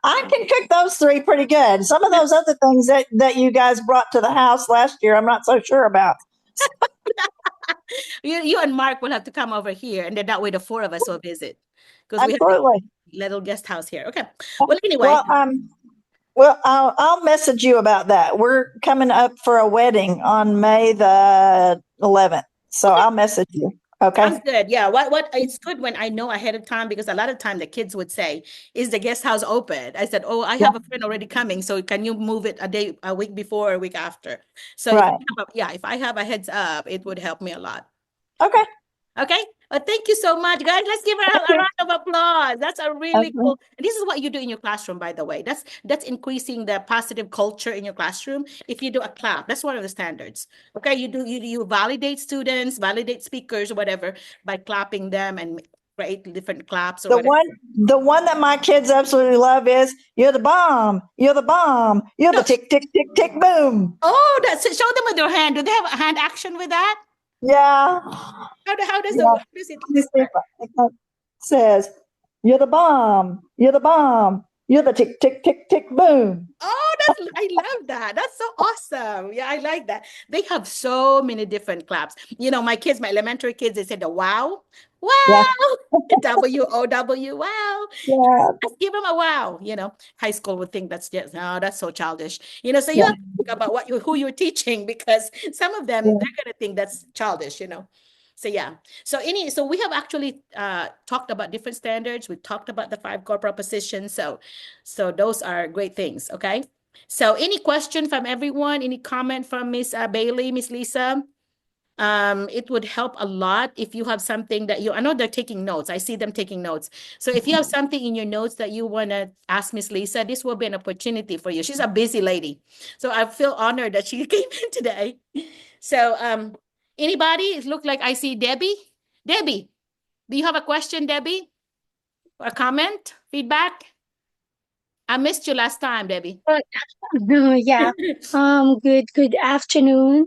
I can cook those 3 pretty good. Some of those other things that you guys brought to the house last year, I'm not so sure about. You and Mark will have to come over here, and then that way the 4 of us will visit because we have Absolutely. a little guest house here. Okay. Well, anyway. Well, I'll message you about that. We're coming up for a wedding on May the 11th, so I'll message you. Okay. Sounds good. Yeah. What it's good when I know ahead of time because a lot of time the kids would say, "Is the guest house open?" I said, "Oh, I have a friend already coming, so can you move it a week before or a week after?" So right. if I have a heads up, it would help me a lot. Okay. Okay. Well, thank you so much, guys. Let's give her a round of applause. That's a really cool. And this is what you do in your classroom, by the way. That's increasing the positive culture in your classroom. If you do a clap, that's one of the standards. Okay, you validate students, validate speakers, or whatever by clapping them and create different claps or the whatever. The one that my kids absolutely love is "You're the bomb. You're the bomb. You're the tick tick tick tick boom." Oh, that's it. Show them with their hand. Do they have a hand action with that? Yeah. How does it it says, "You're the bomb. You're the bomb. You're the tick tick tick tick boom." Oh, I love that. That's so awesome. Yeah, I like that. They have so many different claps. My elementary kids, they said the wow. Wow. WOW. Wow. Yeah. Let's give them a wow. High school would think that's that's so childish. So you have to think about who you're teaching because some of them, they're going to think that's childish, So yeah. So we have actually talked about different standards. We talked about the 5 core propositions. So those are great things. Okay. So any question from everyone? Any comment from Miss Bailey, Miss Lisa? It would help a lot if you have something that I know they're taking notes. I see them taking notes. So if you have something in your notes that you want to ask Miss Lisa, this will be an opportunity for you. She's a busy lady. So I feel honored that she came in today. So anybody? It looked like I see Debbie. Debbie, do you have a question, Debbie? Or a comment? Feedback? I missed you last time, Debbie. Yeah. Good afternoon.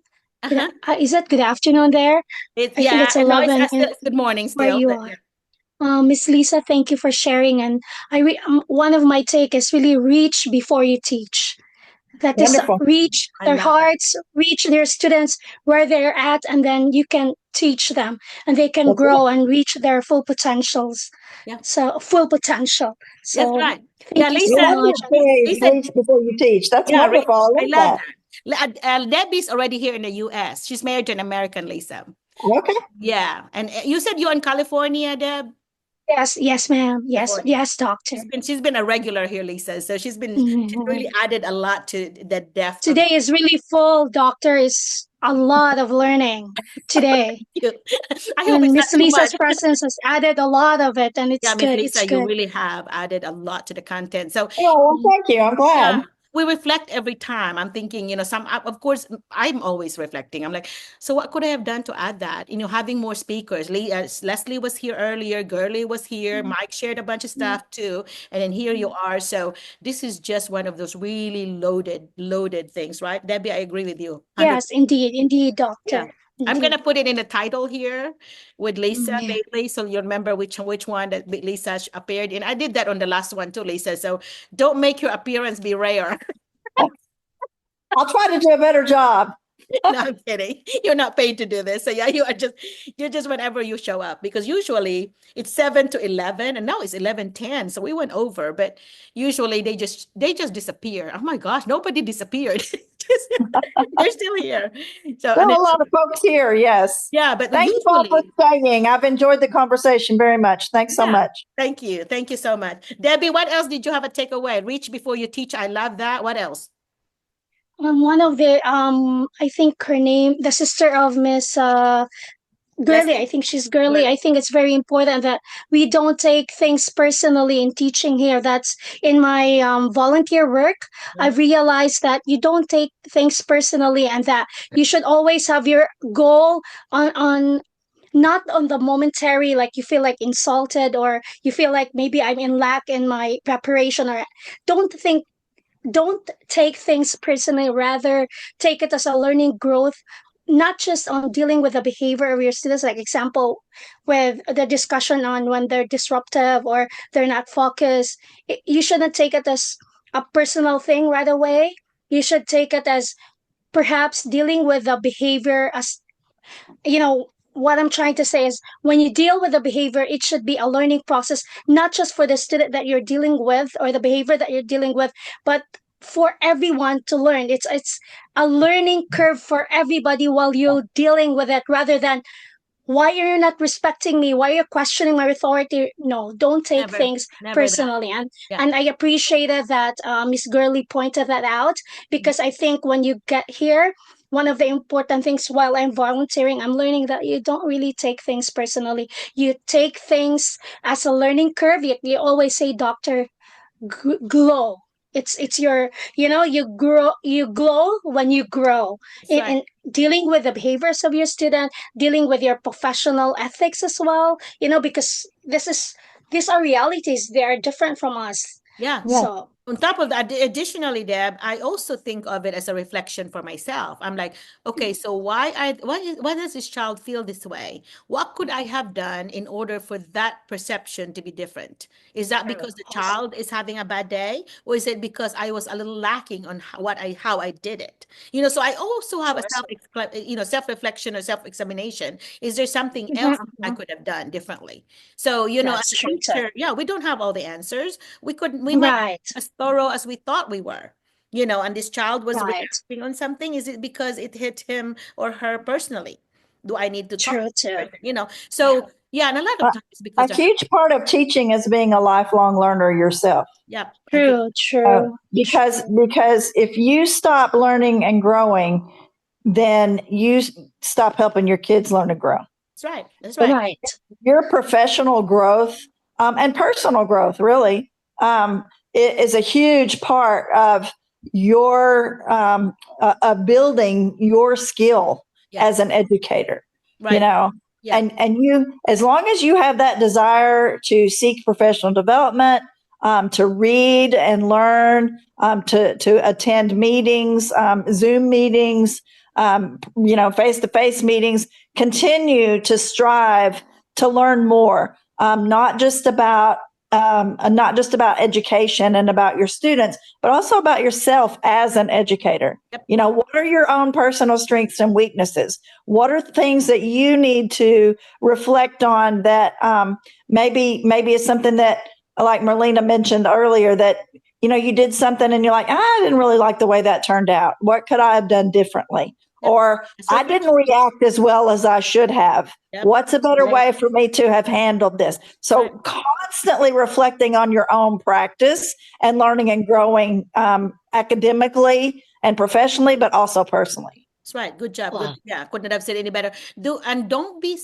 Is that good afternoon there? I think it's 11. It's good morning still. Where you are. Miss Lisa, thank you for sharing. And one of my take is really reach before you teach. That is reach their hearts, reach their students where they're at, and then you can teach them, and they can That's grow and reach their full potentials. Yeah. So full potential. That's So right. thank Yeah, you You so Lisa, want much. your employees Lisa, reach before you teach. That's yeah, wonderful. I I love love that. that. Debbie's already here in the US. She's married to an American, Lisa. Okay. Yeah. And you said you're in California, Deb? Yes, ma'am. California. Yes, doctor. She's been a regular here, Lisa. So she's Mhm. really added a lot to the depth of Today is really full, doctor. Is a lot of learning today. you. I hope And it's not Miss too much. Lisa's presence has added a lot of it, and Yeah, it's Miss good. It's Lisa, you good. really have added a lot to the content. So Oh, well, thank you. I'm glad. yeah, we reflect every time. I'm thinking, of course, I'm always reflecting. I'm like, so what could I have done to add that? Having more speakers. Leslie was here earlier, Gurley was here, Mike shared a bunch of stuff too, and then here you are. So this is just one of those really loaded things, right? Debbie, I agree with you. 100%. Yes, indeed, Yeah. doctor. I'm gonna Indeed. put it in the title here with Lisa Yeah. Bailey, so you remember which one that Lisa appeared in. I did that on the last one too, Lisa. So don't make your appearance be rare. I'll try to do a better job. No, I'm kidding. You're not paid to do this. So yeah, you're just whenever you show up, because usually it's 7 to 11 and now it's 11:10. So we went over, but usually they just disappear. Oh my gosh, nobody disappeared. They're still here. So There and are then, a lot of folks here. Yes. yeah, but Thank you all for usually, staying. I've enjoyed the conversation very much. Thanks so yeah. much. Thank you. Thank you so much. Debbie, what else did you have a takeaway? Reach before you teach. I love that. What else? One of the I think her name, the sister of Miss Girly, I Leslie? think she's Girly. Girly. I think it's very important that we don't take things personally in teaching here. That's in my volunteer work. I've realized that you don't take things personally, and that you should always have your goal on not on the momentary, like you feel like insulted or you feel like maybe I'm in lack in my preparation, or don't think don't take things personally, rather take it as a learning growth, not just on dealing with the behavior of your students, like example with the discussion on when they're disruptive or they're not focused. You shouldn't take it as a personal thing right away. You should take it as perhaps dealing with the behavior as, what I'm trying to say is when you deal with the behavior, it should be a learning process, not just for the student that you're dealing with or the behavior that you're dealing with, but for everyone to learn. It's a learning curve for everybody while you're dealing with it, rather than why are you not respecting me? Why are you questioning my authority? No, don't take Never, things never that. personally. And Yeah. and I appreciated that Miss Gurley pointed that out, because I think when you get here, one of the important things while I'm volunteering, I'm learning that you don't really take things personally. You take things as a learning curve. You always say, Doctor, glow. It's your, you glow when you grow That's right. in dealing with the behaviors of your student, dealing with your professional ethics as well, because these are realities. They are different from us. Yeah. Yeah. So On top of that, additionally, Deb, I also think of it as a reflection for myself. I'm like, okay, so why does this child feel this way? What could I have done in order for that perception to be different? Is that because the child is having a bad day, or is it because I was a little lacking on how I did it? So I also have a self-reflection or self-examination. Is there something else I could have done differently? So, as that's a true too. teacher, yeah, we don't have all the answers. We might Right. as thorough as we thought we were, and this child was Right. reacting on something. Is it because it hit him or her personally? Do I need to talk True to the too. person? So yeah, and a lot of times because A huge part of teaching is being a lifelong learner yourself. yeah, I think True. Because if you stop learning and growing, then you stop helping your kids learn and grow. that's right. That's right. Right. Your professional growth and personal growth really is a huge part of your building your skill Yeah. as an educator. Right. Yeah. And you, as long as you have that desire to seek professional development, to read and learn, to attend meetings, Zoom meetings, face-to-face meetings, continue to strive to learn more, not just about not just about education and about your students, but also about yourself as an educator. Yep. You know, what are your own personal strengths and weaknesses? What are things that you need to reflect on that maybe is something that, like Merlina mentioned earlier, that you know you did something and you're like, I didn't really like the way that turned out. What could I have done differently? Yep. Or So I didn't react as well as I should have. Yep. What's a better Right. way for me to have handled this? So Right. constantly reflecting on your own practice and learning and growing academically and professionally, but also personally. That's right. Good job. Good. Yeah, couldn't have said any better. Don't be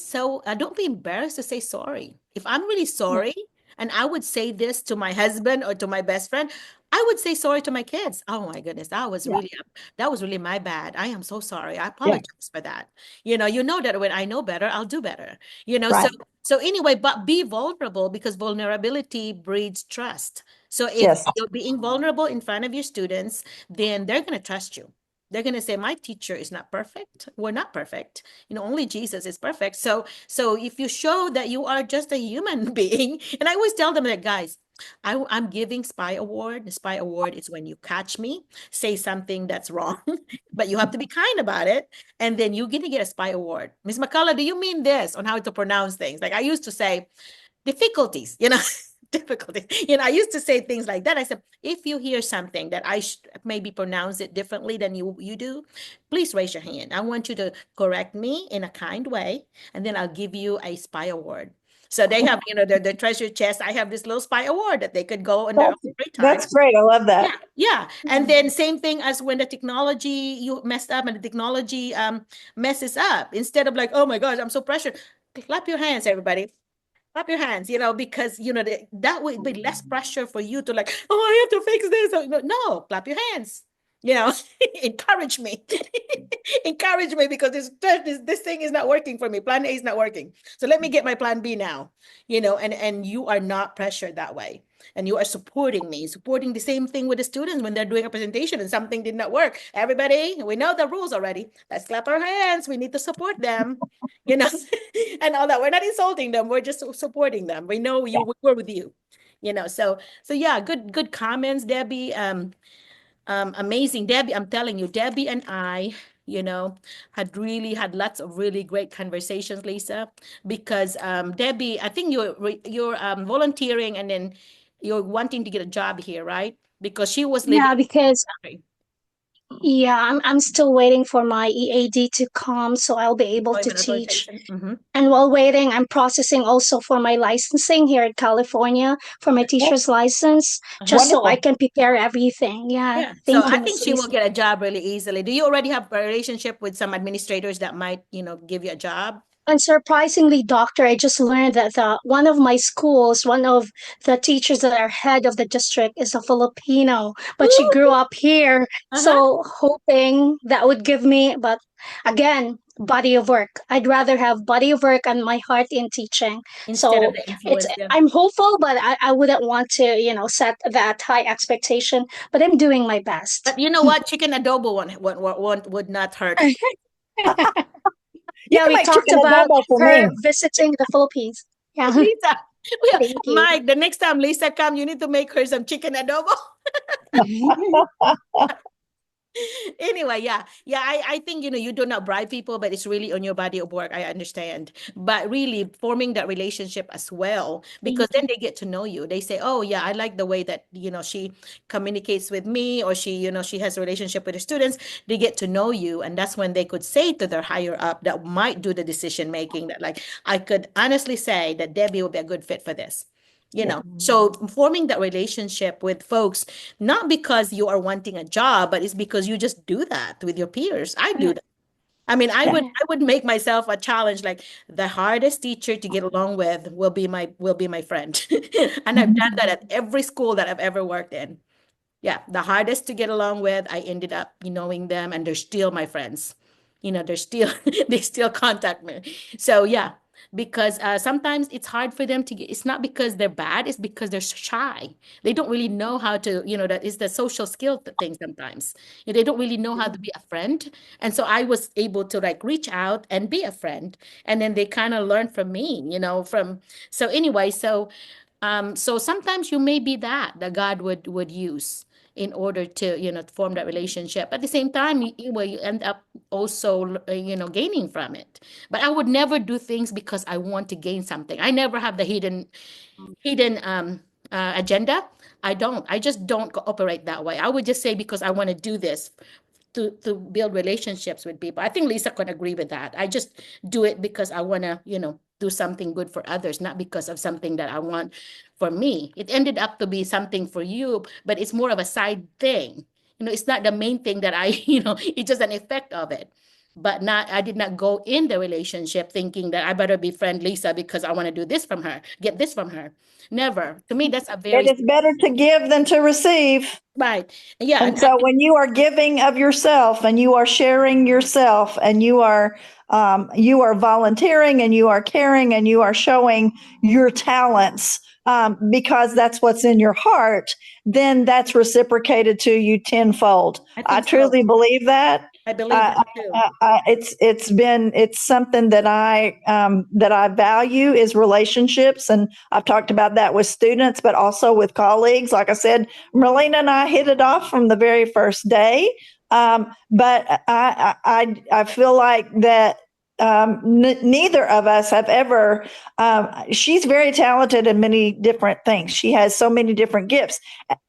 don't be embarrassed to say sorry. If I'm really sorry, and I would say this to my husband or to my best friend, I would say sorry to my kids. Oh my goodness, that was really my bad. I am so sorry. I apologize for that. You know that when I know better, I'll do better. Right. So anyway, but be vulnerable because vulnerability breeds trust. So if Yes. you're being vulnerable in front of your students, then they're going to trust you. They're going to say, my teacher is not perfect. We're not perfect. Only Jesus is perfect. So if you show that you are just a human being, and I always tell them that, guys, I'm giving SPY Award. The SPY Award is when you catch me, say something that's wrong, but you have to be kind about it. And then you're going to get a SPY Award. Miss McCullough, do you mean this on how to pronounce things? Like I used to say, difficulties, difficulties. I used to say things like that. I said, if you hear something that I maybe pronounce it differently than you do, please raise your hand. I want you to correct me in a kind way, and then I'll give you a SPY Award. So they have, the treasure chest. I have this little SPY Award that they could go in their free time. That's great. I love that. Yeah. And then same thing as when the technology, you messed up and the technology messes up. Instead of like, oh my gosh, I'm so pressured. Clap your hands, everybody. Clap your hands, because, that would be less pressure for you to like, oh, I have to fix this. No, clap your hands, encourage me, encourage me because this thing is not working for me. Plan A is not working. So let me get my plan B now, and you are not pressured that way. And you are supporting me, supporting the same thing with the students when they're doing a presentation and something did not work. Everybody, we know the rules already. Let's clap our hands. We need to support them, and all that. We're not insulting them. We're just supporting them. We know we're with you, So yeah, good comments, Debbie. Amazing, Debbie. I'm telling you, Debbie and I, had really had lots of really great conversations, Lisa, because Debbie, I think you're volunteering and then you're wanting to get a job here, right? Because she was living. Yeah, because I'm still waiting for my EAD to come so I'll be able to teach. And while waiting, I'm processing also for my licensing here in California for my teacher's license, just so I can prepare everything. Yeah. So Thank you, I think she will get a job really easily. Do you already have a relationship with some administrators that might, give you a job? And surprisingly, doctor, I just learned that one of my schools, one of the teachers that are head of the district is a Filipino, but she grew up here. So hoping that would give me, but again, body of work. I'd rather have body of work and my heart in teaching. Instead of the influence. I'm hopeful, but I wouldn't want to, set that high expectation. But I'm doing my best. But you know what? Chicken adobo would not hurt. Yeah, we talked about her visiting the Philippines. Yeah. Lisa, Mike, the next time Lisa comes, you need to make her some chicken adobo. Anyway, yeah. I think, you do not bribe people, but it's really on your body of work. I understand. But really forming that relationship as well, because then they get to know you. They say, oh, yeah, I like the way that, she communicates with me, or she, she has a relationship with her students. They get to know you. And that's when they could say to their higher up that might do the decision making that, like, I could honestly say that Debbie will be a good fit for this. So forming that relationship with folks, not because you are wanting a job, but it's because you just do that with your peers. I do that. I mean, I would make myself a challenge, like the hardest teacher to get along with will be my friend. And I've done that at every school that I've ever worked in. Yeah, the hardest to get along with, I ended up knowing them, and they're still my friends. They're still they still contact me. So yeah, because sometimes it's hard for them to get. It's not because they're bad, it's because they're shy. They don't really know how to, that is the social skill thing sometimes. They don't really know how to be a friend. And so I was able to like reach out and be a friend. And then they kind of learn from me, so anyway, so So sometimes you may be that God would use in order to, form that relationship. At the same time, you end up also, gaining from it. But I would never do things because I want to gain something. I never have the hidden agenda. I don't. I just don't operate that way. I would just say because I want to do this to build relationships with people. I think Lisa can agree with that. I just do it because I want to, do something good for others, not because of something that I want for me. It ended up to be something for you, but it's more of a side thing. It's not the main thing that I, it's just an effect of it. But I did not go in the relationship thinking that I better befriend Lisa because I want to do this from her, get this from her. Never. To me, that's a very It is better to give than to receive. right. Yeah. And so when you are giving of yourself and you are sharing yourself and you are volunteering and you are caring and you are showing your talents because that's what's in your heart, then that's reciprocated to you tenfold. I truly believe that. I believe that too. It's something that I value is relationships, and I've talked about that with students, but also with colleagues. Like I said, Merlina and I hit it off from the very first day. But I feel like that neither of us have ever. She's very talented in many different things. She has so many different gifts.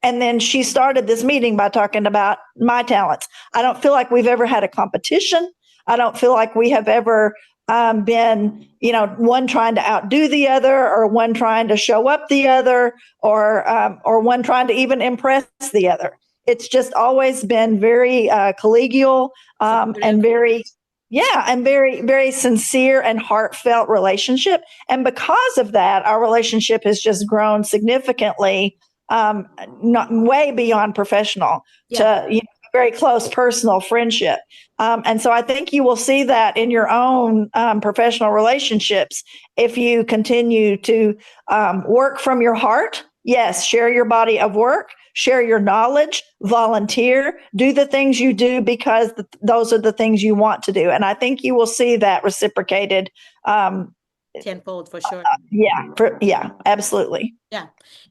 And then she started this meeting by talking about my talents. I don't feel like we've ever had a competition. I don't feel like we have ever been, one trying to outdo the other, or one trying to show up the other, or one trying to even impress the other. It's just always been very collegial and very very sincere and heartfelt relationship. And because of that, our relationship has just grown significantly, not way beyond professional to very close personal friendship. And so I think you will see that in your own professional relationships if you continue to work from your heart. Yes, share your body of work, share your knowledge, volunteer, do the things you do because those are the things you want to do. And I think you will see that reciprocated. Tenfold for sure. Yeah, absolutely. Yeah.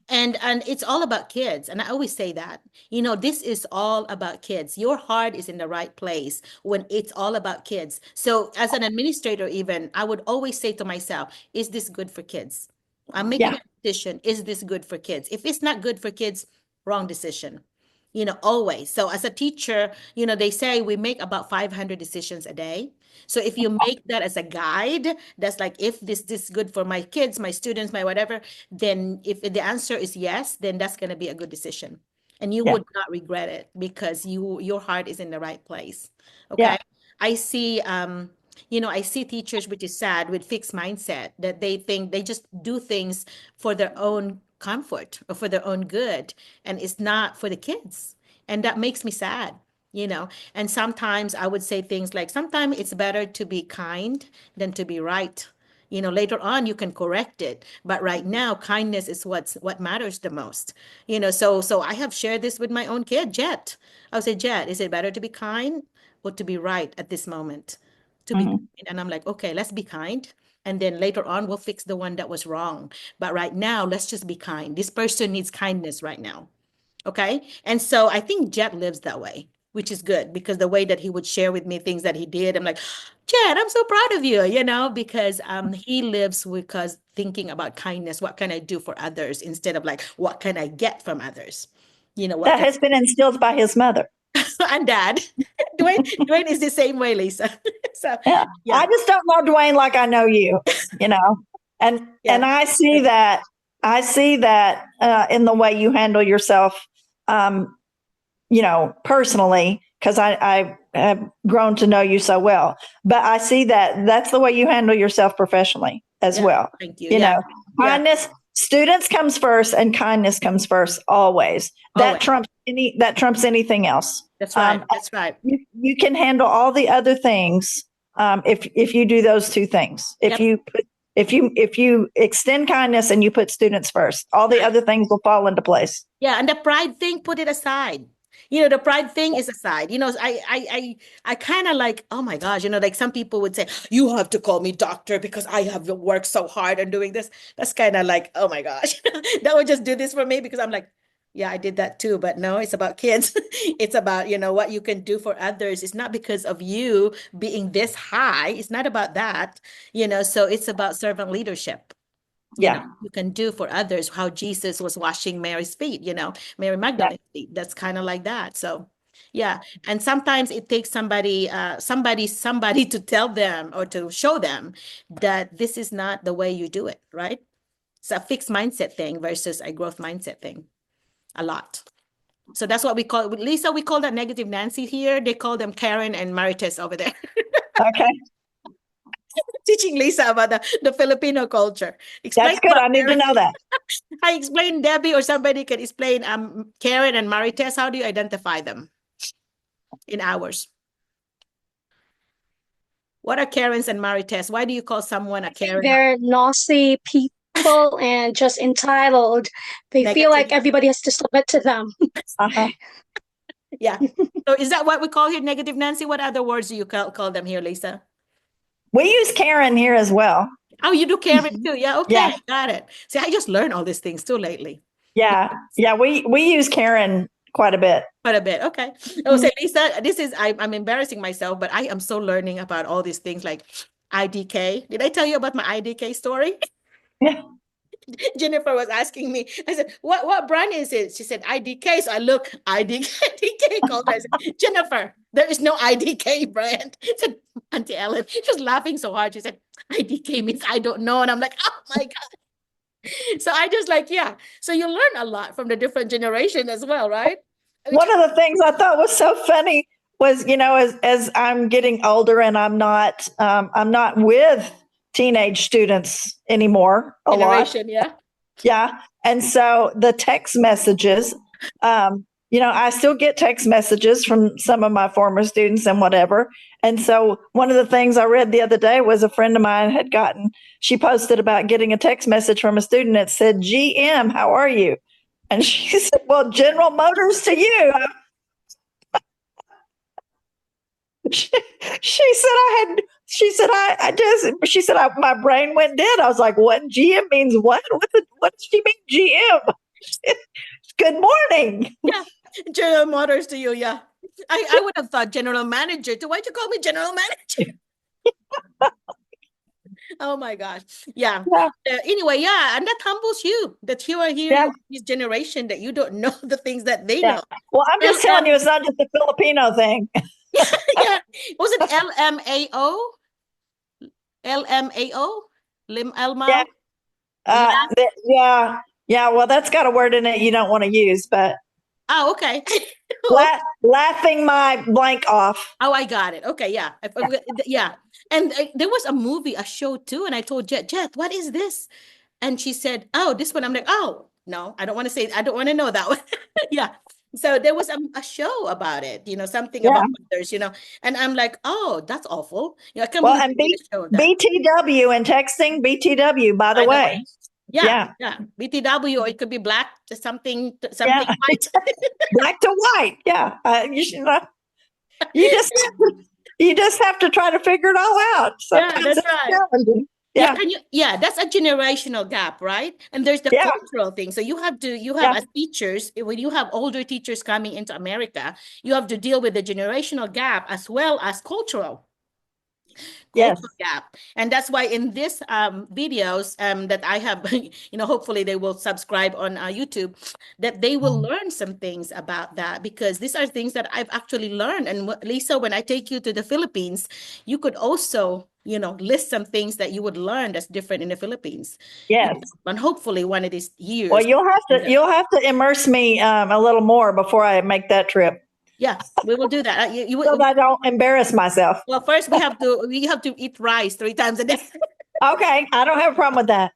And it's all about kids. And I always say that, this is all about kids. Your heart is in the right place when it's all about kids. So as an administrator, even, I would always say to myself, is this good for kids? I'm making a decision. Is this good for kids? If it's not good for kids, wrong decision. Always. So as a teacher, they say we make about 500 decisions a day. So if you make that as a guide, that's like, if this is good for my kids, my students, my whatever, then if the answer is yes, then that's going to be a good decision. And you would not regret it because your heart is in the right place. Okay. Yeah. I see, I see teachers, which is sad, with fixed mindset that they think they just do things for their own comfort or for their own good, and it's not for the kids. And that makes me sad. And sometimes I would say things like, sometimes it's better to be kind than to be right. Later on you can correct it, but right now kindness is what matters the most. So I have shared this with my own kid, Jet. I'll say, Jet, is it better to be kind or to be right at this moment? To be kind. And I'm like, okay, let's be kind. And then later on, we'll fix the one that was wrong. But right now, let's just be kind. This person needs kindness right now. Okay. And so I think Jet lives that way, which is good, because the way that he would share with me things that he did, I'm like, Jet, I'm so proud of you, because he lives because thinking about kindness. What can I do for others instead of like, what can I get from others? That has been instilled by his mother. And dad. Dwayne is the same way, Lisa. So yeah. I just don't know Dwayne like I know you, and I see that in the way you handle yourself, personally, because I have grown to know you so well. But I see that's the way you handle yourself professionally as well. Thank you. Kindness, students comes first, and kindness comes first always. That trumps anything else. That's right. That's right. You can handle all the other things if you do those two things. If you extend kindness and you put students first, all the other things will fall into place. Yeah, and the pride thing, put it aside. The pride thing is aside. I kind of like, oh my gosh, like some people would say, you have to call me doctor because I have worked so hard on doing this. That's kind of like, oh my gosh, that would just do this for me because I'm like, yeah, I did that too. But no, it's about kids. It's about, what you can do for others. It's not because of you being this high. It's not about that, so it's about servant leadership. Yeah. You can do for others how Jesus was washing Mary's feet, Mary Magdalene's feet. That's kind of like that. So, yeah. And sometimes it takes somebody to tell them or to show them that this is not the way you do it, right? It's a fixed mindset thing versus a growth mindset thing. A lot. So that's what we call, Lisa, we call that negative Nancy here. They call them Karen and Marites over there. Okay. Teaching Lisa about the Filipino culture. That's good. I need to know that. I explain Debbie or somebody can explain Karen and Marites. How do you identify them in hours? What are Karens and Marites? Why do you call someone a Karen? They're nosy people and just entitled. They feel like everybody has to submit to them. Uh-huh. Yeah. So is that what we call here negative Nancy? What other words do you call them here, Lisa? We use Karen here as well. Oh, you do Karen too? Yeah. Okay. Yeah. Got it. See, I just learned all these things too lately. Yeah. Yeah. We use Karen quite a bit. Quite a bit. Okay. Oh, say Lisa, I'm embarrassing myself, but I am so learning about all these things like IDK. Did I tell you about my IDK story? Yeah. Jennifer was asking me. I said, "What brand is it?" She said, "IDK." So I look, IDK called her. I said, "Jennifer, there is no IDK brand." I said, Auntie Ellen, she was laughing so hard. She said, "IDK means I don't know," and I'm like, "Oh my God." So I just like, yeah. So you learn a lot from the different generation as well, right? One of the things I thought was so funny was, as I'm getting older and I'm not with teenage students anymore a lot. Yeah. Yeah. And so the text messages, I still get text messages from some of my former students and whatever. And so one of the things I read the other day was a friend of mine she posted about getting a text message from a student that said, "GM, how are you?" And she said, "Well, General Motors to you." She said, my brain went dead. I was like, what? GM means what? What does she mean, GM? Good morning. Yeah. General Motors to you. Yeah. I would have thought general manager too. Why'd you call me general manager? Oh my gosh. Yeah. Anyway, yeah. And that humbles you that you are here in this generation that you don't know the things that they know. Well, I'm just telling you, it's not just a Filipino thing. Yeah. Was it LMAO? LMAO? Elmo? Yeah. Well, that's got a word in it you don't want to use, but. Oh, okay. Laughing my blank off. Oh, I got it. Okay, yeah. Yeah. And there was a show too. And I told Jet, what is this? And she said, oh, this one. I'm like, oh, no, I don't want to know that one. Yeah. So there was a show about it, something about others, and I'm like, oh, that's awful. I can't believe and BTW and texting, BTW, by the way. Yeah. BTW, or it could be black to something white. Black to white. Yeah. You just have to try to figure it all out. Sometimes that's right. Yeah, that's a generational gap, right? And there's the cultural thing. So you have as teachers, when you have older teachers coming into America, you have to deal with the generational gap as well as cultural gap. And that's why in this videos that I have, hopefully they will subscribe on YouTube, that they will learn some things about that, because these are things that I've actually learned. And Lisa, when I take you to the Philippines, you could also list some things that you would learn that's different in the Philippines. Yes. And hopefully one of these years. Well, you'll have to immerse me a little more before I make that trip. Yeah, we will do that. So that I don't embarrass myself. Well, first we have to eat rice 3 times a day. Okay, I don't have a problem with that.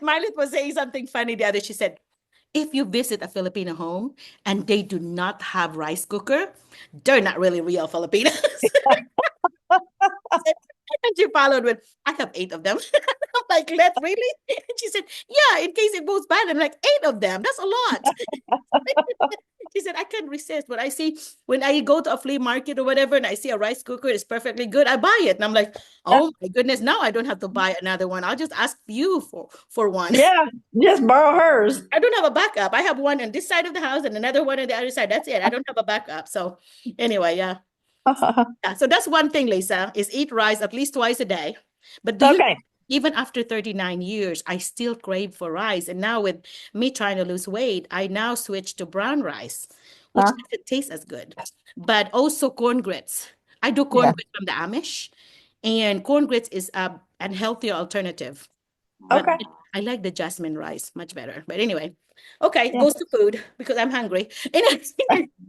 Milet was saying something funny the other. She said, if you visit a Filipino home and they do not have rice cooker, they're not really real Filipinos. And She followed with, I have 8 of them. I'm like, let really? And she said, yeah, in case it goes bad. I'm like, 8 of them. That's a lot. She said, I can't resist. When I go to a flea market or whatever, and I see a rice cooker, it's perfectly good, I buy it. And I'm like, oh my goodness, now I don't have to buy another one. I'll just ask you for one. Yeah, just borrow hers. I don't have a backup. I have one on this side of the house and another one on the other side. That's it. I don't have a backup. So anyway, yeah. Yeah, so that's one thing, Lisa, is eat rice at least twice a day. But do you Okay. even after 39 years, I still crave for rice. And now with me trying to lose weight, I now switch to brown rice, which doesn't taste as good. But also corn grits. I do corn Yeah. grits from the Amish, and corn grits is a healthier alternative. But Okay. I like the jasmine rice much better. But anyway, okay, Yeah. goes to food because I'm hungry. Anyway,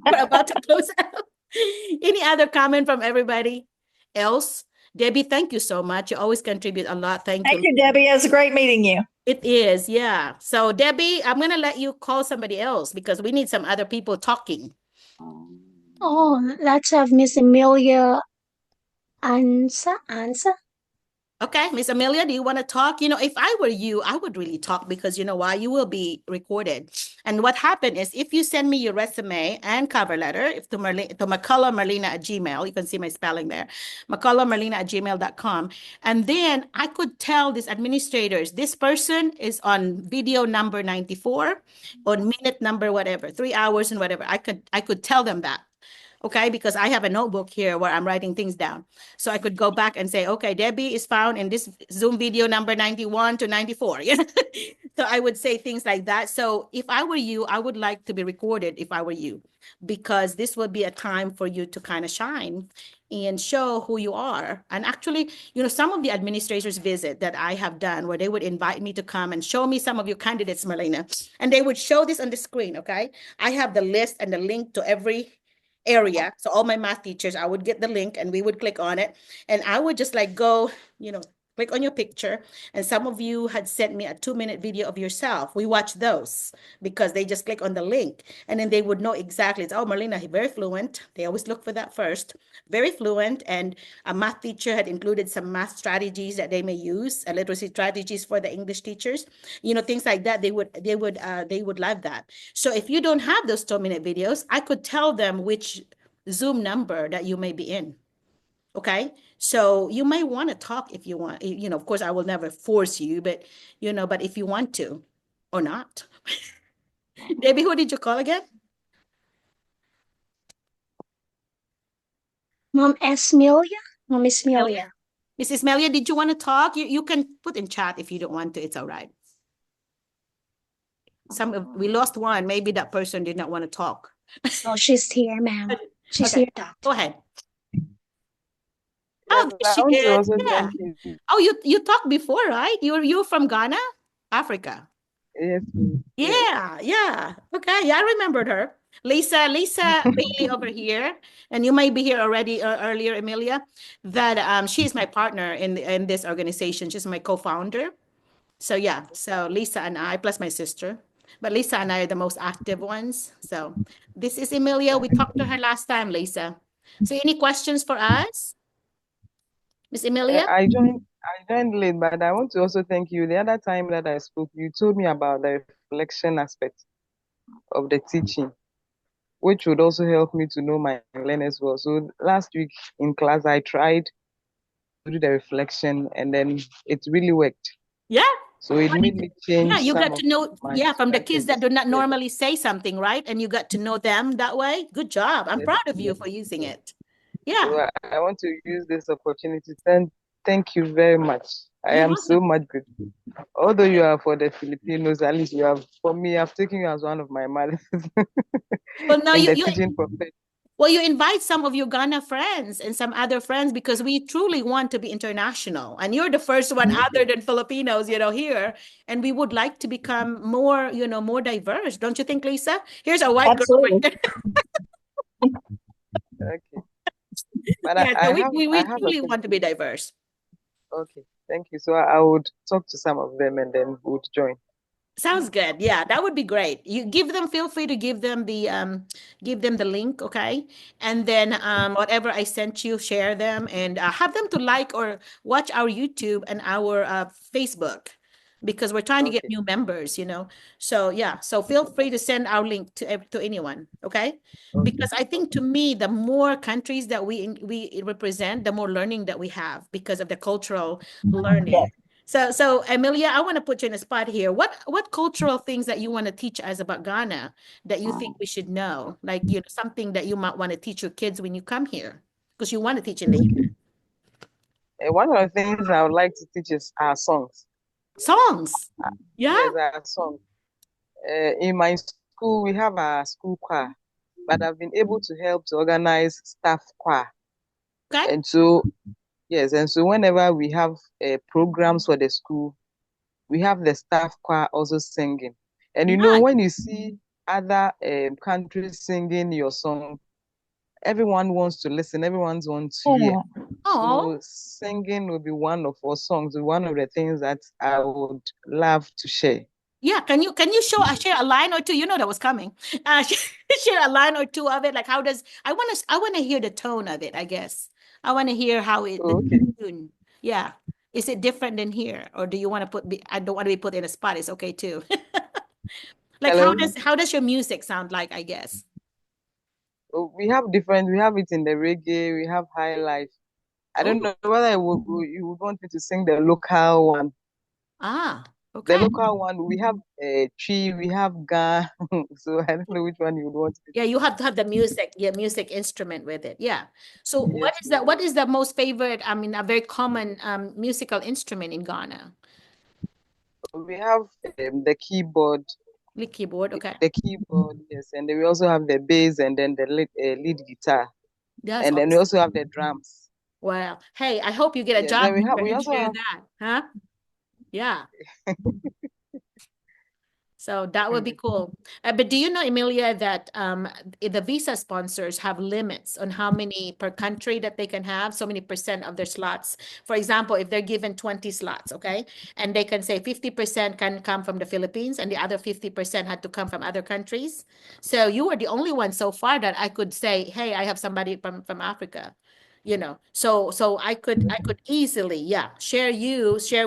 we're about to close out. Any other comment from everybody else? Debbie, thank you so much. You always contribute a lot. Thank Thank you. you, Debbie. It was great meeting you. It is, yeah. So Debbie, I'm gonna let you call somebody else because we need some other people talking. Oh, let's have Miss Amelia Ansa. Okay, Miss Amelia, do you want to talk? If I were you, I would really talk because you know why? You will be recorded. And what happened is if you send me your resume and cover letter, if to McCullough Marlena at Gmail, you can see my spelling there, McCullough Marlena at gmail.com. And then I could tell these administrators, this person is on video number 94, on minute number whatever, 3 hours and whatever. I could tell them that. Okay, because I have a notebook here where I'm writing things down. So I could go back and say, okay, Debbie is found in this Zoom video number 91 to 94. So I would say things like that. So if I were you, I would like to be recorded if I were you, because this would be a time for you to kind of shine and show who you are. And actually, some of the administrators visit that I have done where they would invite me to come and show me some of your candidates, Marlena, and they would show this on the screen, okay? I have the list and the link to every area. So all my math teachers, I would get the link and we would click on it. And I would just like go, click on your picture. And some of you had sent me a 2-minute video of yourself. We watch those because they just click on the link and then they would know exactly. It's, oh, Marlena, very fluent. They always look for that first. Very fluent. And a math teacher had included some math strategies that they may use, literacy strategies for the English teachers, things like that. They would love that. So if you don't have those 2-minute videos, I could tell them which Zoom number that you may be in. Okay, so you may want to talk if you want. Of course, I will never force you, but but if you want to or not. Debbie, who did you call again? Mom Esmelia? Mom Esmelia. Mrs. Melia, did you want to talk? You can put in chat if you don't want to. It's all right. We lost one. Maybe that person did not want to talk. Oh, she's here, ma'am. She's Okay, here. Talk. go ahead. Yes, Oh, there I she want to is. also Yeah. thank you. Oh, you talked before, right? You're from Ghana, Africa. Yes, please. Yes. Yeah. Okay, yeah, I remembered her. Lisa Bailey over here, and you might be here already earlier, Emilia. That she's my partner in this organization. She's my co-founder. So yeah, so Lisa and I plus my sister, but Lisa and I are the most active ones. So this is Emilia. We talked to her last time, Lisa. So any questions for us, Miss Emilia? I joined late, but I want to also thank you. The other time that I spoke, you told me about the reflection aspect of the teaching, which would also help me to know my learners well. So last week in class, I tried to do the reflection, and then it really worked. Yeah. So it made me change Yeah, you some got of to know, my from the kids that strategies. do not Yes, normally say something, right? And you got to know them that way. Good job. I'm yes, proud of you yes, for using yes. it. Yeah, So I want to use this opportunity to thank you very much. I you're am so welcome. much grateful. Although you are for the Filipinos, at least you have, for me, I've taken you as one of my mothers Well, no, in you the you teaching profession. well, you invite some of your Ghana friends and some other friends because we truly want to be international. And you're the first one other than Filipinos, here. And we would like to become more, more diverse. Don't you think, Lisa? Here's a white girl right Absolutely. there. Okay. But Yeah, so we I have a truly want to be question. diverse. Okay, thank you. So I would talk to some of them and then we would join. Sounds good. Yeah, that would be great. You give them, feel free to give them the link, okay? And then whatever I sent you, share them and have them to like or watch our YouTube and our Facebook because we're trying to get Okay. new members, you know. So yeah, so feel free to send our link to anyone, okay? Okay. Because I think to me, the more countries that we represent, the more learning that we have because of the cultural learning. So Amelia, I want to put you in a spot here. What cultural things that you want to teach us about Ghana that you think we should know? Like, you know, something that you might want to teach your kids when you come here, because you want to teach in the youth. One of the things I would like to teach is our songs. Songs. Yeah. Yes, our songs. In my school, we have a school choir, but I've been able to help to organize staff choir. Okay. And so, yes, and so whenever we have programs for the school, we have the staff choir also singing. And you know, Nice. when you see other countries singing your song, everyone wants to listen, everyone wants to hear. Oh, So singing will be one of our songs, one of the things that I would love to share. yeah. Can you share a line or two? You know that was coming. Share a line or two of it. Like how does I want to hear the tone of it, I guess. I want to hear how it the Okay. tune. Yeah. Is it different than here? Or do you want to I don't want to be put in a spot. It's okay too. Like Hello. how does your music sound like, I guess? We have it in the reggae, we have high life. I don't Oh, know whether you would want me to sing the local one. ah, The okay. local one, we have tree, we have ga. So I don't know which one you would want me Yeah, to you sing. have to have the music instrument with it. Yeah. So Yes, please. what is the most favorite, I mean, a very common musical instrument in Ghana? We have the keyboard, The keyboard, okay. yes, and then we also have the bass and then the lead guitar, That's and then we awesome. also have the drums. Well, hey, I hope you get a Yes, job and here we and also share have. that, huh? Yeah. So that would be cool. But do you know, Emilia, that the visa sponsors have limits on how many per country that they can have, so many percent of their slots. For example, if they're given 20 slots, okay, and they can say 50% can come from the Philippines and the other 50% had to come from other countries. So you were the only one so far that I could say, hey, I have somebody from Africa. You know, so I could easily, yeah, share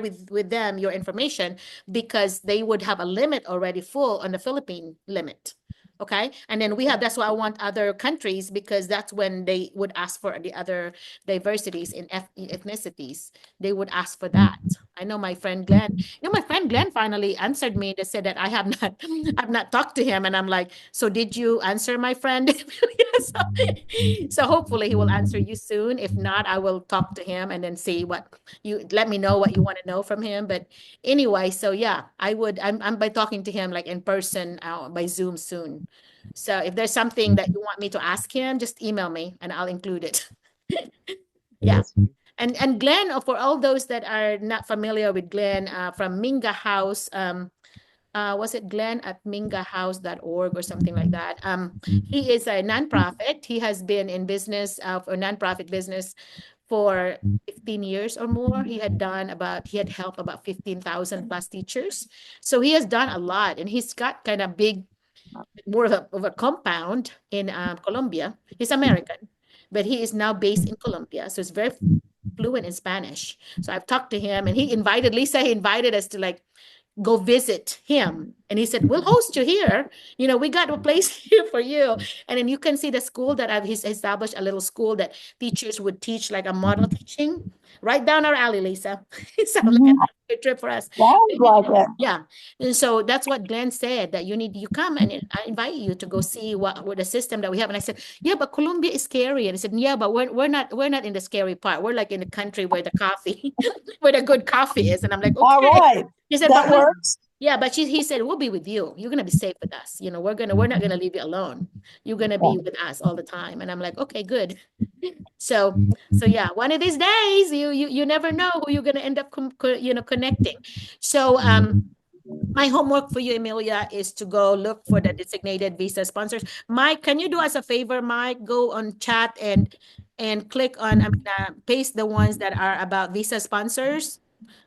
with them your information because they would have a limit already full on the Philippine limit. Okay. And then that's why I want other countries because that's when they would ask for the other diversities in ethnicities. They would ask for that. I know my friend Glenn, my friend Glenn finally answered me. They said that I have not, I've not talked to him. And I'm like, so did you answer my friend? Yes. So hopefully he will answer you soon. If not, I will talk to him and then see what let me know what you want to know from him. But anyway, so yeah, I'm by talking to him like in person by Zoom soon. So if there's something that you want me to ask him, just email me and I'll include it. Yeah. Yes. And Glenn, for all those that are not familiar with Glenn, from Minga House, was it Glenn at mingahouse.org or something like that? He is a nonprofit. He has been in business, or nonprofit business for 15 years or more. He had helped about 15,000 plus teachers. So he has done a lot and he's got kind of big, more of a compound in Colombia. He's American, but he is now based in Colombia. So he's very fluent in Spanish. So I've talked to him and he invited us to like go visit him. And he said, we'll host you here. We got a place here for you. And then you can see the school that he's established, a little school that teachers would teach like a model teaching right down our alley, Lisa. Sounds like a trip for us. Sounds like it. Yeah. And so that's what Glenn said, that you come and I invite you to go see what the system that we have. And I said, yeah, but Colombia is scary. And he said, yeah, but we're not in the scary part. We're like in the country where the coffee, where the good coffee is. And I'm like, All okay. right. He said, That but works. yeah, but he said, we'll be with you. You're gonna be safe with us. We're not gonna leave you alone. You're gonna be with us all the time. And I'm like, okay, good. So yeah, one of these days, you never know who you're gonna end up connecting. So my homework for you, Emilia, is to go look for the designated visa sponsors. Mike, can you do us a favor, Mike? Go on chat and click on, paste the ones that are about visa sponsors.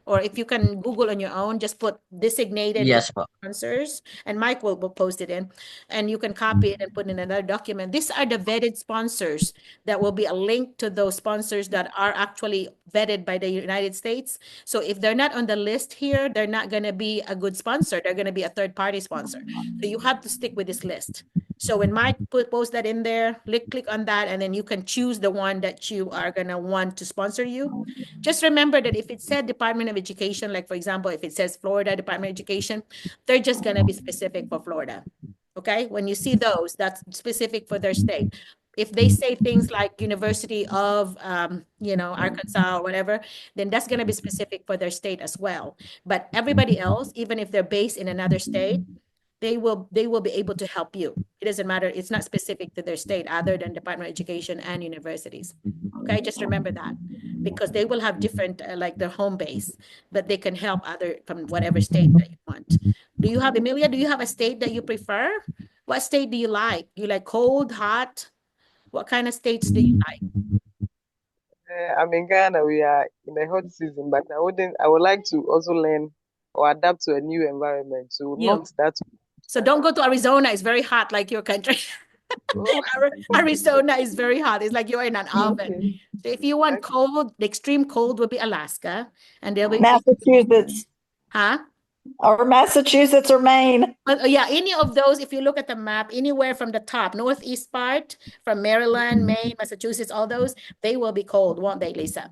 Or if you can Google on your own, just put designated Yes po. sponsors, and Mike will post it in, and you can copy it and put in another document. These are the vetted sponsors. That will be a link to those sponsors that are actually vetted by the United States. So if they're not on the list here, they're not going to be a good sponsor. They're going to be a third party sponsor. So you have to stick with this list. So when Mike post that in there, click on that, and then you can choose the one that you are going to want to sponsor you. Just remember that if it said Department of Education, like for example, if it says Florida Department of Education, they're just going to be specific for Florida. Okay, when you see those, that's specific for their state. If they say things like University of, Arkansas or whatever, then that's going to be specific for their state as well. But everybody else, even if they're based in another state, they will be able to help you. It doesn't matter. It's not specific to their state other than Department of Education and universities. Okay, just remember that, because they will have different, like their home base, but they can help other from whatever state that you want. Do you have, Emilia, do you have a state that you prefer? What state do you like? You like cold, hot? What kind of states do you like? I'm in Ghana. We are in the hot season, but I would like to also learn or adapt to a new environment. So not that. So don't go to Arizona. It's very hot, like your country. Oh, Arizona is very hot. It's like you're in an oven. okay. So if you want cold, the extreme cold would be Alaska, and there'll be Massachusetts huh? or Massachusetts or Maine. But yeah, any of those, if you look at the map, anywhere from the top, northeast part, from Maryland, Maine, Massachusetts, all those, they will be cold, won't they, Lisa?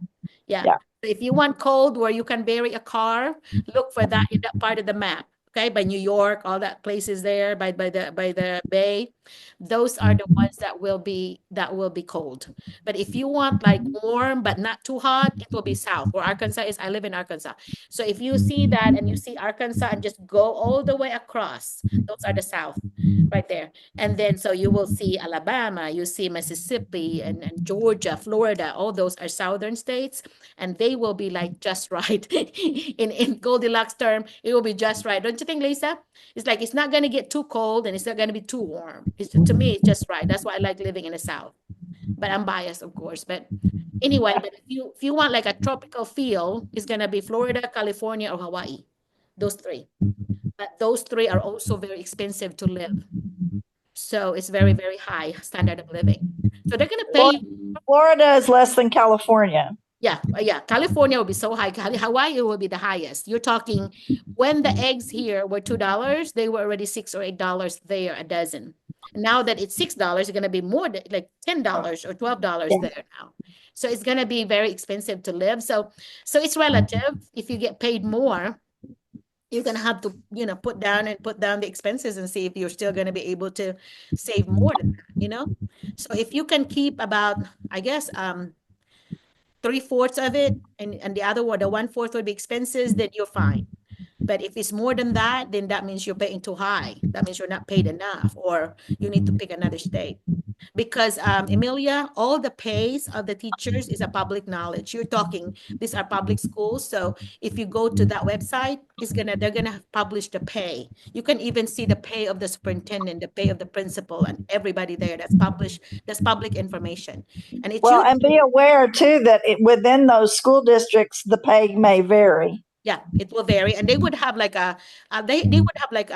Yeah. Yeah. So if you want cold where you can bury a car, look for that in that part of the map. Okay, by New York, all that places there, by the bay, those are the ones that will be cold. But if you want like warm but not too hot, it will be south. Where Arkansas is, I live in Arkansas. So if you see that and you see Arkansas and just go all the way across, those are the south right there. And then so you will see Alabama, you see Mississippi and Georgia, Florida, all those are southern states, and they will be like just right. in Goldilocks term, it will be just right. Don't you think, Lisa? It's like it's not going to get too cold and it's not going to be too warm. To me, it's just right. That's why I like living in the south. But I'm biased, of course. But anyway, but if you want like a tropical feel, it's gonna be Florida, California, or Hawaii. Those three. But those three are also very expensive to live. So it's very, very high standard of living. So they're gonna pay. Florida is less than California. Yeah. California will be so high. Hawaii will be the highest. You're talking when the eggs here were $2, they were already $6 or $8 there a dozen. Now that it's $6, it's going to be more like $10 or $12 there now. So it's going to be very expensive to live. So it's relative. If you get paid more, you're going to have to, put down the expenses and see if you're still going to be able to save more than that, So if you can keep about, I guess, 3/4 of it, and the other one, the 1/4 would be expenses, then you're fine. But if it's more than that, then that means you're paying too high. That means you're not paid enough, or you need to pick another state. Because Emilia, all the pays of the teachers is a public knowledge. You're talking, these are public schools. So if you go to that website, they're gonna publish the pay. You can even see the pay of the superintendent, the pay of the principal, and everybody there. That's published. That's public information. And it's and be aware too that within those school districts, the pay may vary. Yeah, it will vary, and they would have like they would have like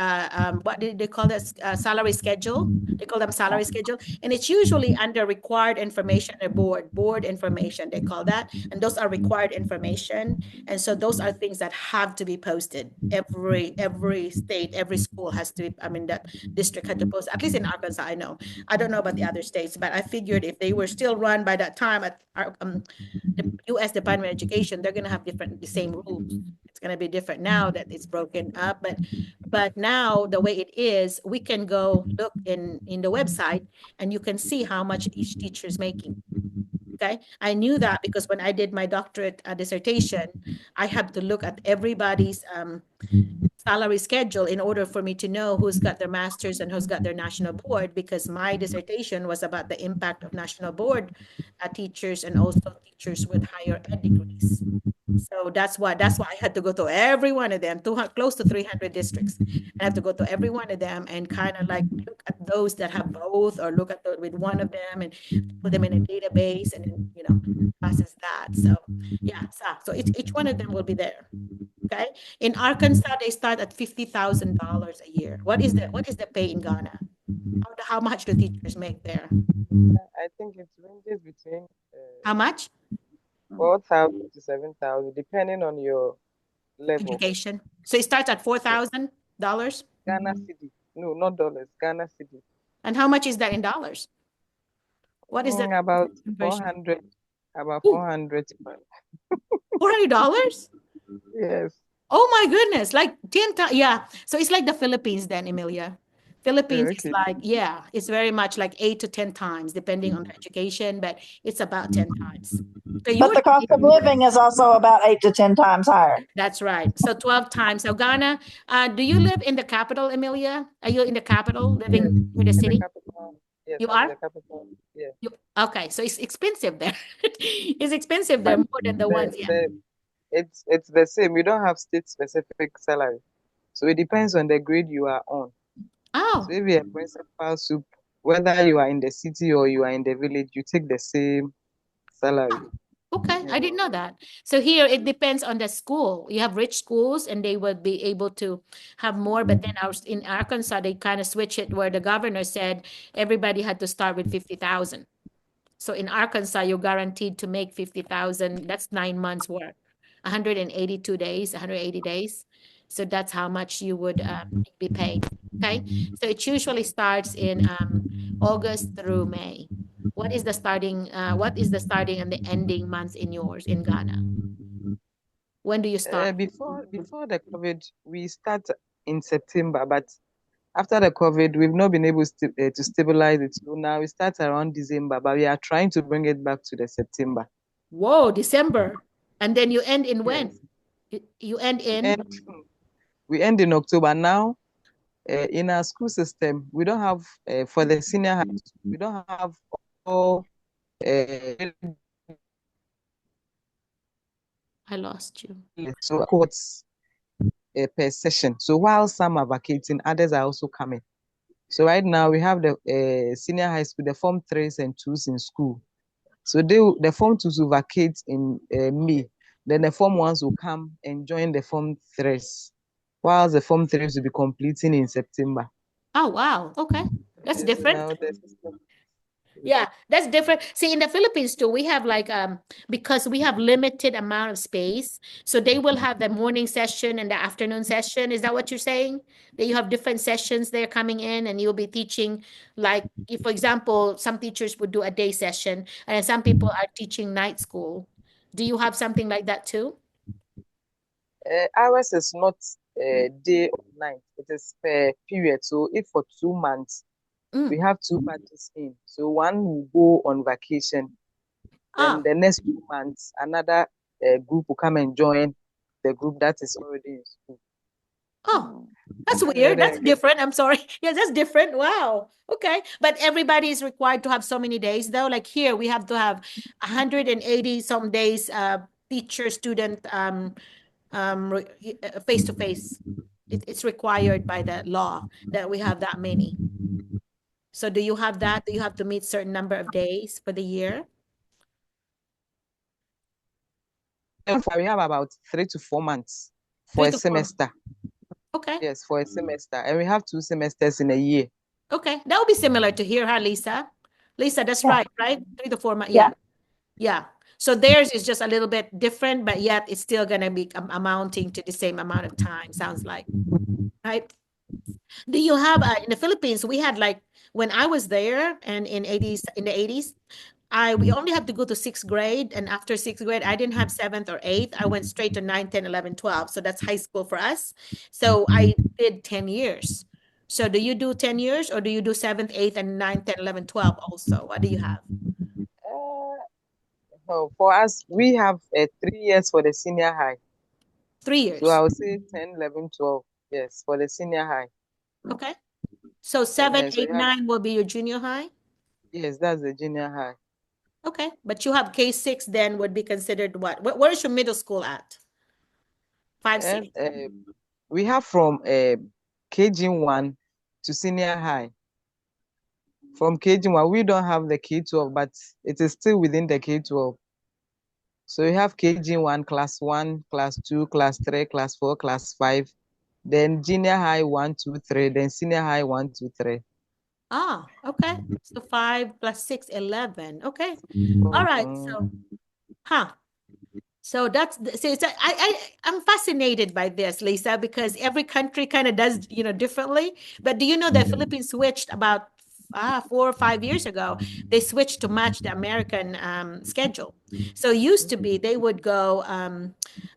what did they call this salary schedule? They call them salary schedule, and it's usually under required information or board information. They call that, and those are required information, and so those are things that have to be posted. Every state, every school has to. That district had to post. At least in Arkansas, I know. I don't know about the other states, but I figured if they were still run by that time at the U.S. Department of Education, they're going to have the same rules. It's going to be different now that it's broken up, but now the way it is, we can go look in the website and you can see how much each teacher is making. Okay, I knew that because when I did my doctorate dissertation, I had to look at everybody's salary schedule in order for me to know who's got their master's and who's got their national board, because my dissertation was about the impact of national board teachers and also teachers with higher ed degrees. So that's why I had to go to every one of them, close to 300 districts. I have to go to every one of them and kind of like look at those that have both, or look at with one of them and put them in a database, and then passes that. So yeah, so each one of them will be there. Okay. In Arkansas, they start at $50,000 a year. What is the pay in Ghana? How much do teachers make there? I think it ranges between How much? 4,000 to 7,000, depending on your level. Education. So it starts at $4,000. Ghana city. No, not dollars. Ghana city. And how much is that in dollars? What is that About conversion? 400. About Ooh. 400. $400? Yes. Oh my goodness, like 10 times. Yeah. So it's like the Philippines then, Emilia. Philippines is Okay. like, yeah, it's very much like 8 to 10 times, depending on the education, but it's about 10 times. So But the cost of living is also about 8 to 10 times higher. That's right. So 12 times. So Ghana, do you live in the capital, Emilia? Are you in the capital, living Yes. in the In the city? capital. Yes, You I'm in are? the capital. Yeah. Okay, so it's expensive there. It's expensive there But more than the ones, yeah. it's the same. We don't have state specific salary. So it depends on the grade you are on. Oh, So if you're a principal soup, whether you are in the city or you are in the village, you take the same salary. okay. Yeah. I didn't know that. So here it depends on the school. You have rich schools and they would be able to have more, but then in Arkansas, they kind of switch it where the governor said everybody had to start with 50,000. So in Arkansas, you're guaranteed to make 50,000. That's 9 months work, 182 days, 180 days. So that's how much you would be paid. Okay. So it usually starts in August through May. What is the starting and the ending months in yours in Ghana? When do you start? Before the COVID, we start in September, but after the COVID, we've not been able to stabilize it. So now we start around December, but we are trying to bring it back to the September. Whoa, December. And then you end in when? Yes. You end in? We end in October. Now, in our school system, we don't have, for the senior high school, we don't have all. I lost you. So courts per session. So while some are vacating, others are also coming. So right now we have the senior high school, the form 3s and 2s in school. So the form 2s will vacate in May. Then the form 1s will come and join the form 3s, whilst the form 3s will be completing in September. Oh, wow. Okay. That's Yes, different. now the system. Yeah, that's different. See, in the Philippines too, we have like because we have limited amount of space, so they will have the morning session and the afternoon session. Is that what you're saying? That you have different sessions there coming in and you'll be teaching like if, for example, some teachers would do a day session and some people are teaching night school. Do you have something like that too? Ours is not day or night, it is per period. So if for 2 months, we have 2 parties in. So one will go on vacation. Then the next 2 months, another group will come and join the group that is already in school. Oh, that's weird. That's different. I'm sorry. Yeah, that's different. Wow. Okay. But everybody is required to have so many days though. Like here, we have to have 180 some days teacher student face to face. It's required by the law that we have that many. So do you have that? Do you have to meet certain number of days for the year? We have about 3 to 4 months for a semester. Okay. Yes, for a semester. And we have 2 semesters in a year. Okay. That would be similar to here, huh, Lisa? Lisa, that's right? 3 to 4 months. Yeah. Yeah. So theirs is just a little bit different, but yet it's still going to be amounting to the same amount of time, sounds like. Right? Do you have in the Philippines, we had like when I was there and in the 80s, we only have to go to 6th grade, and after 6th grade, I didn't have 7th or 8th. I went straight to 9, 10, 11, 12. So that's high school for us. So I did 10 years. So do you do 10 years or do you do 7th, 8th, and 9, 10, 11, 12 also? What do you have? For us, we have 3 years for the senior high. 3 years. So I would say 10, 11, 12. Yes, for the senior high. Okay. So 7, Yes, so 8, 9 will be your junior high? Yes, that's the junior high. Okay. But you have K6 then would be considered what? Where is your middle school at? 5, 6? We have from KG1 to senior high. from KG1. We don't have the K12, but it is still within the K12. So you have KG1, class 1, class 2, class 3, class 4, class 5. Then junior high 1, 2, 3. Then senior high 1, 2, 3. Ah, okay. So 5 plus 6, 11. Okay. All right. So, So that's I'm fascinated by this, Lisa, because every country kind of does, differently. But do you know that Philippines switched about 4 or 5 years ago? They switched to match the American schedule. So used to be they would go, and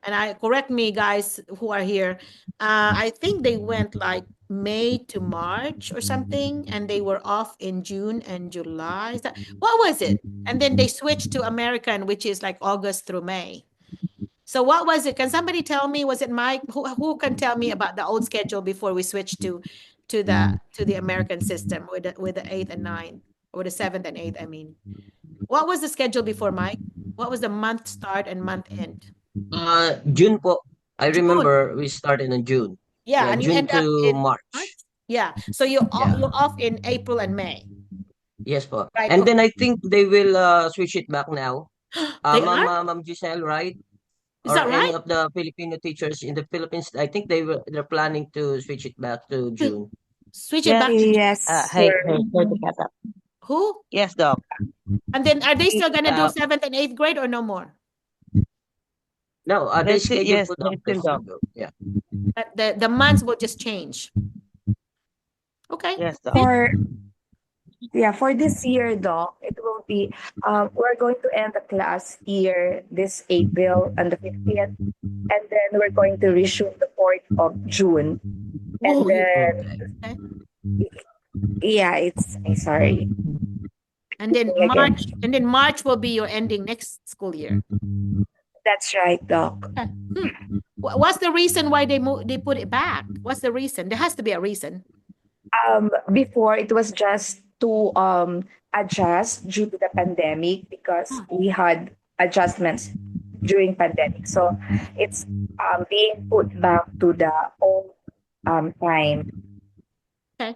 I correct me, guys who are here. I think they went like May to March or something, and they were off in June and July. What was it? And then they switched to American, which is like August through May. So what was it? Can somebody tell me? Was it Mike? Who can tell me about the old schedule before we switched to the American system with the eighth and ninth, or the seventh and eighth? I mean, what was the schedule before, Mike? What was the month start and month end? June po. I June. remember we started in June. Yeah, Yeah, and you June end up to in March. Yeah, so you're Yeah. off in April and May. Yes po. Right. And Okay. then I think they will switch it back now. They are? Ma'am Giselle, right? Is Or that any right? of the Filipino teachers in the Philippines, I think they're planning to switch it back to June. Switch it back to June. Yes, Hey, Who? Yes, Doc. And then are they still gonna do Uh, 7th and 8th grade or no more? No, they still, scheduled yes, for they doctors still to Doc. go. Yeah. But the months will just change. Okay. Yes, Doc. For this year, Doc, it will be, we're going to end the class year this April on the 15th, and then we're going to resume the 4th of June. Whoa, And then, okay. sorry. And then March will be your ending next school year. That's right, Doc. Okay. What's the reason why they put it back? What's the reason? There has to be a reason. Before it was just to adjust due to the pandemic, because we had adjustments during pandemic. So it's being put back to the old time. Okay.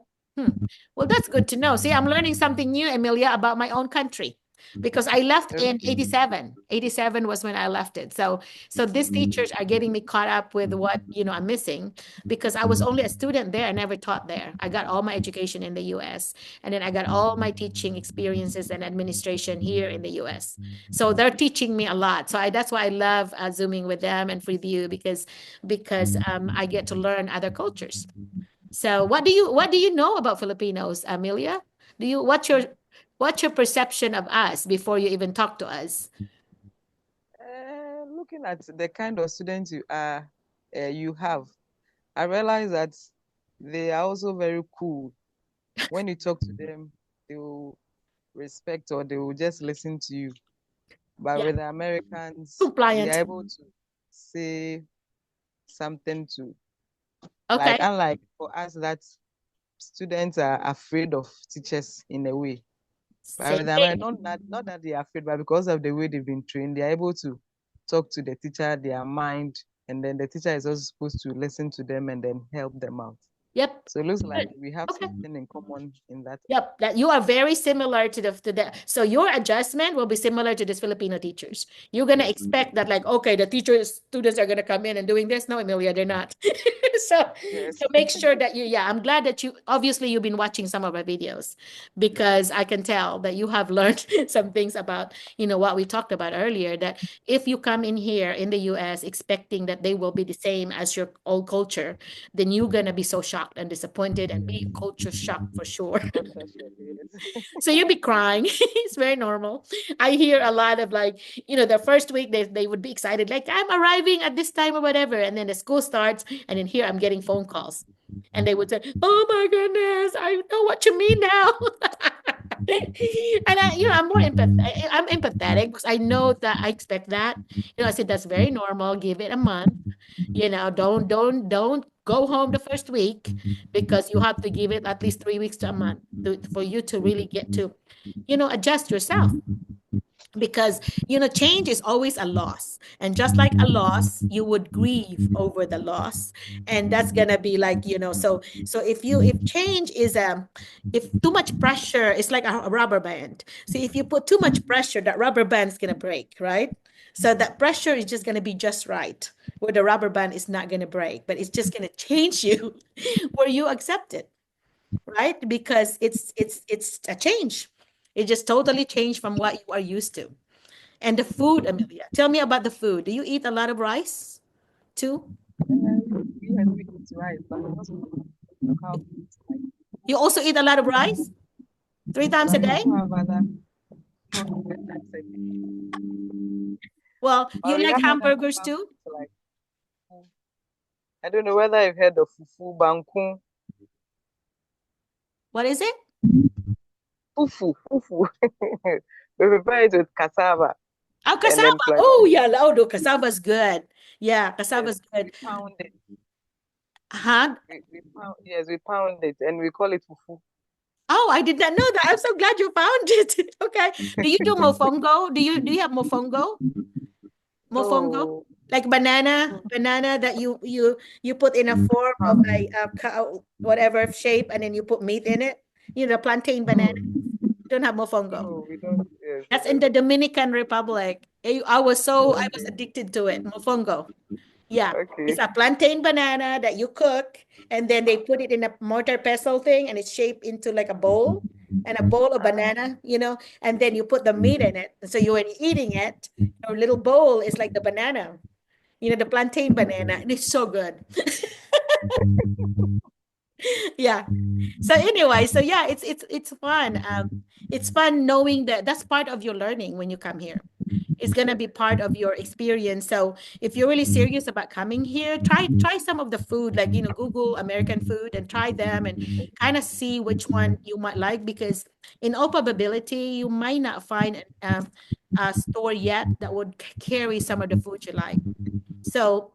Well, that's good to know. See, I'm learning something new, Emilia, about my own country, because I left in 87. 87 was when I left it. So these teachers are getting me caught up with what, I'm missing, because I was only a student there. I never taught there. I got all my education in the US, and then I got all my teaching experiences and administration here in the US. So they're teaching me a lot. So that's why I love Zooming with them and with you, because I get to learn other cultures. So what do you know about Filipinos, Amelia? What's your perception of us before you even talk to us? Looking at the kind of students you have, I realize that they are also very cool. When you talk to them, they will respect, or they will just listen to you. But with the Americans, compliant, they are able to say something to. Okay. Unlike for us, that students are afraid of teachers in a way. But with them, not that they are afraid, but because of the way they've been trained, they are able to talk to the teacher, their mind, and then the teacher is also supposed to listen to them and then help them out. Yep. So it looks like we have something in common in that. Yep, that you are very similar to the so your adjustment will be similar to these Filipino teachers. You're gonna expect that, like, okay, the students are gonna come in and doing this. No, Emilia, they're not. So make sure that I'm glad that you've been watching some of our videos, because I can tell that you have learned some things about, what we talked about earlier, that if you come in here in the US expecting that they will be the same as your old culture, then you're gonna be so shocked and disappointed and be culture shocked for sure. So you'll be crying. It's very normal. I hear a lot of, like, the first week they would be excited, like, I'm arriving at this time or whatever, and then the school starts, and then here I'm getting phone calls, and they would say, oh my goodness, I know what you mean now. And I'm more empathetic. I'm empathetic because I know that I expect that. I said that's very normal. Give it a month. Don't go home the first week, because you have to give it at least 3 weeks to a month for you to really get to, adjust yourself. because change is always a loss, and just like a loss, you would grieve over the loss, and that's gonna be like, so if change is if too much pressure, it's like a rubber band. So if you put too much pressure, that rubber band is gonna break, right? So that pressure is just gonna be just right, where the rubber band is not gonna break, but it's just gonna change you where you accept it, right? Because it's a change. It just totally changed from what you are used to. And the food, Amelia, tell me about the food. Do you eat a lot of rice too? Yes, we eat rice, but because of how we eat like You also eat a lot of rice? 3 times a but we day? also have other food types like Well, but you we like have other hamburgers comfort too? foods like fufu. I don't know whether you've heard of fufu bankun. What is it? Fufu. We prepare it with cassava Oh, and cassava. then Oh, plantain. yeah. Oh, no, cassava's good. Yeah, Yes, cassava's good. we pound it. Huh? We pound it and we call it fufu. Oh, I did not know that. I'm so glad you found it. Okay. Do you do mofongo? Do you have mofongo? Mofongo? No, Like banana that you put in a form of like a cow, whatever shape, and then you put meat in it. Plantain banana. You don't have mofongo. no, we don't. Yes, we That's in the don't. Dominican Republic. I was addicted to it. Mofongo. Yeah, it's Okay. a plantain banana that you cook, and then they put it in a mortar pestle thing, and it's shaped into like a bowl, and a bowl of banana, and then you put the meat in it. And so when you're eating it, your little bowl is like the banana, the plantain banana, and it's so good. Yeah. So anyway, so yeah, it's fun. It's fun knowing that that's part of your learning when you come here. It's gonna be part of your experience. So if you're really serious about coming here, try some of the food, like Google American food and try them and kind of see which one you might like, because in all probability you might not find a store yet that would carry some of the food you like. So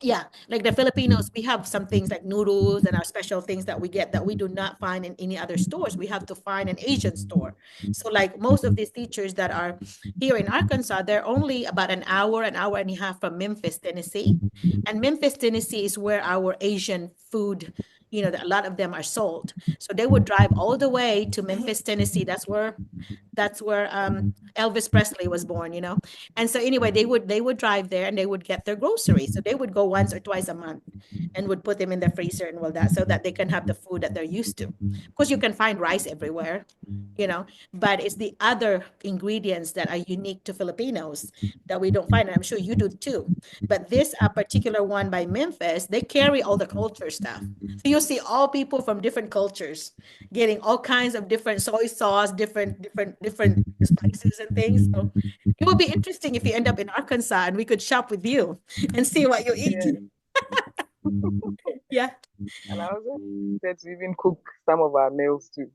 yeah, like the Filipinos, we have some things like noodles and our special things that we get that we do not find in any other stores. We have to find an Asian store. So like most of these teachers that are here in Arkansas, they're only about an hour and a half from Memphis, Tennessee. And Memphis, Tennessee is where our Asian food, a lot of them are sold. So they would drive all the way to Memphis, Tennessee. That's where Elvis Presley was born. And so anyway, they would drive there and they would get their groceries. So they would go once or twice a month and would put them in the freezer and all that, so that they can have the food that they're used to. Of course, you can find rice everywhere, but it's the other ingredients that are unique to Filipinos that we don't find. And I'm sure you do too. But this particular one by Memphis, they carry all the culture stuff. So you'll see all people from different cultures getting all kinds of different soy sauce, different spices and things. So it would be interesting if you end up in Arkansas and we could shop with you and see what you eat. Yeah. Yeah. And I also get to even cook some of our meals too.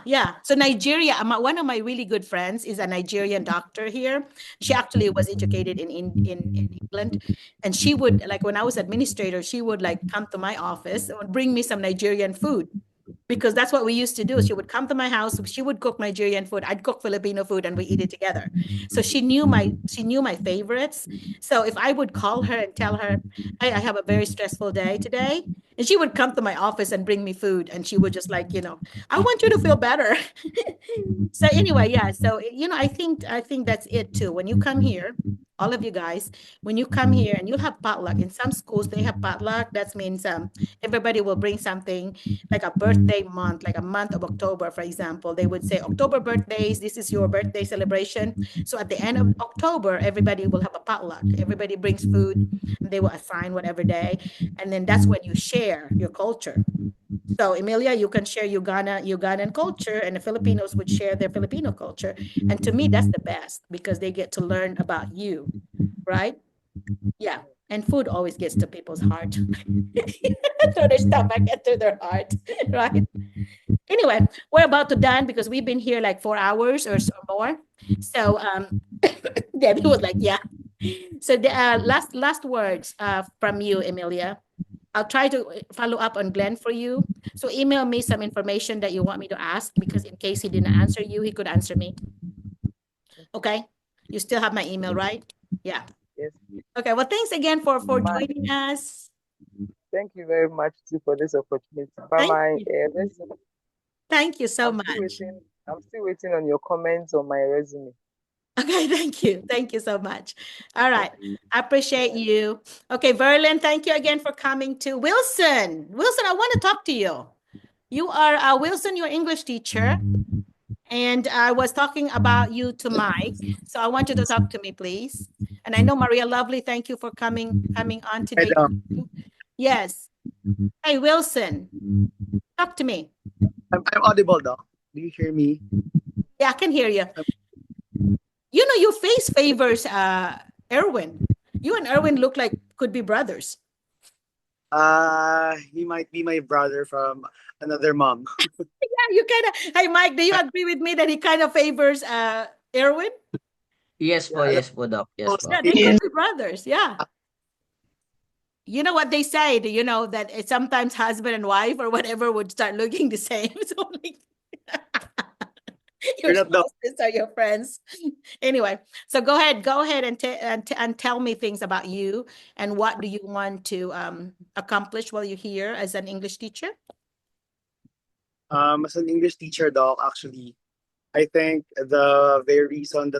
Yeah. So Nigeria, one of my really good friends is a Nigerian doctor here. She actually was educated in England, and she would, like, when I was administrator, she would like come to my office and would bring me some Nigerian food, because that's what we used to do. She would come to my house, she would cook Nigerian food, I'd cook Filipino food, and we eat it together. So she knew my favorites. So if I would call her and tell her, hey, I have a very stressful day today, and she would come to my office and bring me food, and she would just like, I want you to feel better. So anyway, yeah. So I think that's it too. When you come here, all of you guys, when you come here, and you'll have potluck. In some schools, they have potluck. That means everybody will bring something, like a birthday month, like a month of October, for example. They would say October birthdays, this is your birthday celebration. So at the end of October, everybody will have a potluck. Everybody brings food, and they will assign whatever day. And then that's when you share your culture. So Emilia, you can share Ugandan culture, and the Filipinos would share their Filipino culture. And to me, that's the best, because they get to learn about you, right? Yeah. And food always gets to people's heart. Through their stomach and through their heart, right? Anyway, we're about to done because we've been here like 4 hours or so more. So Debbie was like, yeah. So the last words from you, Emilia. I'll try to follow up on Glenn for you. So email me some information that you want me to ask, because in case he didn't answer you, he could answer me. Okay. You still have my email, right? Yeah. Yes. Okay. Well, thanks again for Bye. joining us. Thank you very much too for this opportunity. Bye Thank bye. you. Thank you so I'm still much. waiting. I'm still waiting on your comments on my resume. Okay, thank you. Thank you so much. All right. I appreciate you. Okay, Verlin, thank you again for coming to Wilson. Wilson, I want to talk to you. You are Wilson, your English teacher, and I was talking about you to Mike. So I want you to talk to me, please. And I know Maria Lovely, thank you for coming on Hi, today. Doc. Yes. Hey, Wilson, talk to me. I'm audible, Doc. Do you hear me? Yeah, I can hear you. You know, your face favors Erwin. You and Erwin look like could be brothers. He might be my brother from another mom. Yeah, you kind of. Hey, Mike, do you agree with me that he kind of favors Erwin? Yes po, Yeah, yes po, Doc. Yes Yeah, po. they could be brothers. Yeah. You know what they say? Do you know that it's sometimes husband and wife or whatever would start looking the same? So like, your you're not the spouses are your friends. Anyway, so go ahead and tell me things about you and what do you want to accomplish while you're here as an English teacher? as an English teacher, Doc. Actually, I think the very reason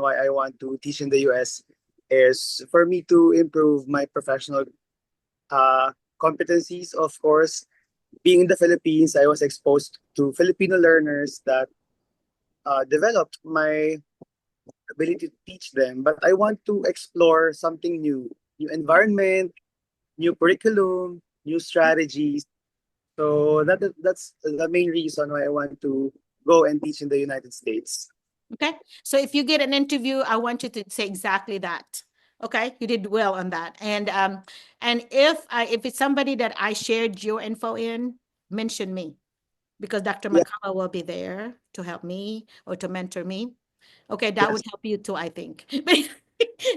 why I want to teach in the U.S. is for me to improve my professional competencies. Of course, being in the Philippines, I was exposed to Filipino learners that developed my ability to teach them, but I want to explore something new environment, new curriculum, new strategies. So that's the main reason why I want to go and teach in the United States. Okay. So if you get an interview, I want you to say exactly that. Okay. You did well on that. And if it's somebody that I shared your info in, mention me because Dr. Yeah, McCullough will be there to help me or to mentor me. Okay, that yes. would help you too, I think.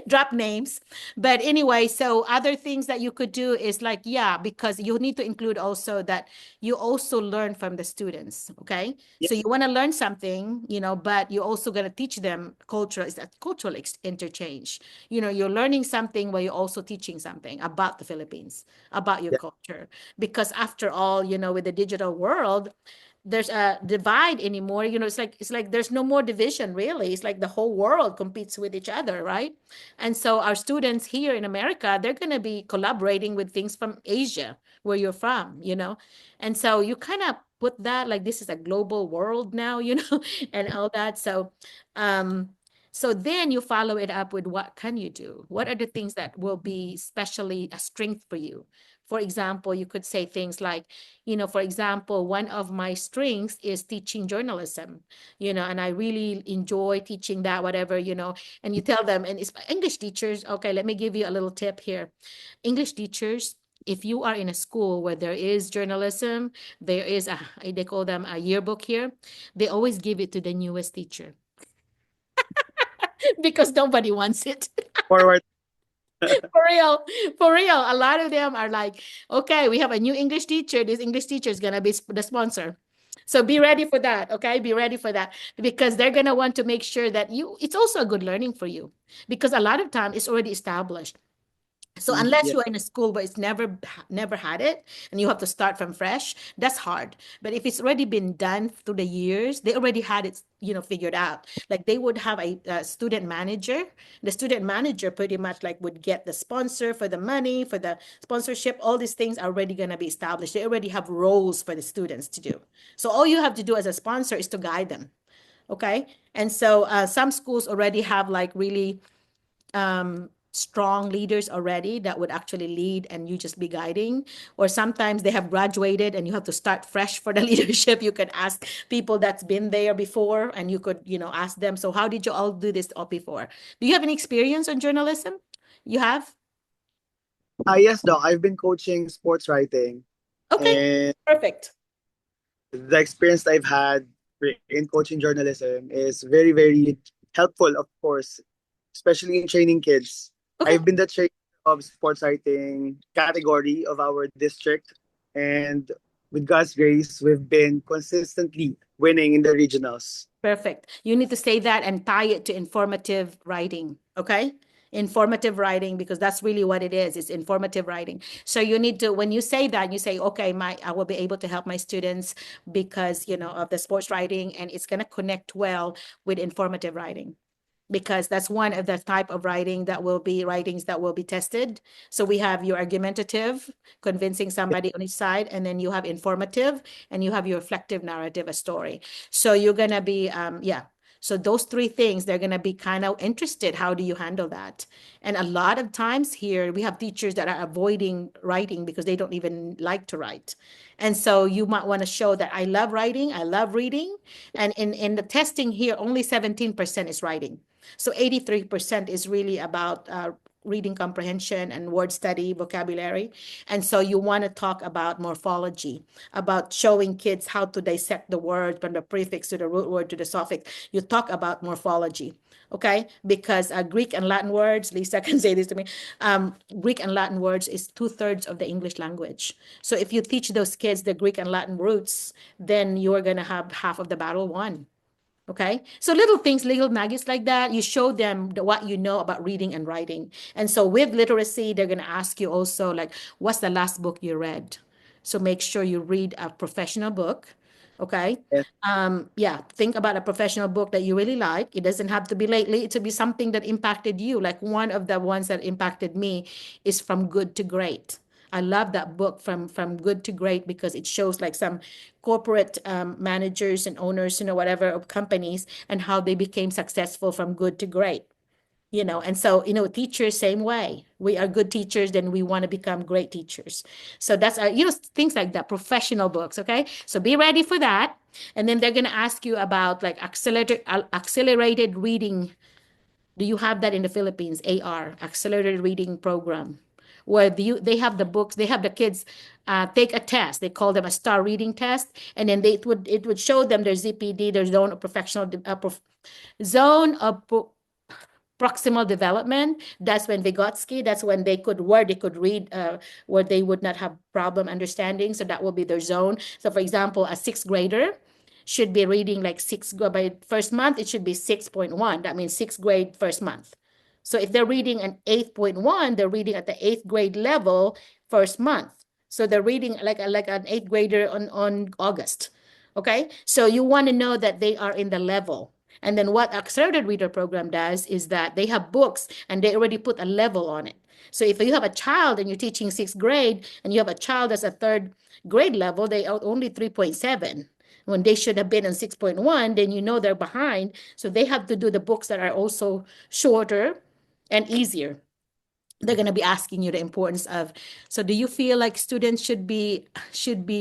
Drop names. But anyway, so other things that you could do is like, yeah, because you need to include also that you also learn from the students. Okay. So you want to learn something, but you're also going to teach them culture, is that cultural interchange. You're learning something while you're also teaching something about the Philippines, about your Yeah. culture. Because after all, with the digital world, there's a divide anymore. It's like there's no more division really. It's like the whole world competes with each other, right? And so our students here in America, they're going to be collaborating with things from Asia, where you're from. And so you kind of put that like this is a global world now, and all that. So then you follow it up with what can you do? What are the things that will be especially a strength for you? For example, you could say things like, for example, one of my strengths is teaching journalism, and I really enjoy teaching that, whatever, and you tell them, and it's English teachers. Okay, let me give you a little tip here. English teachers, if you are in a school where there is journalism, there is they call them a yearbook here, they always give it to the newest teacher because nobody wants it. Forward. For real, for real. A lot of them are like, okay, we have a new English teacher. This English teacher is going to be the sponsor. So be ready for that. Okay. Be ready for that because they're going to want to make sure that it's also a good learning for you because a lot of time it's already established. So unless Yeah. you are in a school where it's never had it and you have to start from fresh, that's hard. But if it's already been done through the years, they already had it, figured out. Like they would have a student manager. The student manager pretty much like would get the sponsor for the money, for the sponsorship. All these things are already going to be established. They already have roles for the students to do. So all you have to do as a sponsor is to guide them. Okay. And so some schools already have like really strong leaders already that would actually lead and you just be guiding, or sometimes they have graduated and you have to start fresh for the leadership. You could ask people that's been there before and you could ask them, so how did you all do this all before? Do you have any experience on journalism? You have? Yes, Doc. I've been coaching sports writing, Okay, and perfect. the experience I've had in coaching journalism is very, very helpful, of course, especially in training kids. Okay. I've been the trainer of sports writing category of our district, and with God's grace, we've been consistently winning in the regionals. Perfect. You need to say that and tie it to informative writing, okay? Informative writing, because that's really what it is. It's informative writing. So you need to, when you say that, you say, okay, I will be able to help my students because, of the sports writing, and it's going to connect well with informative writing, because that's one of the type of writing that will be writings that will be tested. So we have your argumentative, convincing somebody on each side, and then you have informative, and you have your reflective narrative, a story. So you're gonna be, yeah. So those three things, they're gonna be kind of interested. How do you handle that? And a lot of times here, we have teachers that are avoiding writing because they don't even like to write. And so you might want to show that I love writing, I love reading. And in the testing here, only 17% is writing. So 83% is really about reading comprehension and word study, vocabulary. And so you want to talk about morphology, about showing kids how to dissect the word from the prefix to the root word to the suffix. You talk about morphology, okay? Because Greek and Latin words, Lisa can say this to me, Greek and Latin words is 2/3 of the English language. So if you teach those kids the Greek and Latin roots, then you're going to have half of the battle won. Okay, so little things, little nuggets like that, you show them what you know about reading and writing. And so with literacy, they're going to ask you also, like, what's the last book you read? So make sure you read a professional book. Okay. Yes. Yeah, think about a professional book that you really like. It doesn't have to be lately, it to be something that impacted you. Like one of the ones that impacted me is From Good to Great. I love that book, From Good to Great, because it shows like some corporate managers and owners, whatever, of companies, and how they became successful from good to great. And so, teachers, same way. We are good teachers, then we want to become great teachers. So that's, things like that, professional books, okay? So be ready for that. And then they're going to ask you about like accelerated reading. Do you have that in the Philippines? AR, accelerated reading program, where they have the books, they have the kids take a test. They call them a star reading test, and then it would show them their ZPD, their zone of professional zone of proximal development. That's when Vygotsky, that's when they could read where they would not have problem understanding. So that will be their zone. So for example, a sixth grader should be reading like by first month, it should be 6.1. That means sixth grade first month. So if they're reading an 8.1, they're reading at the eighth grade level first month. So they're reading like an eighth grader on August. Okay. So you want to know that they are in the level. And then what Accelerated Reader Program does is that they have books and they already put a level on it. So if you have a child and you're teaching sixth grade and you have a child that's a third grade level, they are only 3.7 when they should have been in 6.1, then you know they're behind. So they have to do the books that are also shorter and easier. They're going to be asking you the importance of, so do you feel like students should be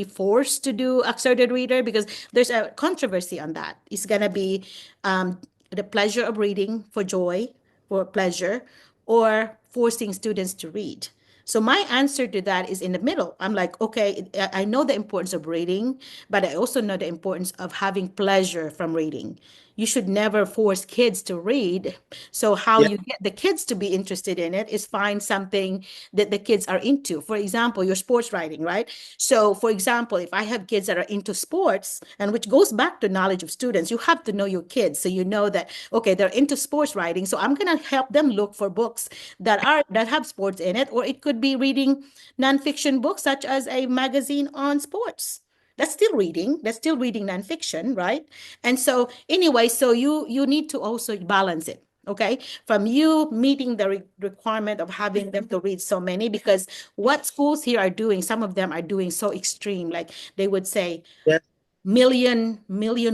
forced to do accelerated reader? Because there's a controversy on that. It's going to be the pleasure of reading for joy, for pleasure, or forcing students to read. So my answer to that is in the middle. I'm like, okay, I know the importance of reading, but I also know the importance of having pleasure from reading. You should never force kids to read. So how Yeah. you get the kids to be interested in it is find something that the kids are into. For example, your sports writing, right? So for example, if I have kids that are into sports, and which goes back to knowledge of students, you have to know your kids. So you know that, okay, they're into sports writing. So I'm going to help them look for books that have sports in it, or it could be reading nonfiction books such as a magazine on sports. That's still reading. That's still reading nonfiction, right? And so anyway, so you need to also balance it. Okay, from you meeting the requirement of having them to read so many, because what schools here are doing, some of them are doing so extreme, like they would say Yes. million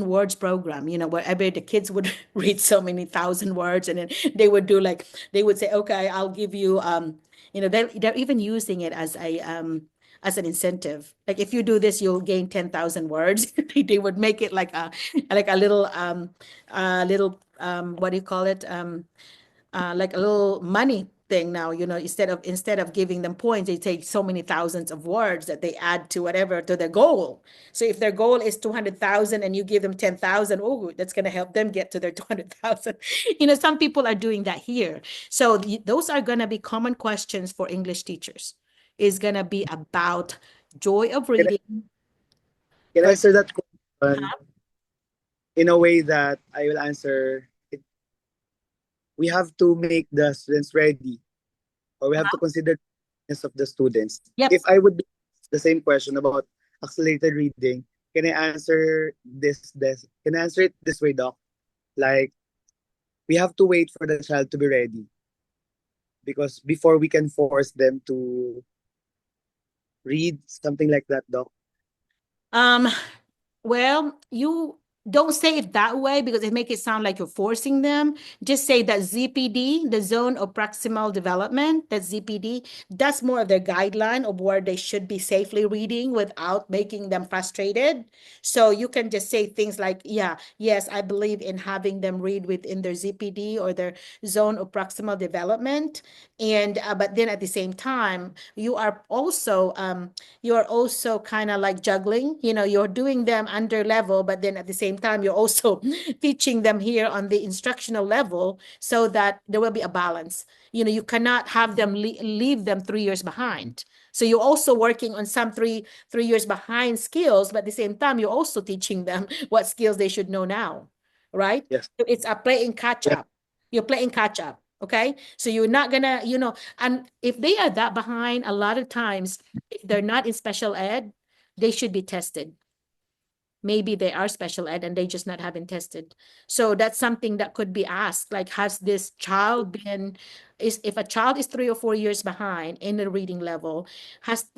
words program, wherever the kids would read so many thousand words, and then they would do like, they would say, okay, I'll give you, they're even using it as an incentive. Like if you do this, you'll gain 10,000 words. They would make it like a little, what do you call it? Like a little money thing now, instead of giving them points, they take so many thousands of words that they add to whatever, to their goal. So if their goal is 200,000 and you give them 10,000, oh, that's going to help them get to their 200,000. Some people are doing that here. So those are going to be common questions for English teachers. Is going to be about joy of reading, can I Good. answer that question in a way that I will answer it? We have to make the students ready, or we have to consider the needs of the students. Yep. If I would be asked the same question about accelerated reading, can I answer this? Can I answer it this way, Doc? Like, we have to wait for the child to be ready, because before we can force them to read something like that, Doc. Um, well, you don't say it that way because it make it sound like you're forcing them. Just say that ZPD, the zone of proximal development, that ZPD, that's more of their guideline of where they should be safely reading without making them frustrated. So you can just say things like, yeah, yes, I believe in having them read within their ZPD or their zone of proximal development. And but then at the same time, you're also kind of like juggling, you're doing them under level, but then at the same time, you're also teaching them here on the instructional level so that there will be a balance. You cannot have them leave them 3 years behind. So you're also working on some three years behind skills, but at the same time, you're also teaching them what skills they should know now, right? Yes. So it's a playing catch Yeah. up. You're playing catch up. Okay. So you're not gonna, and if they are that behind, a lot of times, if they're not in special ed, they should be tested. Maybe they are special ed and they just not having tested. So that's something that could be asked. Like, has this child been, if a child is 3 or 4 years behind in the reading level,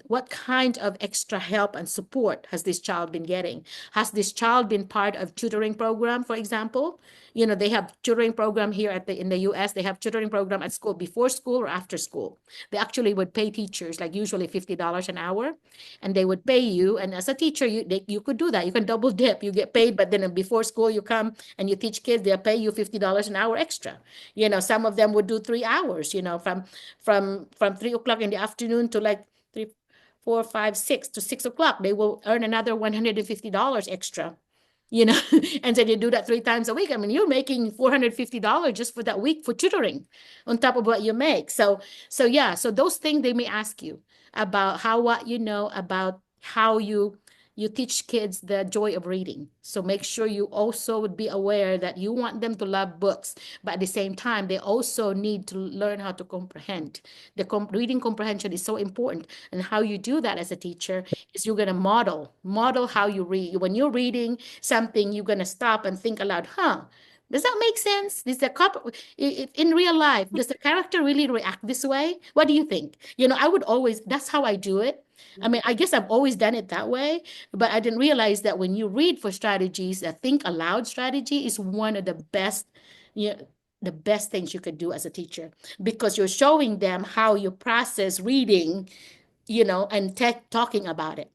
what kind of extra help and support has this child been getting? Has this child been part of tutoring program, for example? They have tutoring program here in the US. They have tutoring program at school, before school or after school. They actually would pay teachers, like usually $50 an hour, and they would pay you. And as a teacher, you could do that. You can double dip. You get paid, but then before school you come and you teach kids, they'll pay you $50 an hour extra. Some of them would do 3 hours, from 3 o'clock in the afternoon to like 3, 4, 5, 6 to 6 o'clock. They will earn another $150 extra. And then you do that 3 times a week. I mean, you're making $450 just for that week for tutoring on top of what you make. So those things they may ask you about what you know about how you teach kids the joy of reading. So make sure you also would be aware that you want them to love books, but at the same time, they also need to learn how to comprehend. The reading comprehension is so important. And how you do that as a teacher is you're going to model how you read. When you're reading something, you're going to stop and think aloud, does that make sense? Is the in real life, does the character really react this way? What do you think? I would always, that's how I do it. I mean, I guess I've always done it that way, but I didn't realize that when you read for strategies, a think aloud strategy is one of the best, you know, the best things you could do as a teacher, because you're showing them how you process reading, and talking about it,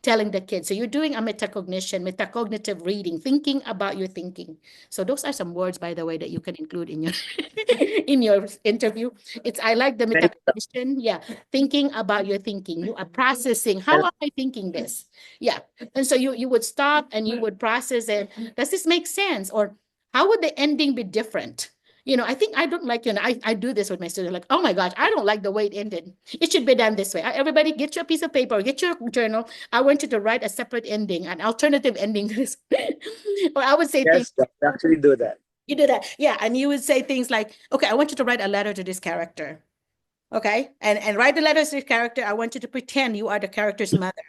telling the kids. So you're doing a metacognitive reading, thinking about your thinking. So those are some words, by the way, that you can include in your in your interview. I like the metacognition. Yeah, thinking about your thinking. You are processing. How am I thinking this? Yeah, and so you would stop and you would process it. Does this make sense? Or how would the ending be different? I think I don't like, I do this with my students, like, oh my gosh, I don't like the way it ended. It should be done this way. Everybody get your piece of paper, get your journal. I want you to write a separate ending, an alternative ending to this. Or I would say things. Yes, Doc, we actually do that. You do that. Yeah. And you would say things like, okay, I want you to write a letter to this character. Okay. And write the letter to this character. I want you to pretend you are the character's mother,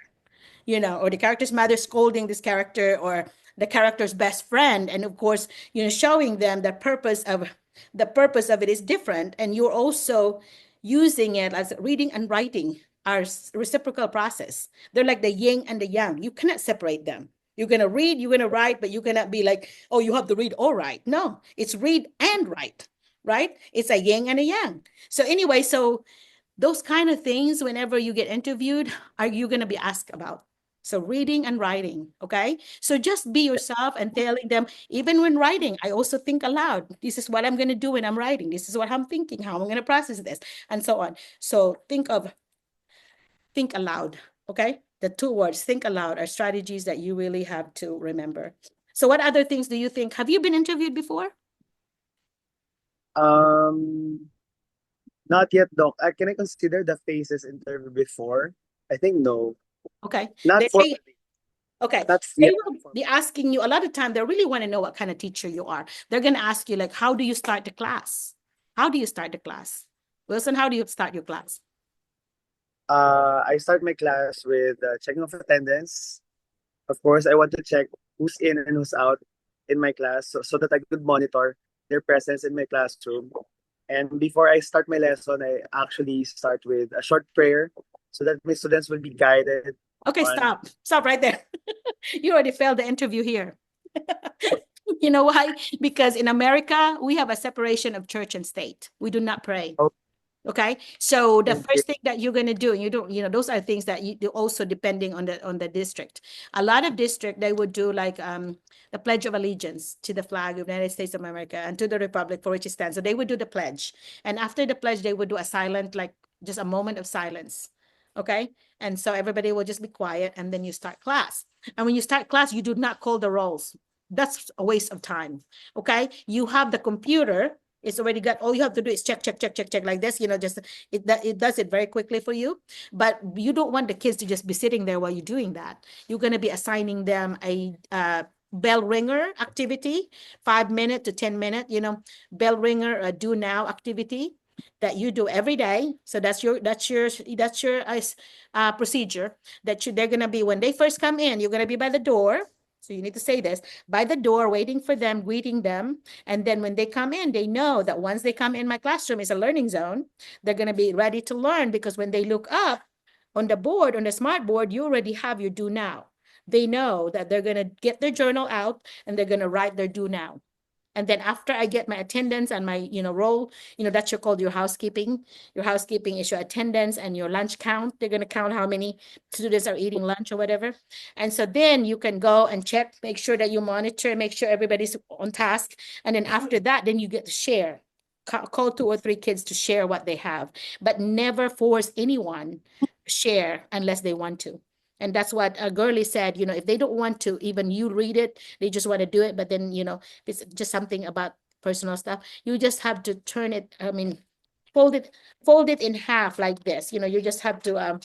or the character's mother scolding this character, or the character's best friend. And of course, showing them the purpose of it is different. And you're also using it as reading and writing are reciprocal process. They're like the yin and the yang. You cannot separate them. You're going to read, you're going to write, but you cannot be like, oh, you have to read or write. No, it's read and write, right? It's a yin and a yang. So anyway, so those kind of things, whenever you get interviewed, are you going to be asked about? So reading and writing, okay? So just be yourself and telling them, even when writing, I also think aloud. This is what I'm going to do when I'm writing. This is what I'm thinking, how I'm going to process this, and so on. So think aloud, okay? The 2 words, think aloud, are strategies that you really have to remember. So what other things do you think? Have you been interviewed before? Not yet, Doc. Can I consider the phases interview before? I think no. Okay. Not They for. may, Okay. That's They yeah. will be asking you a lot of time. They really want to know what kind of teacher you are. They're going to ask you like, how do you start the class? How do you start the class? Wilson, how do you start your class? I start my class with checking of attendance. Of course, I want to check who's in and who's out in my class so that I could monitor their presence in my classroom. And before I start my lesson, I actually start with a short prayer so that my students will be guided Okay, on. stop. Stop right there. You already failed the interview here. You know why? Because in America, we have a separation of church and state. We do not pray. Oh, Okay, so the okay. first thing that you're gonna do, you don't, those are things that you do also depending on the district. A lot of district they would do like the Pledge of Allegiance to the flag of the United States of America and to the republic for which it stands. So they would do the pledge, and after the pledge, they would do a silent, like just a moment of silence. Okay, and so everybody will just be quiet, and then you start class. And when you start class, you do not call the rolls. That's a waste of time. Okay, you have the computer. It's already got, all you have to do is check, check, check, check, check like this, just it does it very quickly for you. But you don't want the kids to just be sitting there while you're doing that. You're going to be assigning them a bell ringer activity, 5 minute to 10 minute, bell ringer, do now activity that you do every day. So that's your procedure they're going to be, when they first come in, you're going to be by the door. So you need to say this, by the door, waiting for them, greeting them. And then when they come in, they know that once they come in my classroom, is a learning zone. They're going to be ready to learn, because when they look up on the board, on the smart board, you already have your do now. They know that they're going to get their journal out and they're going to write their do now. And then after I get my attendance and my, roll, that's called your housekeeping. Your housekeeping is your attendance and your lunch count. They're going to count how many students are eating lunch or whatever. And so then you can go and check, make sure that you monitor, make sure everybody's on task. And then after that, then you get to share. Call 2 or 3 kids to share what they have, but never force anyone to share unless they want to. And that's what Gurley said, if they don't want to, even you read it, they just want to do it. But then, it's just something about personal stuff. You just have to turn it, fold it in half like this. You just have to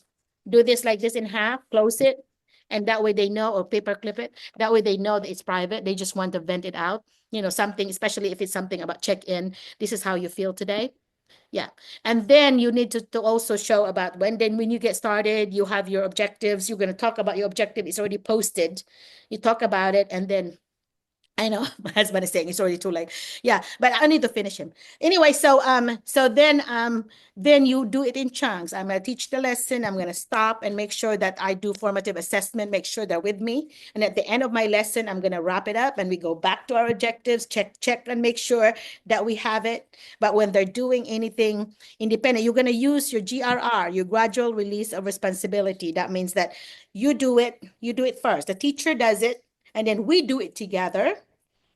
do this like this in half, close it. And that way they know, or paper clip it. That way they know that it's private. They just want to vent it out. Something, especially if it's something about check-in. This is how you feel today. Yeah. And then you need to also show about when you get started, you have your objectives. You're going to talk about your objective. It's already posted. You talk about it, and then I know my husband is saying it's already too late. Yeah, but I need to finish him. Anyway, so then you do it in chunks. I'm gonna teach the lesson, I'm gonna stop and make sure that I do formative assessment, make sure they're with me. And at the end of my lesson, I'm gonna wrap it up and we go back to our objectives, check and make sure that we have it. But when they're doing anything independent, you're gonna use your GRR, your gradual release of responsibility. That means that you do it first. The teacher does it, and then we do it together.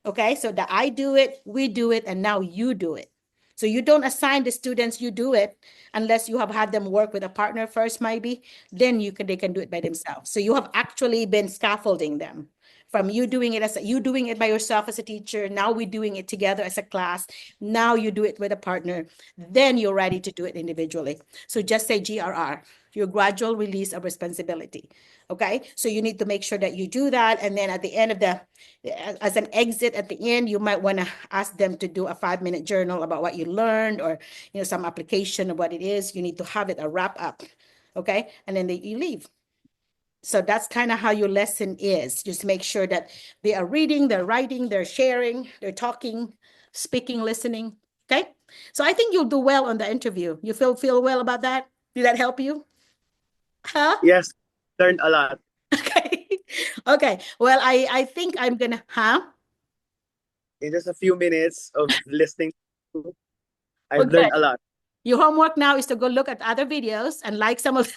Okay, so that I do it, we do it, and now you do it. So you don't assign the students, you do it, unless you have had them work with a partner first, maybe, then they can do it by themselves. So you have actually been scaffolding them from you doing it by yourself as a teacher. Now we're doing it together as a class. Now you do it with a partner. Then you're ready to do it individually. So just say GRR, your gradual release of responsibility. Okay, so you need to make sure that you do that. And then at the end of as an exit at the end, you might want to ask them to do a 5-minute journal about what you learned, or some application of what it is. You need to have it a wrap up. Okay, and then you leave. So that's kind of how your lesson is. Just make sure that they are reading, they're writing, they're sharing, they're talking, speaking, listening. Okay, so I think you'll do well on the interview. You feel well about that? Did that help you? Huh? Yes, learned a lot. Okay. Okay. Well, I think I'm gonna, In just a few minutes of listening, I've Okay. learned a lot. Your homework now is to go look at other videos and like some of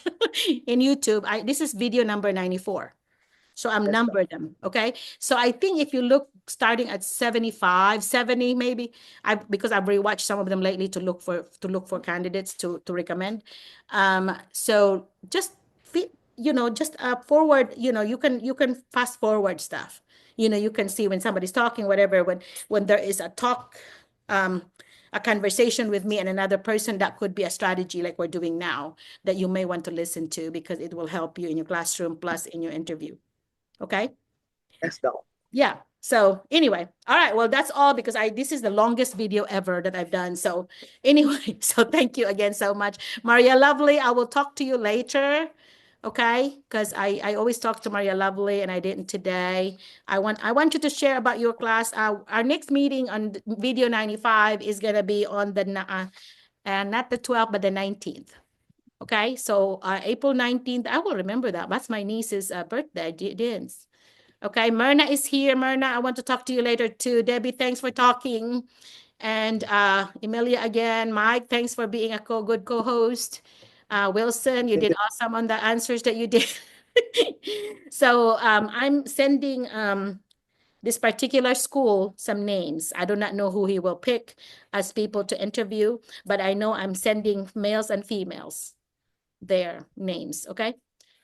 in YouTube. This is video number 94. So I'm numbered them. Okay. So I think if you look starting at 75, 70, maybe, because I've rewatched some of them lately to look for candidates to recommend. So just just forward, you can fast forward stuff. You can see when somebody's talking, whatever, when there is a talk, a conversation with me and another person, that could be a strategy like we're doing now that you may want to listen to, because it will help you in your classroom plus in your interview. Okay. Yes, Doc. Yeah. So anyway, all right. Well, that's all because this is the longest video ever that I've done. So anyway, so thank you again so much. Maria Lovely, I will talk to you later. Okay, because I always talk to Maria Lovely and I didn't today. I want you to share about your class. Our next meeting on video 95 is gonna be on the not the 12th but the 19th. Okay, so April 19th, I will remember that. That's my niece's birthday, Din's. Okay, Myrna is here. Myrna, I want to talk to you later too. Debbie, thanks for talking. And Emilia again. Mike, thanks for being a good co-host. Wilson, you did awesome on the answers that you did. So I'm sending this particular school some names. I do not know who he will pick as people to interview, but I know I'm sending males and females their names, okay?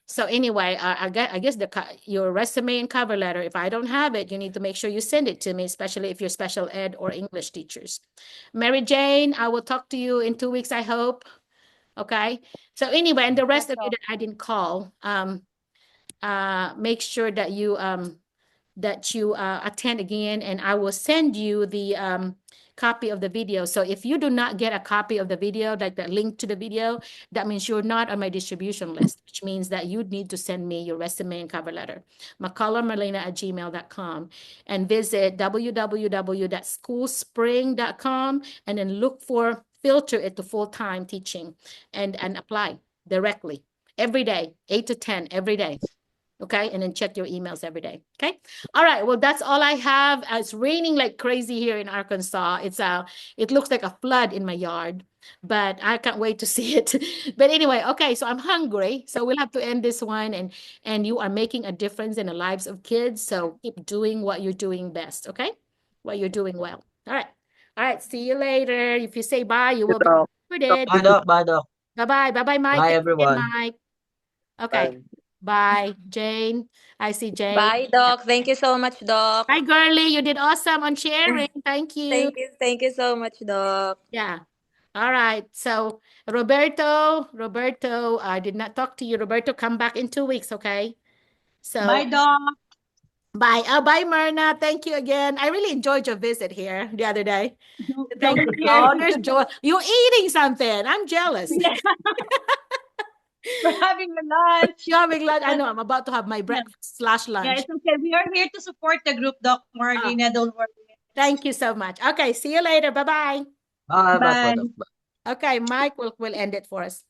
So anyway, I guess your resume and cover letter, if I don't have it, you need to make sure you send it to me, especially if you're special ed or English teachers. Mary Jane, I will talk to you in 2 weeks, I hope. Okay. So anyway, and the rest of you that I didn't call, make sure that you attend again, and I will send you the copy of the video. So if you do not get a copy of the video, like the link to the video, that means you're not on my distribution list, which means that you need to send me your resume and cover letter. McCulloughMarlena@gmail.com, and visit www.schoolspring.com and then filter it to full-time teaching and apply directly every day, 8 to 10 every day. Okay, and then check your emails every day. Okay, all right. Well, that's all I have. It's raining like crazy here in Arkansas. It looks like a flood in my yard, but I can't wait to see it. But anyway, okay. So I'm hungry, so we'll have to end this one. And you are making a difference in the lives of kids. So keep doing what you're doing best. Okay, what you're doing well. All right, all right. See you later. If you say bye, you will be recorded. Bye, Doc. Bye, Doc. Bye bye. Bye bye, Mike. Bye, Thank you, everyone. Mike. Okay. Bye, Jane. I see Jane. Bye, Doc. Thank you so much, Doc. Bye, girly. You did awesome on sharing. Thank you. Thank you so much, Doc. Yeah. All right. So Roberto, I did not talk to you. Roberto, come back in 2 weeks, okay? So Bye, Doc. bye. Bye, Myrna. Thank you again. I really enjoyed your visit here the other day. Thank you. Oh, there's Joy. You're eating something. I'm jealous. We're having a lunch. You're having lunch. I know. I'm about to have my breakfast / lunch. Yeah, it's okay. We are here to support the group, Doc Marlena. Don't worry. Thank you so much. Okay. See you later. Bye-bye. Bye, bye, Bye. Doc. Okay, Mike will end it for us.